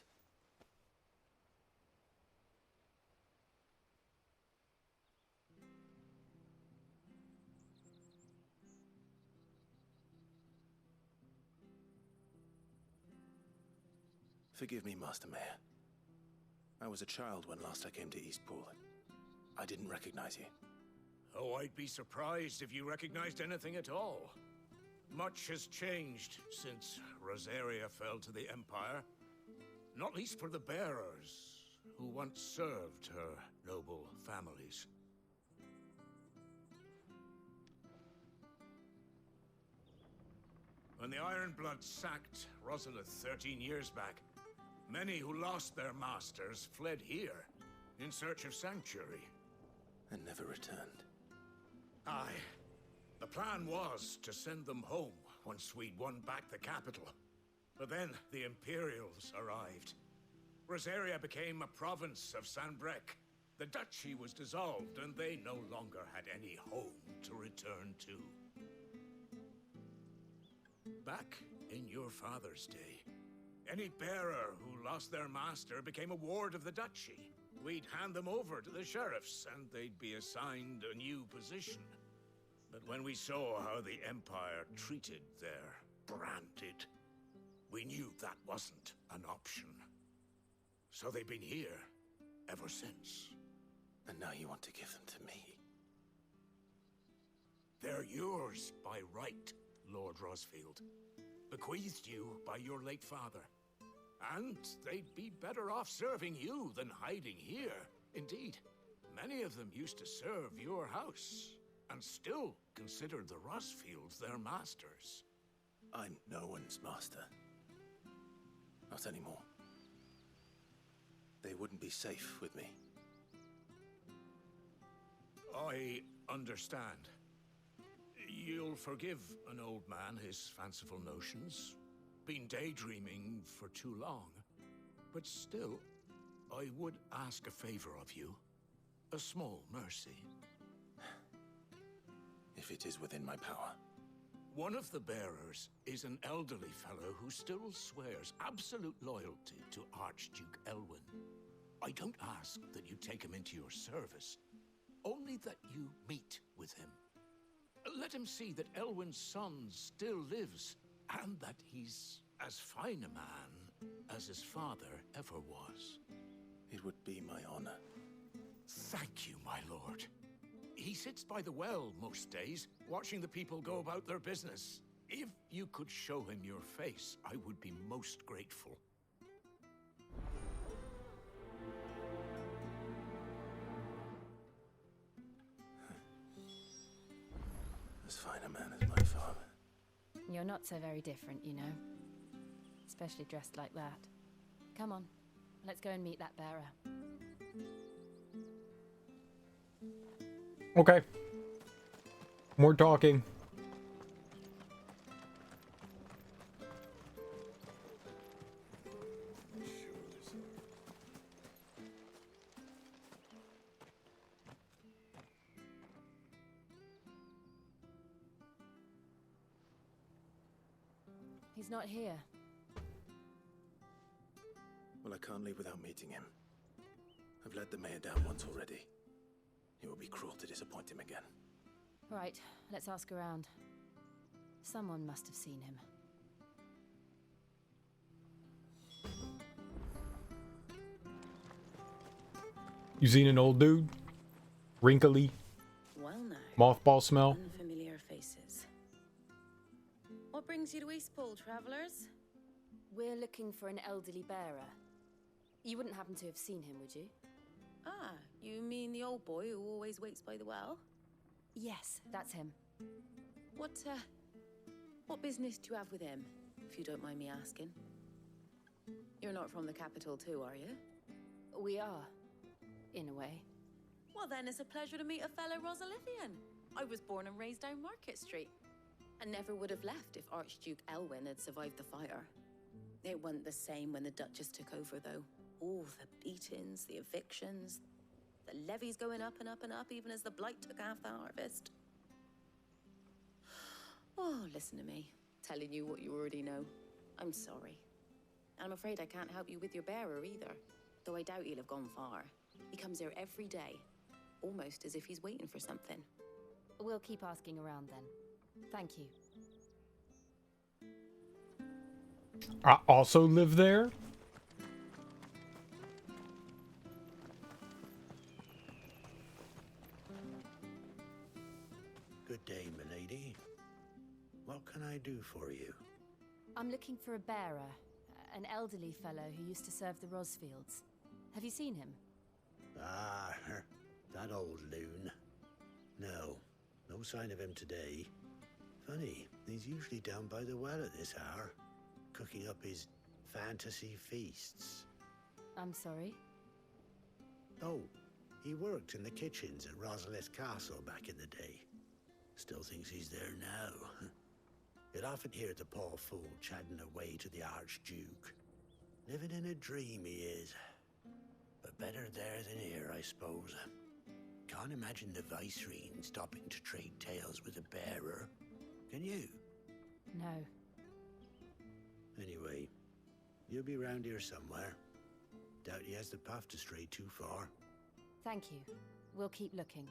Forgive me, Master Mayor. I was a child when last I came to Eastpool. I didn't recognize you. Oh, I'd be surprised if you recognized anything at all. Much has changed since Rosaria fell to the Empire. Not least for the bearers, who once served her noble families. When the Ironbloods sacked Rosalith 13 years back, many who lost their masters fled here in search of sanctuary. And never returned. Aye. The plan was to send them home once we'd won back the capital. But then the Imperials arrived. Rosaria became a province of Sanbreque. The duchy was dissolved, and they no longer had any home to return to. Back in your father's day, any bearer who lost their master became a ward of the duchy. We'd hand them over to the sheriffs, and they'd be assigned a new position. But when we saw how the Empire treated their branded, we knew that wasn't an option. So they've been here ever since. And now you want to give them to me? They're yours by right, Lord Rosfield. Bequeathed you by your late father. And they'd be better off serving you than hiding here. Indeed, many of them used to serve your house, and still considered the Rosfields their masters. I'm no one's master. Not anymore. They wouldn't be safe with me. I understand. You'll forgive an old man his fanciful notions. Been daydreaming for too long. But still, I would ask a favor of you. A small mercy. If it is within my power. One of the bearers is an elderly fellow who still swears absolute loyalty to Archduke Elwyn. I don't ask that you take him into your service, only that you meet with him. Let him see that Elwyn's son still lives, and that he's as fine a man as his father ever was. It would be my honor. Thank you, my lord. He sits by the well most days, watching the people go about their business. If you could show him your face, I would be most grateful. As fine a man as my father. You're not so very different, you know. Especially dressed like that. Come on, let's go and meet that bearer. Okay. More talking. He's not here. Well, I can't leave without meeting him. I've let the mayor down once already. It would be cruel to disappoint him again. Right, let's ask around. Someone must have seen him. You seen an old dude? Wrinkly? Well now. Mothball smell? Unfamiliar faces. What brings you to Eastpool, travelers? We're looking for an elderly bearer. You wouldn't happen to have seen him, would you? Ah, you mean the old boy who always waits by the well? Yes, that's him. What business do you have with him, if you don't mind me asking? You're not from the capital too, are you? We are, in a way. Well then, it's a pleasure to meet a fellow Rosalifian. I was born and raised down Market Street, and never would have left if Archduke Elwyn had survived the fire. It wasn't the same when the Duchess took over, though. All the beatings, the evictions, the levies going up and up and up, even as the blight took half the harvest. Oh, listen to me, telling you what you already know. I'm sorry. And I'm afraid I can't help you with your bearer either, though I doubt he'll have gone far. He comes here every day, almost as if he's waiting for something. We'll keep asking around then. Thank you. I also live there? Good day, milady. What can I do for you? I'm looking for a bearer, an elderly fellow who used to serve the Rosfields. Have you seen him? Ah, that old loon. No sign of him today. Funny, he's usually down by the well at this hour, cooking up his fantasy feasts. I'm sorry? Oh, he worked in the kitchens at Rosalith Castle back in the day. Still thinks he's there now. You'd often hear the poor fool chatting away to the Archduke. Living in a dream he is. But better there than here, I suppose. Can't imagine the Vicereine stopping to trade tales with a bearer. Can you? No. Anyway, you'll be round here somewhere. Doubt he has the path to stray too far. Thank you. We'll keep looking.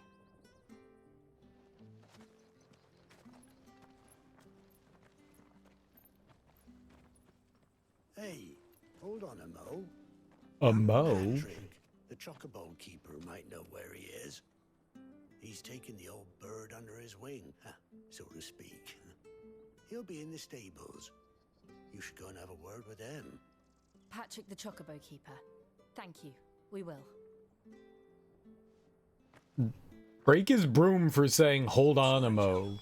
Hey, hold on a mo. A mo? Patrick, the chocobo keeper, might know where he is. He's taken the old bird under his wing, so to speak. He'll be in the stables. You should go and have a word with him. Patrick the Chocobo Keeper. Thank you. We will. Break his broom for saying, hold on a mo.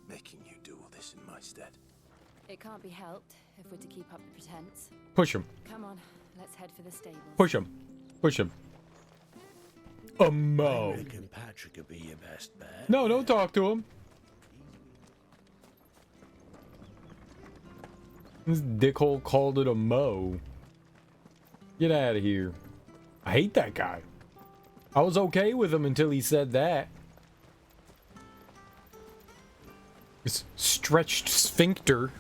Making you do all this in my stead. It can't be helped if we're to keep up the pretense. Push him. Come on, let's head for the stables. Push him. Push him. A mo. I reckon Patrick would be your best bet. No, don't talk to him. This dickhole called it a mo. Get out of here. I hate that guy. I was okay with him until he said that. His stretched sphincter.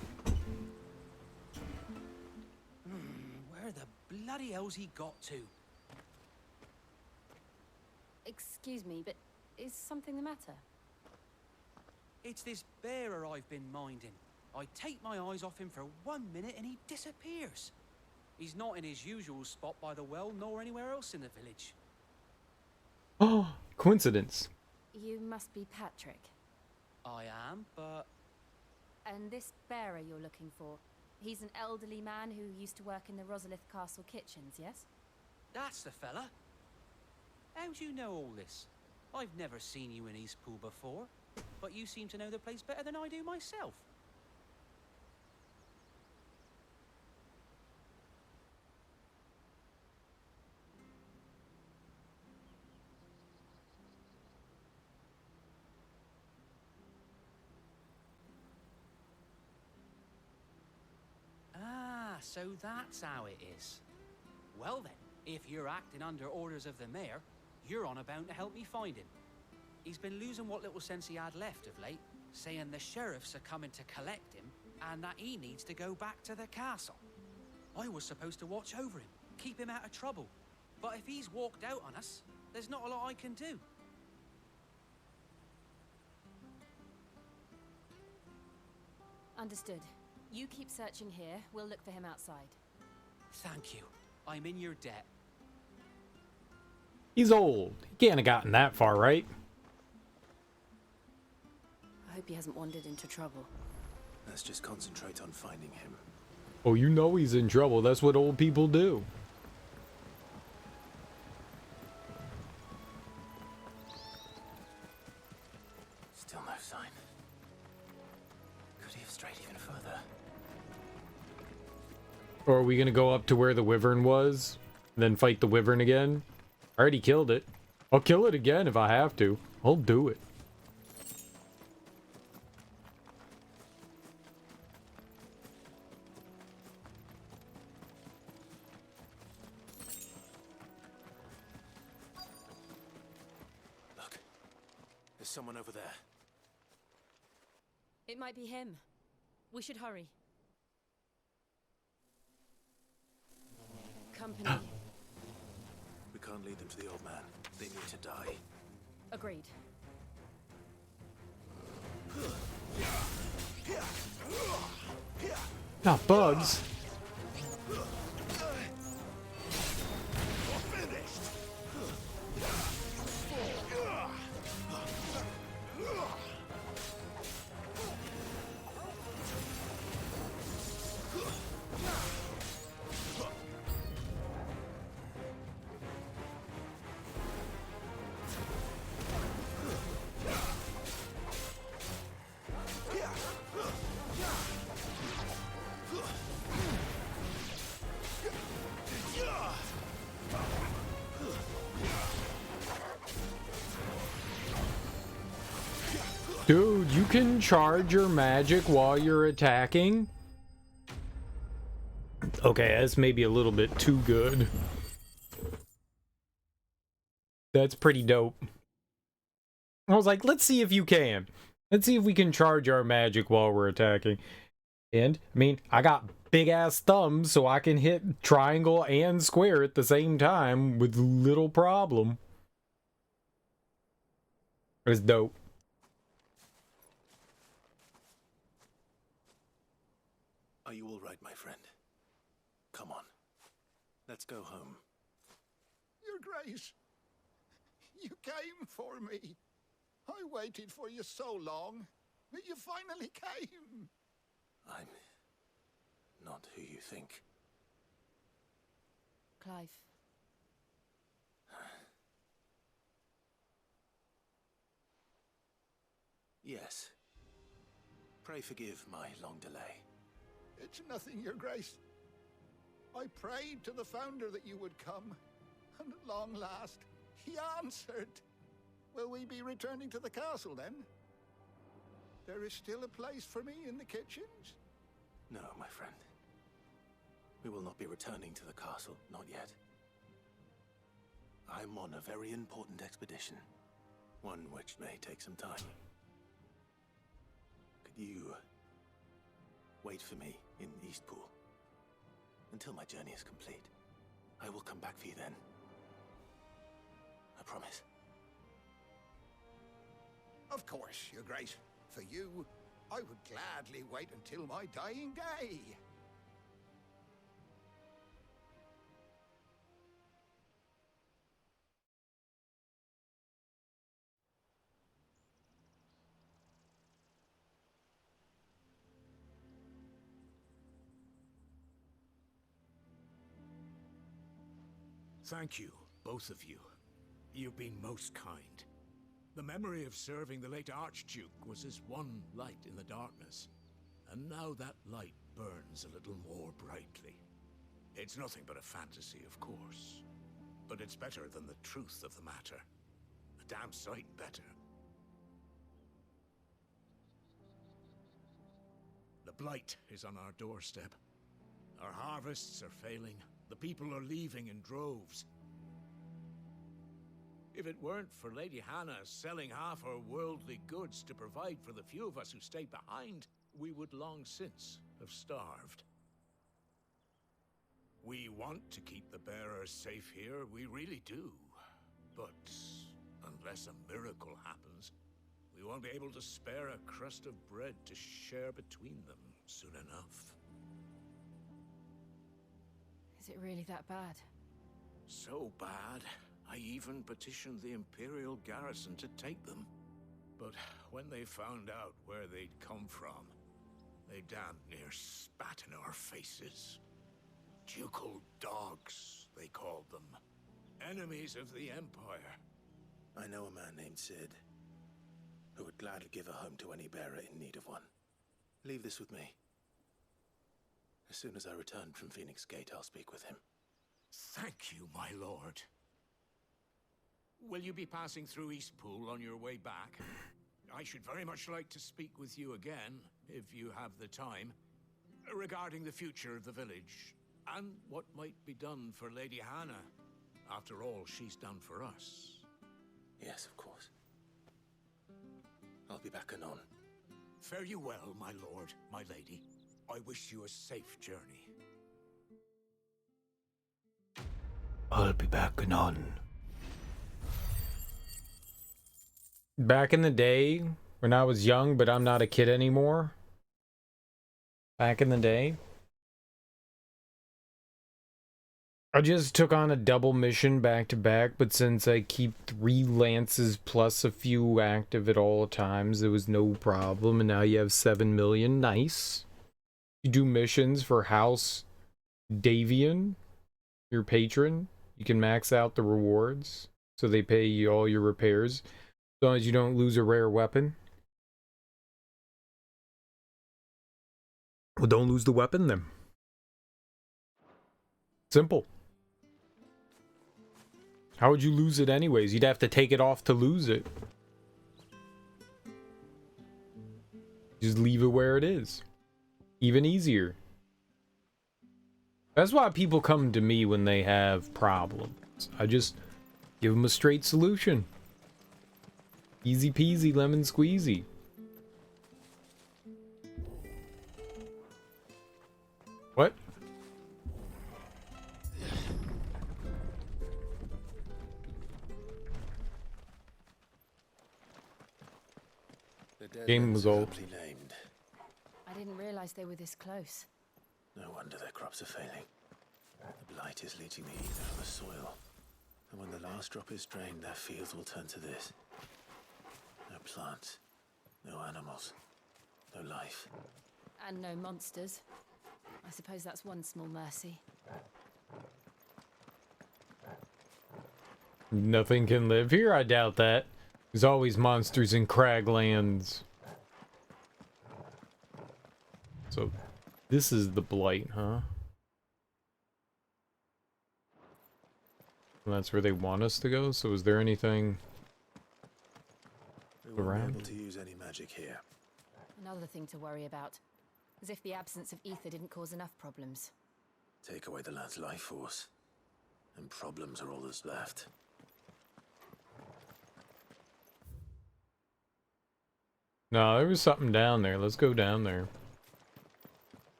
Where the bloody hell's he got to? Excuse me, but is something the matter? It's this bearer I've been minding. I take my eyes off him for 1 minute and he disappears. He's not in his usual spot by the well, nor anywhere else in the village. Oh, coincidence. You must be Patrick. I am, but... And this bearer you're looking for, he's an elderly man who used to work in the Rosalith Castle kitchens, yes? That's the fella. How do you know all this? I've never seen you in Eastpool before, but you seem to know the place better than I do myself. So that's how it is. Well then, if you're acting under orders of the mayor, you're on about to help me find him. He's been losing what little sense he had left of late, saying the sheriffs are coming to collect him and that he needs to go back to the castle. I was supposed to watch over him, keep him out of trouble. But if he's walked out on us, there's not a lot I can do. Understood. You keep searching here, we'll look for him outside. Thank you. I'm in your debt. He's old. He can't have gotten that far, right? I hope he hasn't wandered into trouble. Let's just concentrate on finding him. Oh, you know he's in trouble. That's what old people do. Still no sign. Could he have strayed even further? Or are we gonna go up to where the wyvern was, and then fight the wyvern again? I already killed it. I'll kill it again if I have to. I'll do it. Look, there's someone over there. It might be him. We should hurry. Company. We can't lead them to the old man. They need to die. Agreed. Not bugs. Dude, you can charge your magic while you're attacking? Okay, that's maybe a little bit too good. That's pretty dope. I was like, let's see if you can. Let's see if we can charge our magic while we're attacking. And, I mean, I got big-ass thumbs, so I can hit triangle and square at the same time with little problem. It was dope. Are you all right, my friend? Come on. Let's go home. Your Grace, you came for me. I waited for you so long, but you finally came. I'm not who you think. Clive. Yes. Pray forgive my long delay. It's nothing, Your Grace. I prayed to the Founder that you would come, and at long last, he answered. Will we be returning to the castle, then? There is still a place for me in the kitchens? No, my friend. We will not be returning to the castle, not yet. I'm on a very important expedition, one which may take some time. Could You wait for me in Eastpool until my journey is complete. I will come back for you then. I promise. Of course, Your Grace. For you, I would gladly wait until my dying day. Thank you, both of you. You've been most kind. The memory of serving the late Archduke was as one light in the darkness, and now that light burns a little more brightly. It's nothing but a fantasy, of course, but it's better than the truth of the matter. A damn sight better. The blight is on our doorstep. Our harvests are failing. The people are leaving in droves. If it weren't for Lady Hannah selling half her worldly goods to provide for the few of us who stayed behind, we would long since have starved. We want to keep the bearers safe here, we really do. But unless a miracle happens, we won't be able to spare a crust of bread to share between them soon enough. Is it really that bad? So bad, I even petitioned the Imperial garrison to take them. But when they found out where they'd come from, they damn near spat in our faces. Ducal dogs, they called them. Enemies of the Empire. I know a man named Sid, who would gladly give a home to any bearer in need of one. Leave this with me. As soon as I return from Phoenix Gate, I'll speak with him. Thank you, my lord. Will you be passing through Eastpool on your way back? I should very much like to speak with you again, if you have the time, regarding the future of the village, and what might be done for Lady Hannah, after all she's done for us. Yes, of course. I'll be back anon. Fare you well, my lord, my lady. I wish you a safe journey. I'll be back anon. Back in the day, when I was young, but I'm not a kid anymore. Back in the day, I just took on a double mission back to back, but since I keep 3 lances plus a few active at all times, there was no problem, and now you have 7 million. Nice. You do missions for House Davian, your patron. You can max out the rewards, so they pay you all your repairs, as long as you don't lose a rare weapon. Well, don't lose the weapon then. Simple. How would you lose it anyways? You'd have to take it off to lose it. Just leave it where it is. Even easier. That's why people come to me when they have problems. I just give them a straight solution. Easy peasy, lemon squeezy. What? Game was old. Named. I didn't realize they were this close. No wonder their crops are failing. The blight is leaching the ether from the soil. And when the last drop is drained, their fields will turn to this. No plants, no animals, no life. And no monsters. I suppose that's one small mercy. Nothing can live here? I doubt that. There's always monsters in Craglands. So, this is the blight, huh? And that's where they want us to go? So is there anything We won't around? be able to use any magic here. Another thing to worry about. As if the absence of ether didn't cause enough problems. Take away the lad's life force, and problems are all that's left. No, there was something down there. Let's go down there.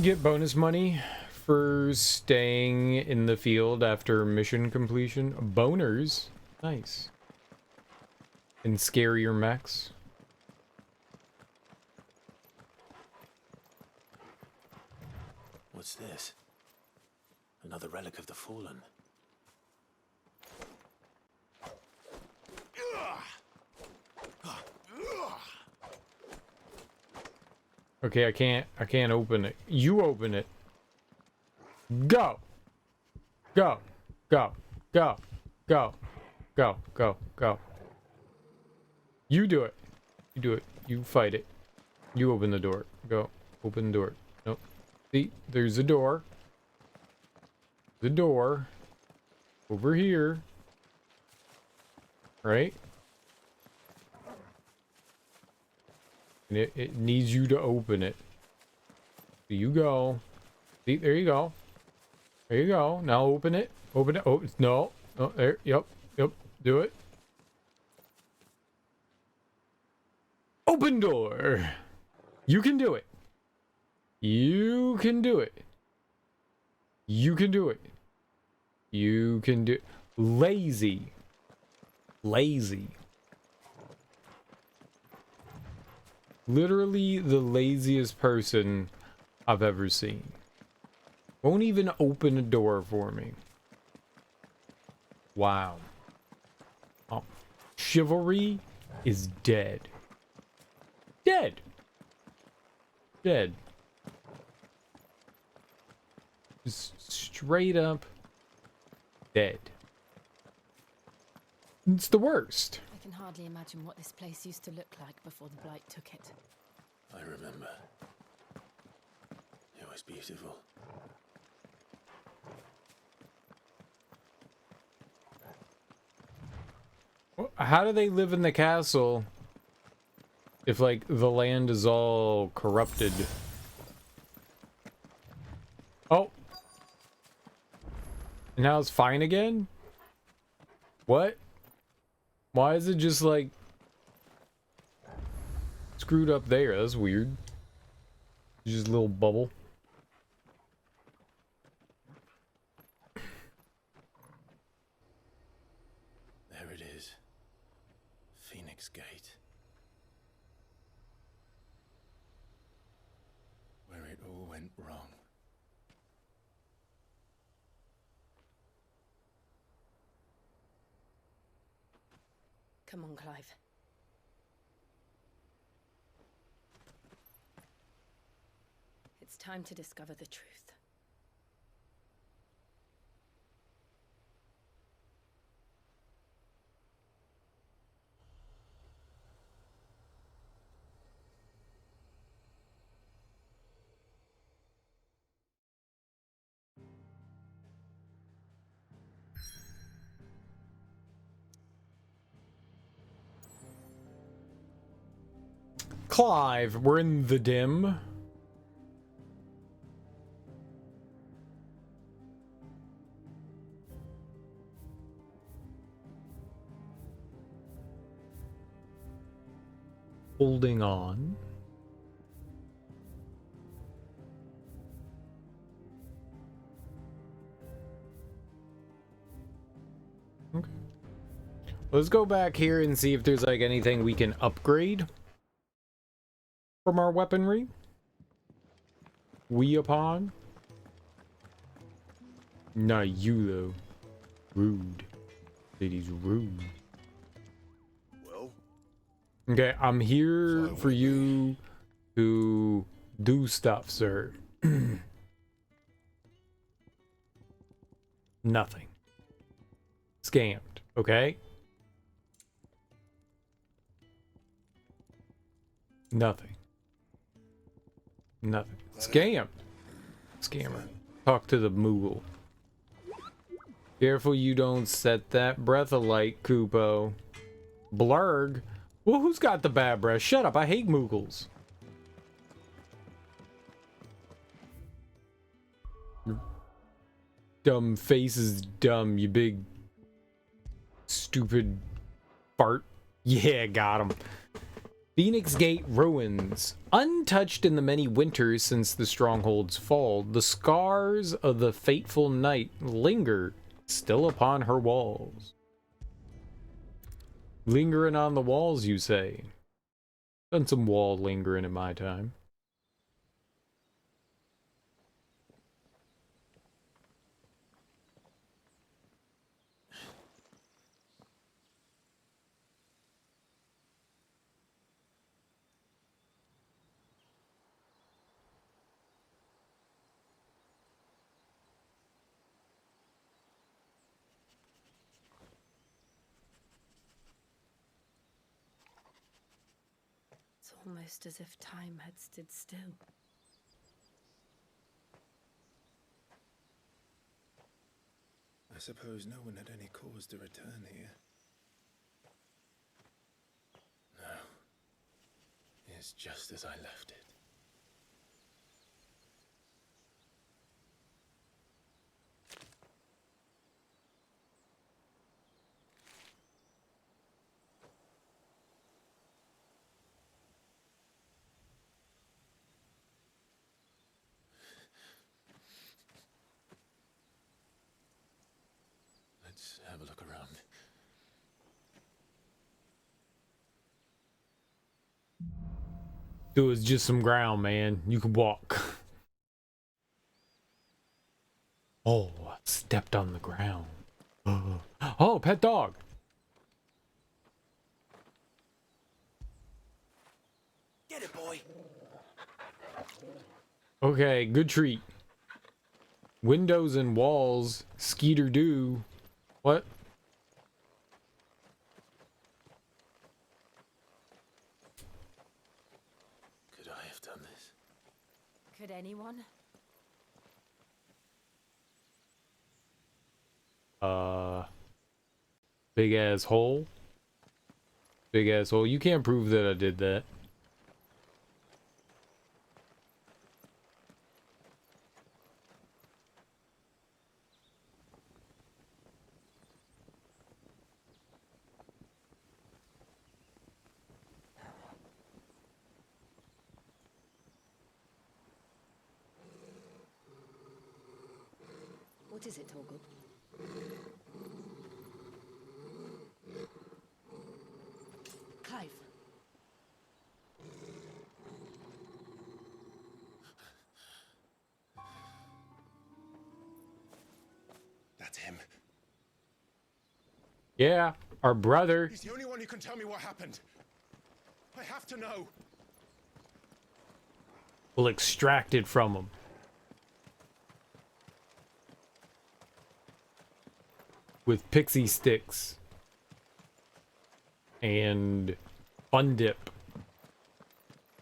Get bonus money for staying in the field after mission completion. Boners. Nice. And scarier mechs. What's this? Another relic of the fallen. Okay, I can't open it. You open it. Go. Go. Go. Go. Go. Go. Go. Go. You do it. You do it. You fight it. You open the door. Go. Open the door. Nope. See, there's a door. The door. Over here. Right? And it needs you to open it. So you go. See, there you go. There you go. Now open it. Open it. Oh, no. Oh, there. Yep. Yep. Do it. Open door. You can do it. You can do it. You can do it. You can do it. Lazy. Lazy. Literally the laziest person I've ever seen. Won't even open a door for me. Wow. Oh. Chivalry is dead. Dead. Dead. Just straight up dead. It's the worst. I can hardly imagine what this place used to look like before the blight took it. I remember. It was beautiful. How do they live in the castle if, like, the land is all corrupted? Oh. Now it's fine again? What? Why is it just, like, screwed up there? That's weird. It's just a little bubble. There it is. Phoenix Gate. Where it all went wrong. Come on, Clive. It's time to discover the truth. Clive, we're in the dim. Holding on. Okay. Let's go back here and see if there's like anything we can upgrade from our weaponry. We upon. Not you though. Rude. Lady's rude. Well. Okay, I'm here for you to do stuff, sir. Nothing. Scammed, okay? Nothing. Nothing. Scammed. Scammer. Talk to the Moogle. Careful you don't set that breath alight, Kupo. Blurg? Well, who's got the bad breath? Shut up, I hate Moogles. Your dumb face is dumb, you big stupid fart. Yeah, got him. Phoenix Gate ruins. Untouched in the many winters since the stronghold's fall, the scars of the fateful night linger still upon her walls. Lingering on the walls, you say? Done some wall lingering in my time. It's almost as if time had stood still. I suppose no one had any cause to return here. No. It's just as I left it. Let's have a look around. It was just some ground, man. You could walk. Oh, I stepped on the ground. Oh, pet dog. Get it, boy. Okay, good treat. Windows and walls, skeeter do. What? Could I have done this? Could anyone? Big ass hole. Big ass hole. You can't prove that I did that. What is it, Torgal? Clive. That's him. Yeah, our brother. He's the only one who can tell me what happened. I have to know. We'll extract it from him. With pixie sticks. And Fun Dip.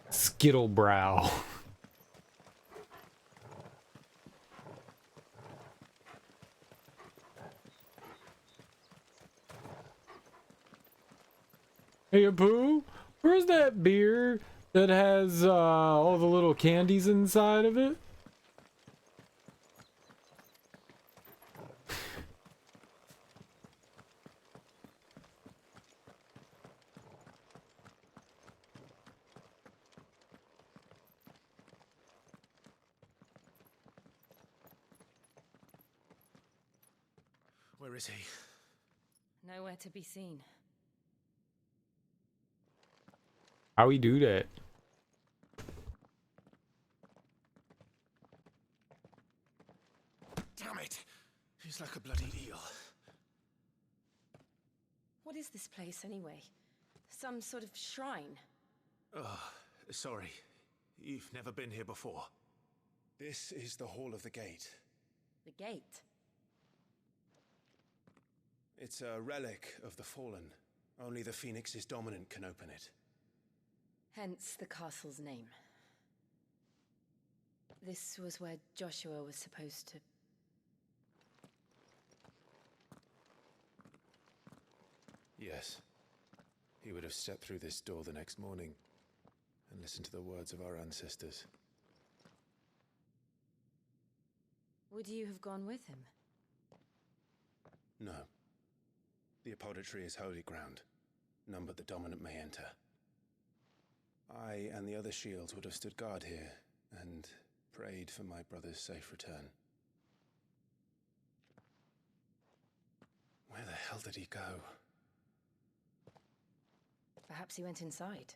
Skittle Brow. Hey, Apu, where's that beer that has all the little candies inside of it? Where is he? Nowhere to be seen. How we do that? Damn it! He's like a bloody eel. What is this place, anyway? Some sort of shrine? Oh, sorry. You've never been here before. This is the Hall of the Gate. The gate? It's a relic of the Fallen. Only the Phoenix's dominant can open it. Hence the castle's name. This was where Joshua was supposed to... Yes. He would have stepped through this door the next morning and listened to the words of our ancestors. Would you have gone with him? No. The apodatory is holy ground. None but the dominant may enter. I and the other shields would have stood guard here and prayed for my brother's safe return. Where the hell did he go? Perhaps he went inside.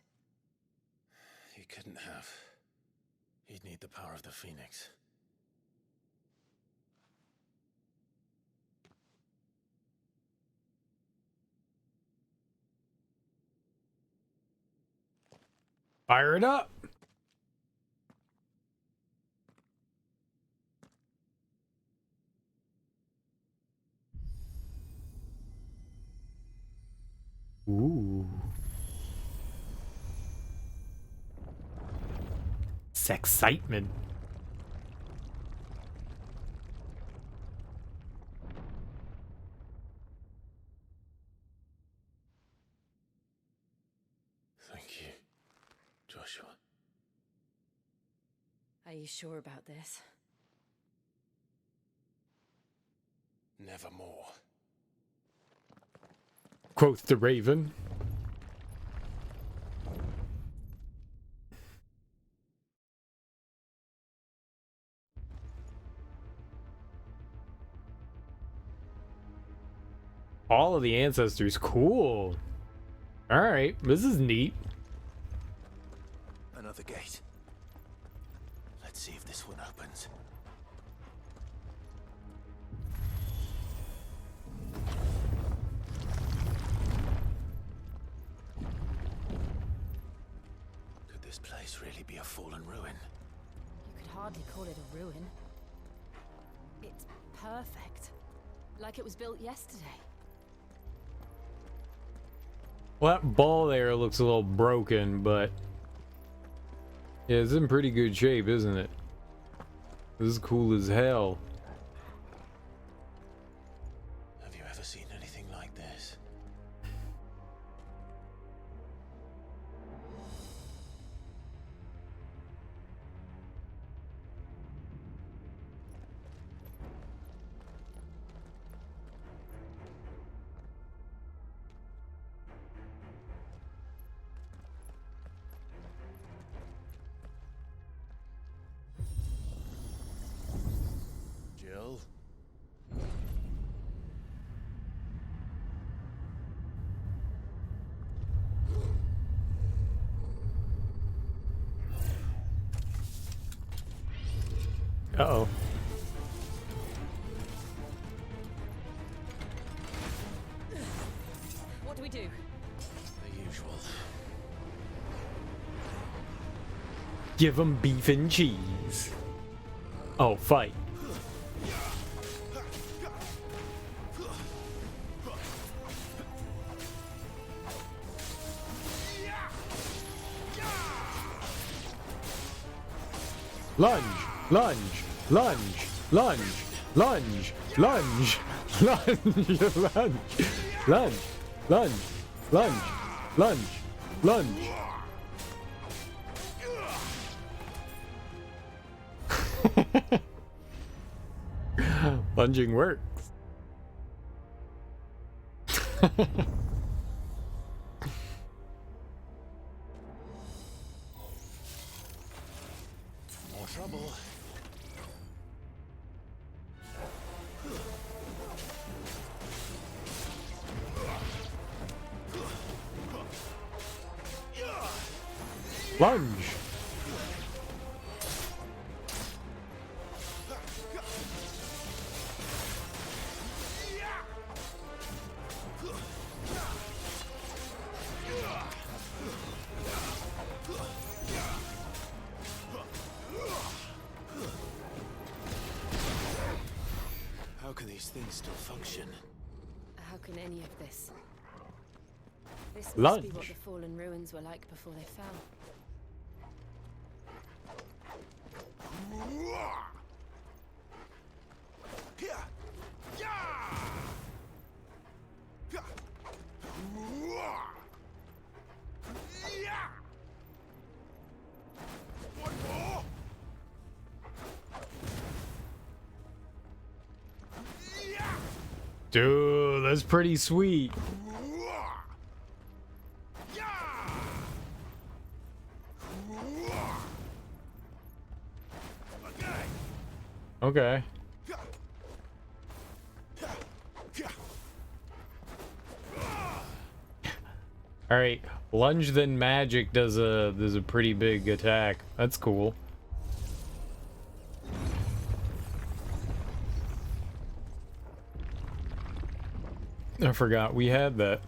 He couldn't have. He'd need the power of the Phoenix. Fire it up! Ooh. It's excitement. Thank you, Joshua. Are you sure about this? Nevermore. Quoth the Raven. All of the ancestors, cool. All right, this is neat. Another gate. Let's see if this one opens. Could this place really be a fallen ruin? You could hardly call it a ruin. It's perfect. Like it was built yesterday. Well, that ball there looks a little broken, but yeah, it's in pretty good shape, isn't it? This is cool as hell. Have you ever seen anything like this? Jill? Uh-oh. What do we do? The usual. Give 'em beef and cheese. Oh, fight. Lunge, lunge, lunge, lunge, lunge, lunge, lunge, lunge, lunge, lunge, lunge, lunge, lunge. Lunging works. More trouble. Lunge. How can these things still function? How can any of this? This must Lunge. be what the fallen ruins were like before they fell. Dude, that's pretty sweet. Okay. All right, lunge then magic does a pretty big attack. That's cool. I forgot we had that.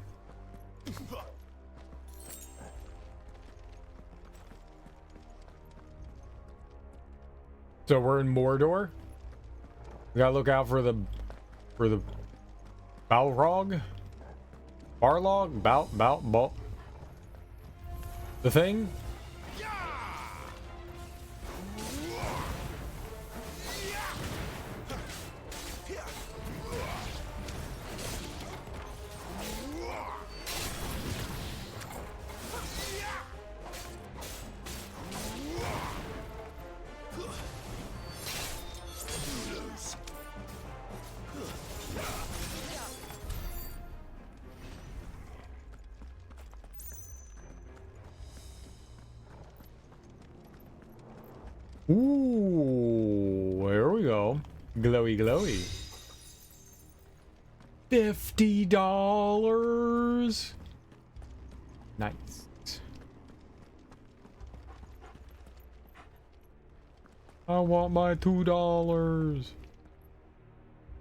So we're in Mordor. We gotta look out for the Balrog, Barlog, the thing. Ooh, here we go. Glowy, glowy. $50. Nice. I want my $2.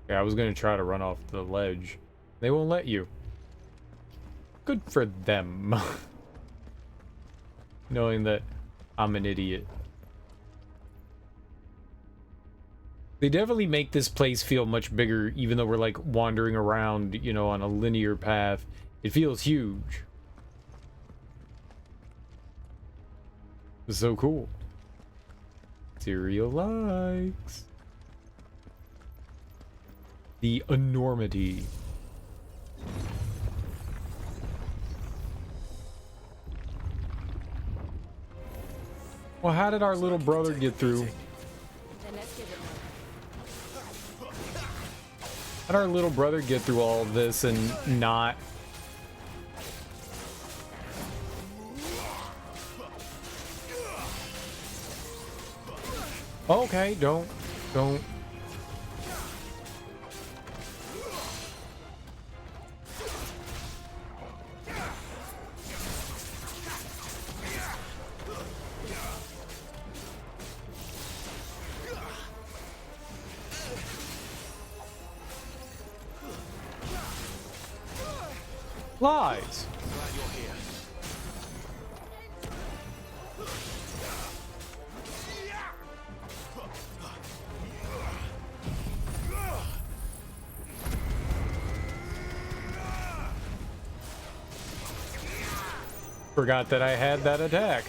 Yeah, I was gonna try to run off the ledge. They won't let you. Good for them. Knowing that I'm an idiot. They definitely make this place feel much bigger, even though we're like wandering around, you know, on a linear path. It feels huge. It's so cool. Cereal likes the enormity. Well, how did our little brother get through? How did our little brother get through all of this and not... Okay, don't. Lies. Forgot that I had that attack.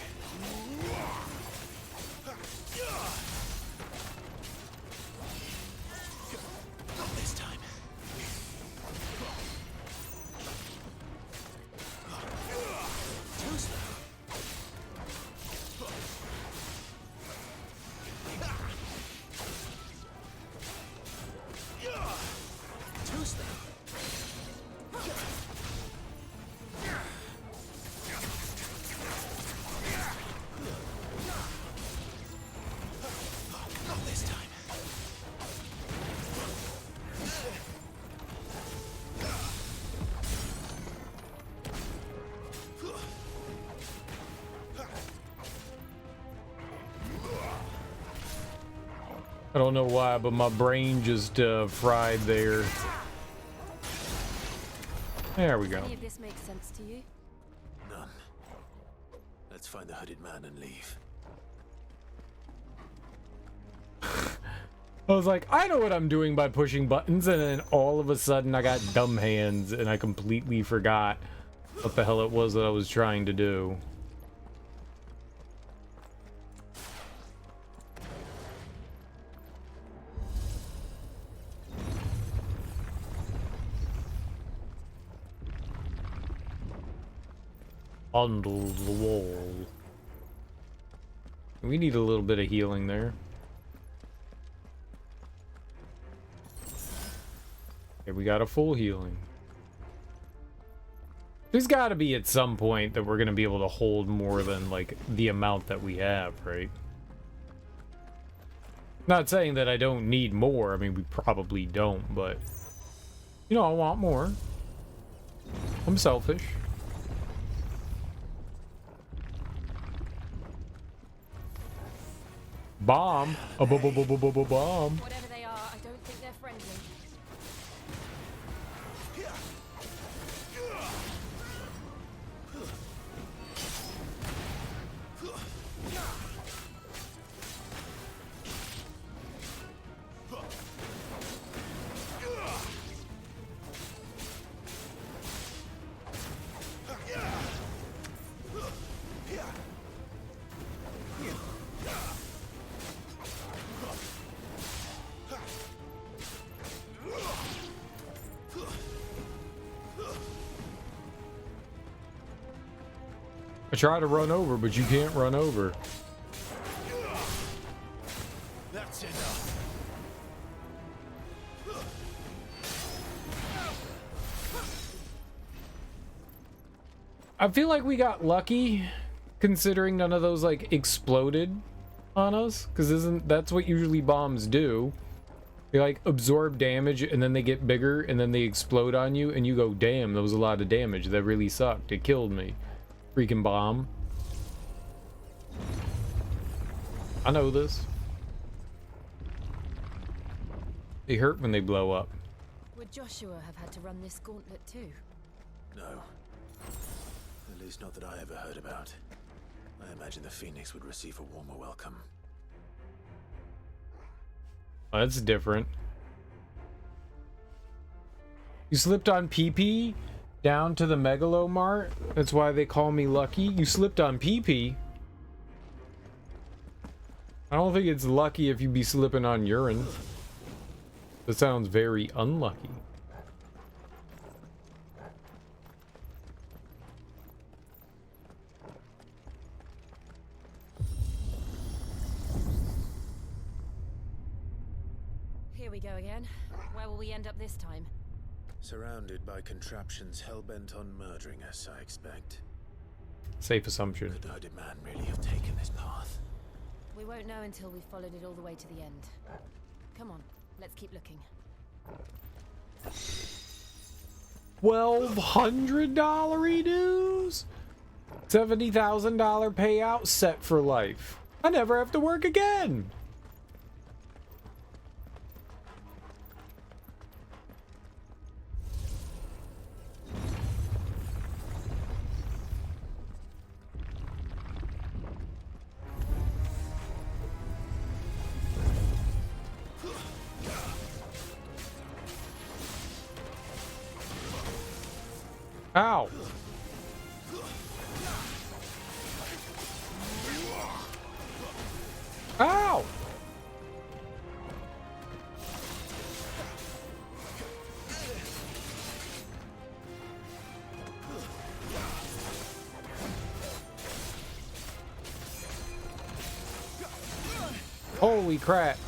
I don't know why, but my brain just fried there. There we go. Any of this makes sense to you? None. Let's find the hooded man and leave. I was like, I know what I'm doing by pushing buttons, and then all of a sudden I got dumb hands and I completely forgot what the hell it was that I was trying to do. Under the wall. We need a little bit of healing there. Okay, we got a full healing. There's got to be at some point that we're going to be able to hold more than like the amount that we have, right? Not saying that I don't need more. I mean, we probably don't, but you know, I want more. I'm selfish. Bomb. A bomb. Whatever they are, I don't think they're friendly. I try to run over, but you can't run over. That's enough. I feel like we got lucky considering none of those like exploded on us, because that's what usually bombs do. They like absorb damage and then they get bigger and then they explode on you and you go, damn, that was a lot of damage. That really sucked. It killed me. Freaking bomb. I know this. They hurt when they blow up. Would Joshua have had to run this gauntlet too? No. At least not that I ever heard about. I imagine the Phoenix would receive a warmer welcome. Oh, that's different. You slipped on PP down to the Megalomart? That's why they call me lucky? You slipped on PP? I don't think it's lucky if you be slipping on urine. That sounds very unlucky. Here we go again. Where will we end up this time? Surrounded by contraptions hell-bent on murdering us, I expect. Safe assumption. Could our demand really have taken this path? We won't know until we've followed it all the way to the end. Come on, let's keep looking. $1,200 dues? $70,000 payout set for life. I never have to work again. Ow. Ow. Holy crap.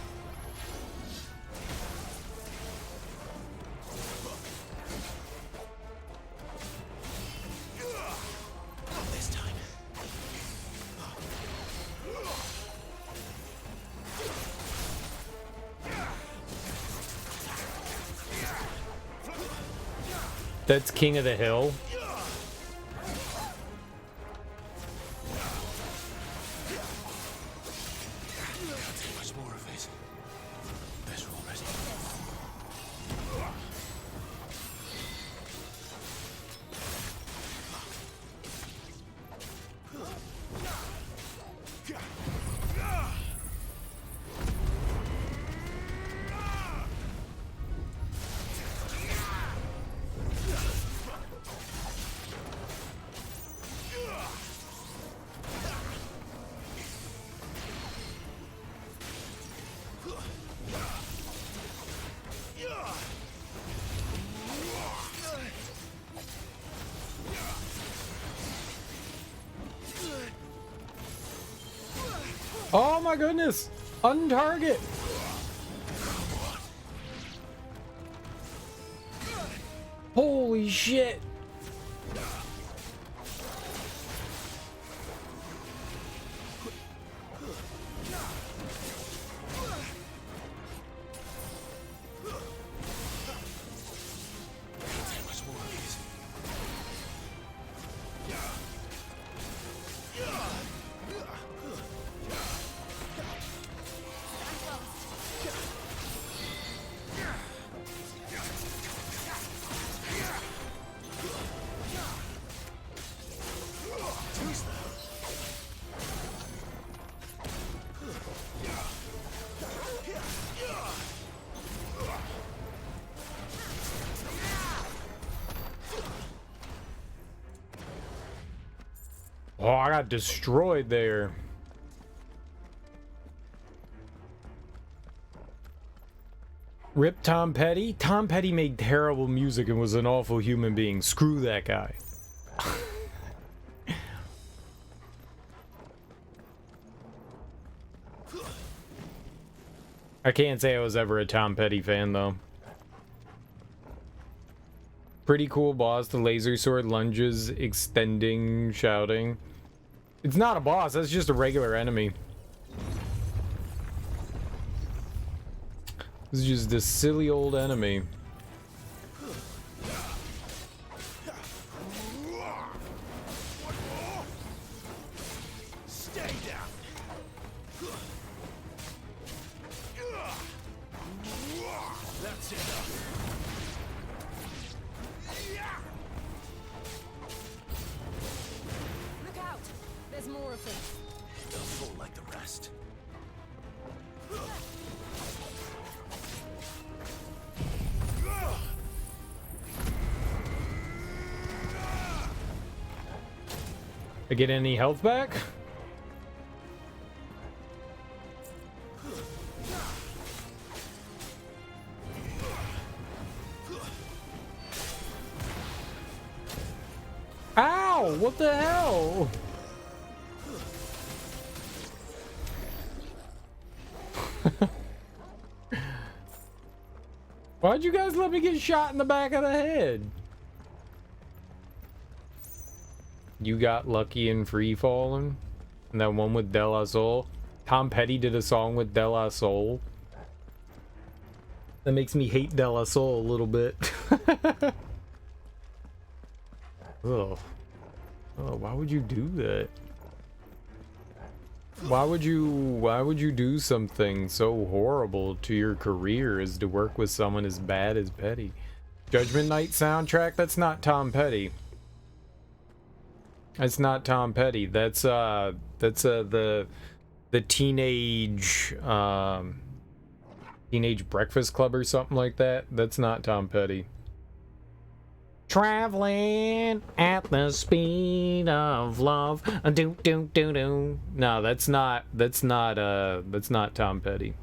That's King of the Hill. Much more of it. Better already. Oh my goodness! Untarget! Holy shit! Oh, I got destroyed there. Rip Tom Petty? Tom Petty made terrible music and was an awful human being. Screw that guy. I can't say I was ever a Tom Petty fan, though. Pretty cool boss. The laser sword lunges, extending, shouting. It's not a boss. That's just a regular enemy. This is just a silly old enemy. Stay down. That's enough. Look out! There's more of them. They'll fall like the rest. I get any health back? Ow! What the hell? Why'd you guys let me get shot in the back of the head? You got lucky in free falling? And that one with De La Soul? Tom Petty did a song with De La Soul. That makes me hate De La Soul a little bit. Ugh. Oh, why would you do that? Why would you do something so horrible to your career as to work with someone as bad as Petty? Judgment Night soundtrack? That's not Tom Petty. That's not Tom Petty. That's the teenage Teenage Breakfast Club or something like that. That's not Tom Petty. Traveling at the speed of love. Do do do do. No, that's not Tom Petty.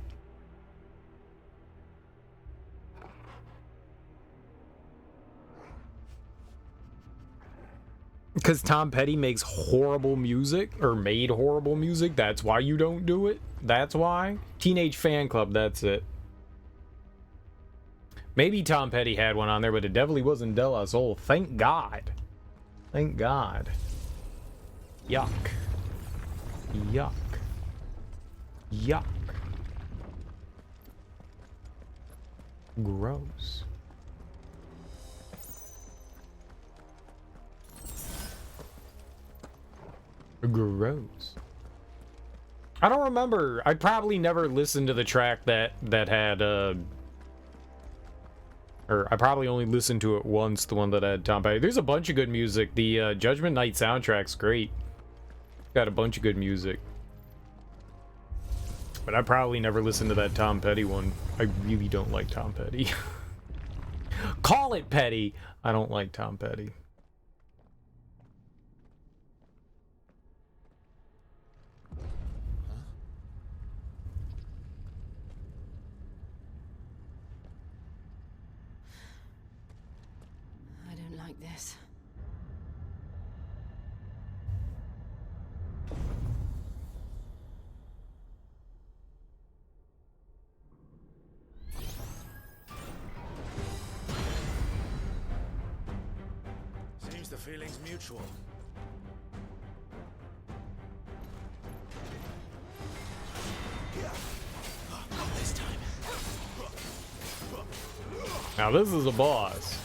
Because Tom Petty makes horrible music, or made horrible music. That's why you don't do it. That's why. Teenage Fan Club, that's it. Maybe Tom Petty had one on there, but it definitely wasn't De La Soul. Thank God. Thank God. Yuck. Yuck. Yuck. Gross. Gross. I don't remember. I probably never listened to the track that had or I probably only listened to it once, the one that had Tom Petty. There's a bunch of good music. The Judgment Night soundtrack's great. Got a bunch of good music. But I probably never listened to that Tom Petty one. I really don't like Tom Petty. Call it Petty. I don't like Tom Petty. This. Seems the feeling's mutual. Not this time. Now this is a boss.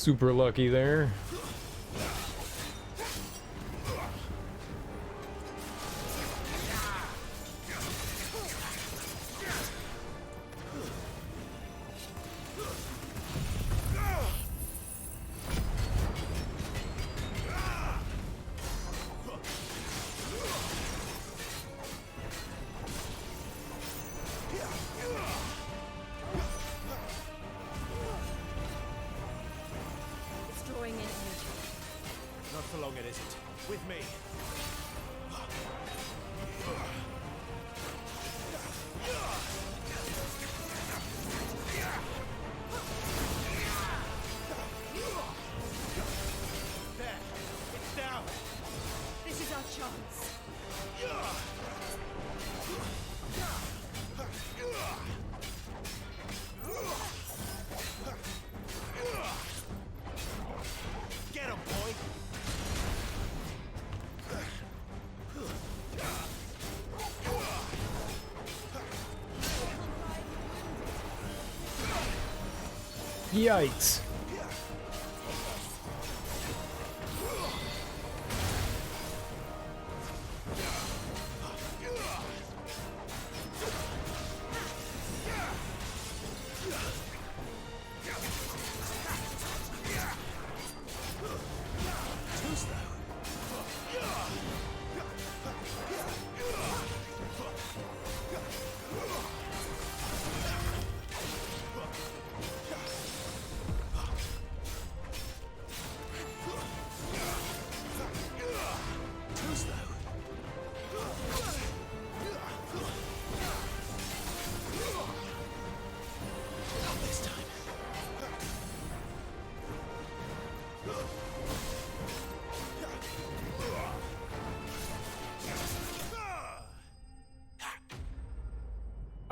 Super lucky there. Yikes.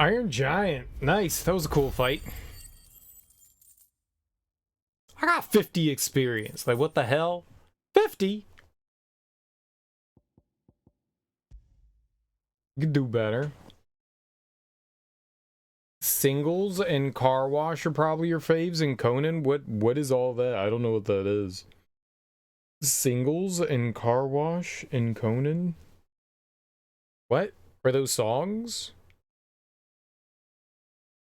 Iron Giant. Nice. That was a cool fight. I got 50 experience. Like, what the hell? 50? You could do better. Singles and car wash are probably your faves. And Conan, what is all that? I don't know what that is. Singles and car wash and Conan? What? Are those songs?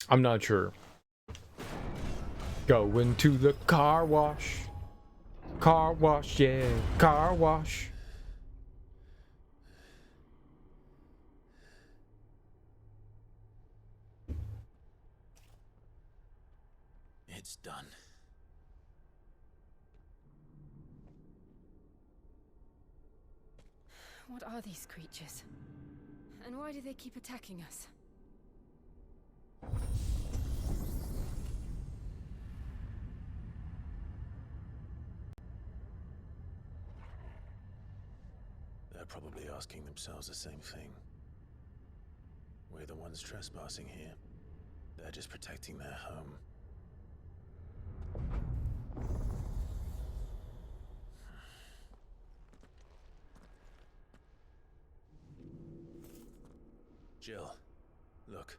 I'm not sure. Going to the car wash. Car wash, yeah. Car wash. It's done. What are these creatures? And why do they keep attacking us? They're probably asking themselves the same thing. We're the ones trespassing here. They're just protecting their home. Jill, look.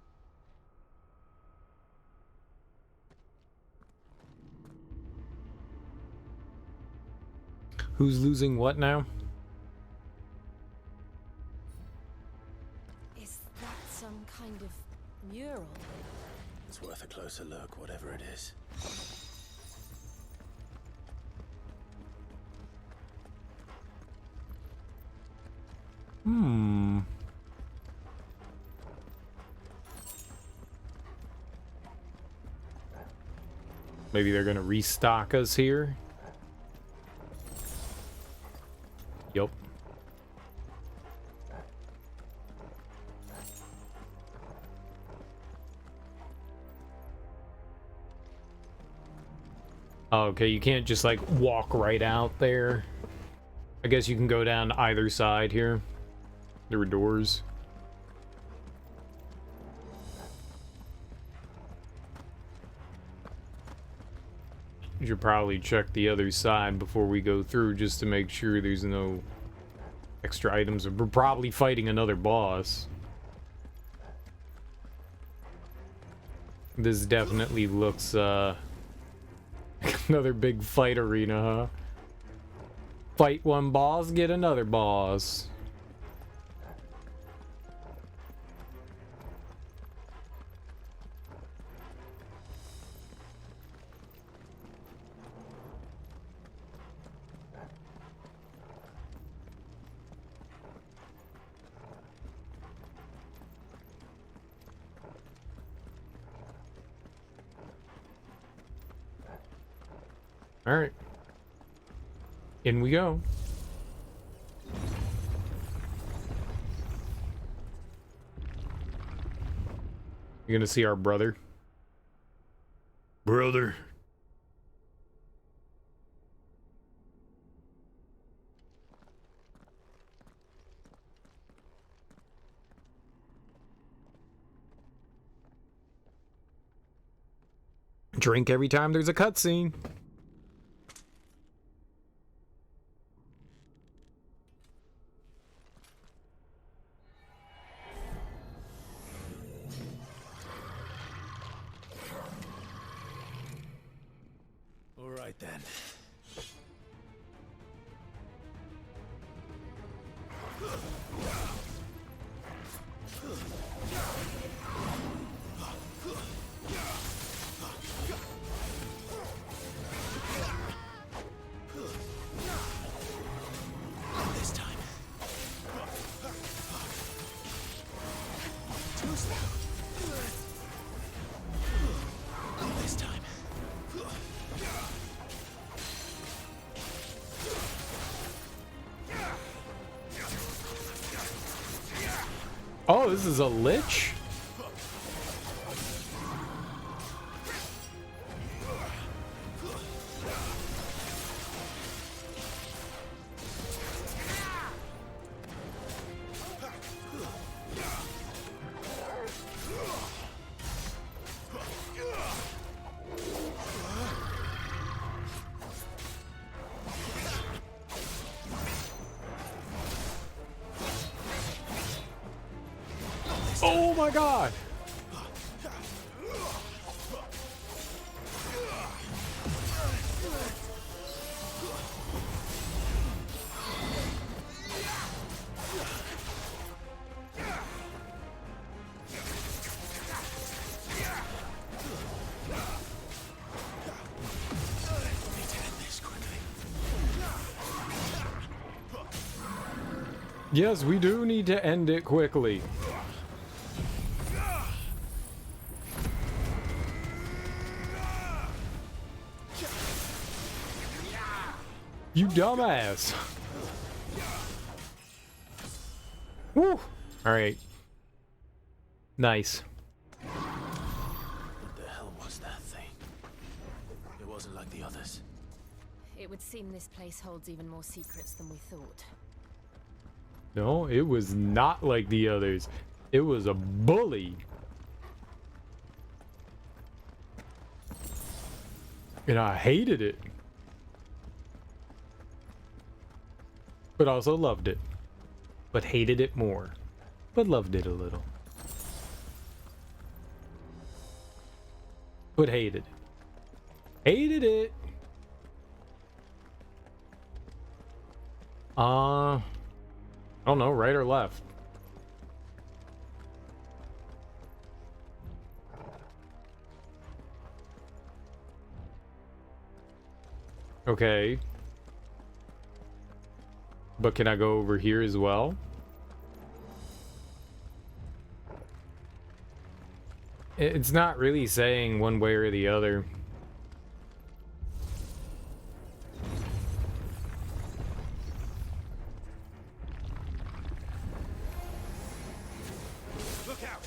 Who's losing what now? Is that some kind of mural? It's worth a closer look, whatever it is. Maybe they're gonna restock us here. Yup. Okay, you can't just like walk right out there. I guess you can go down either side here. There were doors. You should probably check the other side before we go through just to make sure there's no extra items. We're probably fighting another boss. This definitely looks Another big fight arena, huh? Fight one boss, get another boss. All right. In we go. You're gonna see our brother. Brother. Drink every time there's a cutscene. All right then. This time. Too slow. This time. Oh, this is a lich? Oh my god! Yes, we do need to end it quickly. You dumbass. Woo! Alright. Nice. What the hell was that thing? It wasn't like the others. It would seem this place holds even more secrets than we thought. No, it was not like the others. It was a bully. And I hated it. But also loved it. But hated it more. But loved it a little. But hated it. Hated it. I don't know, right or left? Okay. But can I go over here as well? It's not really saying one way or the other. Look out!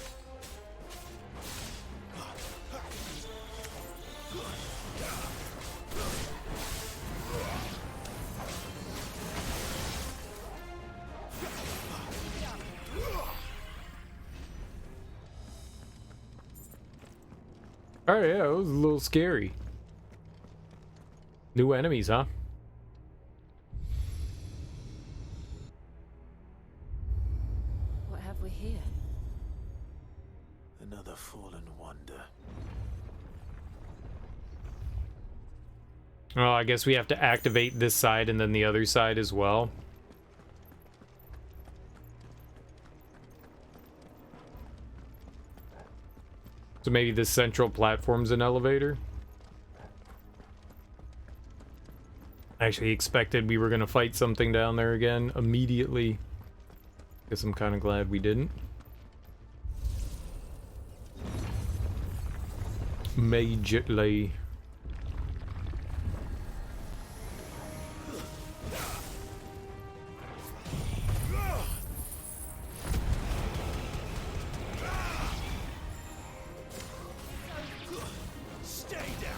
Oh yeah, it was a little scary. New enemies, huh? What have we here? Another fallen wonder. Oh, I guess we have to activate this side and then the other side as well. So maybe this central platform's an elevator? I actually expected we were gonna fight something down there again immediately. Guess I'm kind of glad we didn't. Majorly. Stay down.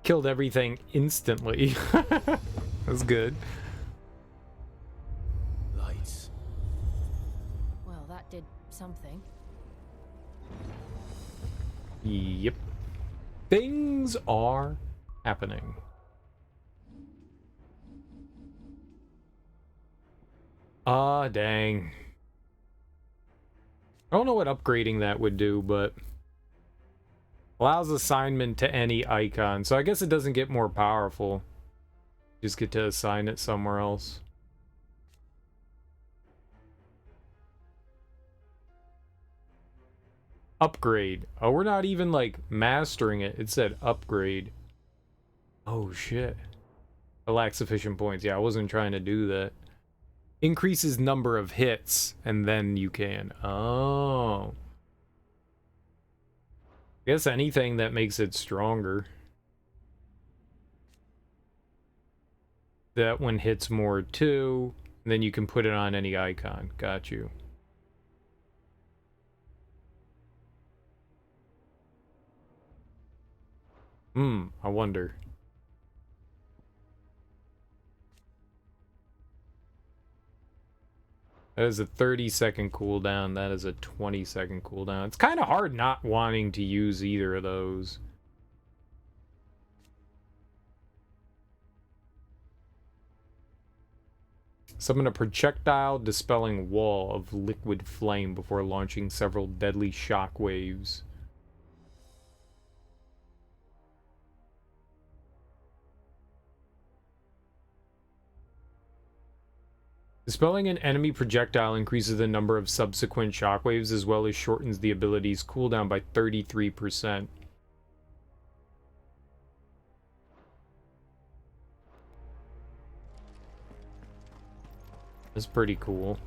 Killed everything instantly. That's good. Lights. Well, that did something. Yep. Things are happening. Ah, dang. I don't know what upgrading that would do, but allows assignment to any icon. So I guess it doesn't get more powerful. Just get to assign it somewhere else. Upgrade. Oh, we're not even, like, mastering it. It said upgrade. Oh, shit. I lack sufficient points. Yeah, I wasn't trying to do that. Increases number of hits, and then you can. Oh. I guess anything that makes it stronger. That one hits more too. And then you can put it on any icon. Got you. I wonder. That is a 30-second cooldown. That is a 20-second cooldown. It's kind of hard not wanting to use either of those. Summon a projectile dispelling wall of liquid flame before launching several deadly shock waves. Dispelling an enemy projectile increases the number of subsequent shockwaves as well as shortens the ability's cooldown by 33%. That's pretty cool.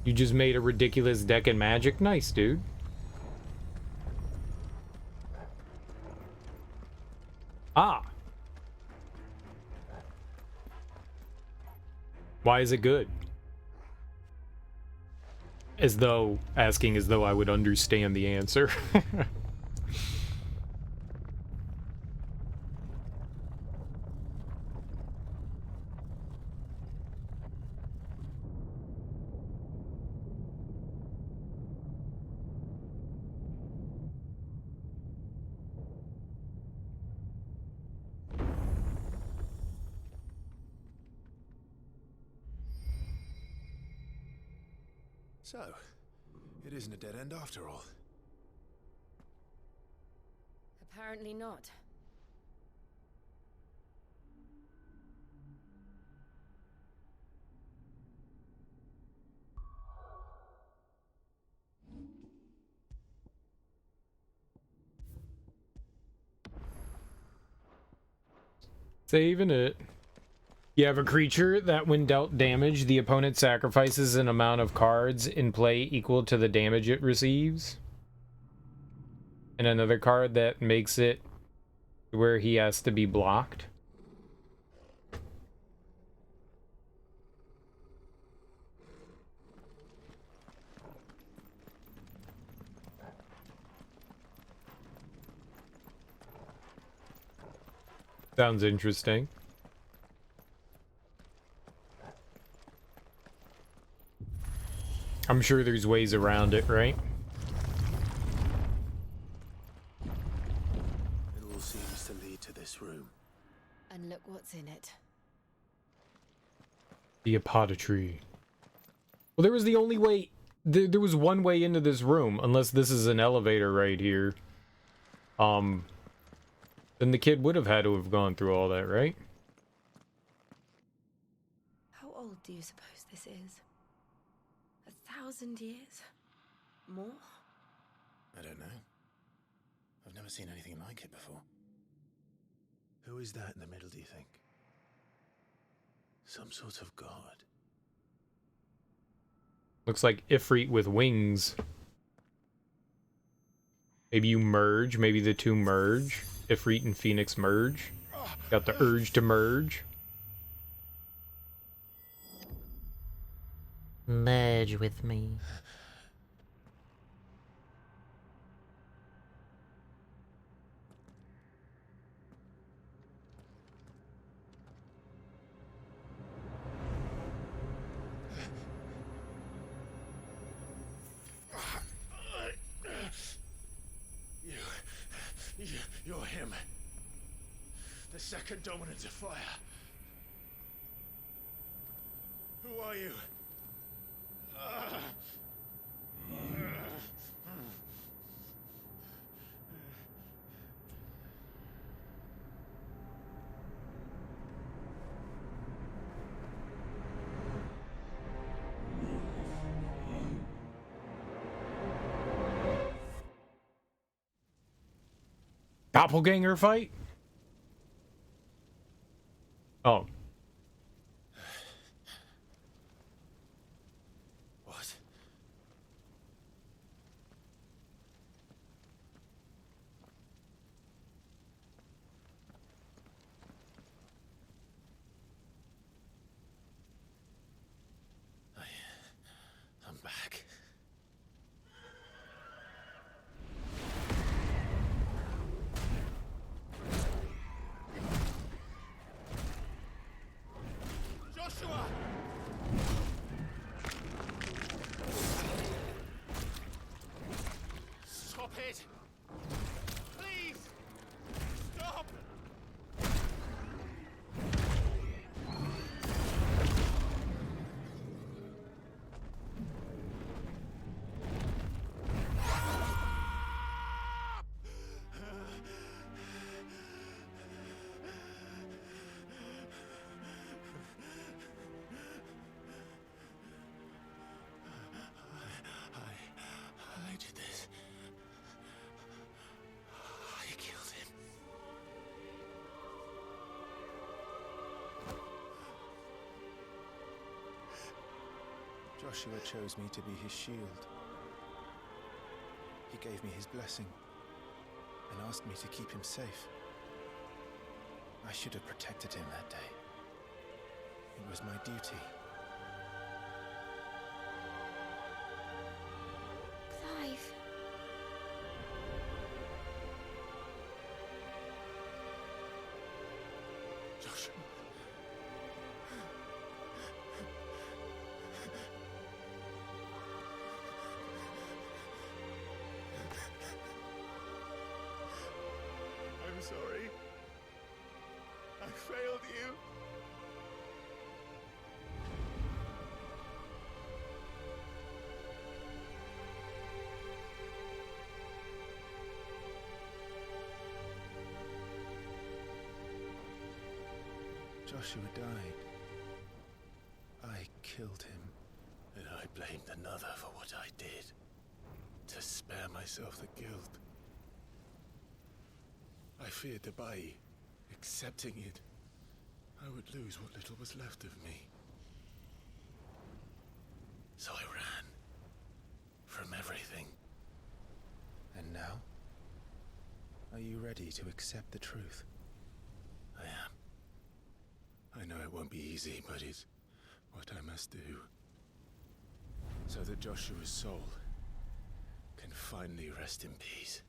You just made a ridiculous deck in Magic? Nice, dude. Ah! Why is it good? As though, asking as though I would understand the answer. So, it isn't a dead end after all. Apparently not. Saving it. You have a creature that when dealt damage, the opponent sacrifices an amount of cards in play equal to the damage it receives. And another card that makes it where he has to be blocked. Sounds interesting. I'm sure there's ways around it, right? It all seems to lead to this room. And look what's in it. be a pot of tree. Well, there was the only way... There was one way into this room, unless this is an elevator right here. Then the kid would have had to have gone through all that, right? How old do you suppose this is? 1,000 years? More? I don't know. I've never seen anything like it before. Who is that in the middle, do you think? Some sort of god? Looks like Ifrit with wings. Maybe you merge. Maybe the two merge. Ifrit and Phoenix merge. Got the urge to merge. Merge with me. You're him. The second dominant of fire. Who are you? Doppelganger fight? Oh. What? I'm back. Joshua! Stop it! Please! Stop! I did this. I killed him. Joshua chose me to be his shield. He gave me his blessing and asked me to keep him safe. I should have protected him that day. It was my duty. Clive. Joshua. I'm sorry. I failed you. Joshua died. I killed him. And I blamed another for what I did. To spare myself the guilt. I feared that by accepting it, I would lose what little was left of me. So I ran. From everything. And now? Are you ready to accept the truth? I am. I know it won't be easy, but it's what I must do. So that Joshua's soul can finally rest in peace.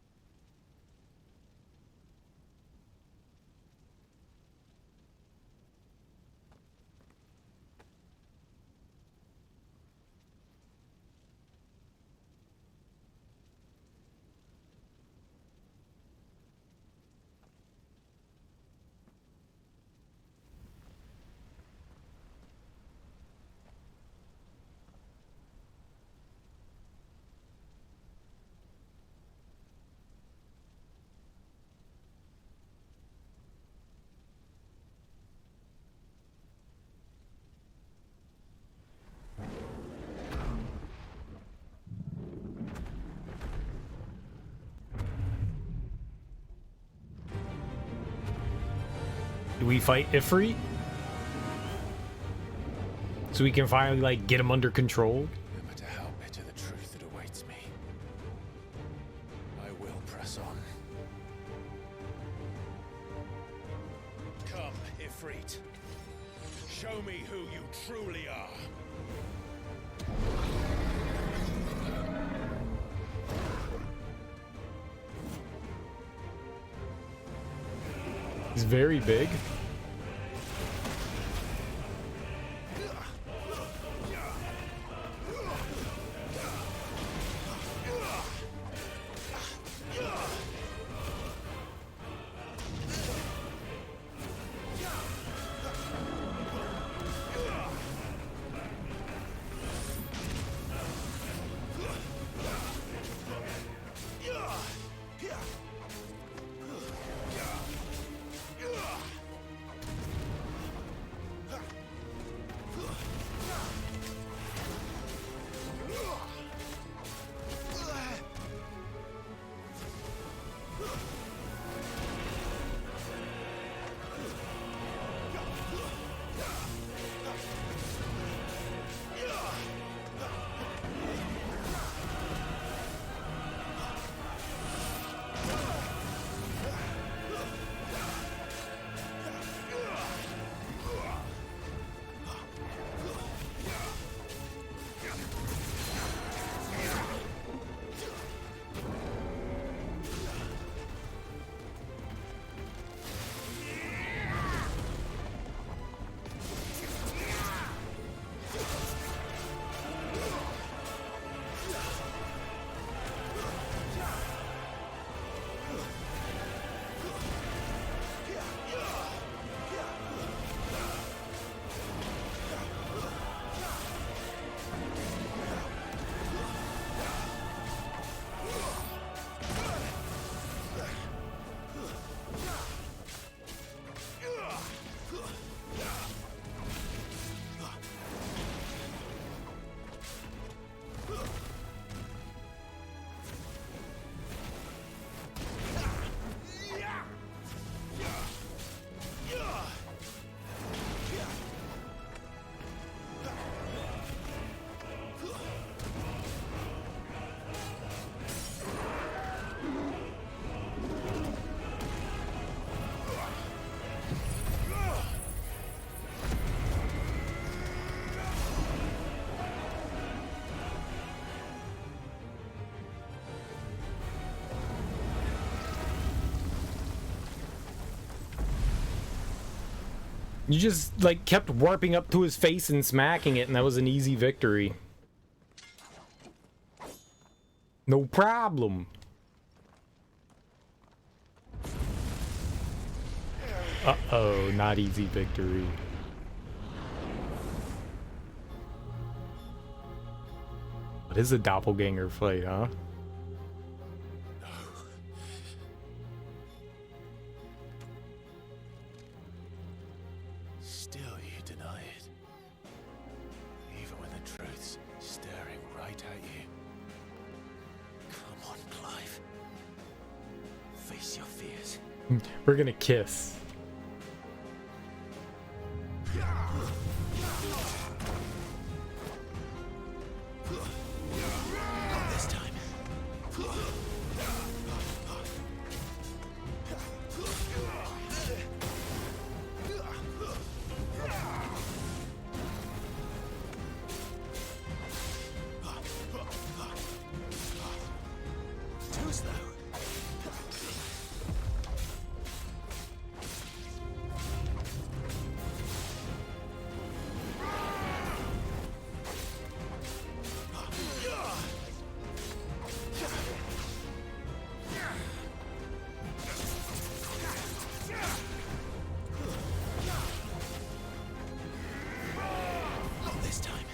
Do we fight Ifrit? So we can finally, like, get him under control? No matter how bitter the truth that awaits me, I will press on. Come, Ifrit. Show me who you truly are. He's very big. You just, like, kept warping up to his face and smacking it, and that was an easy victory. No problem. Uh-oh, not easy victory. What is a doppelganger fight, huh? Still you deny it. Even when the truth's staring right at you. Come on, Clive. Face your fears. We're gonna kiss. Not this time. Too slow. Not this time.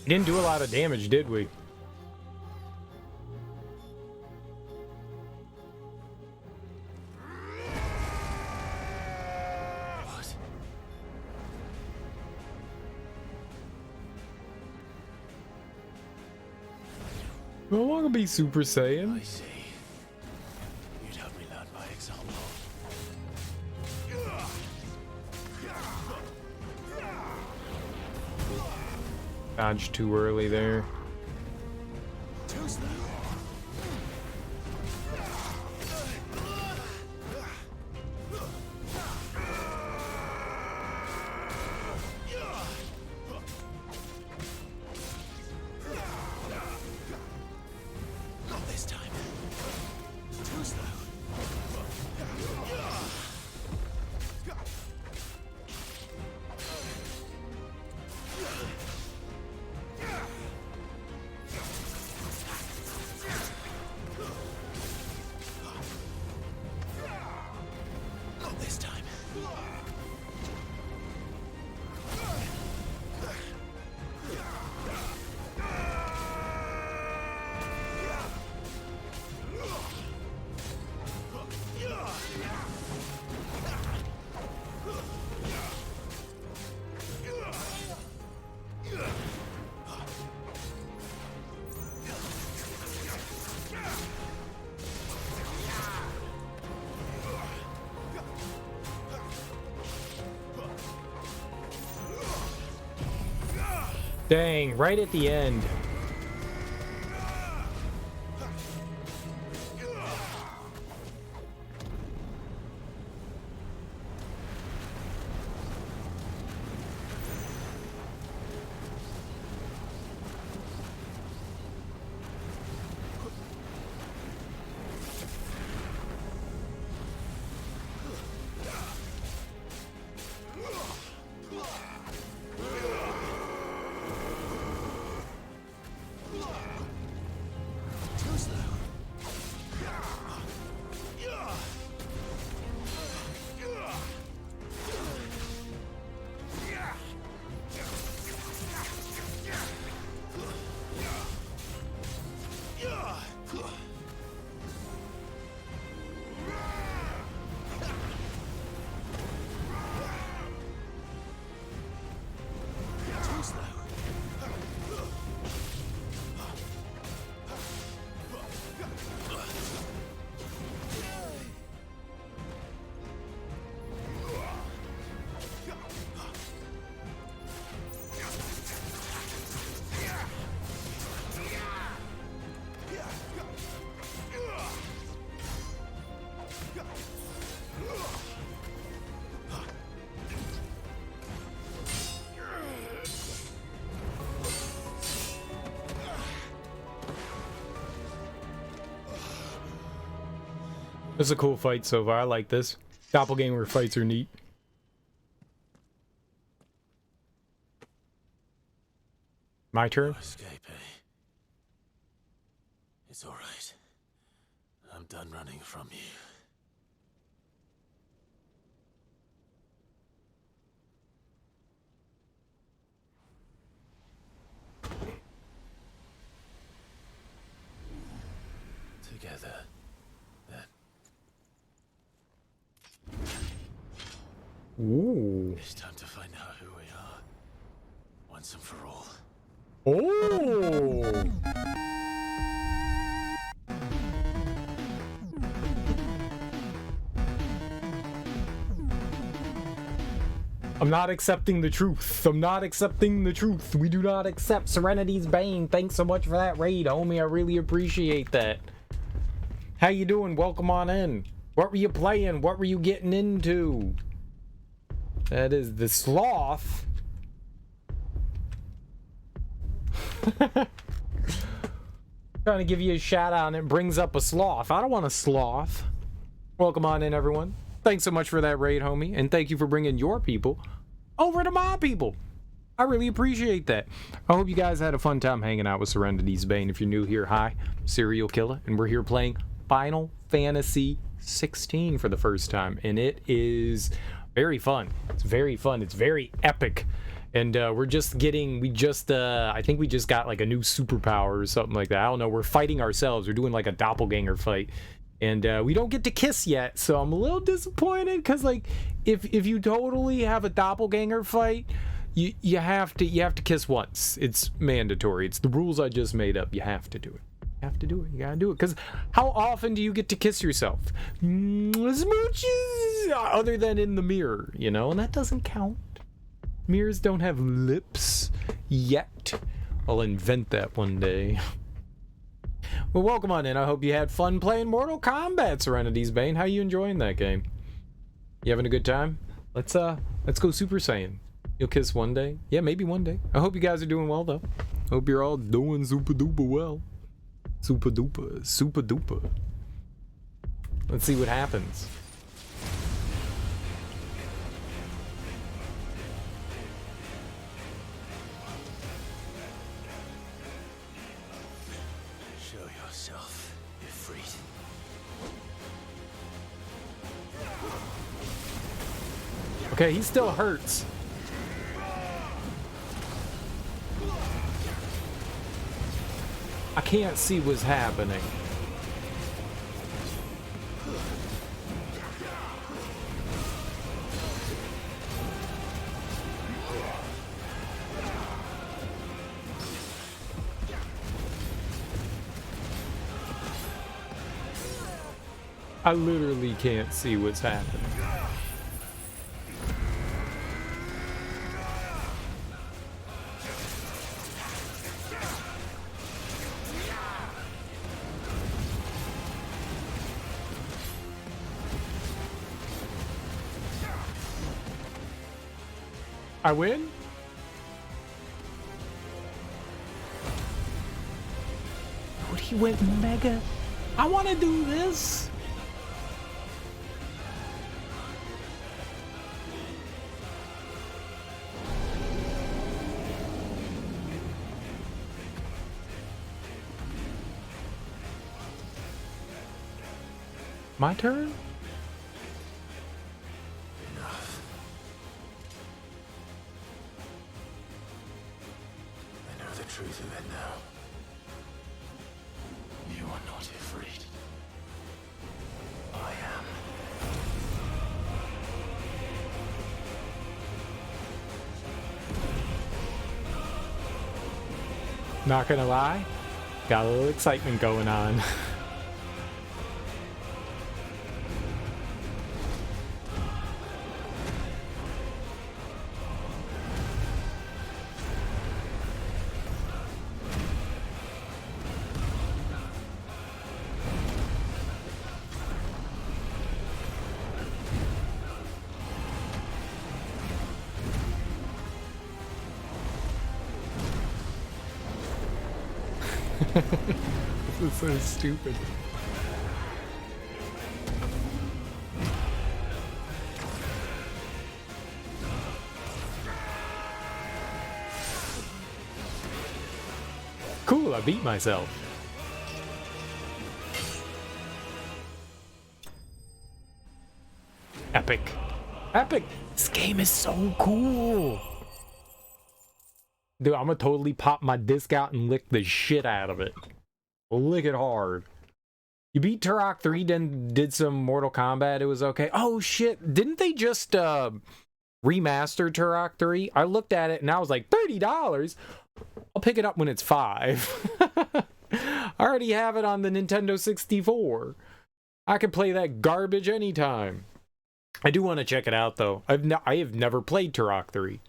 Didn't do a lot of damage, did we? I don't want to be Super Saiyan. I see. You'd have me learn by example. Dodged too early there. Too slow. Not this time. Too slow. Not this time. Dang, right at the end. Too slow. Too slow. This is a cool fight so far. I like this. Doppelganger fights are neat. My turn? No escape, eh? It's all right. I'm done running from you. Together, then. Ooh. It's time to find out who we are. Once and for all. Oh. I'm not accepting the truth. I'm not accepting the truth. We do not accept Serenity's Bane. Thanks so much for that raid, homie. I really appreciate that. How you doing? Welcome on in. What were you playing? What were you getting into? That is the sloth. Trying to give you a shout out and it brings up a sloth. I don't want a sloth. Welcome on in, everyone. Thanks so much for that raid, homie. And thank you for bringing your people over to my people. I really appreciate that. I hope you guys had a fun time hanging out with Serenity's Bane. If you're new here, hi, I'm Serial Killer, and we're here playing Final Fantasy XVI for the first time. And it is very fun. It's very fun. It's very epic. And we're just getting, I think we just got like a new superpower or something like that. I don't know. We're fighting ourselves. We're doing like a doppelganger fight. And we don't get to kiss yet. So I'm a little disappointed because like if you totally have a doppelganger fight, you have to kiss once. It's mandatory. It's the rules I just made up. You have to do it. You have to do it. You gotta do it. Because how often do you get to kiss yourself? Smooches! Other than in the mirror, you know? And that doesn't count. Mirrors don't have lips yet. I'll invent that one day. Well, welcome on in. I hope you had fun playing Mortal Kombat, Serenity's Bane. How you enjoying that game? You having a good time? Let's go Super Saiyan. You'll kiss one day? Yeah, maybe one day. I hope you guys are doing well, though. Hope you're all doing super duper well. Super duper. Super duper. Let's see what happens. Okay, he still hurts. I can't see what's happening. I literally can't see what's happening. I win? Dude, he went mega. I want to do this. My turn? Truth of it now. You are not afraid. I am. Not gonna lie, got a little excitement going on. This is so stupid. Cool, I beat myself. Epic. Epic! This game is so cool! Dude, I'm gonna totally pop my disc out and lick the shit out of it. Lick it hard. You beat Turok 3, then did some Mortal Kombat, it was okay. Oh shit, didn't they just remaster Turok 3? I looked at it and I was like, $30? I'll pick it up when it's $5. I already have it on the Nintendo 64. I can play that garbage anytime. I do want to check it out though. I have never played Turok 3.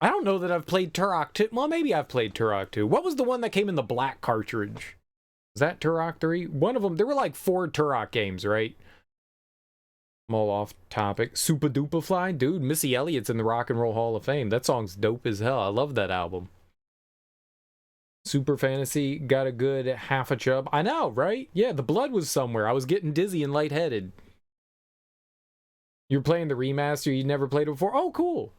I don't know that I've played Turok 2. Well, maybe I've played Turok 2. What was the one that came in the black cartridge? Was that Turok 3? One of them, there were like 4 Turok games, right? I'm all off topic. Super Duper Fly? Dude, Missy Elliott's in the Rock and Roll Hall of Fame. That song's dope as hell. I love that album. Super Fantasy got a good half a chub. I know, right? Yeah, the blood was somewhere. I was getting dizzy and lightheaded. You're playing the remaster. You never played it before? Oh, cool.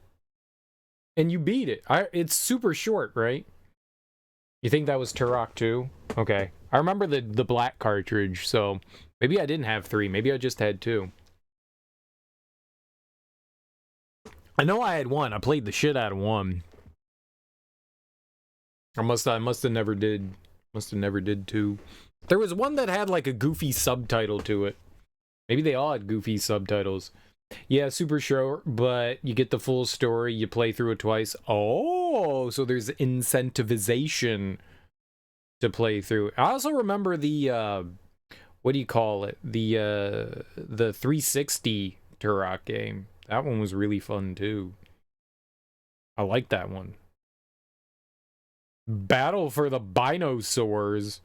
And you beat it. It's super short, right? You think that was Turok 2? Okay. I remember the black cartridge, so maybe I didn't have 3. Maybe I just had 2. I know I had one. I played the shit out of one. I must have never did. Must have never did two. There was one that had like a goofy subtitle to it. Maybe they all had goofy subtitles. Yeah, super short, but you get the full story. You play through it twice. Oh, so there's incentivization to play through. I also remember the what do you call it? The 360 Turok game. That one was really fun too. I like that one. Battle for the Binosaurs.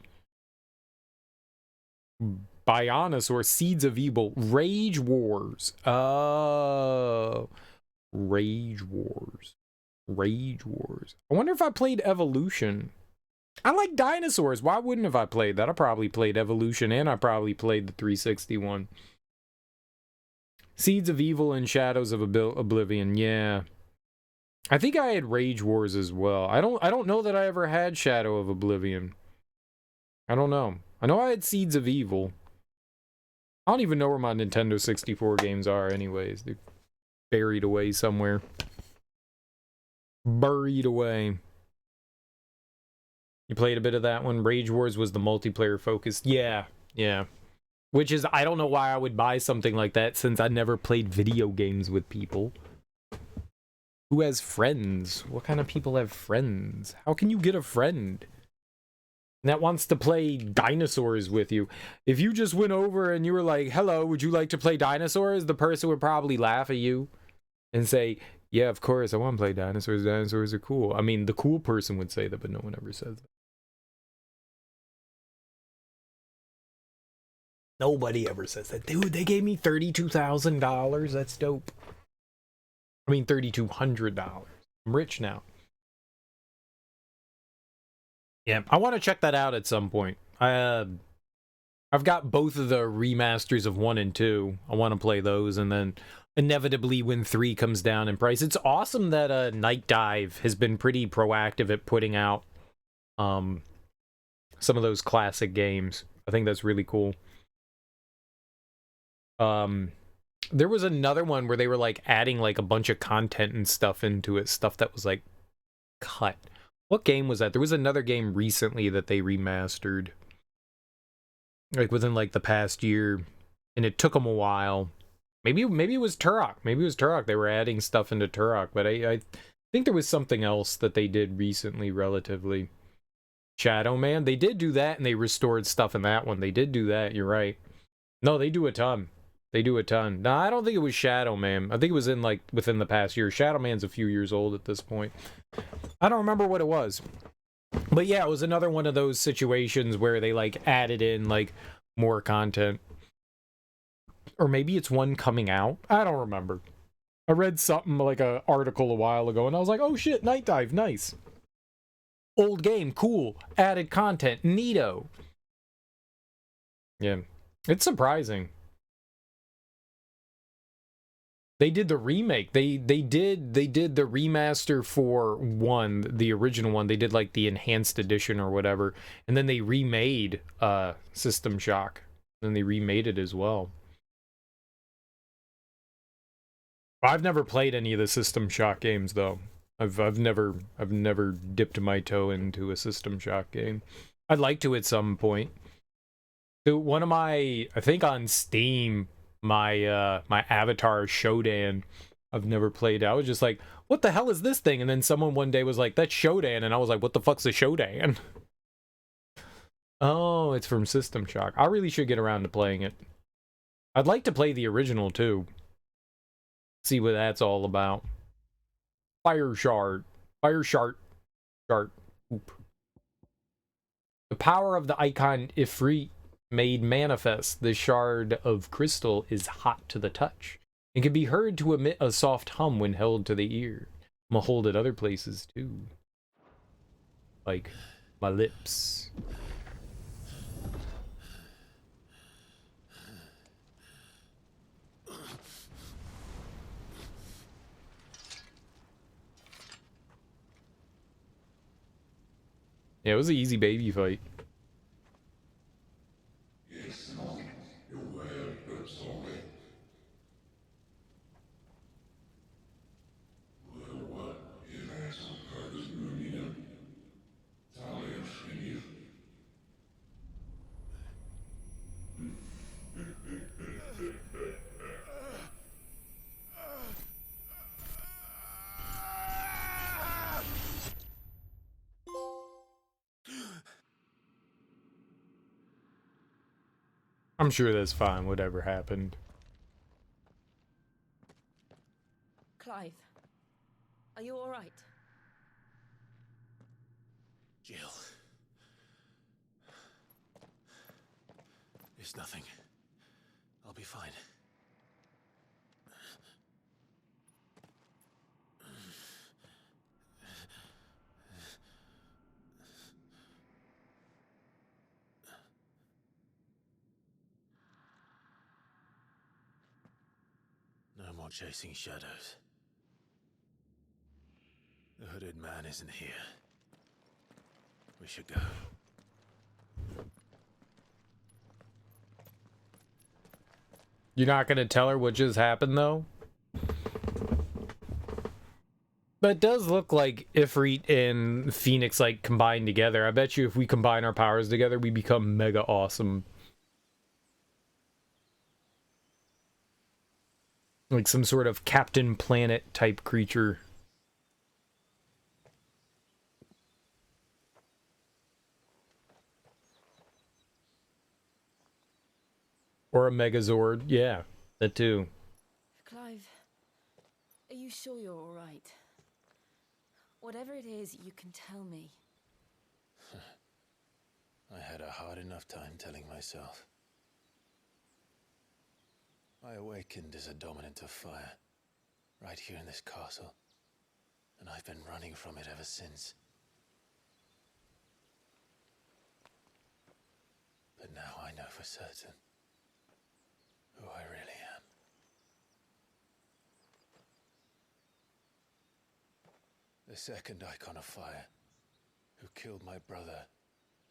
Bionosaur, Seeds of Evil, Rage Wars. Oh, Rage Wars. Rage Wars. I wonder if I played Evolution. I like dinosaurs. Why wouldn't have I played that? I probably played Evolution and I probably played the 360 one. Seeds of Evil and Shadows of Oblivion. Yeah. I think I had Rage Wars as well. I don't know that I ever had Shadow of Oblivion. I don't know. I know I had Seeds of Evil. I don't even know where my Nintendo 64 games are anyways. They're buried away somewhere. Buried away. You played a bit of that one? Rage Wars was the multiplayer focused. Yeah, yeah. Which is, I don't know why I would buy something like that since I never played video games with people. Who has friends? What kind of people have friends? How can you get a friend that wants to play dinosaurs with you? If you just went over and you were like, hello, would you like to play dinosaurs? The person would probably laugh at you and say, yeah, of course, I want to play dinosaurs. Dinosaurs are cool. I mean, the cool person would say that, but no one ever says that. Nobody ever says that. Dude, they gave me $32,000. That's dope. I mean, $3,200. I'm rich now. Yeah, I want to check that out at some point. I've got both of the remasters of 1 and 2. I want to play those, and then inevitably when 3 comes down in price. It's awesome that Night Dive has been pretty proactive at putting out some of those classic games. I think that's really cool. There was another one where they were like adding like a bunch of content and stuff into it, stuff that was like cut. What game was that? There was another game recently that they remastered, like within like the past year, and it took them a while. Maybe it was Turok. Maybe it was Turok. They were adding stuff into Turok, but I think there was something else that they did recently, relatively. Shadow Man. They did do that, and they restored stuff in that one. They did do that. You're right. No, they do a ton. They do a ton. No, I don't think it was Shadow Man. I think it was in like within the past year. Shadow Man's a few years old at this point. I don't remember what it was. But yeah, it was another one of those situations where they like added in like more content. Or maybe it's one coming out. I don't remember. I read something like an article a while ago and I was like, oh shit, Night Dive, nice. Old game, cool. Added content, neato. Yeah, it's surprising. They did the remake. They did the remaster for 1, the original one. They did like the enhanced edition or whatever, and then they remade System Shock. And they remade it as well. I've never played any of the System Shock games though. I've never dipped my toe into a System Shock game. I'd like to at some point. So one of my, I think on Steam, my my Avatar Shodan, I've never played. I was just like, what the hell is this thing? And then someone one day was like, that's Shodan, and I was like, what the fuck's a Shodan? Oh, it's from System Shock. I really should get around to playing it. I'd like to play the original too. See what that's all about. Fire Shard. Oop. The power of the icon Ifrit made manifest. The shard of crystal is hot to the touch and can be heard to emit a soft hum when held to the ear. I'm gonna hold it other places too, like my lips. Yeah, it was an easy baby fight. I'm sure that's fine, whatever happened. Clive, are you all right? Jill. It's nothing. I'll be fine. No more chasing shadows. The hooded man isn't here. We should go. You're not gonna tell her what just happened, though? But it does look like Ifrit and Phoenix, like, combined together. I bet you if we combine our powers together, we become mega awesome. Like some sort of Captain Planet type creature. Or a Megazord. Yeah, that too. Clive, are you sure you're all right? Whatever it is, you can tell me. I had a hard enough time telling myself. I awakened as a dominant of fire, right here in this castle, and I've been running from it ever since. But now I know for certain who I really am. The second icon of fire, who killed my brother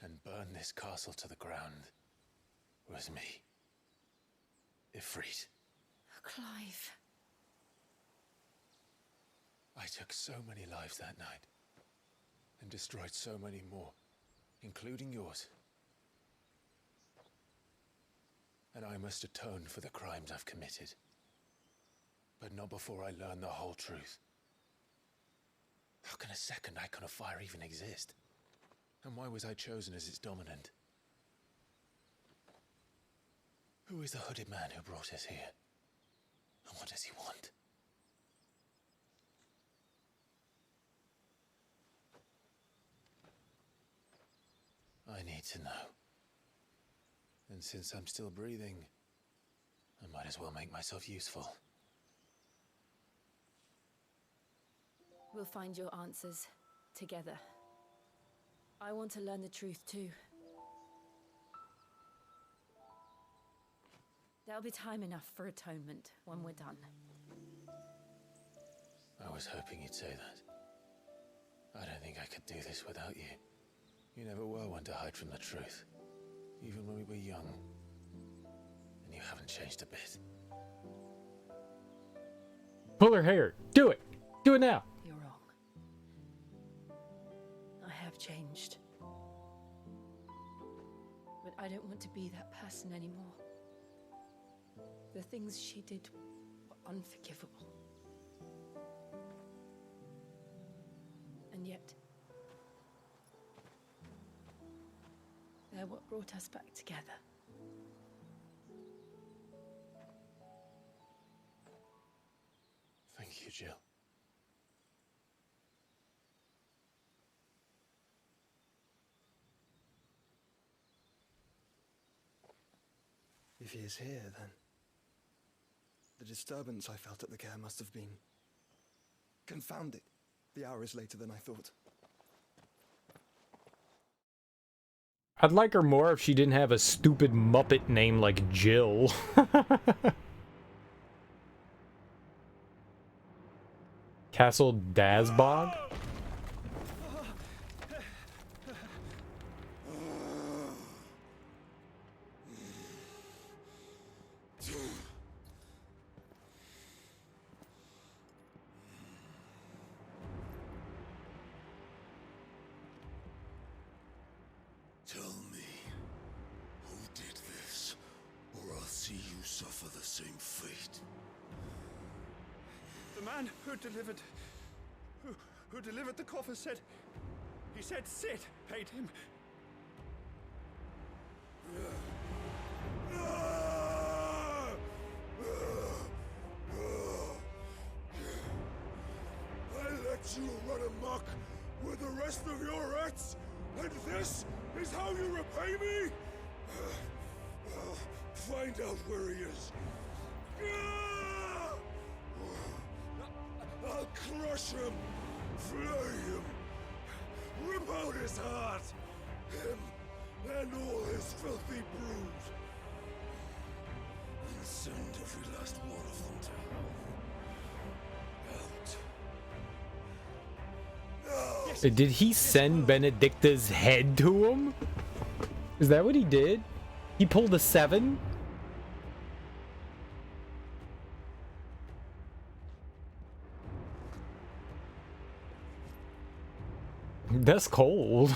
and burned this castle to the ground, was me. Ifrit. Clive. I took so many lives that night, and destroyed so many more, including yours. And I must atone for the crimes I've committed. But not before I learn the whole truth. How can a second icon of fire even exist? And why was I chosen as its dominant? Who is the hooded man who brought us here? And what does he want? I need to know. And since I'm still breathing, I might as well make myself useful. We'll find your answers together. I want to learn the truth too. There'll be time enough for atonement when we're done. I was hoping you'd say that. I don't think I could do this without you. You never were one to hide from the truth, even when we were young. And you haven't changed a bit. Pull her hair. Do it. Do it now. You're wrong. I have changed. But I don't want to be that person anymore. The things she did were unforgivable. And yet, they're what brought us back together. Thank you, Jill. If he is here, then the disturbance I felt at the care must have been confounded. The hour is later than I thought. I'd like her more if she didn't have a stupid Muppet name like Jill. Castle Dazbog? Tell me, who did this, or I'll see you suffer the same fate. The man who delivered the coffer said, he said Sid paid him. watch you run amok with the rest of your rats, and this is how you repay me? Well, find out where he is. I'll crush him, flay him, rip out his heart, him and all his filthy brood, and send every last one of them to hell. Out. Did he send Benedicta's head to him? Is that what he did? He pulled a 7? That's cold.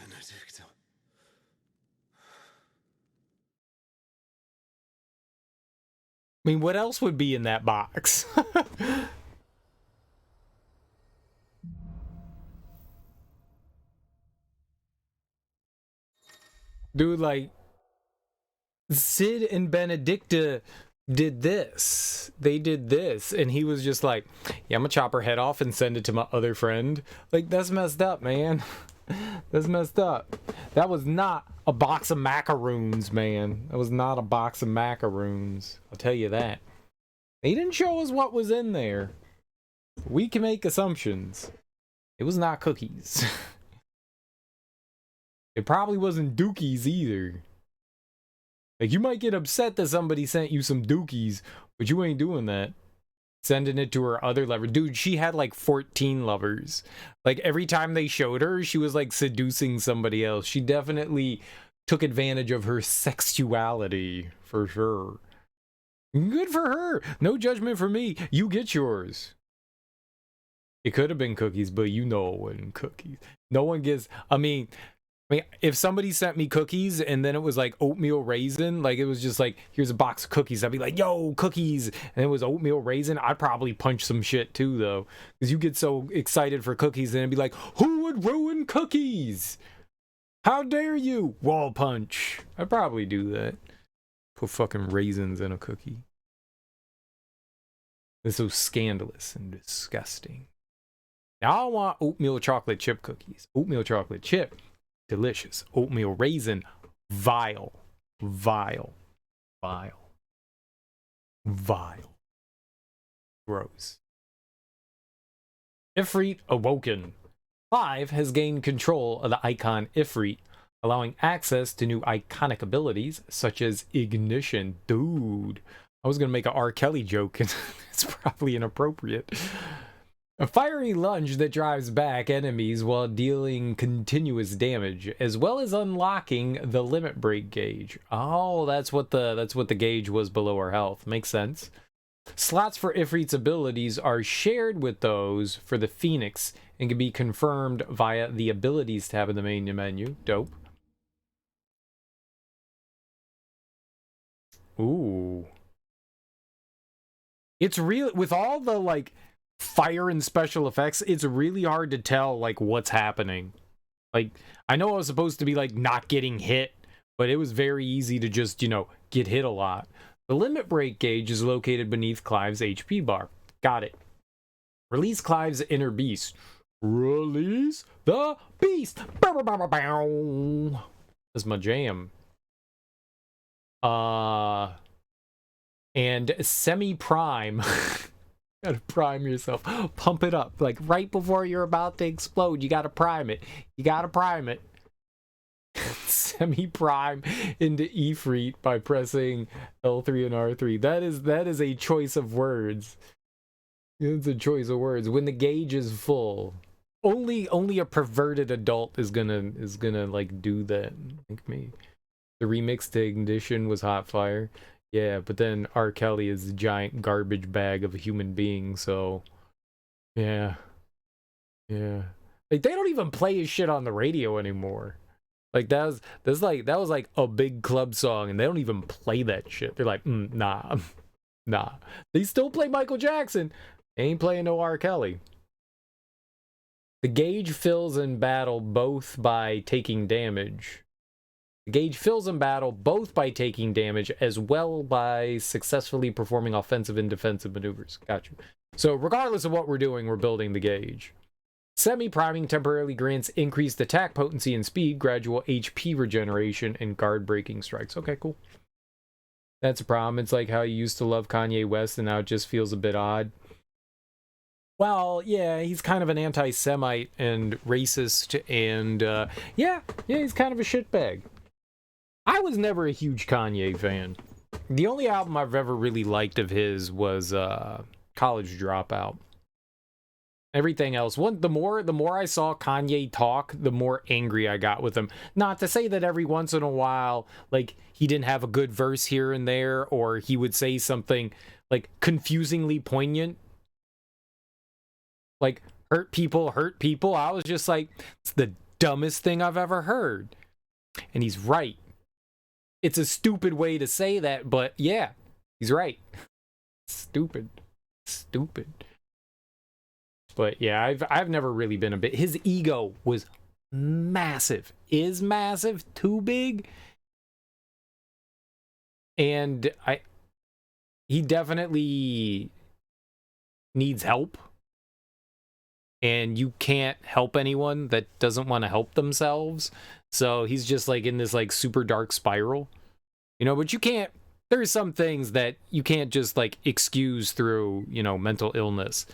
Benedicta. I mean, what else would be in that box? Dude, like, Sid and Benedicta did this. They did this. And he was just like, yeah, I'm gonna chop her head off and send it to my other friend. Like, that's messed up, man. That's messed up. That was not a box of macaroons, man. That was not a box of macaroons. I'll tell you that. They didn't show us what was in there. We can make assumptions. It was not cookies. It probably wasn't dookies either. Like, you might get upset that somebody sent you some dookies, but you ain't doing that. Sending it to her other lover. Dude, she had like 14 lovers. Like, every time they showed her, she was like seducing somebody else. She definitely took advantage of her sexuality, for sure. Good for her. No judgment for me. You get yours. It could have been cookies, but you know it wasn't cookies. No one gets... I mean, if somebody sent me cookies and then it was like oatmeal raisin, like it was just like, here's a box of cookies, I'd be like, yo, cookies, and it was oatmeal raisin, I'd probably punch some shit too, though, because you get so excited for cookies and it'd be like, who would ruin cookies? How dare you? Wall punch. I'd probably do that. Put fucking raisins in a cookie. It's so scandalous and disgusting. Now I want oatmeal chocolate chip cookies. Oatmeal chocolate chip, delicious. Oatmeal raisin, vile. Vile. Vile. Vile. Gross. Ifrit awoken. Clive has gained control of the icon Ifrit, allowing access to new iconic abilities such as ignition. Dude, I was gonna make a R. Kelly joke and it's probably inappropriate. A fiery lunge that drives back enemies while dealing continuous damage, as well as unlocking the limit break gauge. Oh, that's what the gauge was below our health. Makes sense. Slots for Ifrit's abilities are shared with those for the Phoenix and can be confirmed via the abilities tab in the main menu. Dope. Ooh. It's real with all the like fire and special effects, it's really hard to tell like what's happening. Like, I know I was supposed to be like not getting hit, but it was very easy to just, you know, get hit a lot. The limit break gauge is located beneath Clive's HP bar. Got it. Release Clive's inner beast. Release the beast. Bow, bow, bow, bow, bow. That's my jam. And semi-prime. Gotta prime yourself. Pump it up. Like right before you're about to explode, you gotta prime it. You gotta prime it. Semi-prime into Ifrit by pressing L3 and R3. That is a choice of words. It's a choice of words. When the gauge is full. only a perverted adult is gonna like do that, like me. The remix to Ignition was Hot Fire. Yeah, but then R. Kelly is a giant garbage bag of a human being, so yeah. Yeah. Like they don't even play his shit on the radio anymore. Like that was like a big club song and they don't even play that shit. They're like, nah. Nah. They still play Michael Jackson. They ain't playing no R. Kelly. The gauge fills in battle both by taking damage. The gauge fills in battle both by taking damage as well by successfully performing offensive and defensive maneuvers. Gotcha. So regardless of what we're doing, we're building the gauge. Semi-priming temporarily grants increased attack potency and speed, gradual HP regeneration, and guard-breaking strikes. Okay, cool. That's a problem. It's like how you used to love Kanye West and now it just feels a bit odd. Well, yeah, he's kind of an anti-Semite and racist, and yeah, he's kind of a shitbag. I was never a huge Kanye fan. The only album I've ever really liked of his was College Dropout. Everything else, the more I saw Kanye talk, the more angry I got with him. Not to say that every once in a while, like, he didn't have a good verse here and there, or he would say something, like, confusingly poignant. Like, hurt people. I was just like, it's the dumbest thing I've ever heard. And he's right. It's a stupid way to say that, but yeah, he's right. Stupid. But yeah, I've never really been a bit. His ego was massive. Is massive, too big. And he definitely needs help. And you can't help anyone that doesn't want to help themselves. So he's just like in this like super dark spiral. You know, but you can't, there's some things that you can't just like excuse through, you know, mental illness.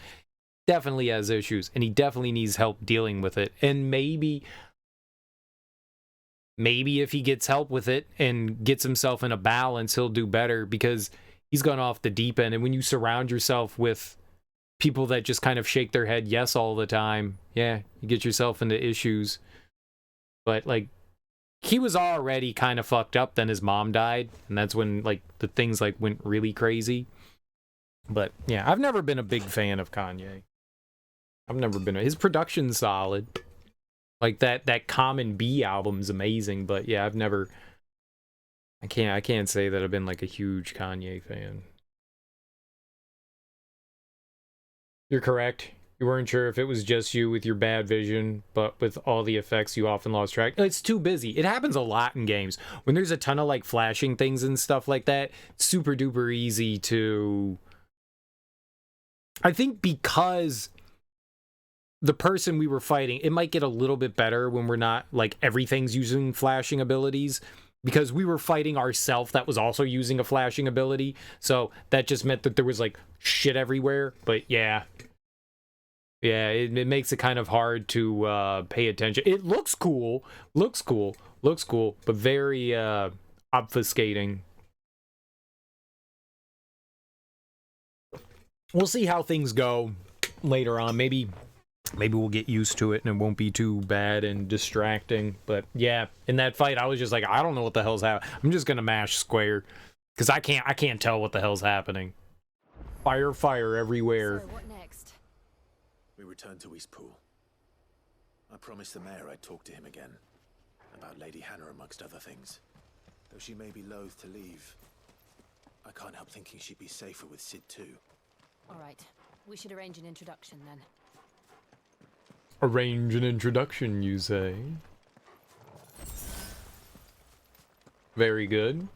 Definitely has issues and he definitely needs help dealing with it. And maybe if he gets help with it and gets himself in a balance, he'll do better, because he's gone off the deep end. And when you surround yourself with people that just kind of shake their head yes all the time, yeah, you get yourself into issues. But like, he was already kind of fucked up, then his mom died, and that's when like the things like went really crazy. But yeah, I've never been a big fan of Kanye. I've never been. His production's solid. Like that Common Bee album's amazing, but yeah, I've never. I can't say that I've been like a huge Kanye fan. You're correct. You weren't sure if it was just you with your bad vision, but with all the effects, you often lost track. It's too busy. It happens a lot in games. When there's a ton of like flashing things and stuff like that, it's super duper easy to. I think because the person we were fighting, it might get a little bit better when we're not like everything's using flashing abilities, because we were fighting ourselves that was also using a flashing ability. So that just meant that there was like shit everywhere. But yeah. Yeah, it makes it kind of hard to pay attention. It looks cool, but very obfuscating. We'll see how things go later on. Maybe we'll get used to it and it won't be too bad and distracting. But yeah, in that fight, I was just like, I don't know what the hell's happening. I'm just gonna mash square, because I can't tell what the hell's happening. Fire everywhere. So what next? We returned to Eastpool. I promised the mayor I'd talk to him again. About Lady Hannah, amongst other things. Though she may be loath to leave, I can't help thinking she'd be safer with Sid too. All right. We should arrange an introduction then. Arrange an introduction, you say? Very good.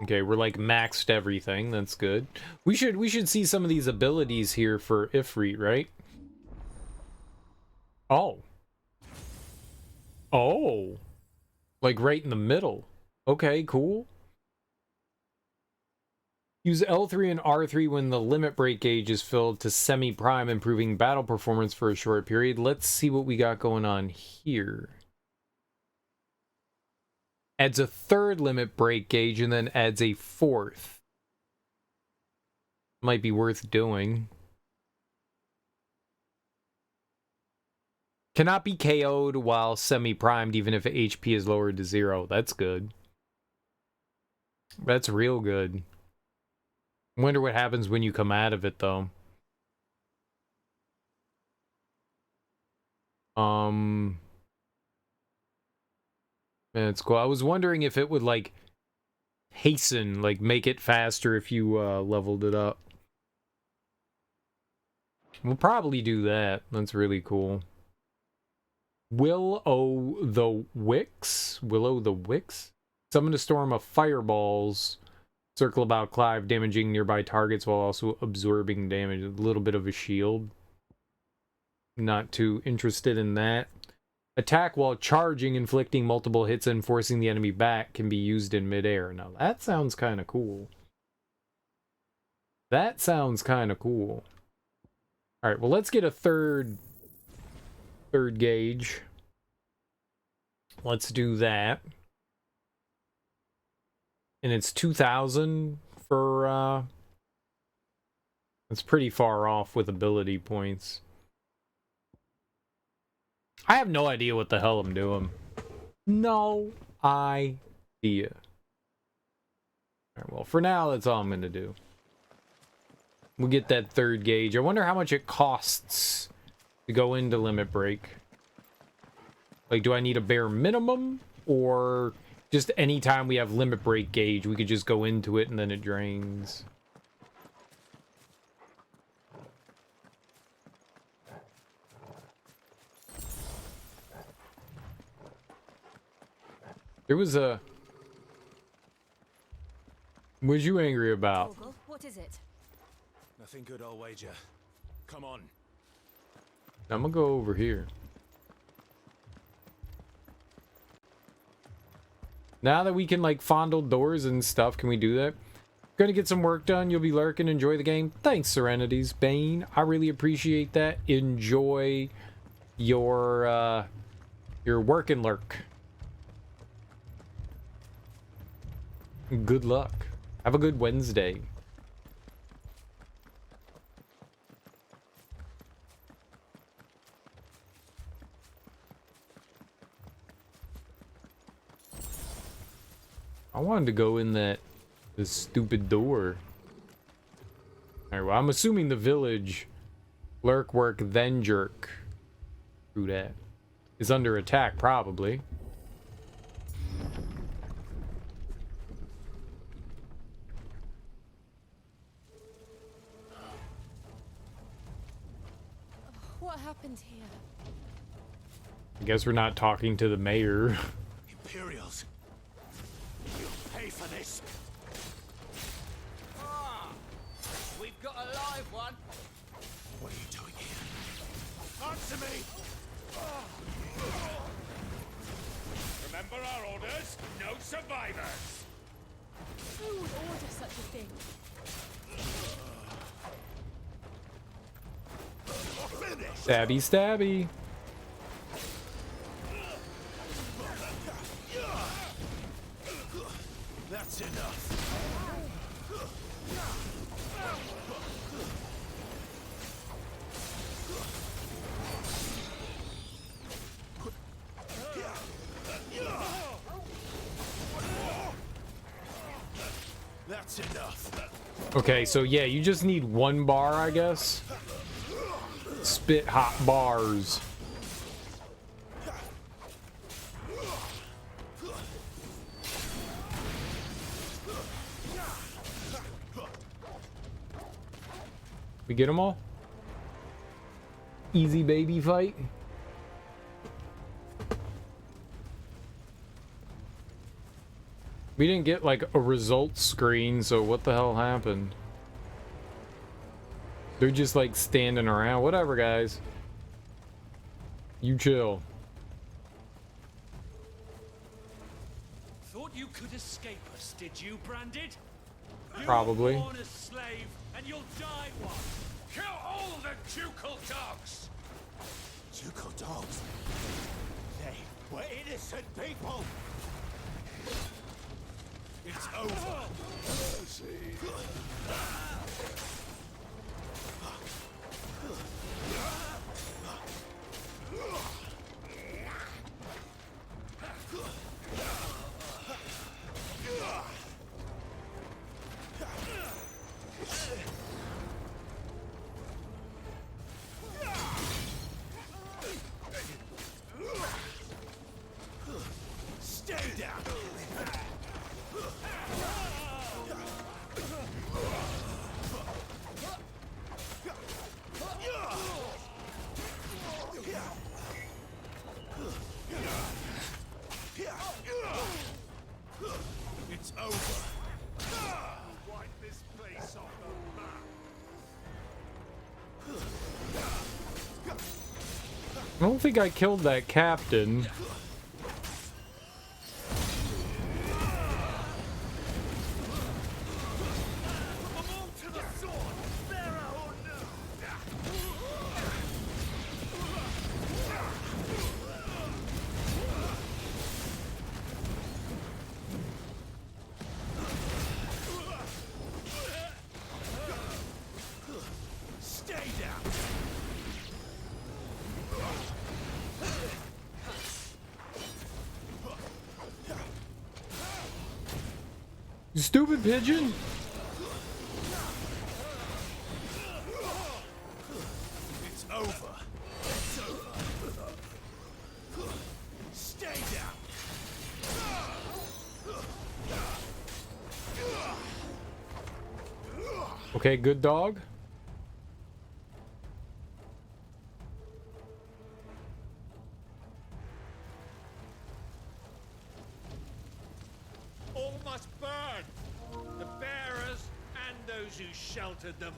Okay, we're like maxed everything. That's good. We should see some of these abilities here for Ifrit, right? Oh. Oh. Like right in the middle. Okay, cool. Use L3 and R3 when the limit break gauge is filled to semi-prime, improving battle performance for a short period. Let's see what we got going on here. Adds a third limit break gauge and then adds a fourth. Might be worth doing. Cannot be KO'd while semi-primed, even if HP is lowered to 0. That's good. That's real good. Wonder what happens when you come out of it, though. Man, it's cool. I was wondering if it would, like, hasten, like, make it faster if you leveled it up. We'll probably do that. That's really cool. Will-o' the Wicks? Will-o' the Wicks? Summon a storm of fireballs. Circle about Clive, damaging nearby targets while also absorbing damage. A little bit of a shield. Not too interested in that. Attack while charging, inflicting multiple hits and forcing the enemy back can be used in midair. Now that sounds kind of cool. That sounds kind of cool. Alright, well let's get a third gauge. Let's do that. And it's 2,000 for, that's pretty far off with ability points. I have no idea what the hell I'm doing. No idea. Alright, well, for now, that's all I'm going to do. We'll get that third gauge. I wonder how much it costs to go into Limit Break. Like, do I need a bare minimum? Or just anytime we have Limit Break gauge, we could just go into it and then it drains? There was a... What was you angry about? Torgal, what is it? Nothing good, I'll wager. Come on. I'm gonna go over here. Now that we can, like, fondle doors and stuff, can we do that? Gonna get some work done. You'll be lurking. Enjoy the game. Thanks, Serenities. Bane, I really appreciate that. Enjoy your work and lurk. Good luck. Have a good Wednesday. I wanted to go in this stupid door. Alright, well, I'm assuming the village lurk, work, then jerk. Who that? Is under attack, probably. What happened here? I guess we're not talking to the mayor. Imperials. You'll pay for this. Ah, we've got a live one. What are you doing here? Answer me! Remember our orders? No survivors! Who would order such a thing? Stabby, stabby. That's enough. That's enough. Okay, so yeah, you just need one bar, I guess. Spit hot bars. We get them all? Easy baby fight. We didn't get like a results screen, so what the hell happened? They're just like standing around. Whatever, guys. You chill. Thought you could escape us, did you, Branded? Probably. You were born a slave, and you'll die one. Kill all the ducal dogs! Ducal dogs? They were innocent people! It's over. over. Wipe this place off the map. I don't think I killed that captain. You stupid pigeon! It's over. It's over. Stay down. Okay, good dog. All must burn. The bearers and those who sheltered them.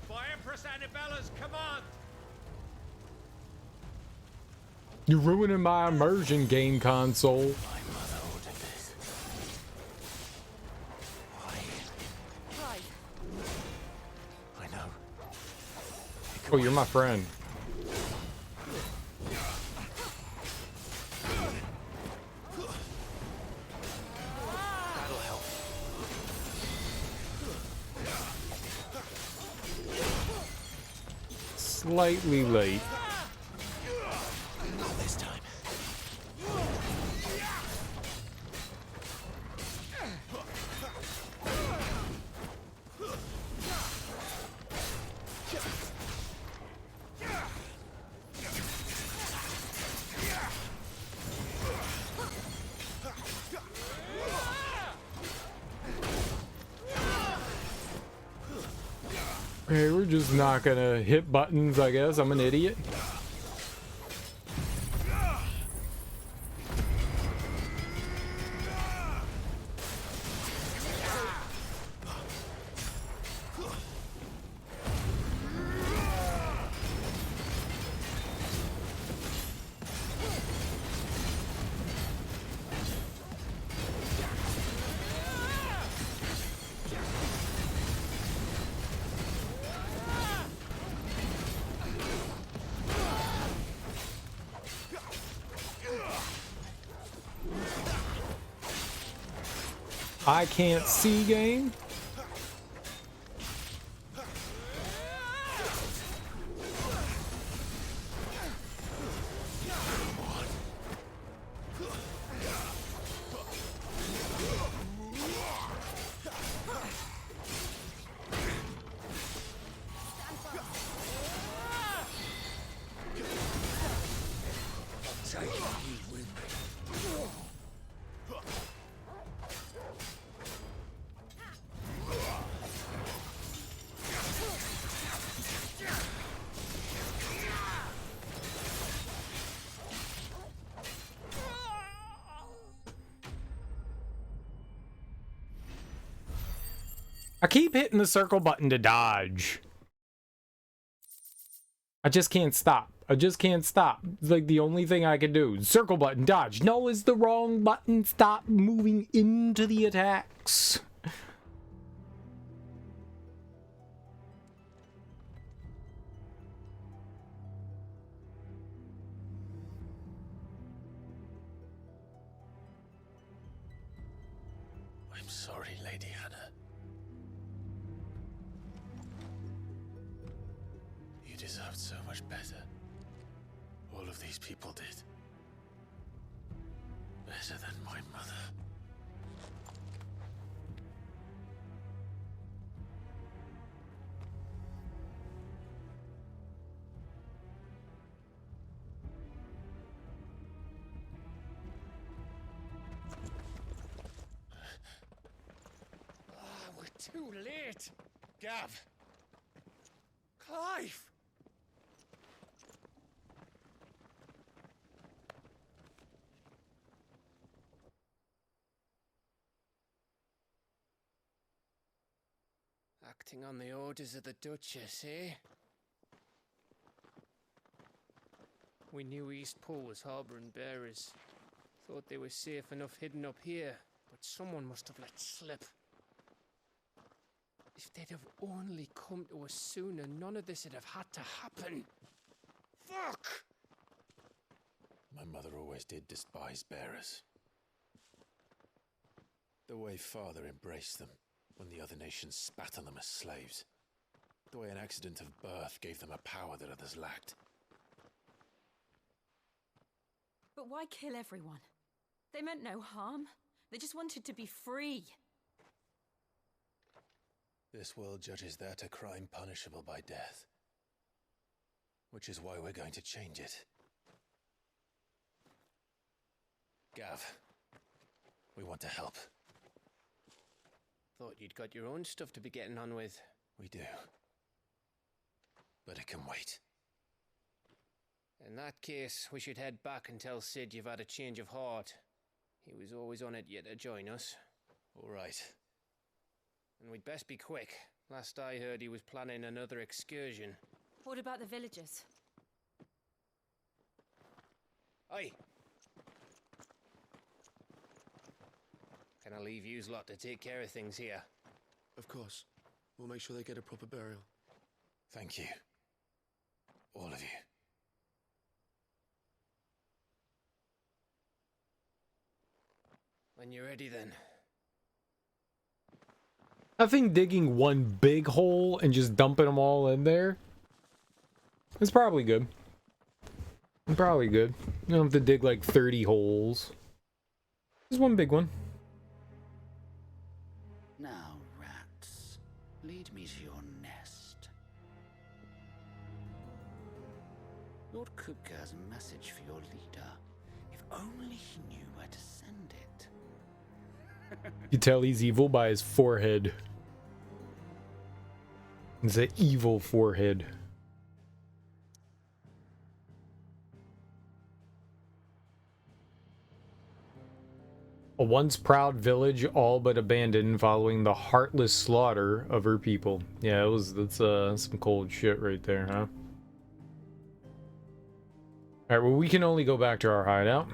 By Empress Annabella's command. You're ruining my immersion game console. I know. Oh, you're my friend. That'll help. Slightly late. Not this time. Okay, we're just not gonna hit buttons, I guess. I'm an idiot. I can't see game. I keep hitting the circle button to dodge. I just can't stop. I just can't stop. It's like the only thing I can do. Circle button, dodge. No, it's the wrong button. Stop moving into the attacks. I'm sorry, Lady Hannah. You deserved so much better. All of these people did. Better than my mother. We're too late. Gav. Clive. Acting on the orders of the Duchess, eh? We knew Eastpool was harbouring bearers. Thought they were safe enough hidden up here, but someone must have let slip. If they'd have only come to us sooner, none of this would have had to happen. Fuck! My mother always did despise bearers. The way Father embraced them when the other nations spat on them as slaves. The way an accident of birth gave them a power that others lacked. But why kill everyone? They meant no harm. They just wanted to be free. This world judges that a crime punishable by death. Which is why we're going to change it. Gav, we want to help. Thought you'd got your own stuff to be getting on with. We do. But it can wait. In that case, we should head back and tell Sid you've had a change of heart. He was always on it yet to join us. All right. And we'd best be quick. Last I heard, he was planning another excursion. What about the villagers? Aye. Can I leave yous lot to take care of things here? Of course. We'll make sure they get a proper burial. Thank you. All of you. When you're ready, then. I think digging one big hole and just dumping them all in there is probably good. Probably good. You don't have to dig like 30 holes. Just one big one. Now, rats, lead me to your nest. Lord Kupka has a message for your leader. If only he knew where to send it. You tell he's evil by his forehead. It's an evil forehead. A once proud village all but abandoned following the heartless slaughter of her people. Yeah, that's some cold shit right there, huh? Alright, well we can only go back to our hideout.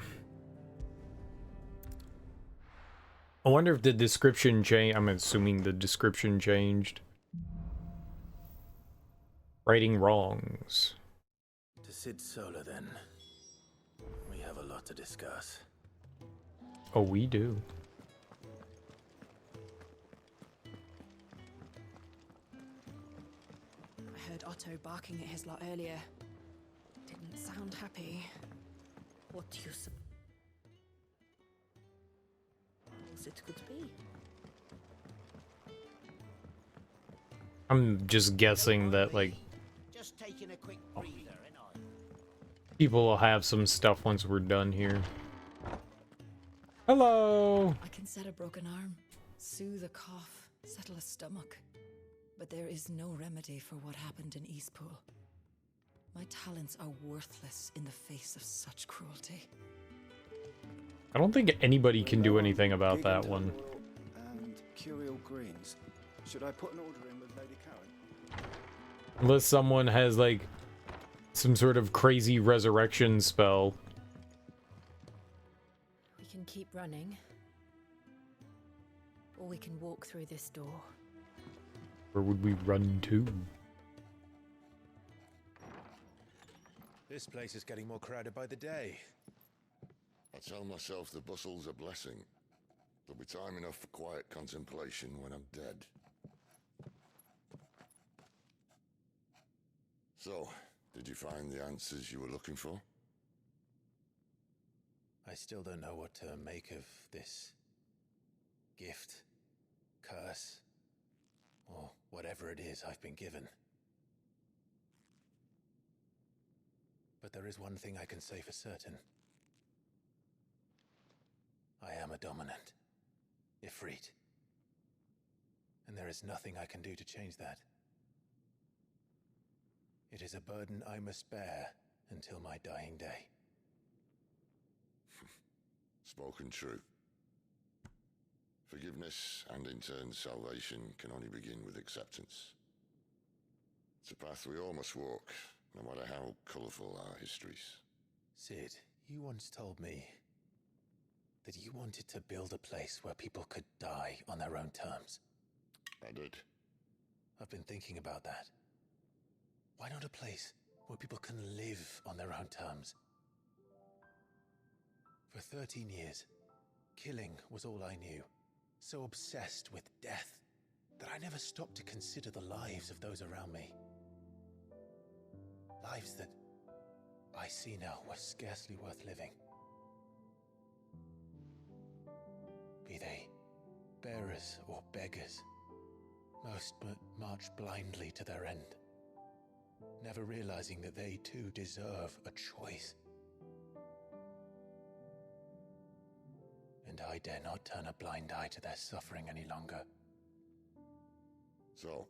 I wonder if the description changed. I'm assuming the description changed. Righting wrongs. To Sid Solar, then. We have a lot to discuss. Oh, we do. I heard Otto barking at his lot earlier. Didn't sound happy. What do you suppose it could be? I'm just guessing that, like, Just taking a quick breather, ain't I? people will have some stuff once we're done here. Hello! I can set a broken arm, soothe a cough, settle a stomach. But there is no remedy for what happened in Eastpool. My talents are worthless in the face of such cruelty. I don't think anybody can do anything about that one. And curial greens. Should I put an order in with Lady Karen? Unless someone has, like, some sort of crazy resurrection spell. We can keep running. Or we can walk through this door. Where would we run to? This place is getting more crowded by the day. I tell myself the bustle's a blessing. There'll be time enough for quiet contemplation when I'm dead. So, did you find the answers you were looking for? I still don't know what to make of this gift, curse, or whatever it is I've been given. But there is one thing I can say for certain. I am a dominant, Ifrit. And there is nothing I can do to change that. It is a burden I must bear until my dying day. Spoken true. Forgiveness, and in turn salvation, can only begin with acceptance. It's a path we all must walk, no matter how colourful our histories. Sid, you once told me that you wanted to build a place where people could die on their own terms. I did. I've been thinking about that. Why not a place where people can live on their own terms? For 13 years, killing was all I knew. So obsessed with death that I never stopped to consider the lives of those around me. Lives that I see now were scarcely worth living. Be they bearers or beggars, most march blindly to their end, never realizing that they too deserve a choice. And I dare not turn a blind eye to their suffering any longer. So,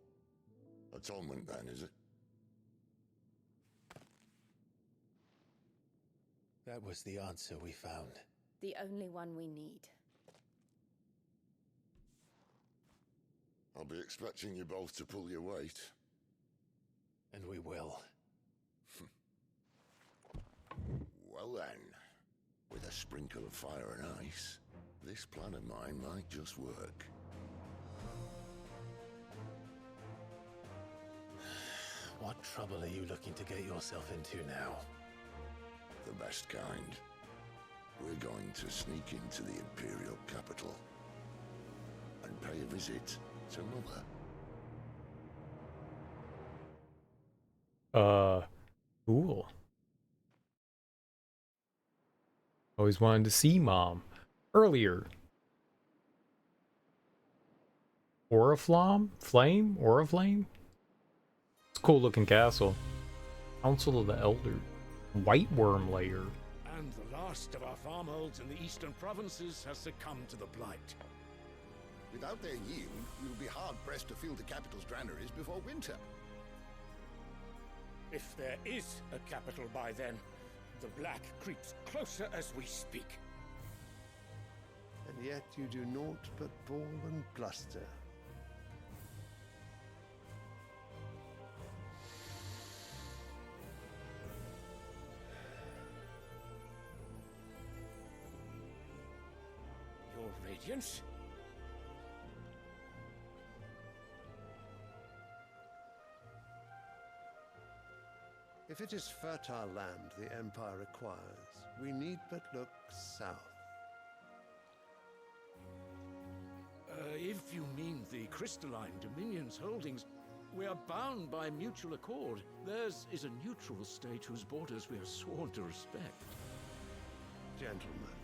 atonement then, is it? That was the answer we found. The only one we need. I'll be expecting you both to pull your weight. And we will. Well then, with a sprinkle of fire and ice, this plan of mine might just work. What trouble are you looking to get yourself into now? The best kind. We're going to sneak into the Imperial capital and pay a visit to Mother. Cool. Always wanted to see Mom. Earlier. Oriflamme? Flame? Oriflame? It's a cool looking castle. Council of the Elder. White Worm Lair. And the last of our farmholds in the eastern provinces has succumbed to the blight. Without their yield, you'll be hard-pressed to fill the capital's granaries before winter. If there is a capital by then, the black creeps closer as we speak. And yet you do naught but bawl and bluster. Your Radiance? If it is fertile land the Empire requires, we need but look south. If you mean the crystalline Dominion's holdings, we are bound by mutual accord. Theirs is a neutral state whose borders we are sworn to respect. Gentlemen,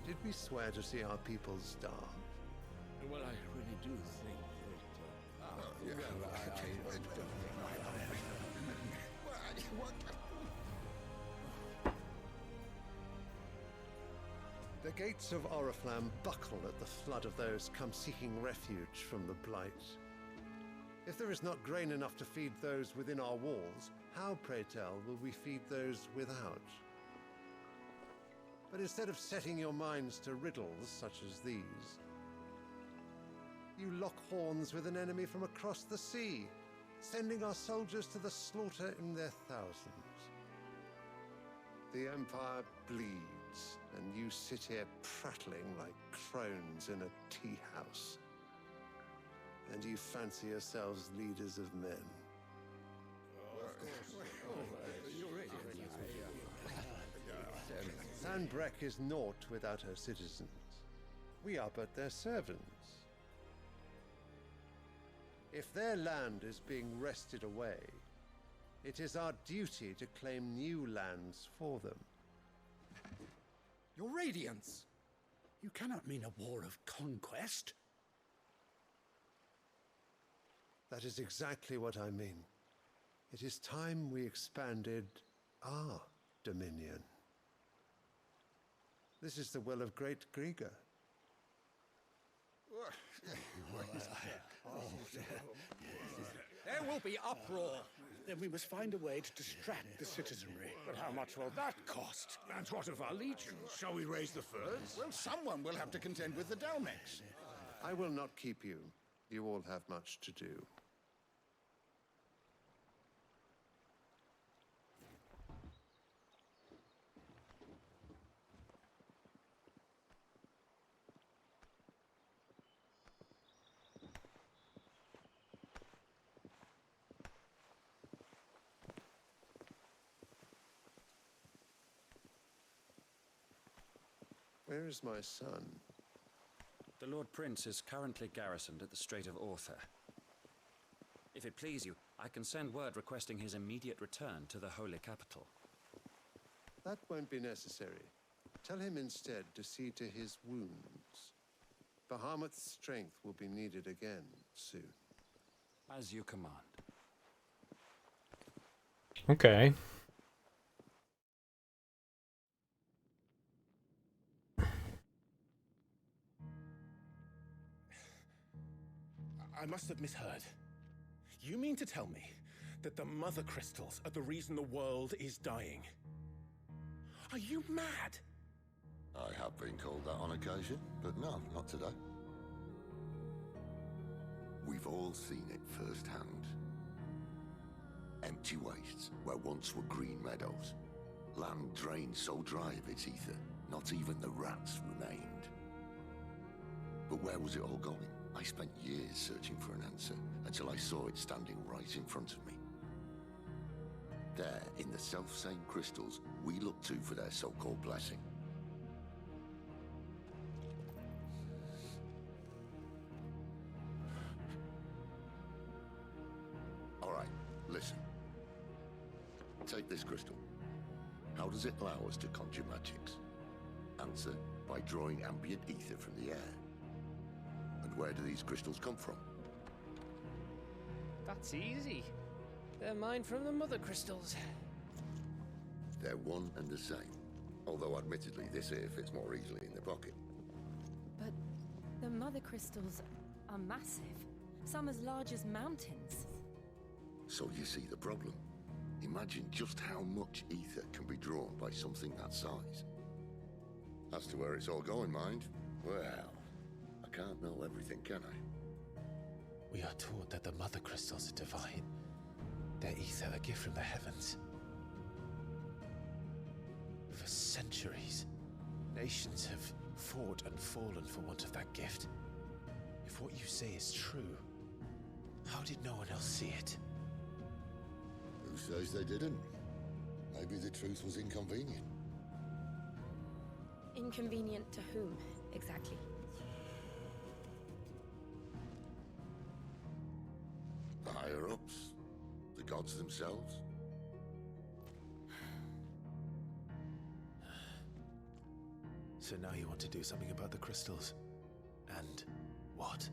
did we swear to see our people starve? Well, I really do think that... The gates of Oriflamme buckle at the flood of those come seeking refuge from the blight. If there is not grain enough to feed those within our walls, how, pray tell, will we feed those without? But instead of setting your minds to riddles such as these, you lock horns with an enemy from across the sea, sending our soldiers to the slaughter in their thousands. The Empire bleeds, and you sit here prattling like crones in a tea house. And you fancy yourselves leaders of men. Sanbreque is naught without her citizens. We are but their servants. If their land is being wrested away, it is our duty to claim new lands for them. Your Radiance! You cannot mean a war of conquest. That is exactly what I mean. It is time we expanded our dominion. This is the will of great Grieger. There will be uproar. Then we must find a way to distract the citizenry. But how much will that cost? And what of our legions? Shall we raise the furs? Well, someone will have to contend with the Dalmex. I will not keep you. You all have much to do. Where is my son? The Lord Prince is currently garrisoned at the Strait of Arthur. If it please you, I can send word requesting his immediate return to the Holy Capital. That won't be necessary. Tell him instead to see to his wounds. Bahamut's strength will be needed again soon. As you command. Okay. I must have misheard. You mean to tell me that the mother crystals are the reason the world is dying? Are you mad? I have been called that on occasion, but no, not today. We've all seen it firsthand. Empty wastes where once were green meadows. Land drained so dry of its ether, not even the rats remained. But where was it all going? I spent years searching for an answer until I saw it standing right in front of me. There, in the self-same crystals we look to for their so-called blessing. All right, listen. Take this crystal. How does it allow us to conjure magics? Answer, by drawing ambient ether from the air. And where do these crystals come from? That's easy. They're mined from the mother crystals. They're one and the same. Although admittedly this here fits more easily in the pocket. But the mother crystals are massive. Some as large as mountains. So you see the problem. Imagine just how much ether can be drawn by something that size. As to where it's all going, mind, well, I can't know everything, can I? We are taught that the mother crystals are divine. Their ether a gift from the heavens. For centuries, nations have fought and fallen for want of that gift. If what you say is true, how did no one else see it? Who says they didn't? Maybe the truth was inconvenient. Inconvenient to whom, exactly? The higher-ups? The gods themselves? So now you want to do something about the crystals? And what?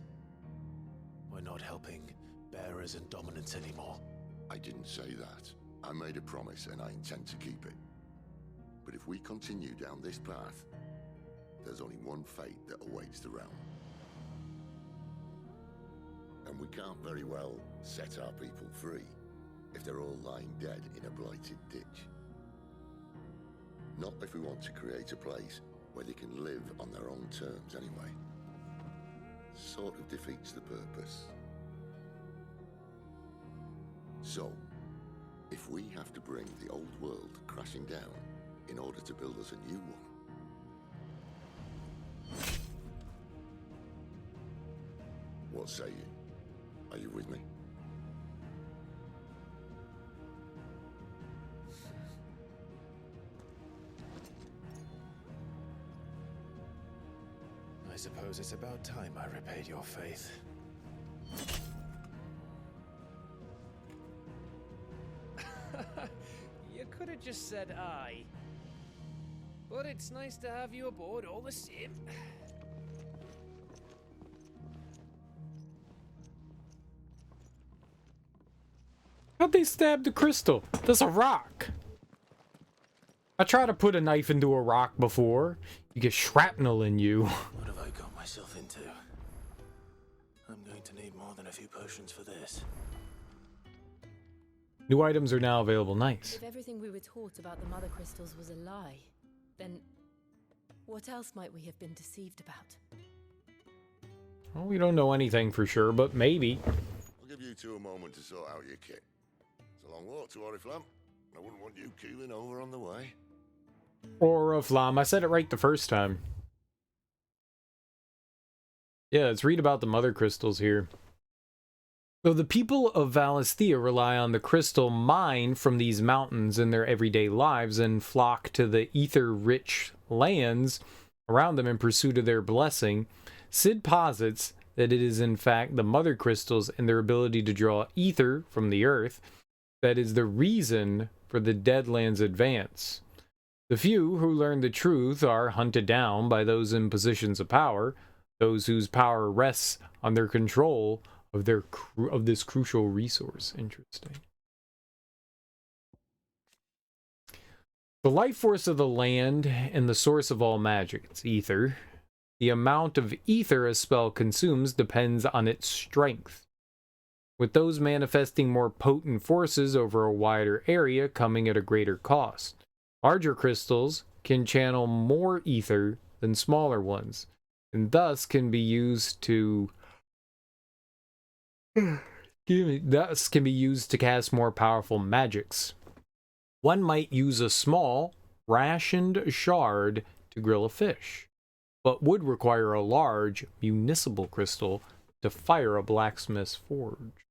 We're not helping bearers and dominants anymore. I didn't say that. I made a promise and I intend to keep it. But if we continue down this path, there's only one fate that awaits the realm. And we can't very well set our people free if they're all lying dead in a blighted ditch. Not if we want to create a place where they can live on their own terms anyway. Sort of defeats the purpose. So, if we have to bring the old world crashing down in order to build us a new one, what say you? Are you with me? I suppose it's about time I repaid your faith. You could have just said aye. But it's nice to have you aboard all the same. How'd they stab the crystal? There's a rock. I tried to put a knife into a rock before. You get shrapnel in you. What have I got myself into? I'm going to need more than a few potions for this. New items are now available. Nice. If everything we were taught about the mother crystals was a lie, then what else might we have been deceived about? Well, we don't know anything for sure, but maybe. I'll give you two a moment to sort out your kit. It's a long walk to Oriflamme. I wouldn't want you keeling over on the way. Oriflamme. I said it right the first time. Yeah, let's read about the mother crystals here. So the people of Valisthea rely on the crystal mined from these mountains in their everyday lives and flock to the ether-rich lands around them in pursuit of their blessing. Sid posits that it is in fact the mother crystals and their ability to draw ether from the earth that is the reason for the Deadlands' advance. The few who learn the truth are hunted down by those in positions of power, those whose power rests on their control of this crucial resource. Interesting. The life force of the land and the source of all magic, it's ether. The amount of ether a spell consumes depends on its strength, with those manifesting more potent forces over a wider area coming at a greater cost. Larger crystals can channel more ether than smaller ones, and thus can be used to cast more powerful magics. One might use a small, rationed shard to grill a fish, but would require a large, municipal crystal to fire a blacksmith's forge.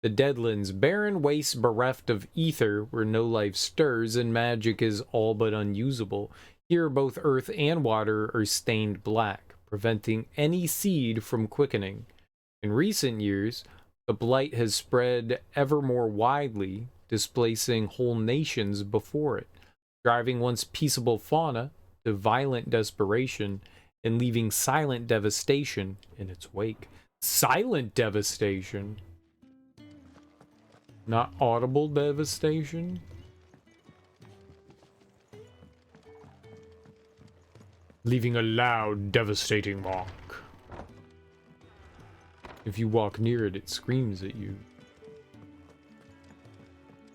The Deadlands, barren wastes bereft of ether where no life stirs and magic is all but unusable. Here both earth and water are stained black, preventing any seed from quickening. In recent years, the blight has spread ever more widely, displacing whole nations before it, driving once peaceable fauna to violent desperation and leaving silent devastation in its wake. Silent devastation? Not audible devastation? Leaving a loud, devastating mark. If you walk near it, it screams at you.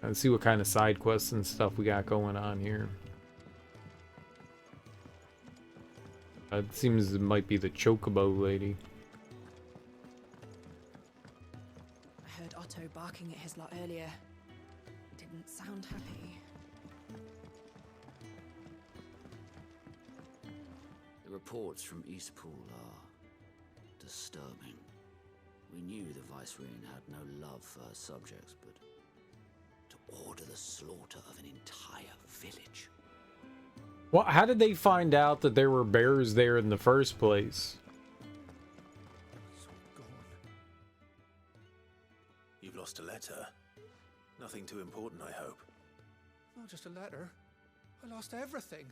Let's see what kind of side quests and stuff we got going on here. It seems it might be the Chocobo lady. I heard Otto barking at his lot earlier. He didn't sound happy. The reports from Eastpool are disturbing. We knew the Vicereine had no love for her subjects, but to order the slaughter of an entire village. Well, how did they find out that there were bears there in the first place? You've lost a letter. Nothing too important, I hope. Not just a letter. I lost everything.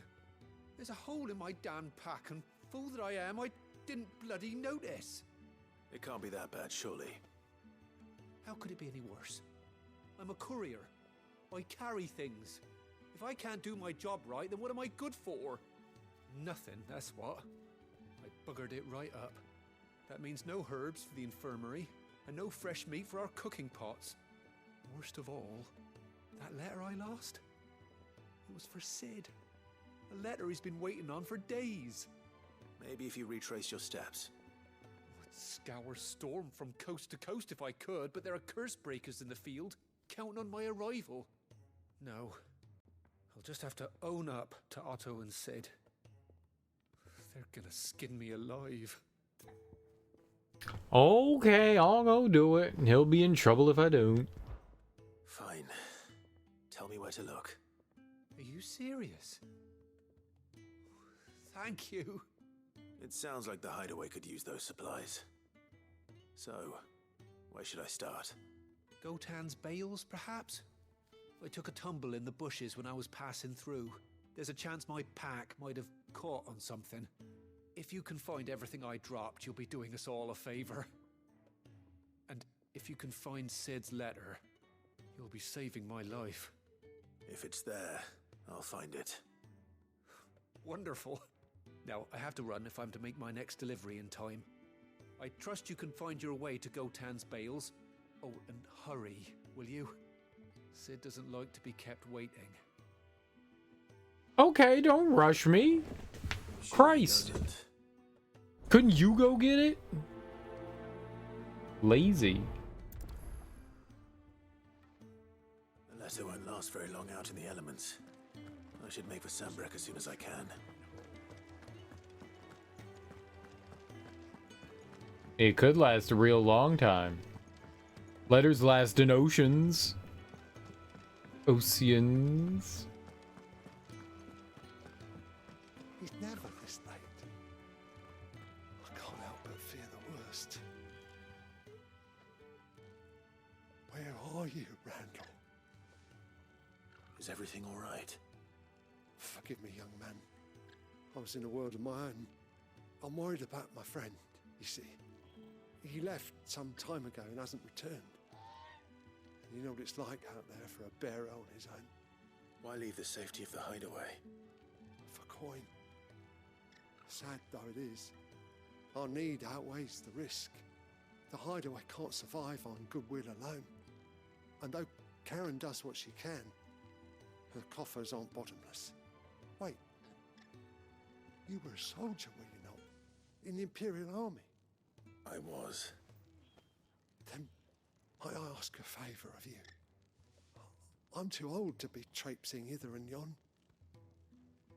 There's a hole in my damn pack, and fool that I am, I didn't bloody notice. It can't be that bad, surely. How could it be any worse? I'm a courier. I carry things. If I can't do my job right, then what am I good for? Nothing, that's what. I buggered it right up. That means no herbs for the infirmary, and no fresh meat for our cooking pots. Worst of all, that letter I lost? It was for Sid. A letter he's been waiting on for days. Maybe if you retrace your steps. I'd scour Storm from coast to coast if I could, but there are curse breakers in the field, counting on my arrival. No. I'll just have to own up to Otto and Sid. They're gonna skin me alive. Okay, I'll go do it, and he'll be in trouble if I don't. Fine. Tell me where to look. Are you serious? Thank you. It sounds like the hideaway could use those supplies. So, where should I start? Gotan's bales, perhaps? I took a tumble in the bushes when I was passing through. There's a chance my pack might have caught on something. If you can find everything I dropped, you'll be doing us all a favor. And if you can find Sid's letter, you'll be saving my life. If it's there, I'll find it. Wonderful. Now, I have to run if I'm to make my next delivery in time. I trust you can find your way to Gotan's bales. Oh, and hurry, will you? Sid doesn't like to be kept waiting. Okay, don't rush me. Christ. Couldn't you go get it? Lazy. The letter won't last very long out in the elements. I should make for Sambrek as soon as I can. It could last a real long time. Letters last in oceans. Oceans. He's never this late. I can't help but fear the worst. Where are you, Randall? Is everything all right? Forgive me, young man. I was in a world of my own. I'm worried about my friend, you see. He left some time ago and hasn't returned. And you know what it's like out there for a bearer on his own. Why leave the safety of the hideaway? For coin. Sad though it is, our need outweighs the risk. The hideaway can't survive on goodwill alone. And though Karen does what she can, her coffers aren't bottomless. Wait, you were a soldier, were you not? In the Imperial Army? I was. Then I ask a favour of you. I'm too old to be traipsing hither and yon.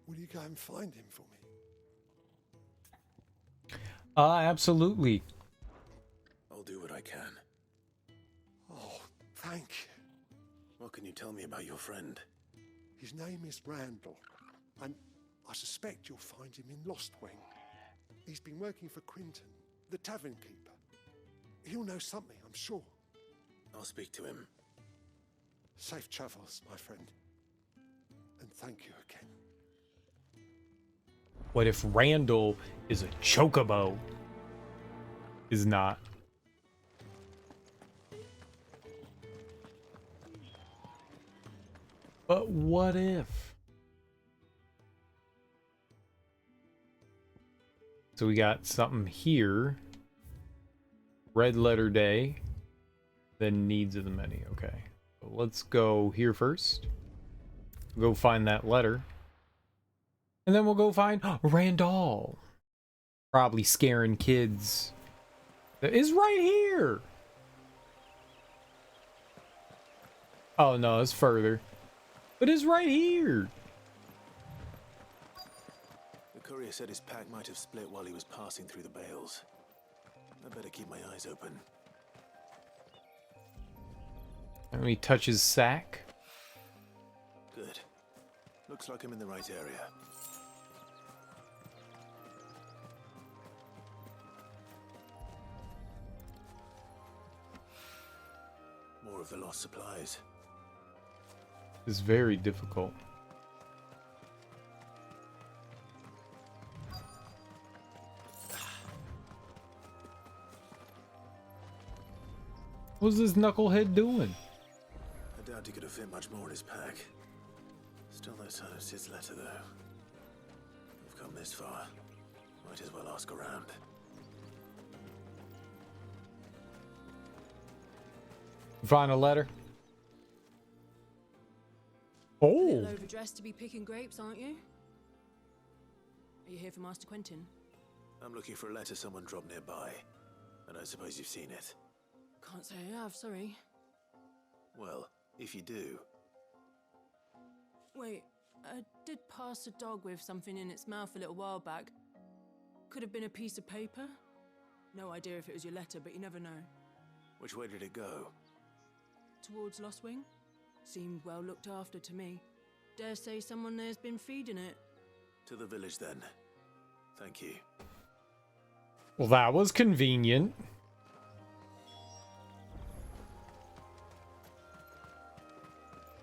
Will you go and find him for me? Absolutely. I'll do what I can. Oh, thank you. What can you tell me about your friend? His name is Randall, and I suspect you'll find him in Lostwing. He's been working for Quinton, the tavern keeper. He'll know something, I'm sure. I'll speak to him. Safe travels, my friend. And thank you again. What if Randall is a chocobo? Is not. But what if? So we got something here. Red letter day. Then needs of the many. Okay. So let's go here first. Go find that letter. And then we'll go find Randall. Probably scaring kids. That is right here. Oh no, it's further. But it's right here. The courier said his pack might have split while he was passing through the bales. I better keep my eyes open. Let me touch his sack. Good. Looks like I'm in the right area. More of the lost supplies. It's very difficult. What's this knucklehead doing? I doubt he could have fit much more in his pack. Still no sign of Sid's letter, though. We've come this far. Might as well ask around. Find a letter. A Oh. little overdressed to be picking grapes, aren't you? Are you here for Master Quentin? I'm looking for a letter someone dropped nearby. And I suppose you've seen it. Can't say I have, sorry. Well, if you do... Wait, I did pass a dog with something in its mouth a little while back. Could have been a piece of paper. No idea if it was your letter, but you never know. Which way did it go? Towards Lostwing? Seemed well looked after to me. Dare say someone there's been feeding it. To the village, then. Thank you. Well, that was convenient.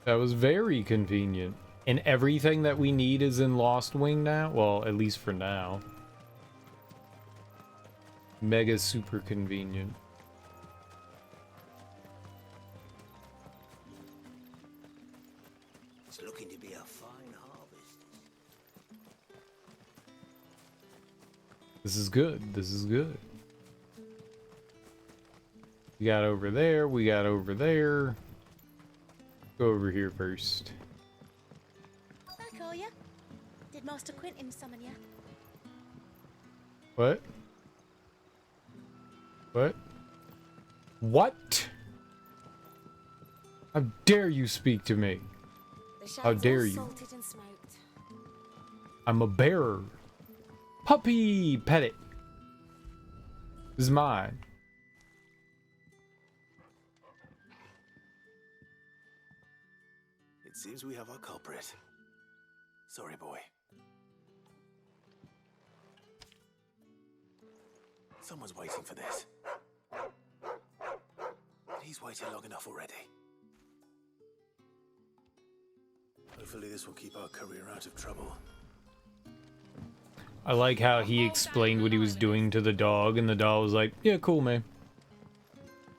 That was very convenient. And everything that we need is in Lost Wing now? Well, at least for now. Mega super convenient. It's looking to be a fine harvest. This is good. This is good. We got over there. We got over there. Go over here first. Back, are ya? Master Quentin summon you. What? What? What? How dare you speak to me? How dare you? I'm a bearer. Puppy! Pet it. This is mine. It seems we have our culprit. Sorry, boy. Someone's waiting for this. And he's waited long enough already. Hopefully this will keep our career out of trouble. I like how he explained what he was doing to the dog, and the dog was like, yeah, cool, man.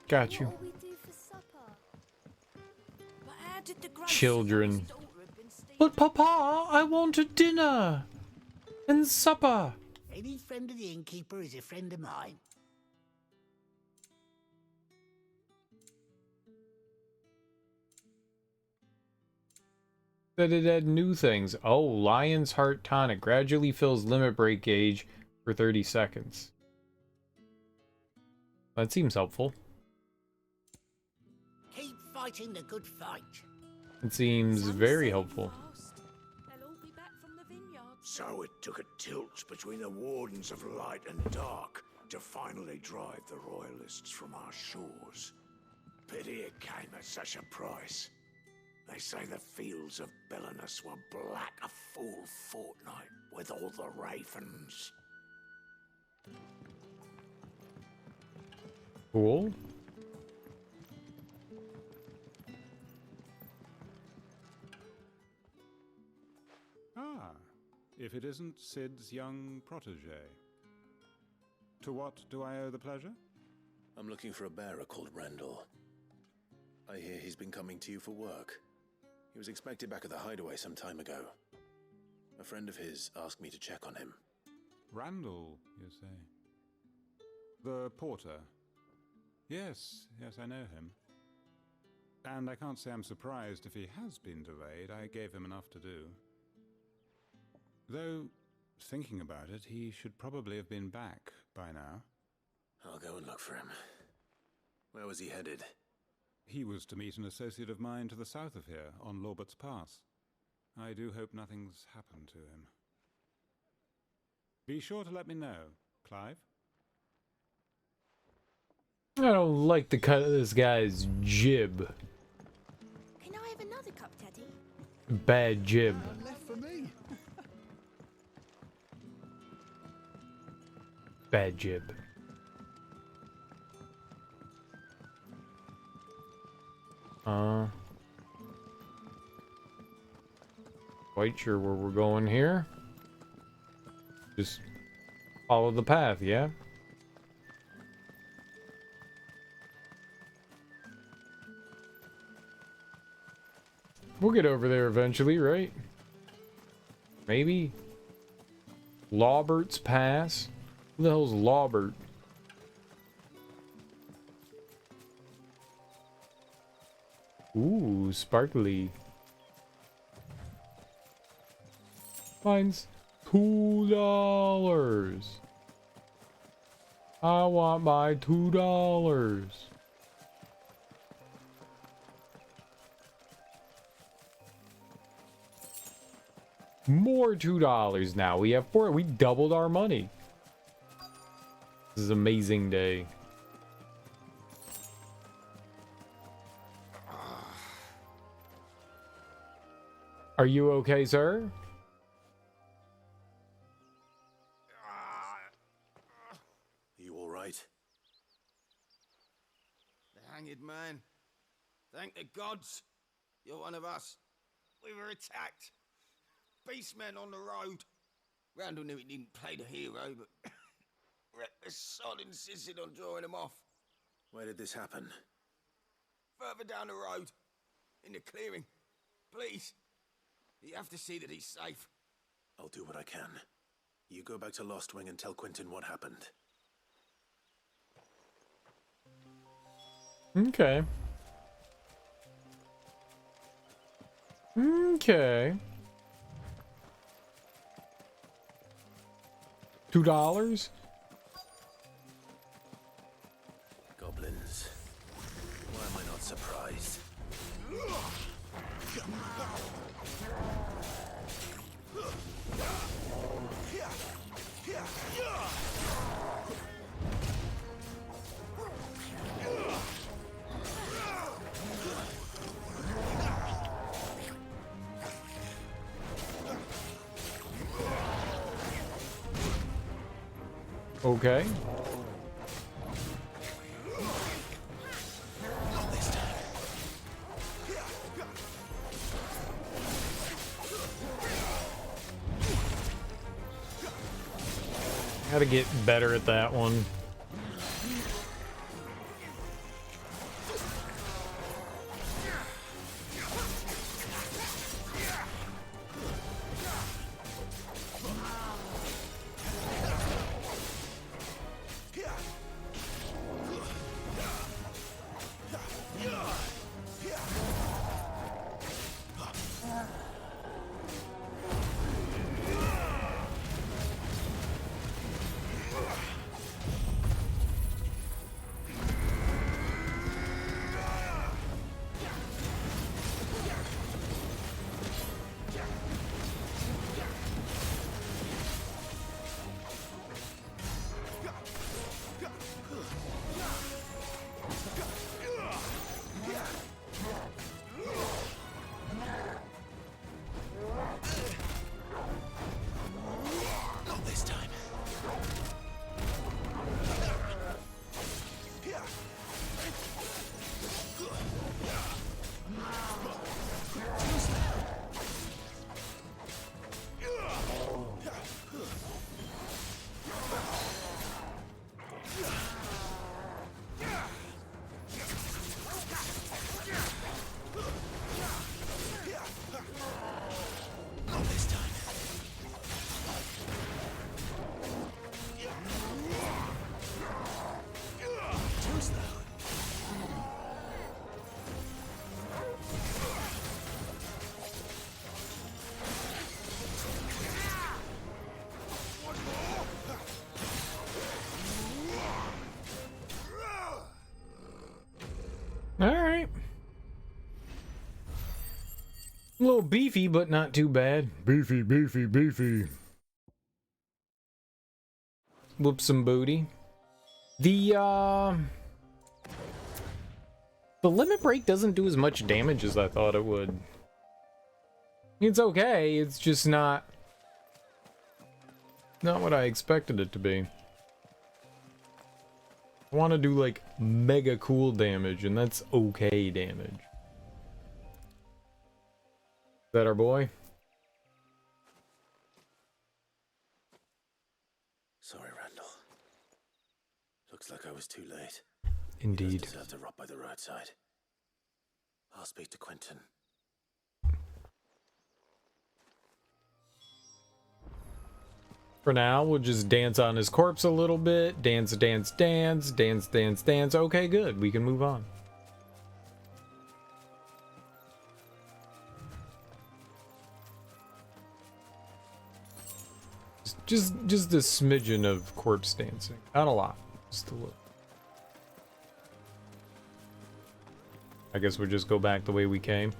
Got you. Children. But Papa, I wanted dinner and supper. Any friend of the innkeeper is a friend of mine. That it had new things. Oh, Lion's Heart Tonic gradually fills limit break gauge for 30 seconds. That seems helpful. Keep fighting the good fight. It seems very helpful. So it took a tilt between the Wardens of Light and Dark to finally drive the Royalists from our shores. Pity it came at such a price. They say the fields of Belenus were black a full fortnight with all the ravens. Cool. Ah, if it isn't Sid's young protege. To what do I owe the pleasure? I'm looking for a bearer called Randall. I hear he's been coming to you for work. He was expected back at the hideaway some time ago. A friend of his asked me to check on him. Randall, you say? The porter? Yes, I know him. And I can't say I'm surprised if he has been delayed. I gave him enough to do. Though, thinking about it, he should probably have been back by now. I'll go and look for him. Where was he headed? He was to meet an associate of mine to the south of here, on Lorbert's Pass. I do hope nothing's happened to him. Be sure to let me know, Clive. I don't like the cut of this guy's jib. Can I have another cup, Teddy? Bad jib. Left for me. Bad jib. Quite sure where we're going here. Just follow the path, yeah? We'll get over there eventually, right? Maybe? Lawbert's Pass? Who the hell's Lawbert? Ooh, sparkly. Mine's $2. I want my $2. More $2 now. We have 4. We doubled our money. This is an amazing day. Are you okay, sir? You all right? The hanged man. Thank the gods. You're one of us. We were attacked. Beastmen on the road. Randall knew he didn't play the hero, but the sod insisted on drawing him off. Where did this happen? Further down the road. In the clearing. Please. You have to see that he's safe. I'll do what I can. You go back to Lost Wing and tell Quentin what happened. Okay. Okay. $2? Goblins. Why am I not surprised? Okay. Gotta get better at that one. Alright. A little beefy, but not too bad. Beefy, beefy, beefy. Whoop some booty. The limit break doesn't do as much damage as I thought it would. It's okay, it's just not what I expected it to be. I want to do like mega cool damage, and that's okay damage. Is that our boy? Sorry, Randall. Looks like I was too late. Indeed. He does deserve to rot by the roadside. I'll speak to Quentin. For now, we'll just dance on his corpse a little bit. Dance, dance, dance, dance, dance, dance. Okay, good. We can move on. Just a smidgen of corpse dancing. Not a lot. Just a little. I guess we'll just go back the way we came.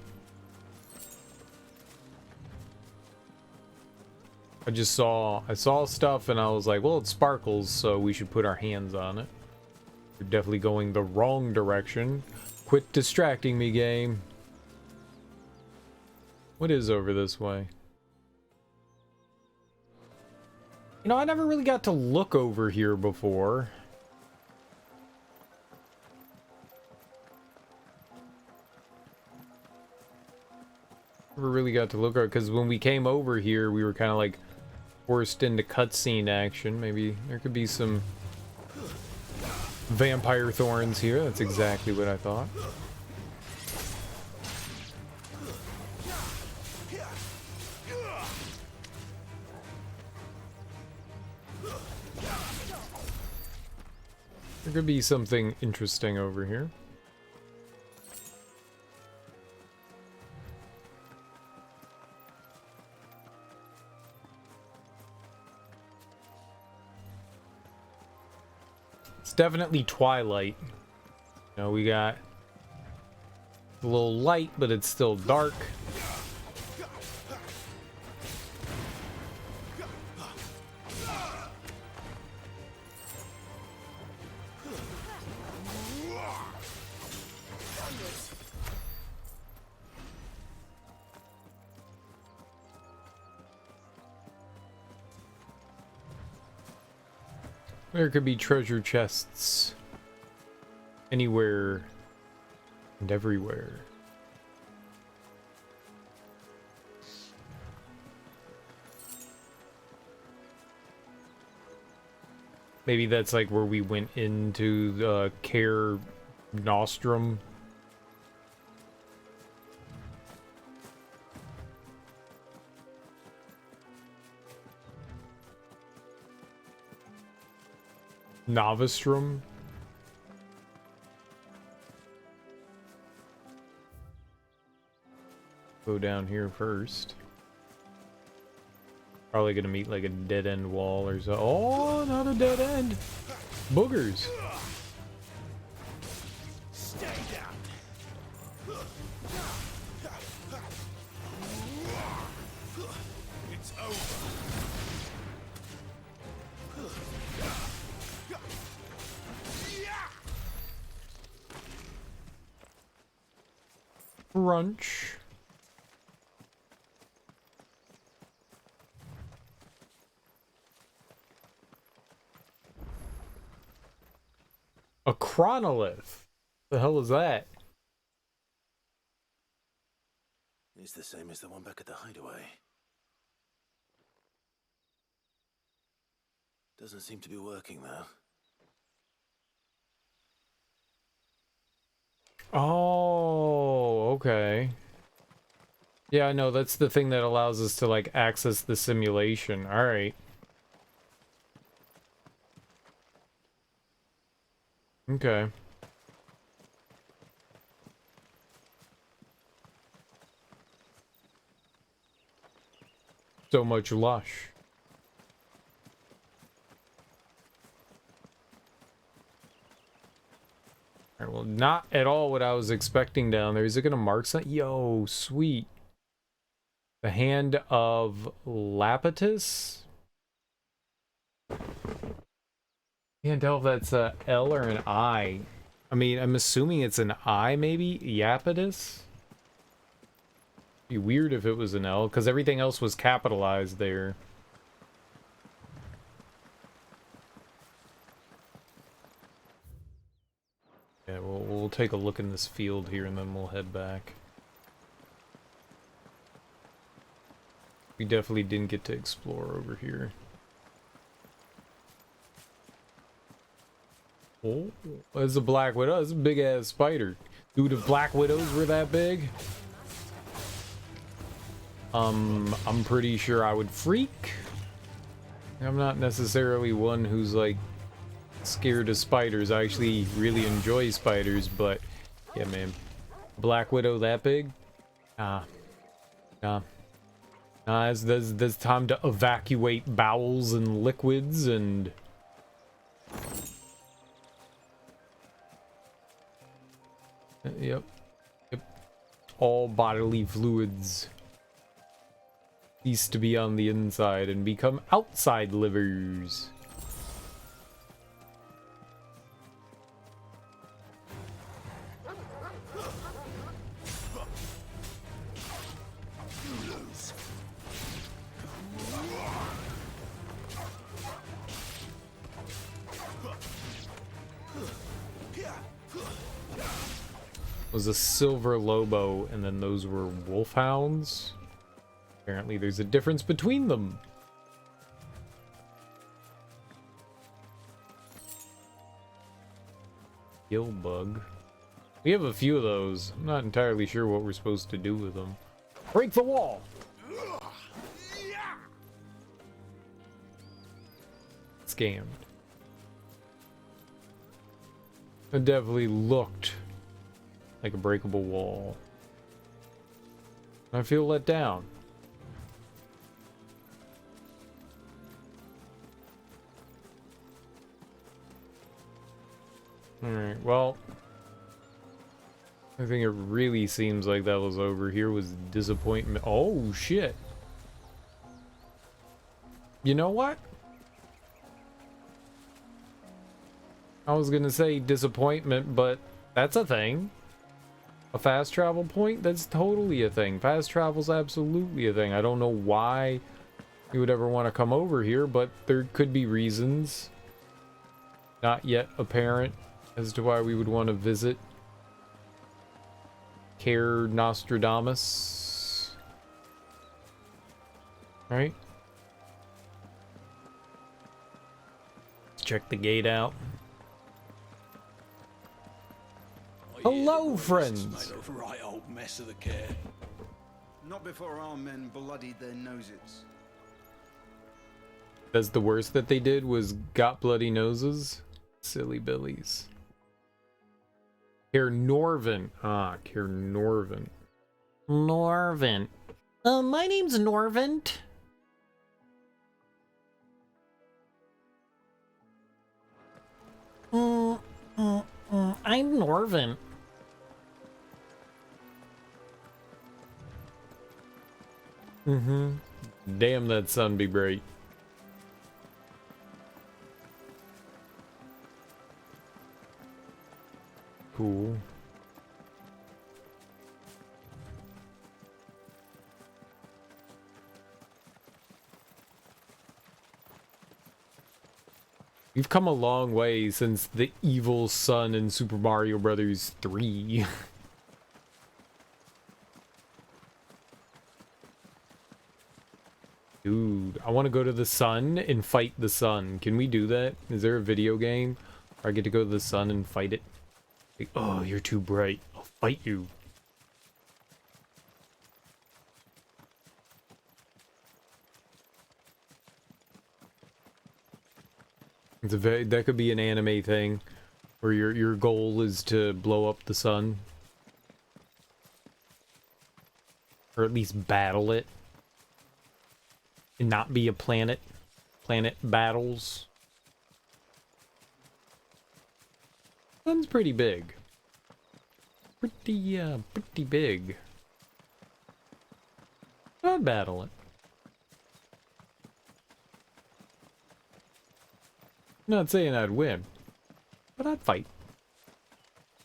I saw stuff and I was like, well, it sparkles, so we should put our hands on it. You're definitely going the wrong direction. Quit distracting me, game. What is over this way? You know, I never really got to look over here before. Never really got to look over, because when we came over here, we were kind of like forced into cutscene action. Maybe there could be some vampire thorns here. That's exactly what I thought. There could be something interesting over here. It's definitely twilight. You know, we got a little light, but it's still dark. There could be treasure chests anywhere and everywhere. Maybe that's like where we went into the Care Nostrum. Novistrum. Go down here first. Probably gonna meet like a dead end wall or so. Oh, not a dead end. Boogers. Stay down. It's over. Crunch. A chronolith. The hell is that? It's the same as the one back at the hideaway. Doesn't seem to be working though. Oh, okay. Yeah, I know, that's the thing that allows us to, like, access the simulation. Alright. Okay. So much lush. Alright, well, not at all what I was expecting down there. Is it gonna mark something? Yo, sweet. The Hand of Lapetus? Can't tell if that's a L or an I. I mean, I'm assuming it's an I, maybe? Iapetus? Be weird if it was an L, because everything else was capitalized there. Yeah, we'll take a look in this field here and then we'll head back. We definitely didn't get to explore over here. Oh, there's a Black Widow. That's a big ass spider. Dude, if Black Widows were that big, I'm pretty sure I would freak. I'm not necessarily one who's like scared of spiders. I actually really enjoy spiders, but yeah, man, Black Widow that big? Nah. There's time to evacuate bowels and liquids and yep. All bodily fluids cease to be on the inside and become outside livers. Was a silver Lobo, and then those were wolfhounds. Apparently there's a difference between them. Gill bug. We have a few of those. I'm not entirely sure what we're supposed to do with them. Break the wall! Scammed. It definitely looked like a breakable wall. I feel let down. Alright, well, I think it really seems like that was over. Here was disappointment. Oh, shit. You know what? I was gonna say disappointment, but that's a thing. A fast travel point? That's totally a thing. Fast travel's absolutely a thing. I don't know why you would ever want to come over here, but there could be reasons not yet apparent as to why we would want to visit Care Nostradamus. Right? Let's check the gate out. Hello, friends! Made a right old mess of the Care. Not before our men bloodied their noses. That's the worst that they did was got bloody noses? Silly billies. Care Norvin. Ah, Care Norvin. Norvin. My name's Norvin. I'm Norvin. Damn, that sun be bright. Cool. We've come a long way since the evil sun in Super Mario Brothers 3. Dude, I want to go to the sun and fight the sun. Can we do that? Is there a video game where I get to go to the sun and fight it? Like, oh, you're too bright. I'll fight you. It's a that could be an anime thing where your goal is to blow up the sun. Or at least battle it. And not be a planet. Planet battles. Sun's pretty big. Pretty big. I'd battle it. Not saying I'd win, but I'd fight.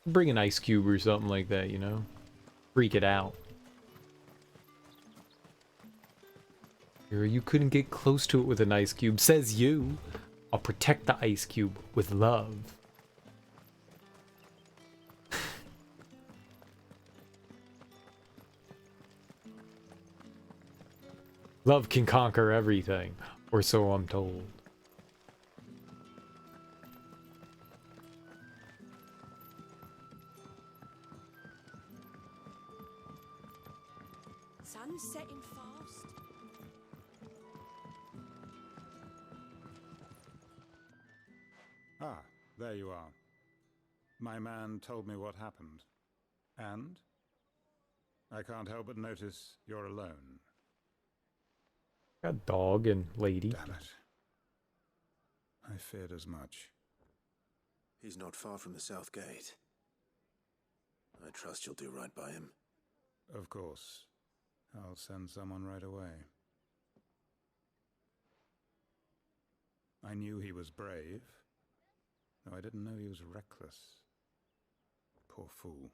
Bring an ice cube or something like that, you know? Freak it out. You couldn't get close to it with an ice cube, says you. I'll protect the ice cube with love. Love can conquer everything, or so I'm told. Sun's setting fast. Ah, there you are. My man told me what happened. And? I can't help but notice you're alone. Got dog and lady. Damn it. I feared as much. He's not far from the south gate. I trust you'll do right by him. Of course. I'll send someone right away. I knew he was brave, though I didn't know he was reckless. Poor fool.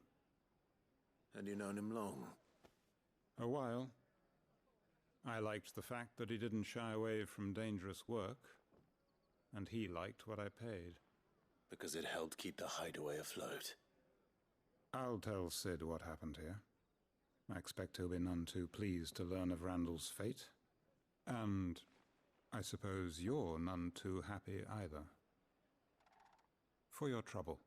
And you known him long? A while. I liked the fact that he didn't shy away from dangerous work, and he liked what I paid. Because it helped keep the hideaway afloat. I'll tell Sid what happened here. I expect he'll be none too pleased to learn of Randall's fate. And I suppose you're none too happy either. For your trouble.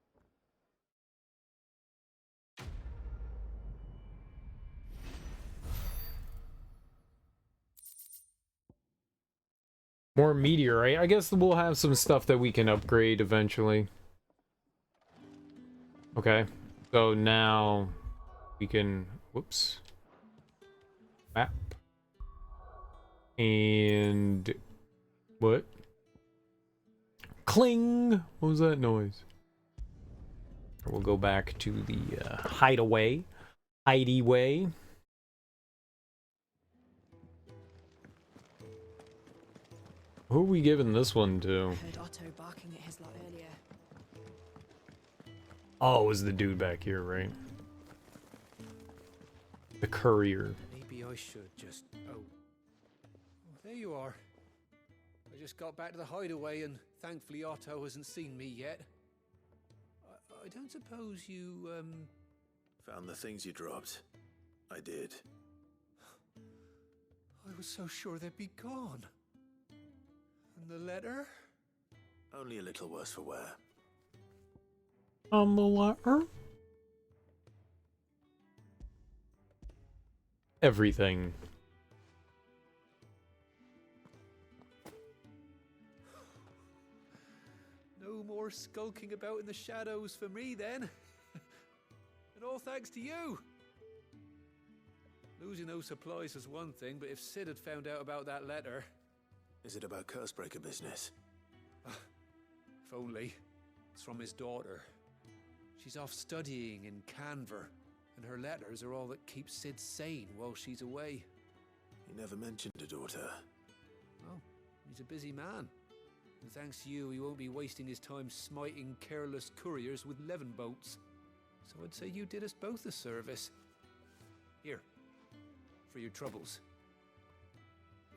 More meteorite. I guess we'll have some stuff that we can upgrade eventually. Okay. So now we can... Whoops. Map. And... What? Cling! What was that noise? We'll go back to the hideaway. Way. Who are we giving this one to? Heard Otto barking at his lot earlier. Oh, it was the dude back here, right? The courier. Maybe I should just... Oh, there you are. I just got back to the hideaway and thankfully Otto hasn't seen me yet. I don't suppose you, Found the things you dropped. I did. I was so sure they'd be gone. And the letter? Only a little worse for wear. The letter? Everything. No more skulking about in the shadows for me then. And all thanks to you. Losing those supplies was one thing, but if Sid had found out about that letter... Is it about Cursebreaker business? If only. It's from his daughter. She's off studying in Canver, and her letters are all that keep Sid sane while she's away. He never mentioned a daughter. Well, he's a busy man. And thanks to you, he won't be wasting his time smiting careless couriers with levin boats. So I'd say you did us both a service. Here, for your troubles.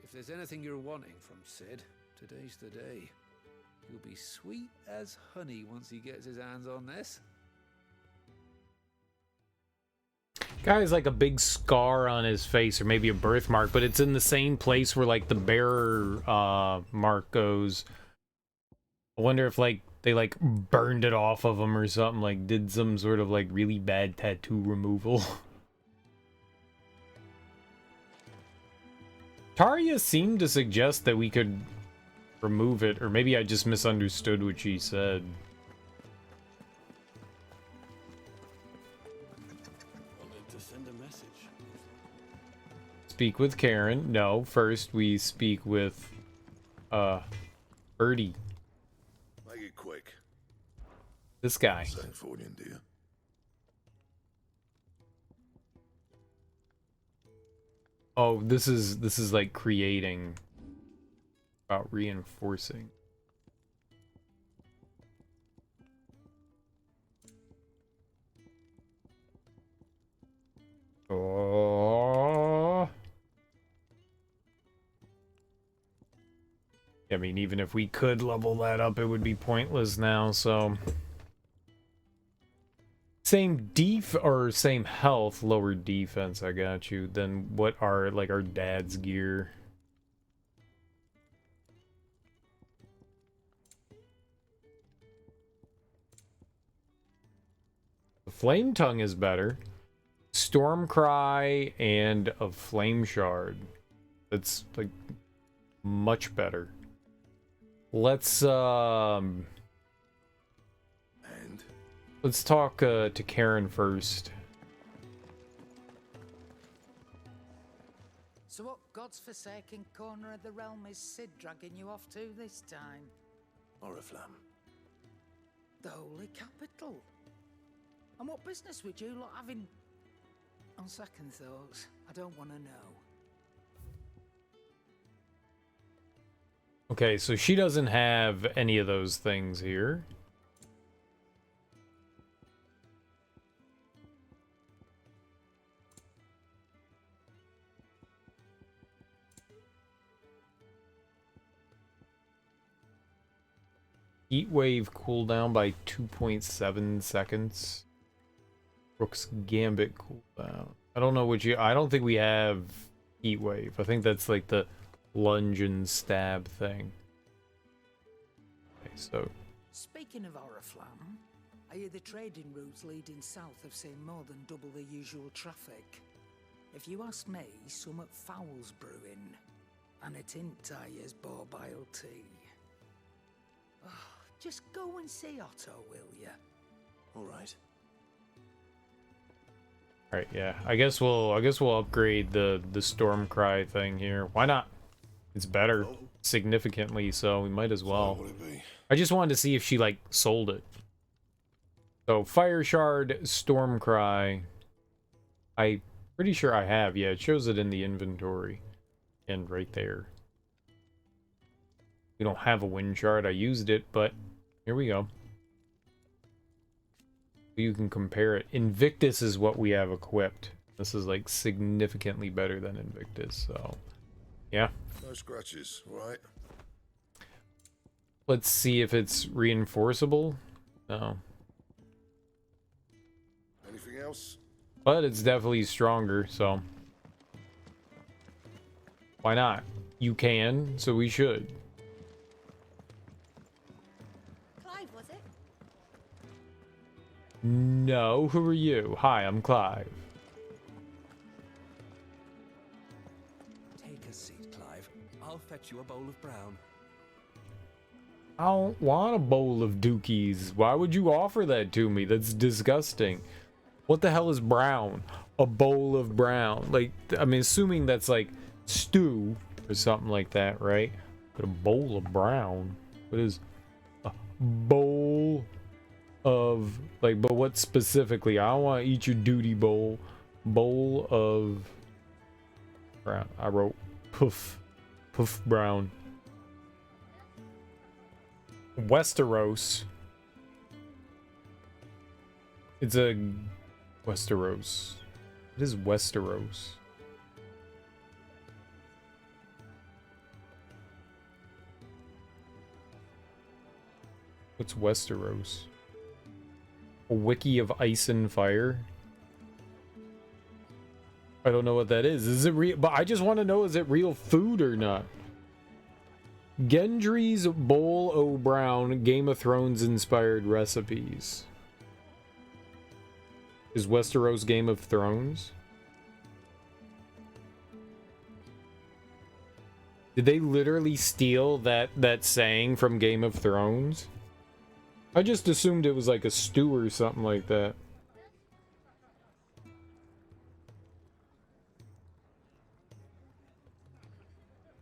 If there's anything you're wanting from Sid, today's the day. He'll be sweet as honey once he gets his hands on this. Guy has like a big scar on his face, or maybe a birthmark, but it's in the same place where like the bearer mark goes. I wonder if like they like burned it off of him or something, like did some sort of like really bad tattoo removal. Tarya seemed to suggest that we could remove it, or maybe I just misunderstood what she said. Wanted to send a message. Speak with Karen. No, first we speak with Birdie. Make it quick. This guy. St. Fornian, do you? Oh, this is like creating, about reinforcing. Oh. I mean, even if we could level that up, it would be pointless now, so. Same or same health, lower defense, I got you, than what are, like, our dad's gear. The Flame Tongue is better. Storm Cry and a Flame Shard. That's, like, much better. Let's talk to Karen first. So what God's forsaken corner of the realm is Sid dragging you off to this time? Oriflamme. The Holy Capital. And what business would you lot having? On second thoughts, I don't want to know. Okay, so she doesn't have any of those things here. Heat Wave cooldown by 2.7 seconds. Rook's Gambit cooldown. I don't know what I don't think we have Heat Wave. I think that's like the lunge and stab thing. Okay, so. Speaking of Oriflamme, I hear the trading routes leading south have seen more than double the usual traffic. If you ask me, somewhat foul's brewing. And it ain't Tyre's borbile tea. Just go and see Otto, will ya? All right. All right, yeah. I guess we'll upgrade the Stormcry thing here. Why not? It's better significantly, so we might as well. I just wanted to see if she like sold it. So Fire Shard, Stormcry. I'm pretty sure I have. Yeah, it shows it in the inventory. And right there. We don't have a Wind Shard. I used it, but here we go. You can compare it. Invictus is what we have equipped. This is like significantly better than Invictus, so yeah. No scratches, right? Let's see if it's reinforceable. No. Anything else? But it's definitely stronger, so why not? You can, so we should. Clive, was it? No, who are you? Hi, I'm Clive. Take a seat, Clive. I'll fetch you a bowl of brown. I don't want a bowl of dookies. Why would you offer that to me? That's disgusting. What the hell is brown? A bowl of brown. Like, I'm assuming that's like stew or something like that, right? But a bowl of brown? What is a bowl of, like, but what specifically? I don't want to eat your duty bowl. Bowl of brown. I wrote poof. Poof brown. Westeros. It's a Westeros. What is Westeros? What's Westeros? A wiki of ice and fire? I don't know what that is. Is it real? But I just want to know, is it real food or not? Gendry's Bowl o' Brown Game of Thrones inspired recipes. Is Westeros Game of Thrones? Did they literally steal that saying from Game of Thrones? I just assumed it was like a stew or something like that.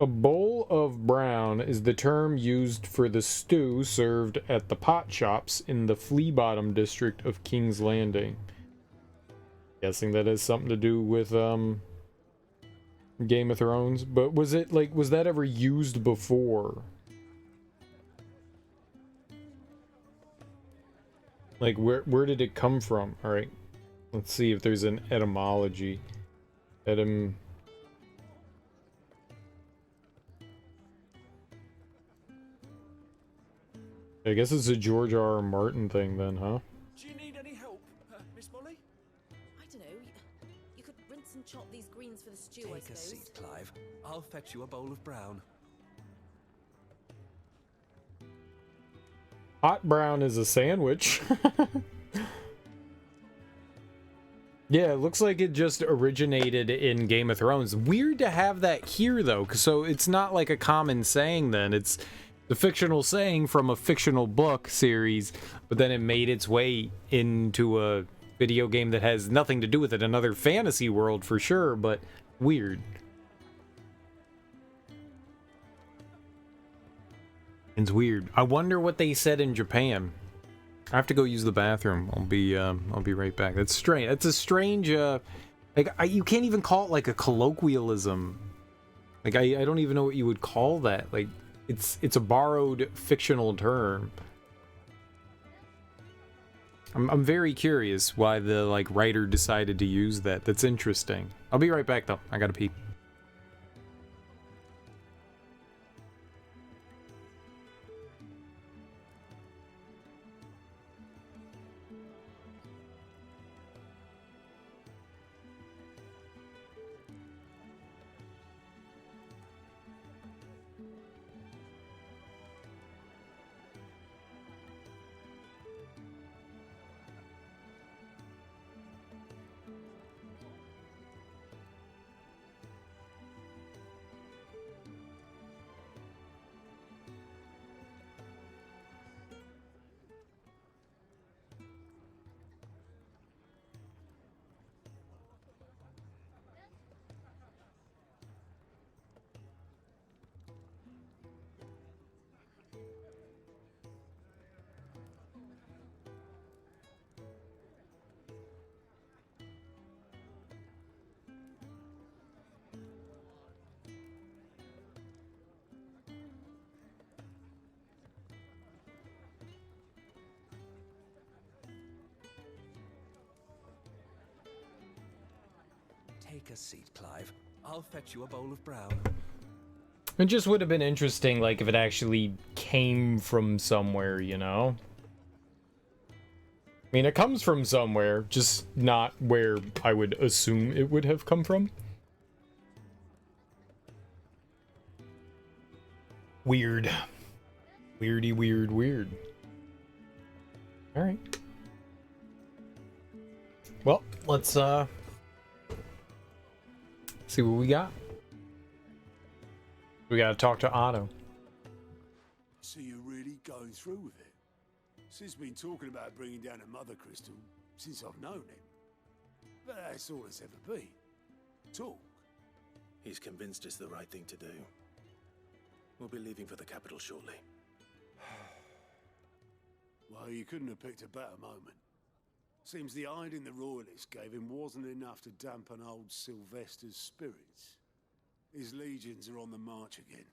A bowl of brown is the term used for the stew served at the pot shops in the Flea Bottom district of King's Landing. Guessing that has something to do with Game of Thrones. But was it like, was that ever used before? Like, where did it come from? All right, let's see if there's an etymology. I guess it's a George R. R. Martin thing then, huh? Do you need any help, Miss Molly? I don't know. You could rinse and chop these greens for the stew, I Take a suppose. seat, Clive. I'll fetch you a bowl of brown. Hot brown is a sandwich. Yeah, it looks like it just originated in Game of Thrones. Weird to have that here, though, so it's not like a common saying then. It's the fictional saying from a fictional book series, but then it made its way into a video game that has nothing to do with it. Another fantasy world for sure, but weird. It's weird. I wonder what they said in Japan. I have to go use the bathroom. I'll be right back. That's strange. That's a strange like you can't even call it like a colloquialism. Like I don't even know what you would call that. Like it's a borrowed fictional term. I'm very curious why the like writer decided to use that. That's interesting. I'll be right back though. I gotta pee. Take a seat, Clive. I'll fetch you a bowl of brown. It just would have been interesting, like, if it actually came from somewhere, you know? I mean, it comes from somewhere, just not where I would assume it would have come from. Weird. Weirdy, weird, weird. Alright. Well, let's, see what we got. We gotta talk to Otto. So you're really going through with it? Sid's been talking about bringing down a mother crystal since I've known him. But that's all it's ever been. Talk. He's convinced it's the right thing to do. We'll be leaving for the capital shortly. Well, you couldn't have picked a better moment. Seems the hiding the royalists gave him wasn't enough to dampen old Sylvester's spirits. His legions are on the march again,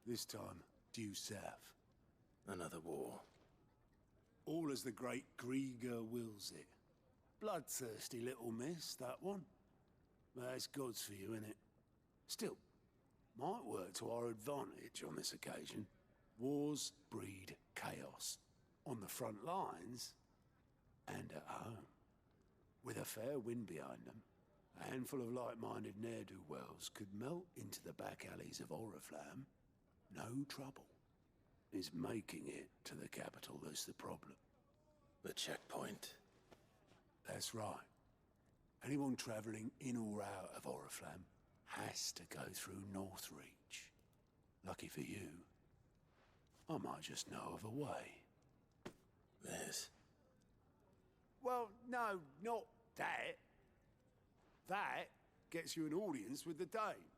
this time due south. Another war. All as the great Grieger wills it. Bloodthirsty little miss, that one. That's God's for you, innit? Still, might work to our advantage on this occasion. Wars breed chaos. On the front lines, and at home. With a fair wind behind them, a handful of like-minded ne'er-do-wells could melt into the back alleys of Oriflamme. No trouble. It's making it to the capital that's the problem. The checkpoint. That's right. Anyone travelling in or out of Oriflamme has to go through Northreach. Lucky for you, I might just know of a way. Liz. Well, no, not that. That gets you an audience with the Dame.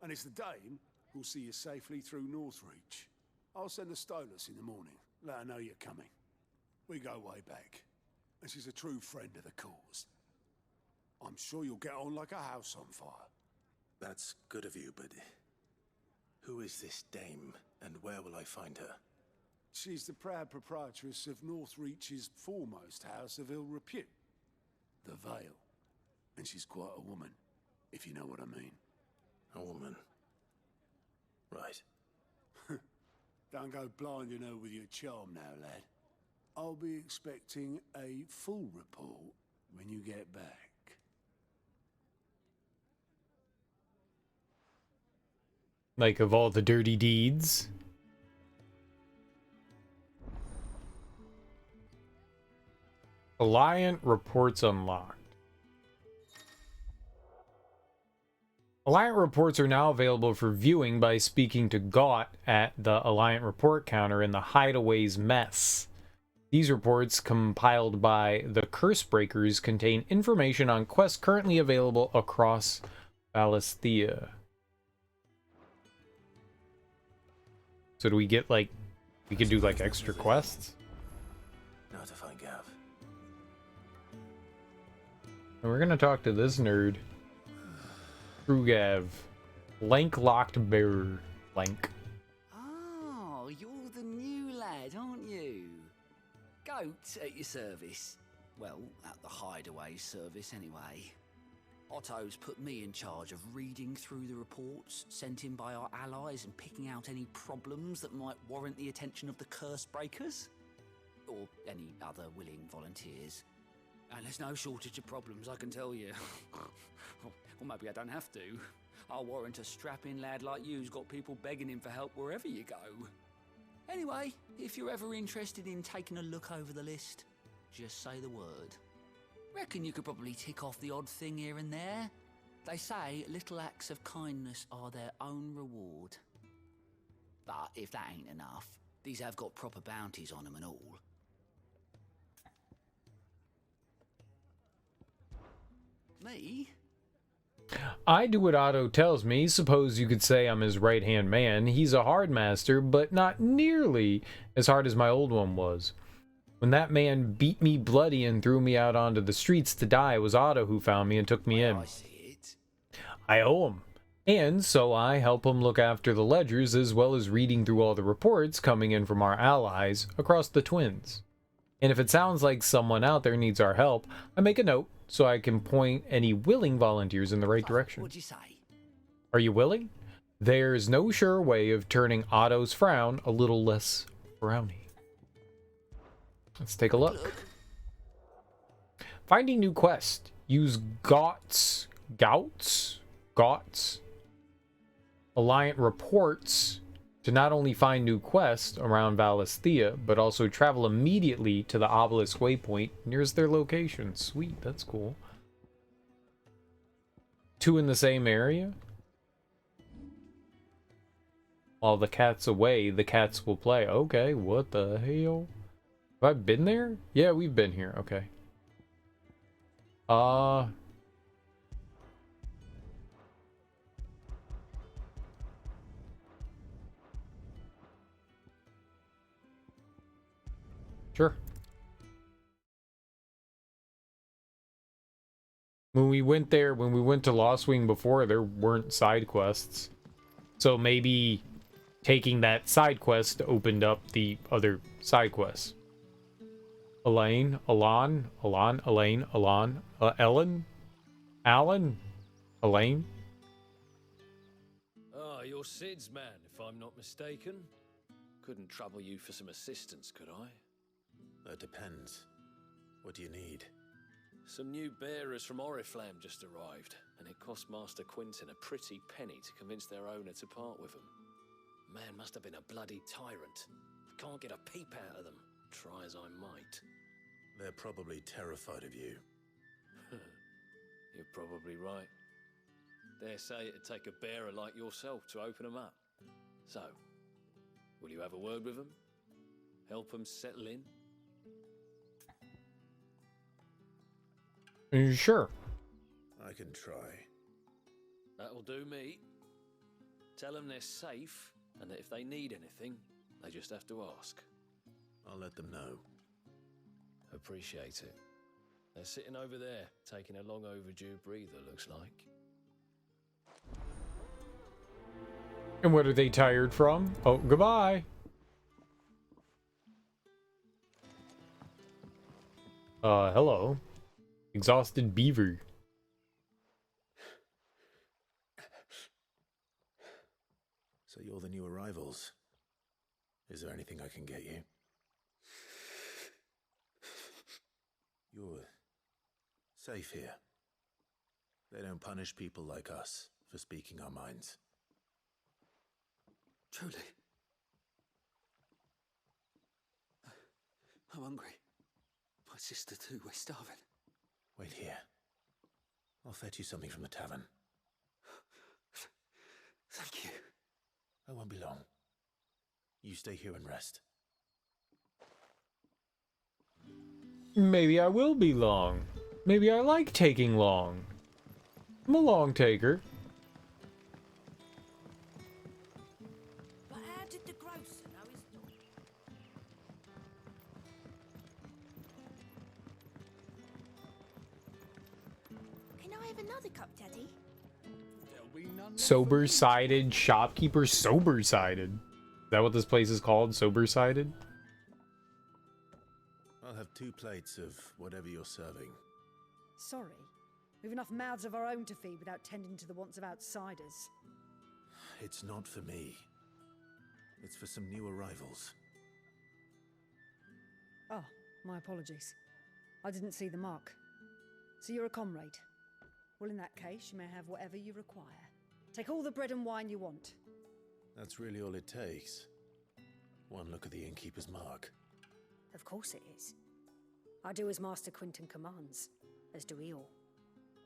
And it's the Dame who'll see you safely through Northreach. I'll send the Stolas in the morning. Let her know you're coming. We go way back. And she's a true friend of the cause. I'm sure you'll get on like a house on fire. That's good of you, but who is this Dame, and where will I find her? She's the proud proprietress of Northreach's foremost house of ill repute, the Vale. And she's quite a woman, if you know what I mean. A woman. Right. Don't go blinding her with your charm now, lad. I'll be expecting a full report when you get back. Like, of all the dirty deeds. Alliant reports unlocked. Alliant reports are now available for viewing by speaking to Gaunt at the Alliant report counter in the Hideaway's Mess. These reports, compiled by the Cursebreakers, contain information on quests currently available across Valisthea. So do we get, like, we could do, like, extra quests? Now to find Gav. And we're gonna talk to this nerd. Trugav. Lank-locked bearer. Lank. Oh, you're the new lad, aren't you? Goat at your service. Well, at the Hideaway service anyway. Otto's put me in charge of reading through the reports sent in by our allies and picking out any problems that might warrant the attention of the Cursebreakers. Or any other willing volunteers. And there's no shortage of problems, I can tell you. Or maybe I don't have to. I'll warrant a strapping lad like you's got people begging him for help wherever you go. Anyway, if you're ever interested in taking a look over the list, just say the word. Reckon you could probably tick off the odd thing here and there. They say little acts of kindness are their own reward. But if that ain't enough, these have got proper bounties on them and all. Me? I do what Otto tells me. Suppose you could say I'm his right-hand man. He's a hard master, but not nearly as hard as my old one was. When that man beat me bloody and threw me out onto the streets to die, it was Otto who found me and took me in. I see it. I owe him. And so I help him look after the ledgers as well as reading through all the reports coming in from our allies across the Twins. And if it sounds like someone out there needs our help, I make a note so I can point any willing volunteers in the right direction. What'd you say? Are you willing? There's no sure way of turning Otto's frown a little less frowny. Let's take a look. Finding new quest. Use Gauts, Alliant reports to not only find new quests around Valisthea, but also travel immediately to the obelisk waypoint nearest their location. Sweet, that's cool. 2 in the same area? While the cat's away, the cats will play. Okay, what the hell? Have I been there? Yeah, we've been here. Okay. Sure. When we went to Lostwing before, there weren't side quests. So maybe taking that side quest opened up the other side quests. Elaine, Ellen, Elaine. Ah, you're Sid's man, if I'm not mistaken. Couldn't trouble you for some assistance, could I? That depends. What do you need? Some new bearers from Oriflamme just arrived, and it cost Master Quinton a pretty penny to convince their owner to part with them. Man must have been a bloody tyrant. I can't get a peep out of them, try as I might. They're probably terrified of you. You're probably right. Dare say it'd take a bearer like yourself to open them up. So, will you have a word with them? Help them settle in? Sure. I can try. That'll do me. Tell them they're safe, and that if they need anything, they just have to ask. I'll let them know. Appreciate it. They're sitting over there, taking a long overdue breather, looks like. And what are they tired from? Oh, goodbye. Hello. Exhausted beaver. So you're the new arrivals. Is there anything I can get you? You're safe here. They don't punish people like us for speaking our minds. Truly. I'm hungry. My sister too, we're starving. Wait here. I'll fetch you something from the tavern. Thank you. I won't be long. You stay here and rest. Maybe I will be long. Maybe I like taking long. I'm a long taker. But how did the grocer know his dog? Can I have another cup, Daddy? Sober-sided shopkeeper. Sober-sided. Is that what this place is called? Sober-sided? I'll have 2 plates of whatever you're serving. Sorry. We've enough mouths of our own to feed without tending to the wants of outsiders. It's not for me. It's for some new arrivals. Oh, my apologies. I didn't see the mark. So you're a comrade. Well, in that case, you may have whatever you require. Take all the bread and wine you want. That's really all it takes. One look at the innkeeper's mark. Of course it is. I do as Master Quinton commands, as do we all.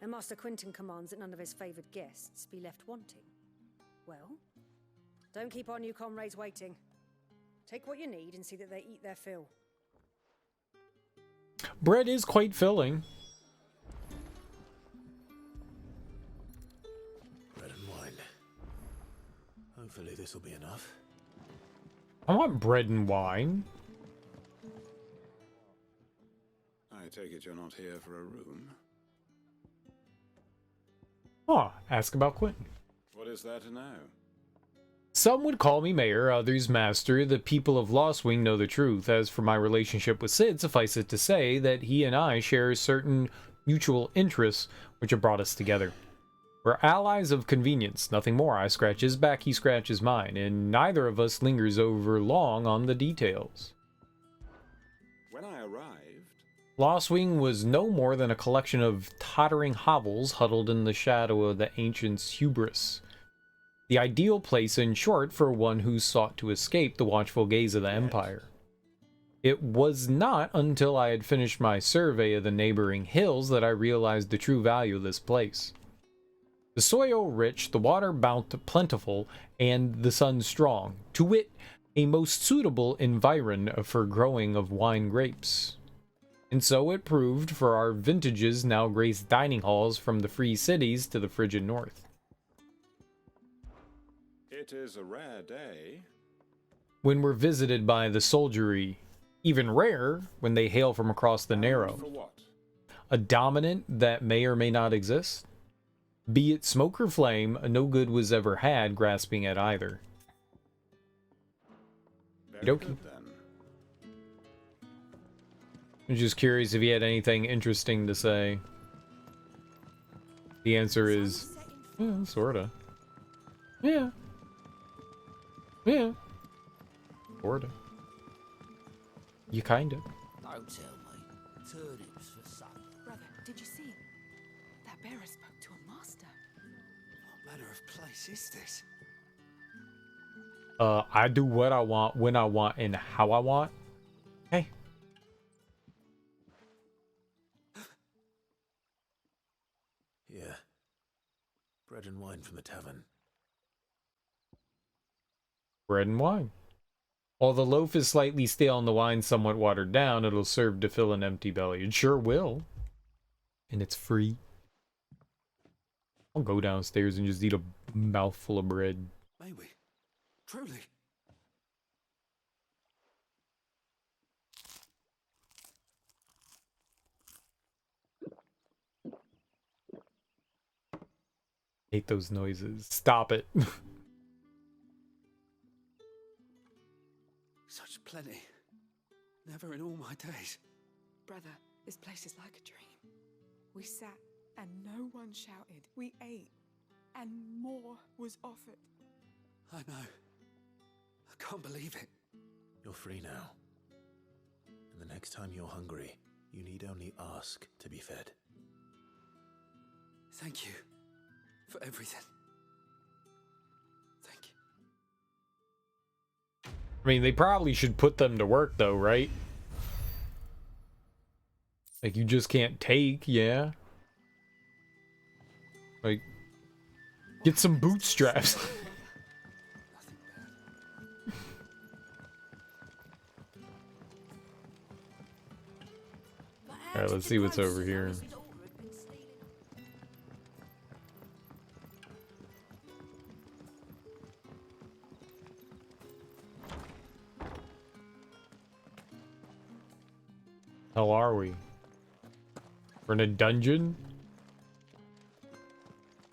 And Master Quinton commands that none of his favoured guests be left wanting. Well, don't keep our new comrades waiting. Take what you need and see that they eat their fill. Bread is quite filling. Bread and wine. Hopefully this will be enough. I want bread and wine. I take it you're not here for a room? Oh, ask about Quentin. What is there to know? Some would call me mayor, others master. The people of Lostwing know the truth. As for my relationship with Sid, suffice it to say that he and I share certain mutual interests which have brought us together. We're allies of convenience, nothing more. I scratch his back, he scratches mine, and neither of us lingers over long on the details. When I arrived, Lostwing was no more than a collection of tottering hovels huddled in the shadow of the ancient's hubris. The ideal place, in short, for one who sought to escape the watchful gaze of the Empire. It was not until I had finished my survey of the neighboring hills that I realized the true value of this place. The soil rich, the water plentiful, and the sun strong, to wit, a most suitable environ for growing of wine grapes. And so it proved, for our vintages now grace dining halls from the free cities to the frigid north. it is a rare day. When we're visited by the soldiery, even rare when they hail from across the narrow. For what? A dominant that may or may not exist? Be it smoke or flame, no good was ever had grasping at either. Very Okey-dokey. good, then. I'm just curious if he had anything interesting to say. The answer is, yeah, sorta. Yeah. Yeah. Sorta. You kinda. Don't tell me. Turnips for supper. Brother, did you see? That bearer spoke to a master. What manner of place is this? I do what I want, when I want, and how I want. Hey. Yeah. Bread and wine from the tavern. Bread and wine. While the loaf is slightly stale and the wine somewhat watered down, it'll serve to fill an empty belly. It sure will. And it's free. I'll go downstairs and just eat a mouthful of bread. May we? Truly? Hate those noises. Stop it. Such plenty. Never in all my days. Brother, this place is like a dream. We sat and no one shouted. We ate and more was offered. I know. I can't believe it. You're free now. And the next time you're hungry, you need only ask to be fed. Thank you for everything. Thank you. I mean, they probably should put them to work, though, right? Like, you just can't take, yeah? Like, get some bootstraps. Alright, let's see what's over here. Hell are we? We're in a dungeon?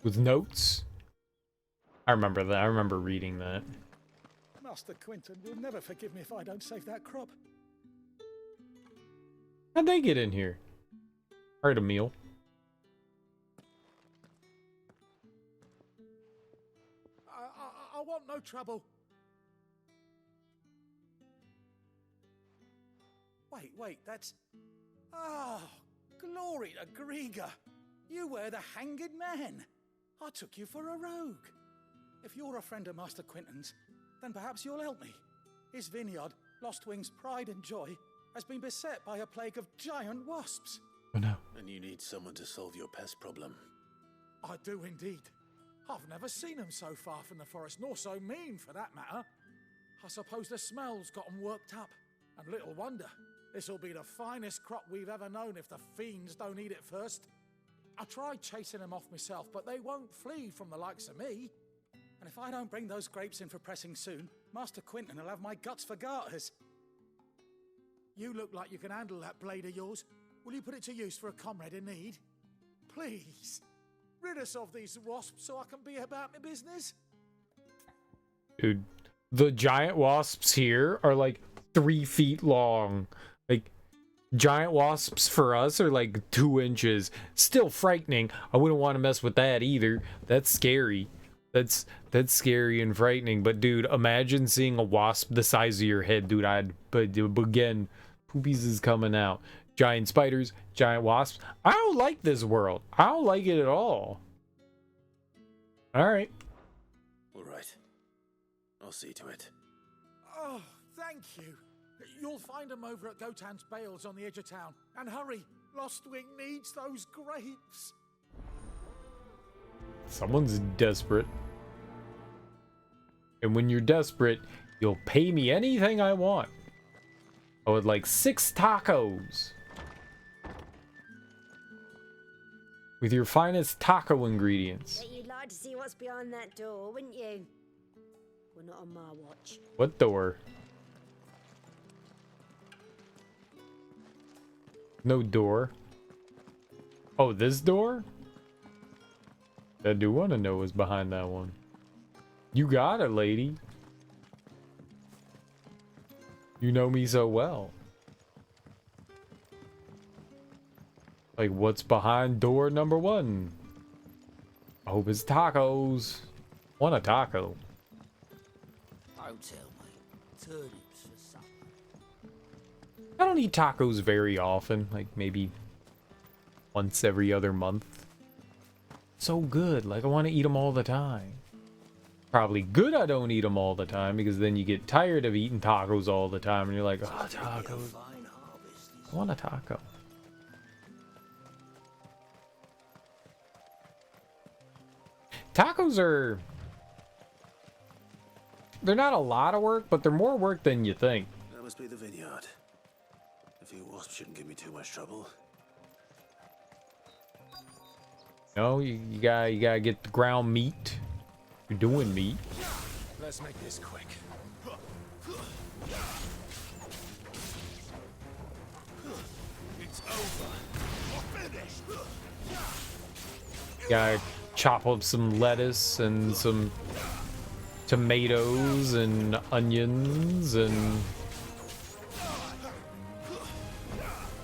With notes? I remember that. I remember reading that. Master Quinton will never forgive me if I don't save that crop. How'd they get in here? Alright, a meal. I want no trouble. Wait, that's... Oh, glory to Grieger. You were the hanged man. I took you for a rogue. If you're a friend of Master Quinton's, then perhaps you'll help me. His vineyard, Lostwing's pride and joy, has been beset by a plague of giant wasps. Oh no. And you need someone to solve your pest problem. I do indeed. I've never seen them so far from the forest, nor so mean for that matter. I suppose the smell's got them worked up. And little wonder. This'll be the finest crop we've ever known if the fiends don't eat it first. I tried chasing them off myself, but they won't flee from the likes of me. And if I don't bring those grapes in for pressing soon, Master Quinton will have my guts for garters. You look like you can handle that blade of yours. Will you put it to use for a comrade in need? Please, rid us of these wasps so I can be about my business. Dude, the giant wasps here are like 3 feet long. Like, Giant wasps for us are like 2 inches. Still frightening. I wouldn't want to mess with that either. That's scary. That's scary and frightening. But dude, imagine seeing a wasp the size of your head, dude. But again, poopies is coming out. Giant spiders, giant wasps. I don't like this world. I don't like it at all. All right. All right. I'll see to it. Oh, thank you. You'll find them over at Gotan's Bales on the edge of town. And hurry, Lostwing needs those grapes. Someone's desperate. And when you're desperate, you'll pay me anything I want. I would like 6 tacos. With your finest taco ingredients. Bet you'd like to see what's behind that door, wouldn't you? Well, not on my watch. What door? No door. Oh, this door? I do want to know what's behind that one. You got it, lady. You know me so well. Like, what's behind door number 1? I hope it's tacos. Want a taco. Don't tell me. Turnips for supper. I don't eat tacos very often. Like, maybe once every other month. So good. Like, I want to eat them all the time. Probably good I don't eat them all the time, because then you get tired of eating tacos all the time and you're like, oh, tacos. I want a taco. Tacos are... They're not a lot of work, but they're more work than you think. That must be the vineyard. A few wasps shouldn't give me too much trouble. No, you gotta get the ground meat. You're doing meat. Let's make this quick. It's over. We're finished. Gotta chop up some lettuce and some tomatoes and onions and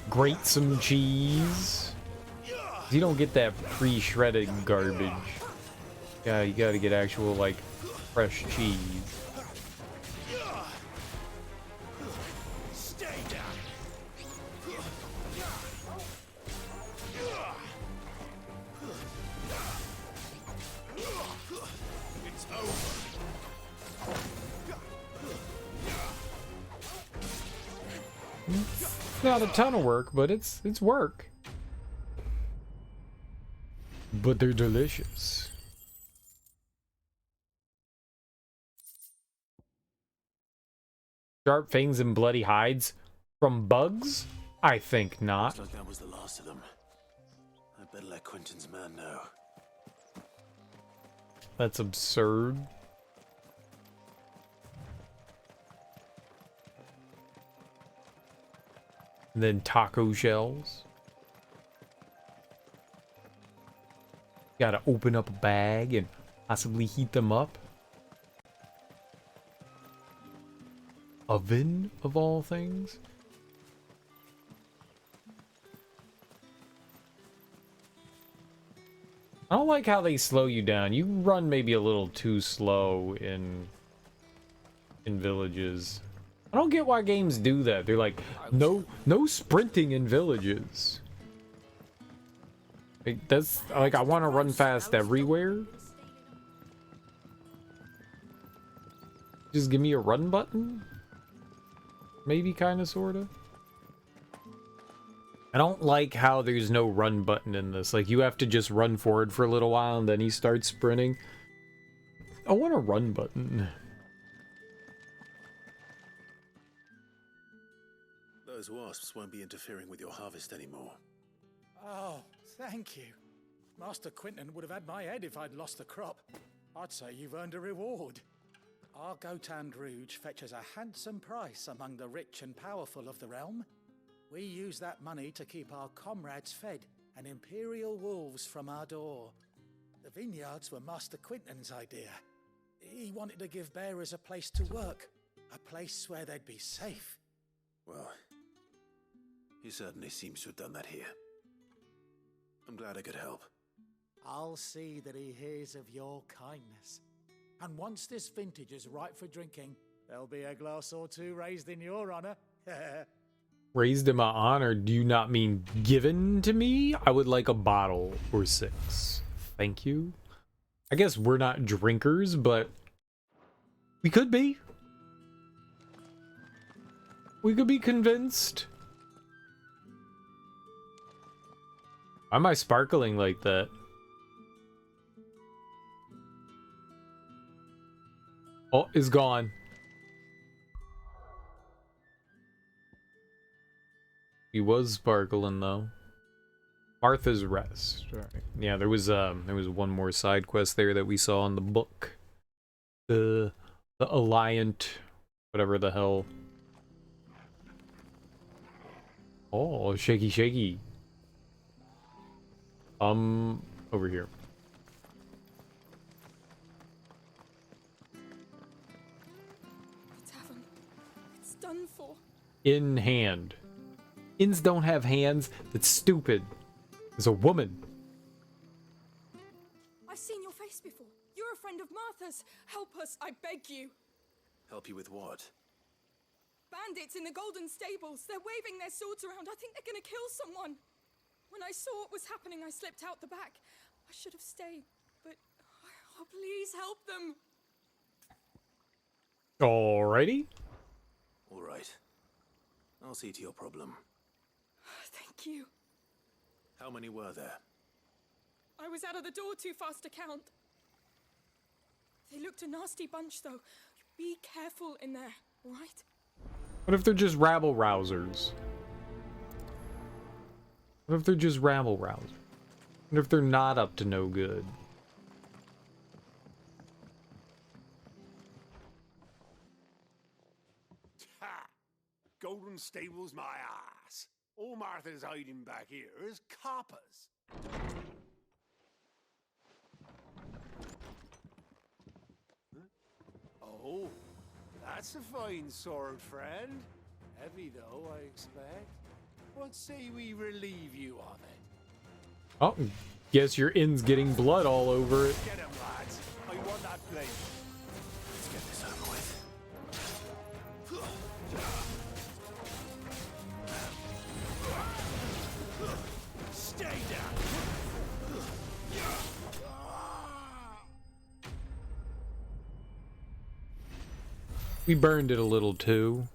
grate some cheese. You don't get that pre-shredded garbage. Yeah, you gotta get actual, like, fresh cheese. Stay down. It's over. It's not a ton of work, but it's work. But they're delicious. Sharp fangs and bloody hides from bugs? I think not. Looks like that was the last of them. I better let Quentin's man know. That's absurd. And then taco shells. Gotta open up a bag and possibly heat them up. Oven, of all things. I don't like how they slow you down. You run maybe a little too slow in villages. I don't get why games do that. They're like, no sprinting in villages. Like, that's like, I want to run fast everywhere. Just give me a run button. Maybe, kind of, sort of. I don't like how there's no run button in this. Like, you have to just run forward for a little while and then he starts sprinting. I want a run button. Those wasps won't be interfering with your harvest anymore. Oh, thank you. Master Quentin would have had my head if I'd lost the crop. I'd say you've earned a reward. Our Gotan Rouge fetches a handsome price among the rich and powerful of the realm. We use that money to keep our comrades fed and imperial wolves from our door. The vineyards were Master Quentin's idea. He wanted to give bearers a place to work, a place where they'd be safe. Well, certainly seems to have done that here. I'm glad I could help. I'll see that he hears of your kindness. And once this vintage is ripe for drinking, there'll be a glass or two raised in your honor. Raised in my honor, do you not mean given to me? I would like a bottle or 6. Thank you. I guess we're not drinkers, but we could be. We could be convinced. Why am I sparkling like that? Oh, it's gone. He was sparkling though. Martha's Rest. All right. Yeah, there was one more side quest there that we saw in the book. The Alliant, whatever the hell. Oh, shaky shaky. Over here. The tavern. It's done for. In hand. Inns don't have hands. That's stupid. There's a woman. I've seen your face before. You're a friend of Martha's. Help us, I beg you. Help you with what? Bandits in the Golden Stables. They're waving their swords around. I think they're gonna kill someone. When I saw what was happening, I slipped out the back. I should have stayed, but oh, please help them. Alrighty. All right. I'll see to your problem. Thank you. How many were there? I was out of the door too fast to count. They looked a nasty bunch, though. Be careful in there, all right? What if they're just rabble-rousers? What if they're just rabble-rousers? What if they're not up to no good? Ha! Golden Stables my ass. All Martha's hiding back here is coppers. Oh, that's a fine sword, friend. Heavy though, I expect. What say we relieve you of it? Oh, guess your inn's getting blood all over it. Get him, lads. I want that blade. Let's get this over with. Stay down. We burned it a little too.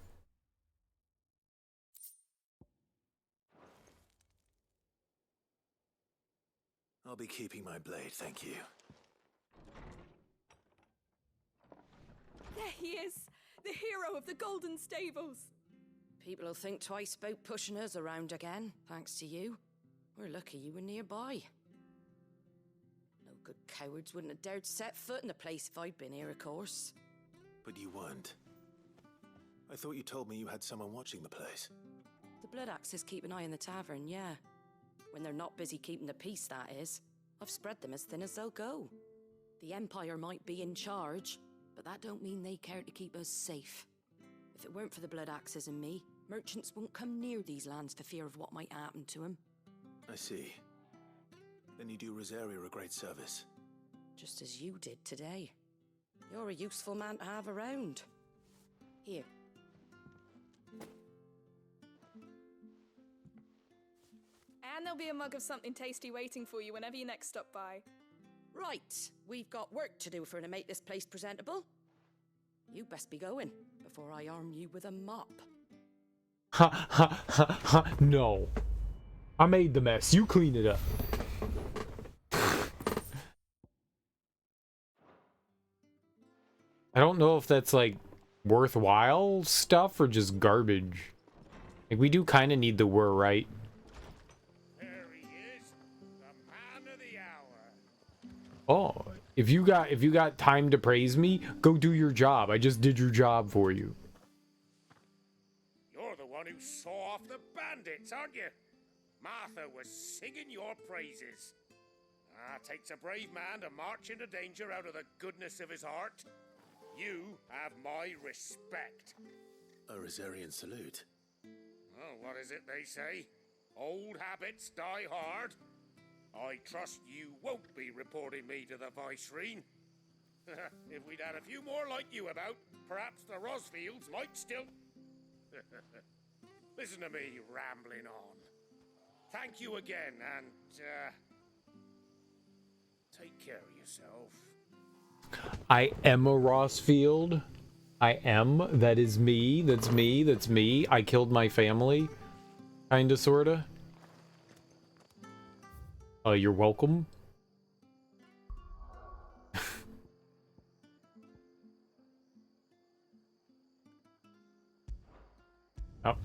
I'll be keeping my blade, thank you. There he is, the hero of the Golden Stables. People'll think twice about pushing us around again, thanks to you. We're lucky you were nearby. No good cowards wouldn't have dared set foot in the place if I'd been here, of course. But you weren't. I thought you told me you had someone watching the place. The Blood Axes keep an eye on the tavern, yeah. When they're not busy keeping the peace, that is. I've spread them as thin as they'll go. The Empire might be in charge, but that don't mean they care to keep us safe. If it weren't for the Blood Axes and me, merchants won't come near these lands for fear of what might happen to them. I see. Then you do Rosaria a great service. Just as you did today. You're a useful man to have around. Here. And there'll be a mug of something tasty waiting for you whenever you next stop by. Right, we've got work to do for to make this place presentable. You best be going before I arm you with a mop. Ha ha ha ha, no. I made the mess, you clean it up. I don't know if that's like worthwhile stuff or just garbage. Like we do kind of need the whir, right? There he is, the man of the hour. Oh, if you got time to praise me, go do your job. I just did your job for you. You're the one who saw off the bandits, aren't you? Martha was singing your praises. Ah, takes a brave man to march into danger out of the goodness of his heart. You have my respect. A Rosarian salute. Oh, what is it they say? Old habits die hard. I trust you won't be reporting me to the Viceroy. If we'd had a few more like you about, perhaps the Rosfields might still... Listen to me rambling on. Thank you again, and, take care of yourself. I am a Rosfield. I am. That is me. That's me. That's me. I killed my family. Kinda, sorta. You're welcome. Oh.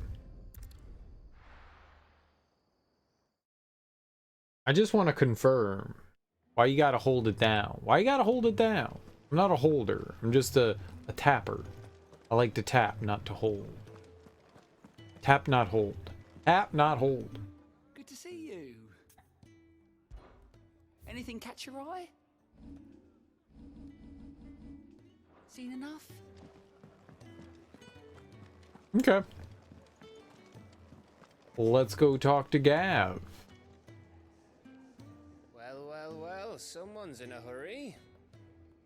I just want to confirm. Why you gotta hold it down? Why you gotta hold it down? I'm not a holder. I'm just a tapper. I like to tap, not to hold. Tap, not hold. Tap, not hold. Good to see you. Anything catch your eye? Seen enough? Okay. Let's go talk to Gav. Well, well, well, someone's in a hurry.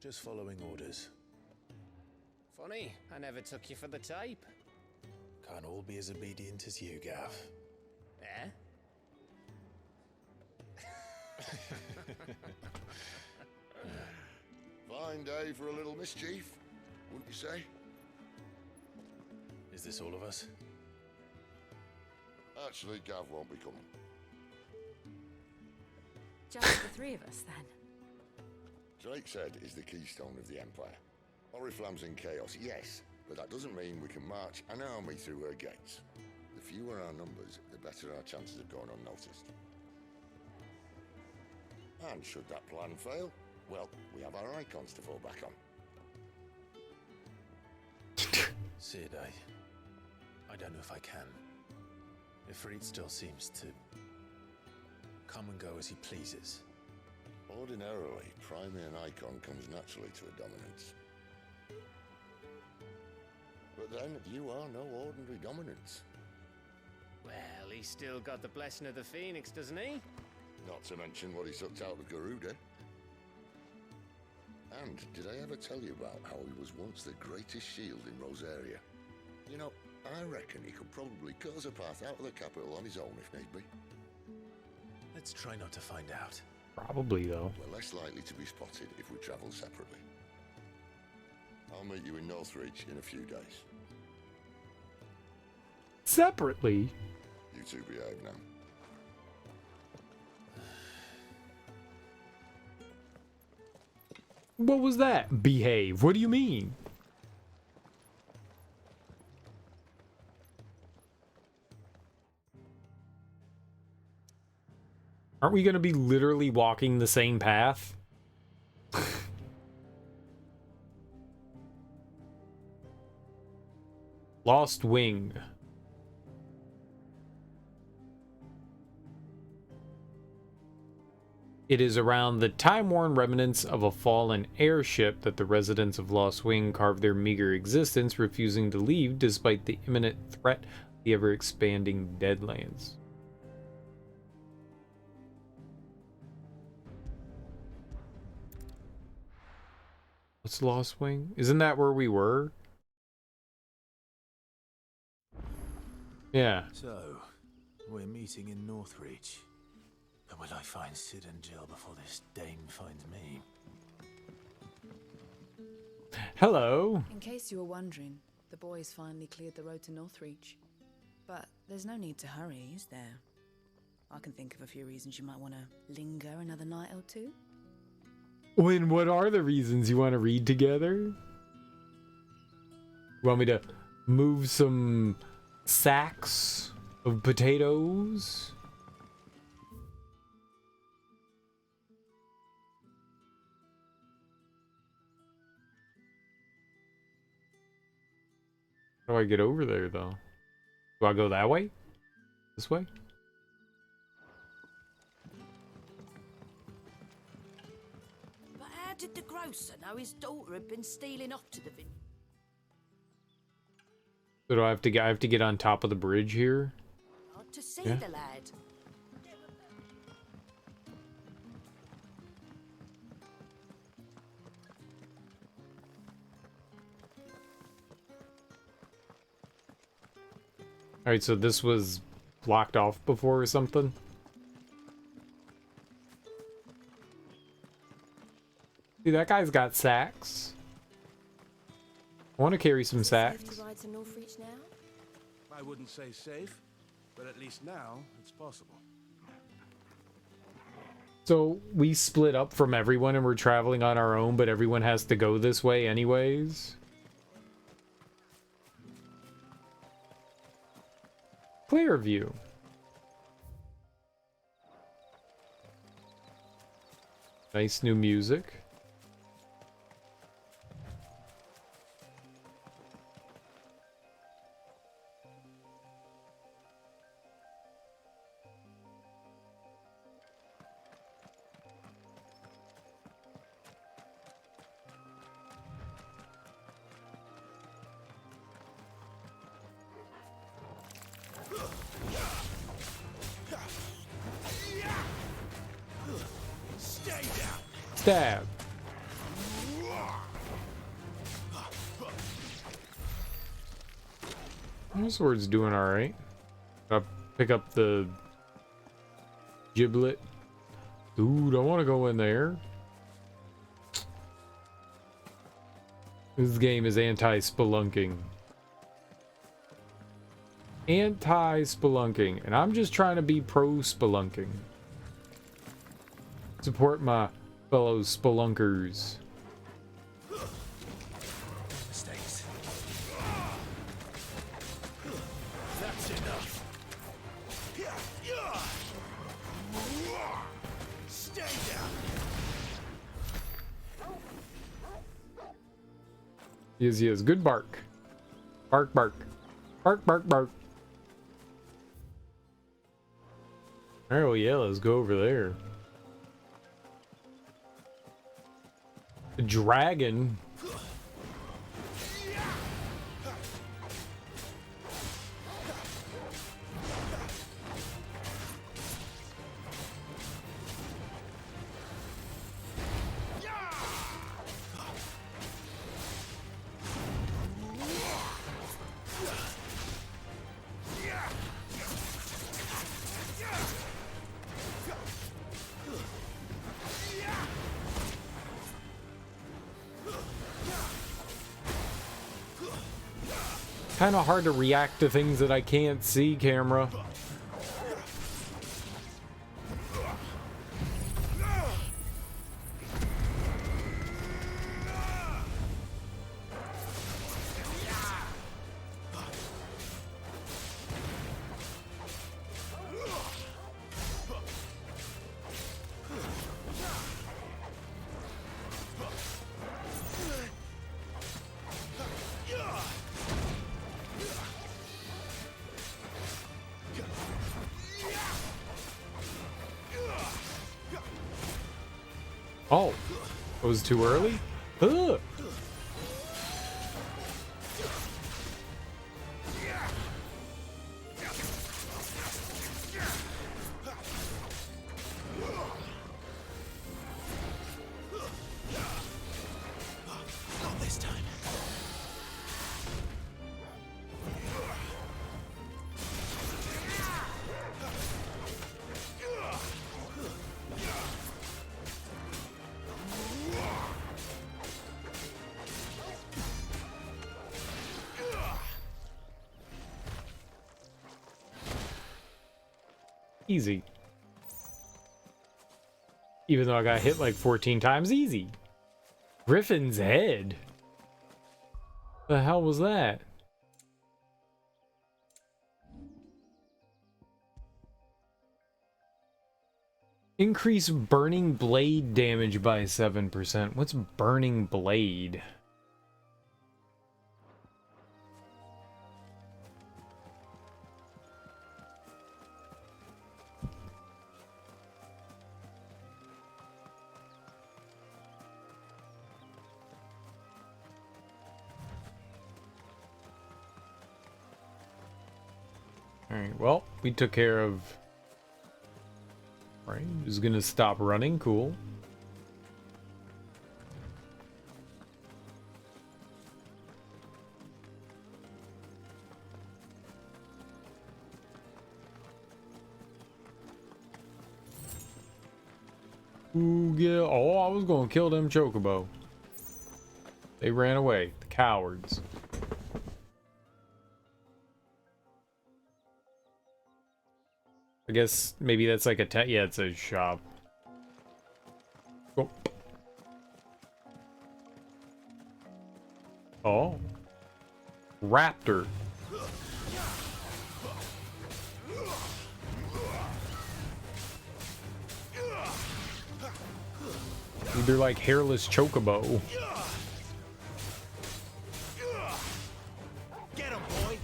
Just following orders. Funny, I never took you for the type. Can't all be as obedient as you, Gav. Eh? Fine day for a little mischief, wouldn't you say? Is this all of us? Actually, Gav won't be coming. Just the three of us, then. Drake said is the keystone of the Empire. Oriflamme's in chaos, yes, but that doesn't mean we can march an army through her gates. The fewer our numbers, the better our chances of going unnoticed. And should that plan fail, well, we have our icons to fall back on. Sid, I don't know if I can. Ifrit still seems to come and go as he pleases. Ordinarily, priming an icon comes naturally to a dominance. But then, you are no ordinary dominance. Well, he's still got the blessing of the Phoenix, doesn't he? Not to mention what he sucked out of Garuda. And did I ever tell you about how he was once the greatest shield in Rosaria? You know, I reckon he could probably cut us a path out of the capital on his own if need be. Let's try not to find out. Probably, though. We're less likely to be spotted if we travel separately. I'll meet you in Northreach in a few days. Separately? You two behave now. What was that? Behave. What do you mean? Aren't we going to be literally walking the same path? Lost Wing. It is around the time-worn remnants of a fallen airship that the residents of Lost Wing carve their meager existence, refusing to leave despite the imminent threat of the ever-expanding Deadlands. What's Lost Wing? Isn't that where we were? Yeah. So, we're meeting in Northreach. But will I find Sid and Jill before this dame finds me? Hello. In case you were wondering, the boys finally cleared the road to Northreach. But there's no need to hurry, is there? I can think of a few reasons you might want to linger another night or two. And what are the reasons you want to read together? You want me to move some sacks of potatoes? How do I get over there, though? Do I go that way? This way? But how did the grocer know his daughter had been stealing off to the So do I have to get on top of the bridge here? Hard to see Yeah. the lad. Alright, so this was blocked off before or something? See, that guy's got sacks. I want to carry some sacks. I wouldn't say safe, but at least now it's possible. So we split up from everyone and we're traveling on our own, but everyone has to go this way anyways. Player view. Nice new music. Stay down. Stab. My sword's doing alright. Gotta pick up the giblet. Dude, I want to go in there. This game is anti-spelunking. Anti-spelunking. And I'm just trying to be pro-spelunking. Support my fellow spelunkers. Mistakes. That's enough. Stay down. Yes. Good bark. Bark, bark. Bark, bark, bark. Alright, well, yeah, let's go over there. The dragon. Kind of hard to react to things that I can't see, camera. Oh, it was too early? Ugh. Not this time. Easy. Even though I got hit like 14 times, easy. Griffin's head. The hell was that? Increase burning blade damage by 7%. What's burning blade? Alright, well, we took care of... Right, just gonna stop running, cool. Ooh, yeah. Oh, I was gonna kill them chocobo. They ran away. The cowards. I guess maybe that's like a yeah, it's a shop. Oh. Oh. Raptor. They're like hairless chocobo. Get him, boy.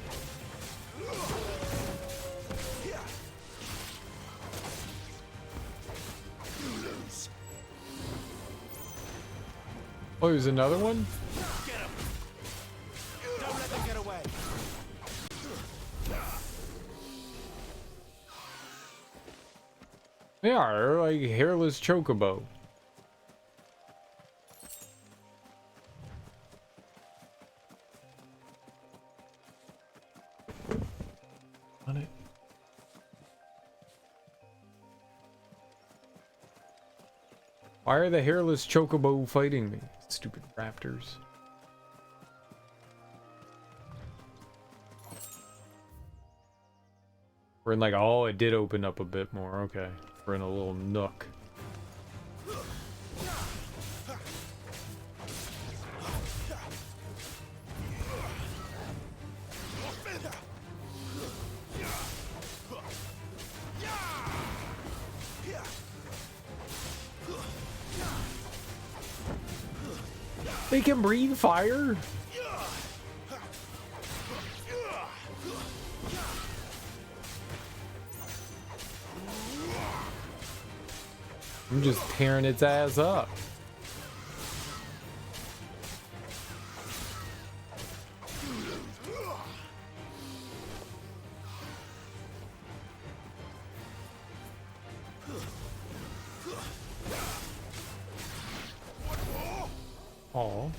You lose. Oh, there's another one? Get him. Don't let them get away. They are like hairless chocobo. On it. Why are the hairless chocobo fighting me? Stupid raptors. We're in like, oh, it did open up a bit more. Okay. We're in a little nook. They can breathe fire? I'm just tearing its ass up. Oh.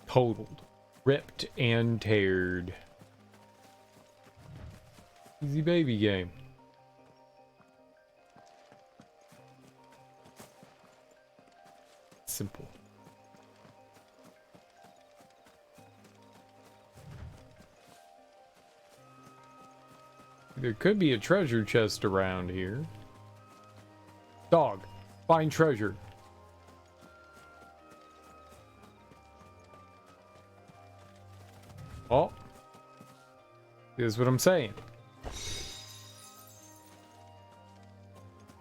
Totaled. Ripped and teared. Easy baby game. Simple. There could be a treasure chest around here. Dog, find treasure. Oh. Here's what I'm saying.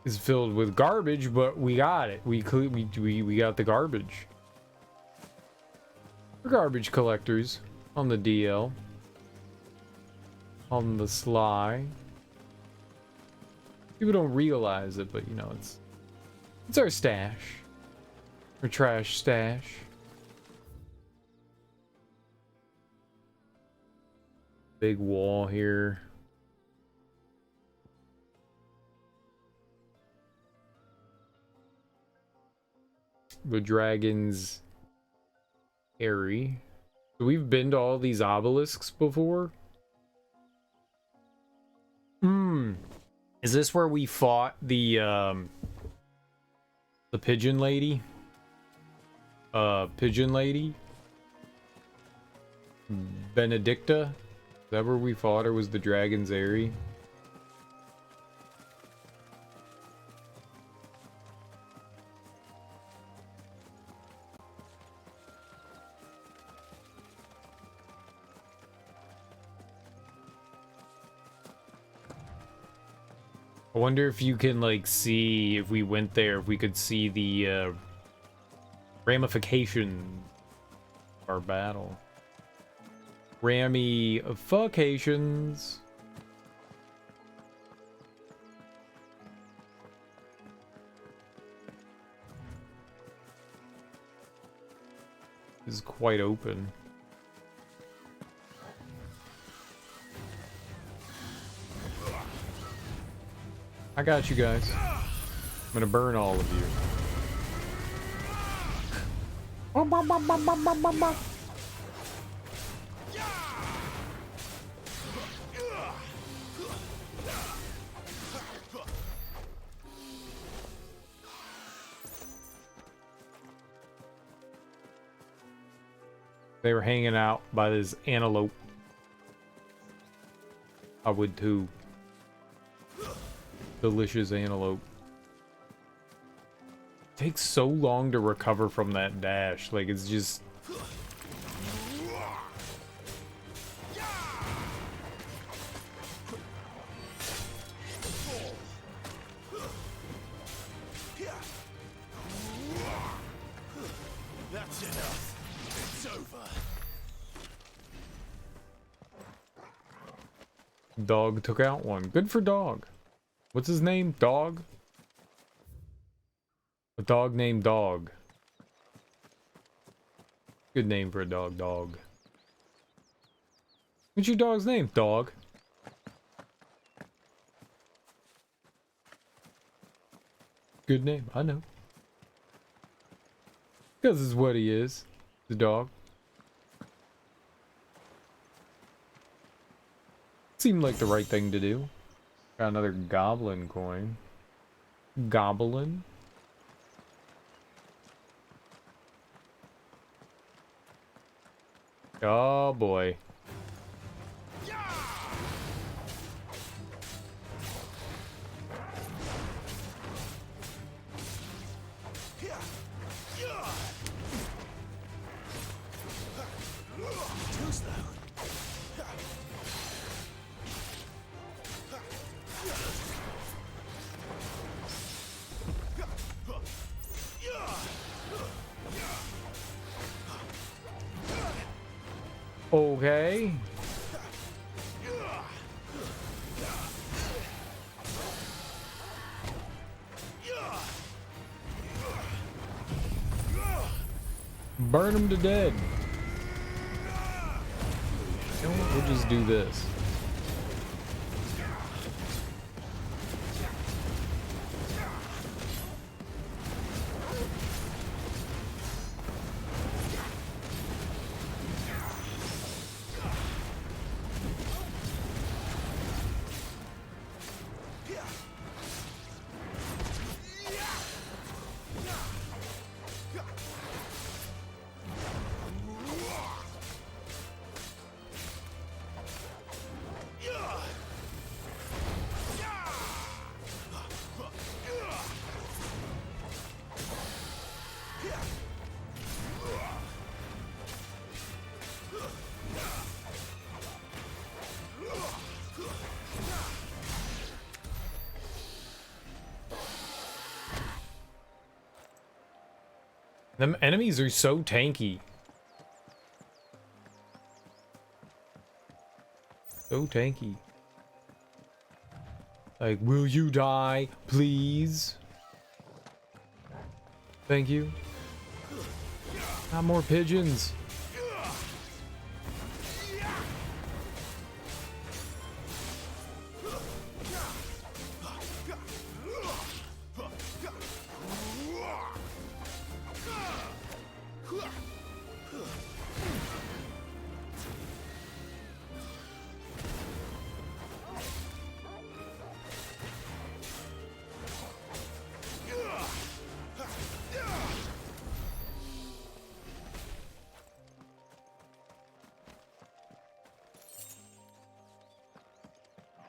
Is filled with garbage, but we got it. We got the garbage. We're garbage collectors on the DL. On the sly. People don't realize it, but you know, it's our stash. Our trash stash. Big wall here. The dragon's airy. So we've been to all these obelisks before. Is this where we fought the pigeon lady? Pigeon lady? Benedicta? Is that where we fought her? Was the dragon's airy? I wonder if you can, like, see, if we went there, if we could see the, ramifications of our battle. Ramifications. This is quite open. I got you guys. I'm gonna burn all of you. They were hanging out by this antelope. I would too. Delicious antelope. Takes so long to recover from that dash. Like, it's just... That's enough. It's over. Dog took out one. Good for Dog. What's his name? Dog? A dog named Dog. Good name for a dog, Dog. What's your dog's name? Dog. Good name, I know. Because it's what he is. The dog. Seemed like the right thing to do. Got another goblin coin. Goblin? Oh boy. Too slow. Okay. Burn him to dead. You know what? We'll just do this. Them enemies are so tanky. So tanky. Like, will you die, please? Thank you. Not more pigeons.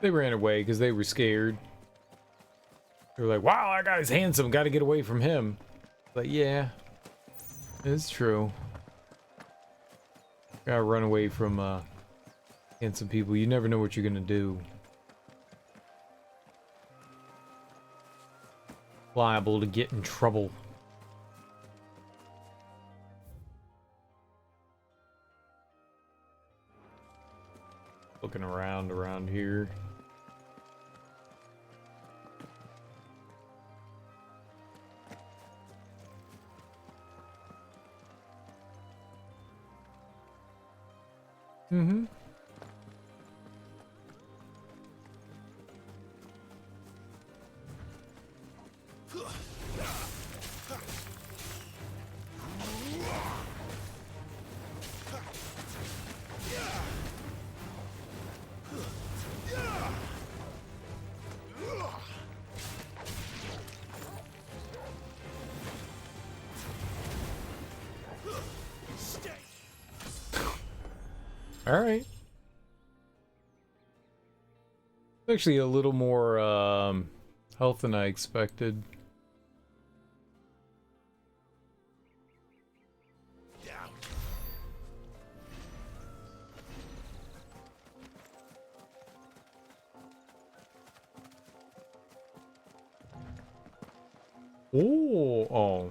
They ran away because they were scared. They were like, wow, that guy's handsome. Got to get away from him. But yeah, it's true. Gotta run away from handsome people. You never know what you're gonna do. Liable to get in trouble. Looking around here. Mm-hmm. All right. Actually, a little more health than I expected. Oh.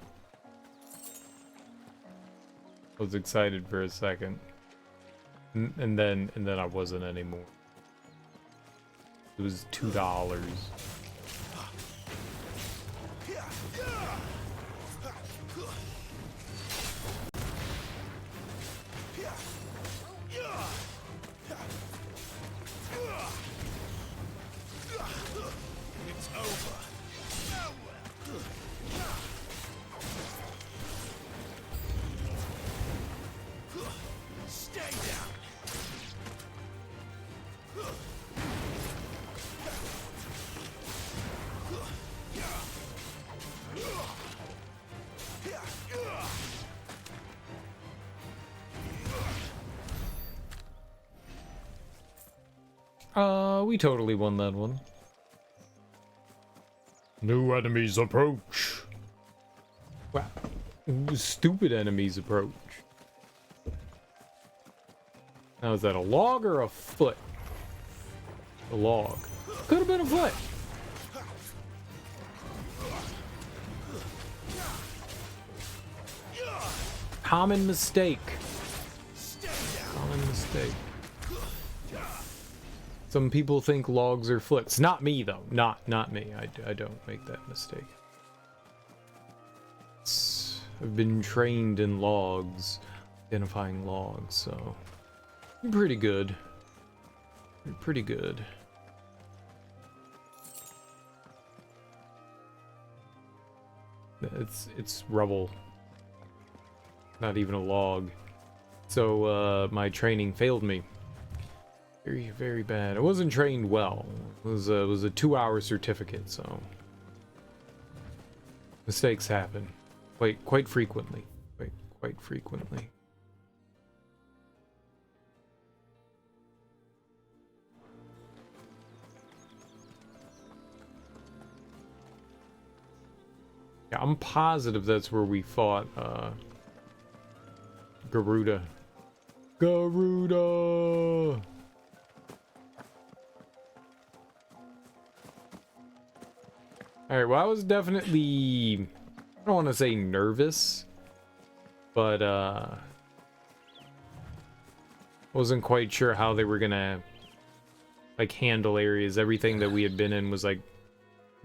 I was excited for a second. And then I wasn't anymore. It was $2. It's over. Stay down. We totally won that one. New enemies approach. Wow. Stupid enemies approach. Now, is that a log or a foot? A log. Could have been a foot. Common mistake. Common mistake. Some people think logs are foots. Not me, though. Not me. I don't make that mistake. I've been trained in logs, identifying logs, so I'm pretty good. Pretty good. It's rubble. Not even a log. So my training failed me. Very, very bad. I wasn't trained well. It was a 2-hour certificate, so mistakes happen quite frequently. Quite frequently. Yeah, I'm positive that's where we fought Garuda. Garuda! Alright, well, I was definitely, I don't want to say nervous, but wasn't quite sure how they were gonna, like, handle areas. Everything that we had been in was, like,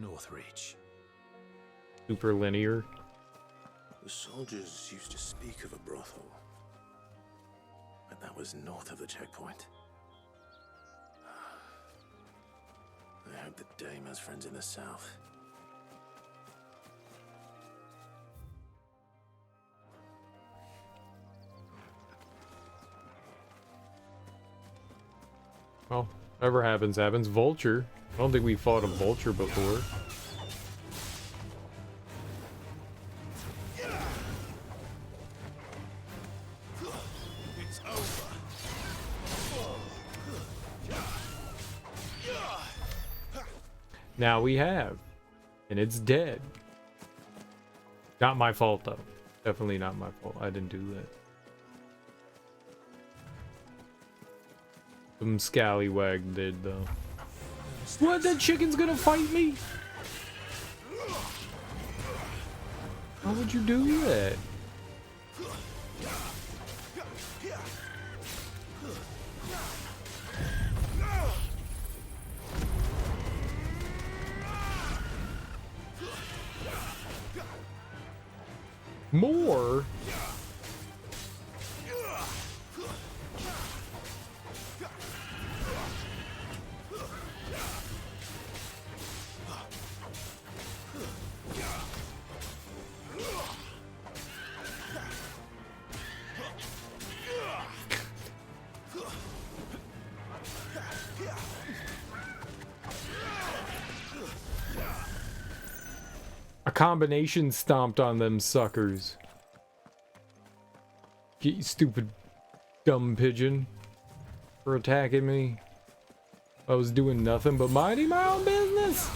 Northreach. super linear. The soldiers used to speak of a brothel, but that was north of the checkpoint. I hope that Dame has friends in the south. Well, whatever happens, happens. Vulture. I don't think we fought a vulture before. It's over. Now we have. And it's dead. Not my fault, though. Definitely not my fault. I didn't do that. Some scallywag did, though. What? That chicken's gonna fight me? How would you do that? More? A combination stomped on them suckers. Get you stupid dumb pigeon. for attacking me. I was doing nothing but minding my own business.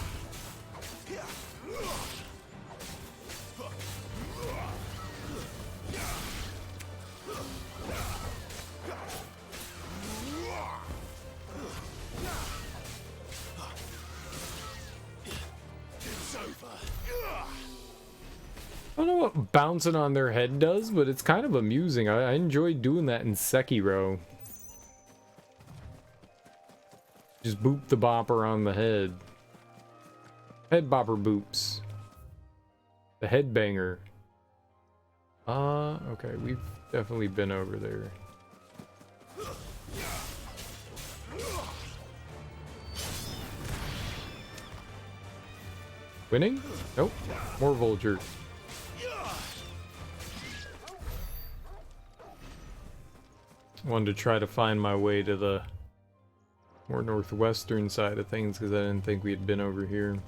I don't know what bouncing on their head does, but it's kind of amusing. I enjoy doing that in Sekiro. Just boop the bopper on the head. Head bopper boops. The headbanger. Okay, we've definitely been over there. Winning? Nope. More vulture. Wanted to try to find my way to the more northwestern side of things because I didn't think we had been over here.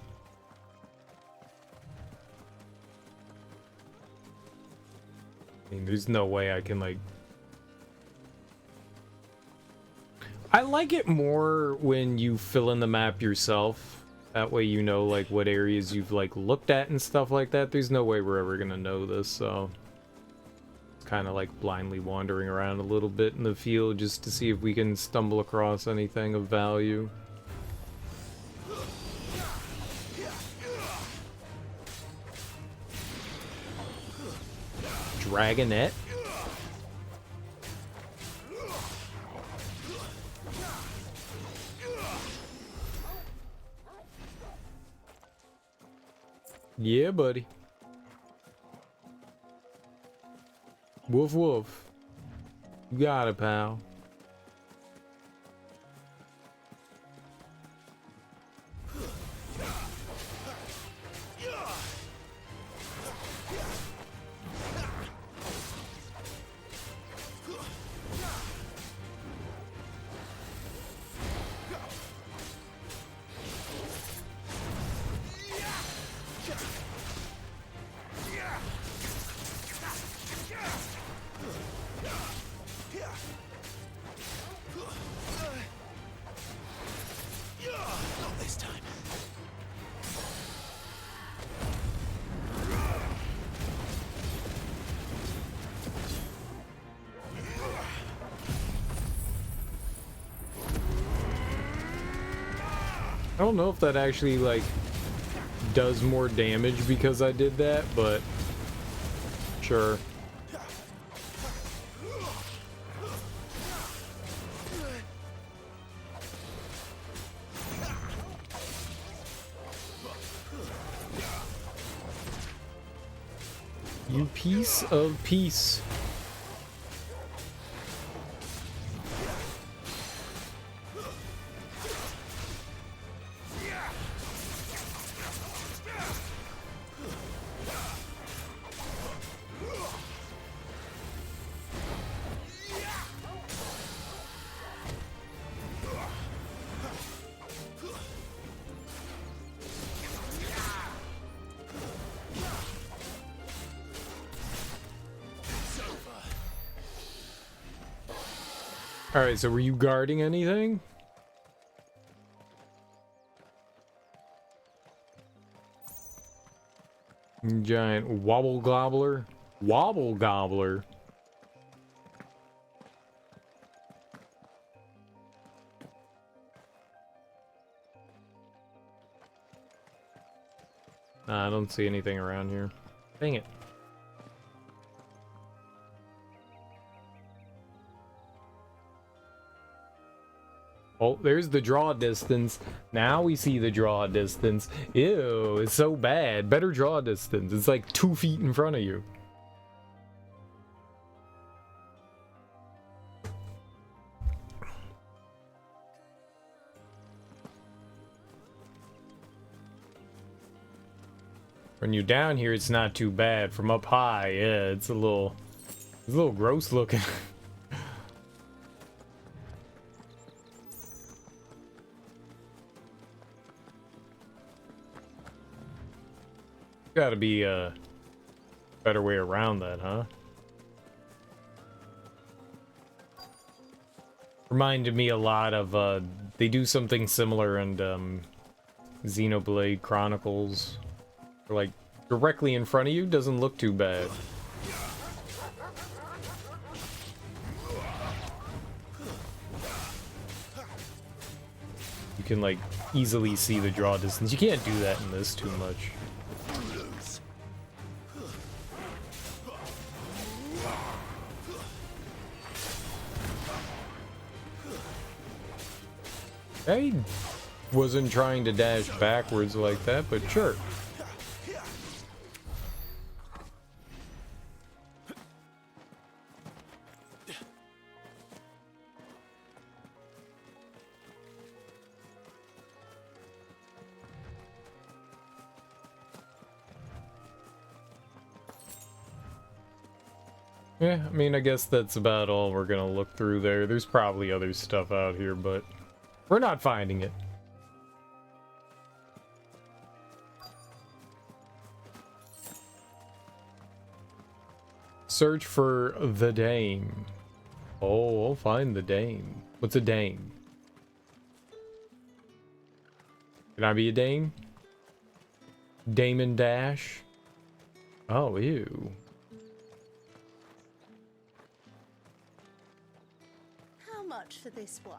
I mean, there's no way I can, like... I like it more when you fill in the map yourself. That way you know, like, what areas you've, like, looked at and stuff like that. There's no way we're ever gonna know this, so... kind of like blindly wandering around a little bit in the field just to see if we can stumble across anything of value. Dragonette? Yeah, buddy. Woof woof. You got it, pal. I don't know if that actually, like, does more damage because I did that, but sure. You piece of peace. Alright, so were you guarding anything? Giant wobble gobbler? Wobble gobbler? Nah, I don't see anything around here. Dang it. Oh, there's the draw distance. Now we see the draw distance. Ew, it's so bad. Better draw distance. It's like 2 feet in front of you. When you're down here, it's not too bad. From up high, yeah, it's a little gross looking. Gotta be a better way around that, huh? Reminded me a lot of, they do something similar in, Xenoblade Chronicles. Or, like, directly in front of you, doesn't look too bad. You can, like, easily see the draw distance. You can't do that in this too much. I wasn't trying to dash backwards like that, but sure. Yeah, I mean, I guess that's about all we're gonna look through there. There's probably other stuff out here, but we're not finding it. Search for the dame. Oh, I'll find the dame. What's a dame? Can I be a dame? Damon Dash? Oh, ew. How much for this one?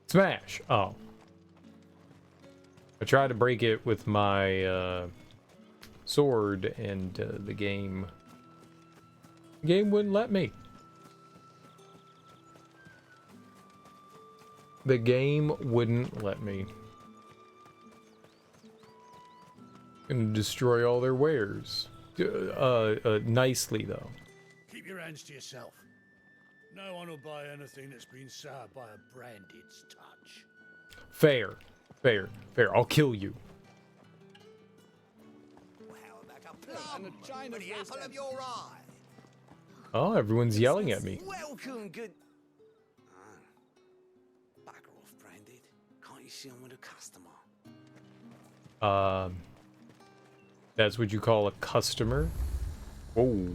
Smash! Oh. I tried to break it with my sword and the game wouldn't let me. The game wouldn't let me. Gonna destroy all their wares. Nicely though. Keep your hands to yourself. No one will buy anything that's been soured by a branded's touch. Fair. Fair. Fair. I'll kill you. And the China the apple of your eye. Oh, everyone's yelling at me. Welcome, good. Bugger off, branded. Can't you see I'm with a customer? That's what you call a customer? Whoa.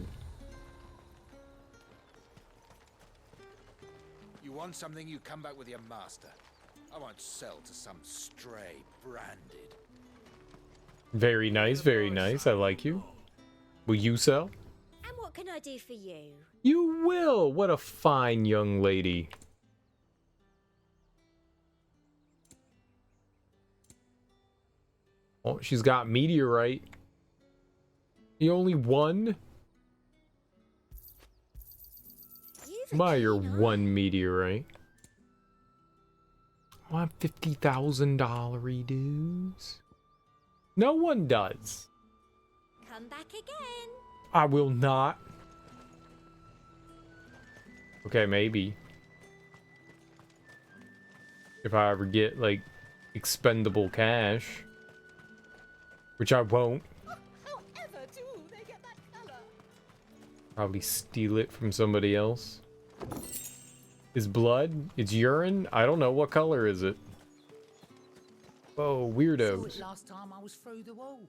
You want something, you come back with your master. I won't sell to some stray branded. Very nice, very nice. I like you. Will you sell? And what can I do for you? You will! What a fine young lady. Oh, she's got meteorite. You only one? Buy your one meteorite. I want $50,000 dues. No one does. Come back again. I will not. Okay, maybe. If I ever get, like, expendable cash. Which I won't. However do they get that color? Probably steal it from somebody else. Is blood? It's urine? I don't know. What color is it? Whoa, Saw weirdos. it last time I was through the wall.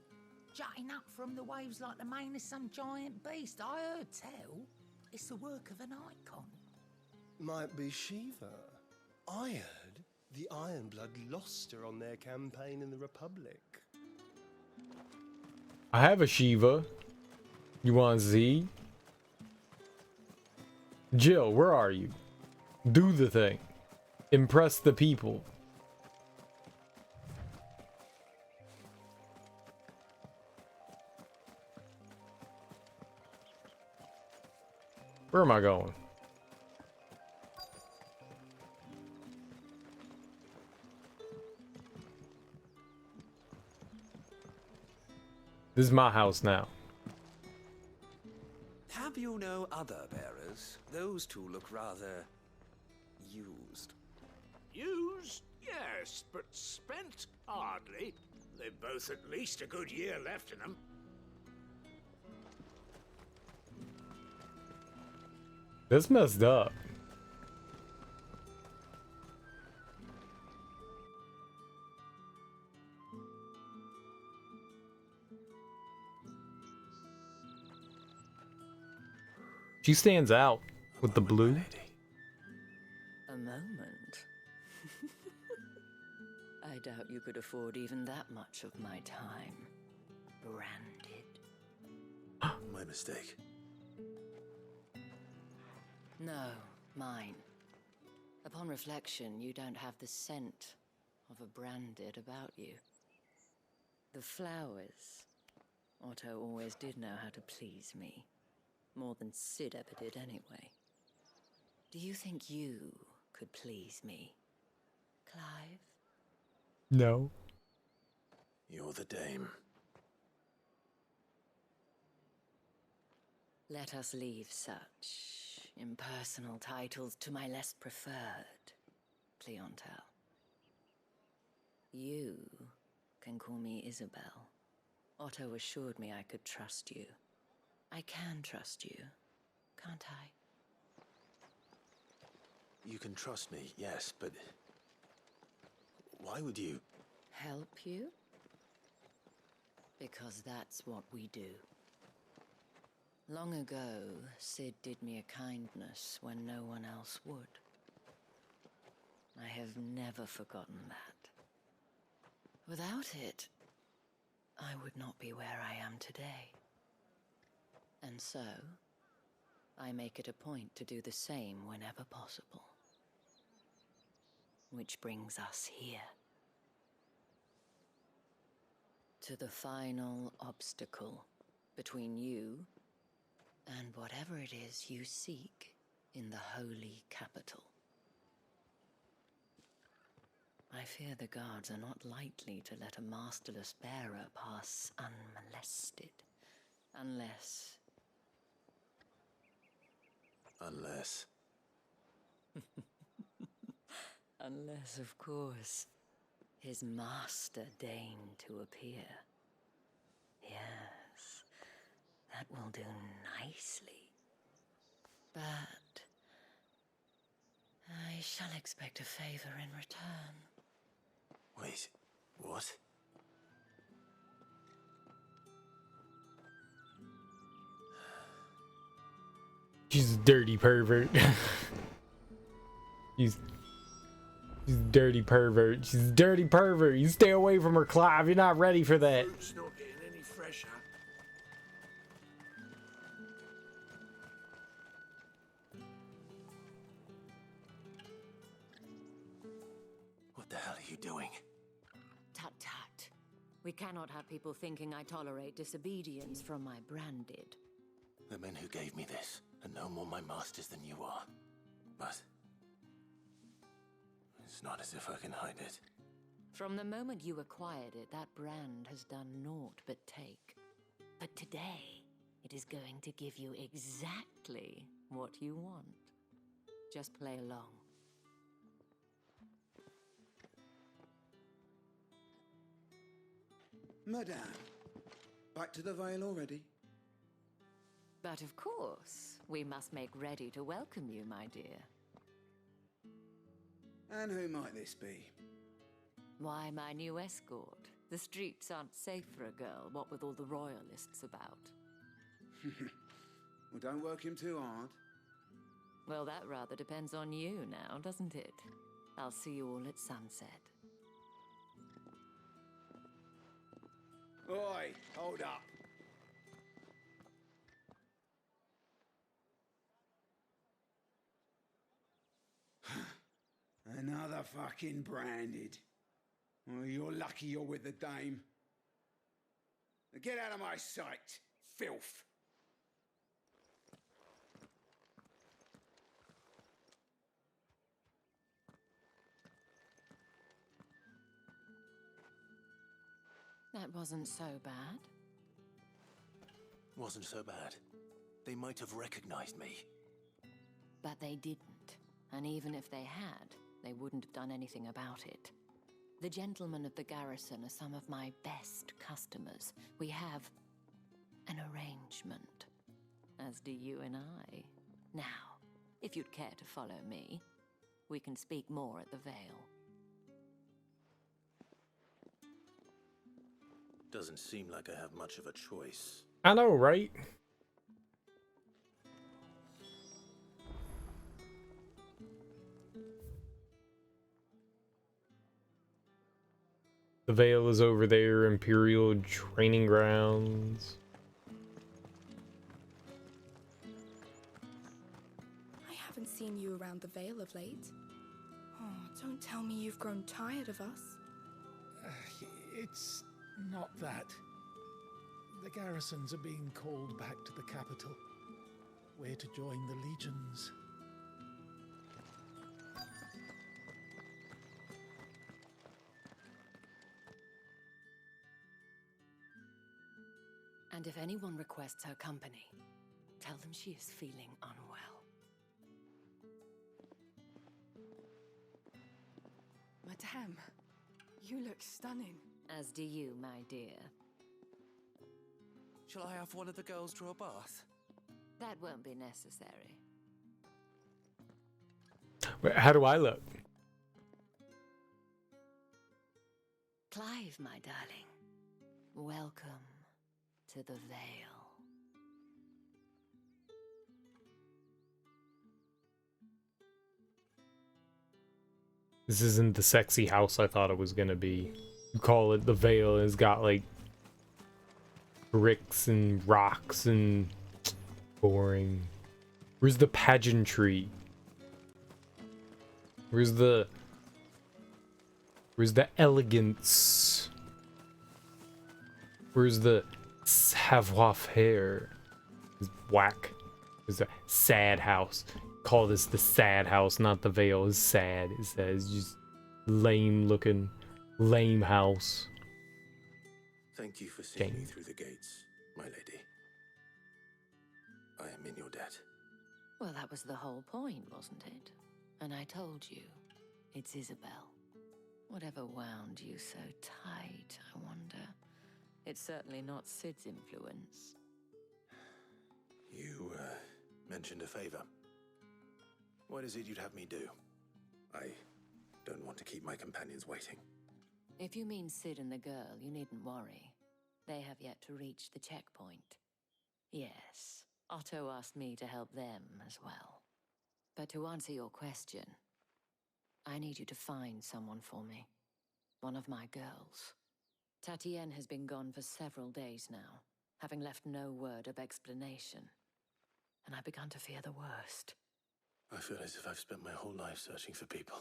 Jutting up from the waves like the mane of some giant beast. I heard tell. It's the work of an icon. Might be Shiva. I heard the Ironblood lost her on their campaign in the Republic. I have a Shiva. You want Z? Jill, where are you? Do the thing. Impress the people. Where am I going? This is my house now. Have you no other bearers? Those two look rather used. Used? Yes, but spent hardly. They've both at least a good year left in them. That's messed up. She stands out with the blue. I doubt you could afford even that much of my time. Branded. My mistake. No, mine. Upon reflection, you don't have the scent of a branded about you. The flowers. Otto always did know how to please me. More than Sid ever did anyway. Do you think you could please me, Clive? No. You're the dame. Let us leave such impersonal titles to my less preferred clientele. You can call me Isabel. Otto assured me I could trust you. I can trust you, can't I? You can trust me, yes, but why would you? Help you? Because that's what we do. Long ago, Sid did me a kindness when no one else would. I have never forgotten that. Without it, I would not be where I am today. And so, I make it a point to do the same whenever possible. Which brings us here. To the final obstacle between you and whatever it is you seek in the holy capital. I fear the guards are not likely to let a masterless bearer pass unmolested. Unless... Unless, of course, his master deigned to appear. Yes, that will do nicely. But I shall expect a favor in return. Wait, what? She's a dirty pervert. She's a dirty pervert. She's a dirty pervert. You stay away from her, Clive. You're not ready for that. Fruit's not getting any fresher. What the hell are you doing? Tut tut. We cannot have people thinking I tolerate disobedience from my branded. The men who gave me this are no more my masters than you are. But it's not as if I can hide it. From the moment you acquired it, that brand has done naught but take. But today, it is going to give you exactly what you want. Just play along. Madame, back to the Vale already? But of course, we must make ready to welcome you, my dear. And who might this be? Why, my new escort. The streets aren't safe for a girl, what with all the royalists about. Well, don't work him too hard. Well, that rather depends on you now, doesn't it? I'll see you all at sunset. Oi, hold up. Another fucking branded. Well, you're lucky you're with the dame. Now get out of my sight, filth. That wasn't so bad. Wasn't so bad. They might have recognized me. But they didn't. And even if they had, they wouldn't have done anything about it. The gentlemen of the garrison are some of my best customers. We have an arrangement, as do you and I. Now, if you'd care to follow me, we can speak more at the Vale. Doesn't seem like I have much of a choice. I know, right? The Vale is over there, Imperial training grounds. I haven't seen you around the Vale of late. Oh, don't tell me you've grown tired of us. It's not that. The garrisons are being called back to the capital. We're to join the legions. And if anyone requests her company, tell them she is feeling unwell. Madame, you look stunning. As do you, my dear. Shall I have one of the girls draw a bath? That won't be necessary. How do I look? Clive, my darling. Welcome to the Vale. This isn't the sexy house I thought it was gonna be. You call it the Vale, and it's got like bricks and rocks and boring. Where's the pageantry? Where's the elegance? Where's the savoir-faire? It's whack. It's a sad house. Call this the sad house, not the Vale. It's sad. It's sad. It's just lame looking, lame house. Thank you for seeing me through the gates, my lady. I am in your debt. Well, that was the whole point, wasn't it? And I told you, it's Isabel. Whatever wound you so tight, I wonder. It's certainly not Sid's influence. You, mentioned a favor. What is it you'd have me do? I don't want to keep my companions waiting. If you mean Sid and the girl, you needn't worry. They have yet to reach the checkpoint. Yes, Otto asked me to help them as well. But to answer your question, I need you to find someone for me. One of my girls. Tatienne has been gone for several days now, having left no word of explanation. And I began to fear the worst. I feel as if I've spent my whole life searching for people.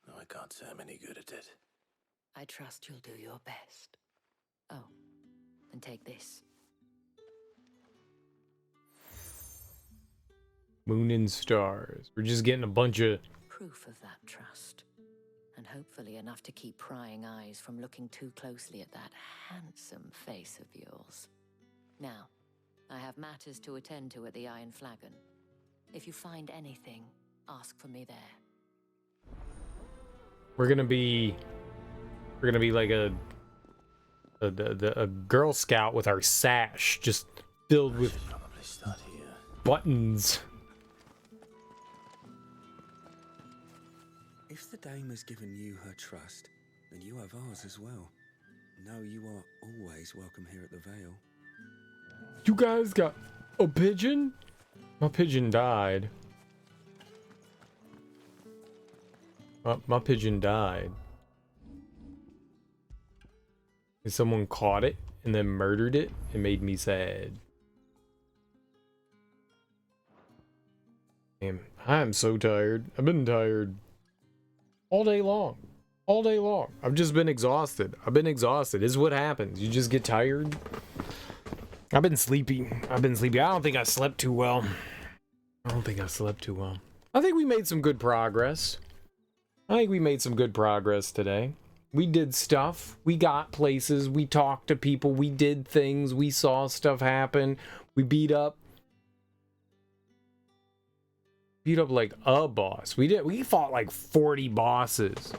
No, I can't say I'm any good at it. I trust you'll do your best. Oh, and take this. Moon and stars. We're just getting a bunch of Proof of that trust. And hopefully enough to keep prying eyes from looking too closely at that handsome face of yours. Now, I have matters to attend to at the Iron Flagon. If you find anything, ask for me there. We're gonna be like a Girl Scout with our sash just filled with buttons. If the dame has given you her trust, then you have ours as well. Know you are always welcome here at the Vale. You guys got a pigeon? My pigeon died. My pigeon died. And someone caught it and then murdered it. It made me sad. Damn, I'm so tired. I've been tired all day long. All day long. I've just been exhausted. This is what happens. You just get tired. I've been sleepy. I don't think I slept too well. I think we made some good progress. Today. We did stuff. We got places. We talked to people. We did things. We saw stuff happen. We beat up like a boss. We fought like 40 bosses.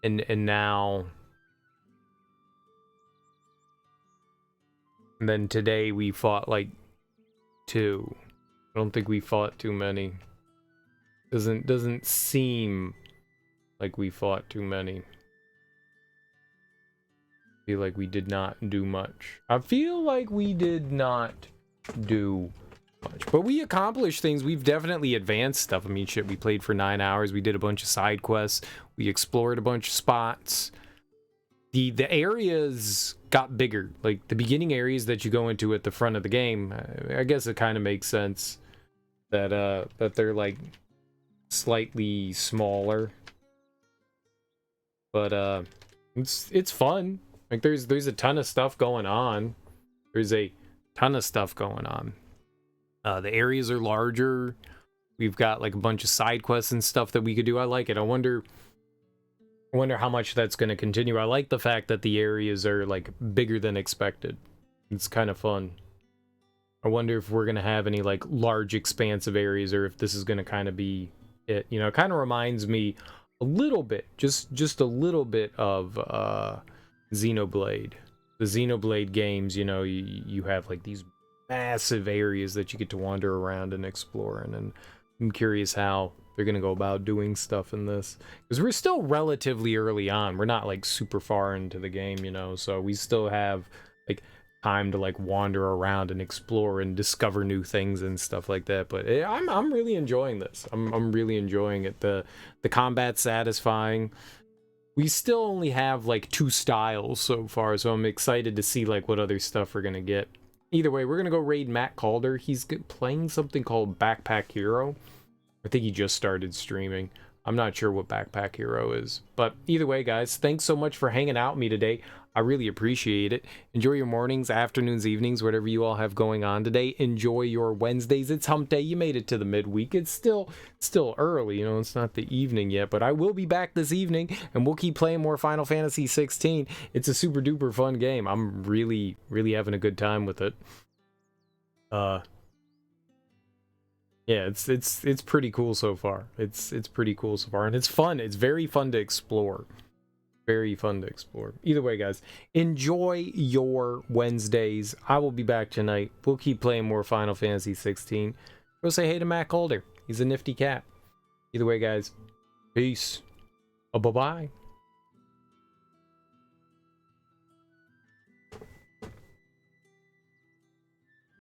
And now, and then today we fought like 2. I don't think we fought too many. Doesn't seem like we fought too many. Feel like we did not do much. I feel like we did not do much. But we accomplished things. We've definitely advanced stuff. I mean, shit, we played for 9 hours. We did a bunch of side quests. We explored a bunch of spots. The areas got bigger. Like, the beginning areas that you go into at the front of the game, I guess it kind of makes sense that they're, like, slightly smaller. But, it's fun. Like, there's a ton of stuff going on. There's a ton of stuff going on. The areas are larger. We've got like a bunch of side quests and stuff that we could do. I like it. I wonder how much that's going to continue. I like the fact that the areas are like bigger than expected. It's kind of fun. I wonder if we're going to have any like large expansive areas, or if this is going to kind of be it. You know, it kind of reminds me a little bit, just a little bit of Xenoblade. The Xenoblade games, you know, you have like these massive areas that you get to wander around and explore, and I'm curious how they're gonna go about doing stuff in this, because we're still relatively early on. We're not like super far into the game, you know, so we still have like time to like wander around and explore and discover new things and stuff like that. But I'm really enjoying this. I'm really enjoying it. The combat's satisfying. We still only have like 2 styles so far, so I'm excited to see like what other stuff we're gonna get. Either way, we're gonna go raid Matt Calder. He's playing something called Backpack Hero. I think he just started streaming. I'm not sure what Backpack Hero is. But either way, guys, thanks so much for hanging out with me today. I really appreciate it. Enjoy your mornings, afternoons, evenings, whatever you all have going on today. Enjoy your Wednesdays. It's hump day. You made it to the midweek. It's still early, you know, it's not the evening yet, but I will be back this evening and we'll keep playing more Final Fantasy XVI. It's a super duper fun game. I'm really, really having a good time with it. Yeah, it's pretty cool so far. It's pretty cool so far, and it's fun. It's very fun to explore. Very fun to explore. Either way, guys, enjoy your Wednesdays. I will be back tonight. We'll keep playing more Final Fantasy 16. Go say hey to Matt Calder. He's a nifty cat. Either way, guys, peace. Bye-bye.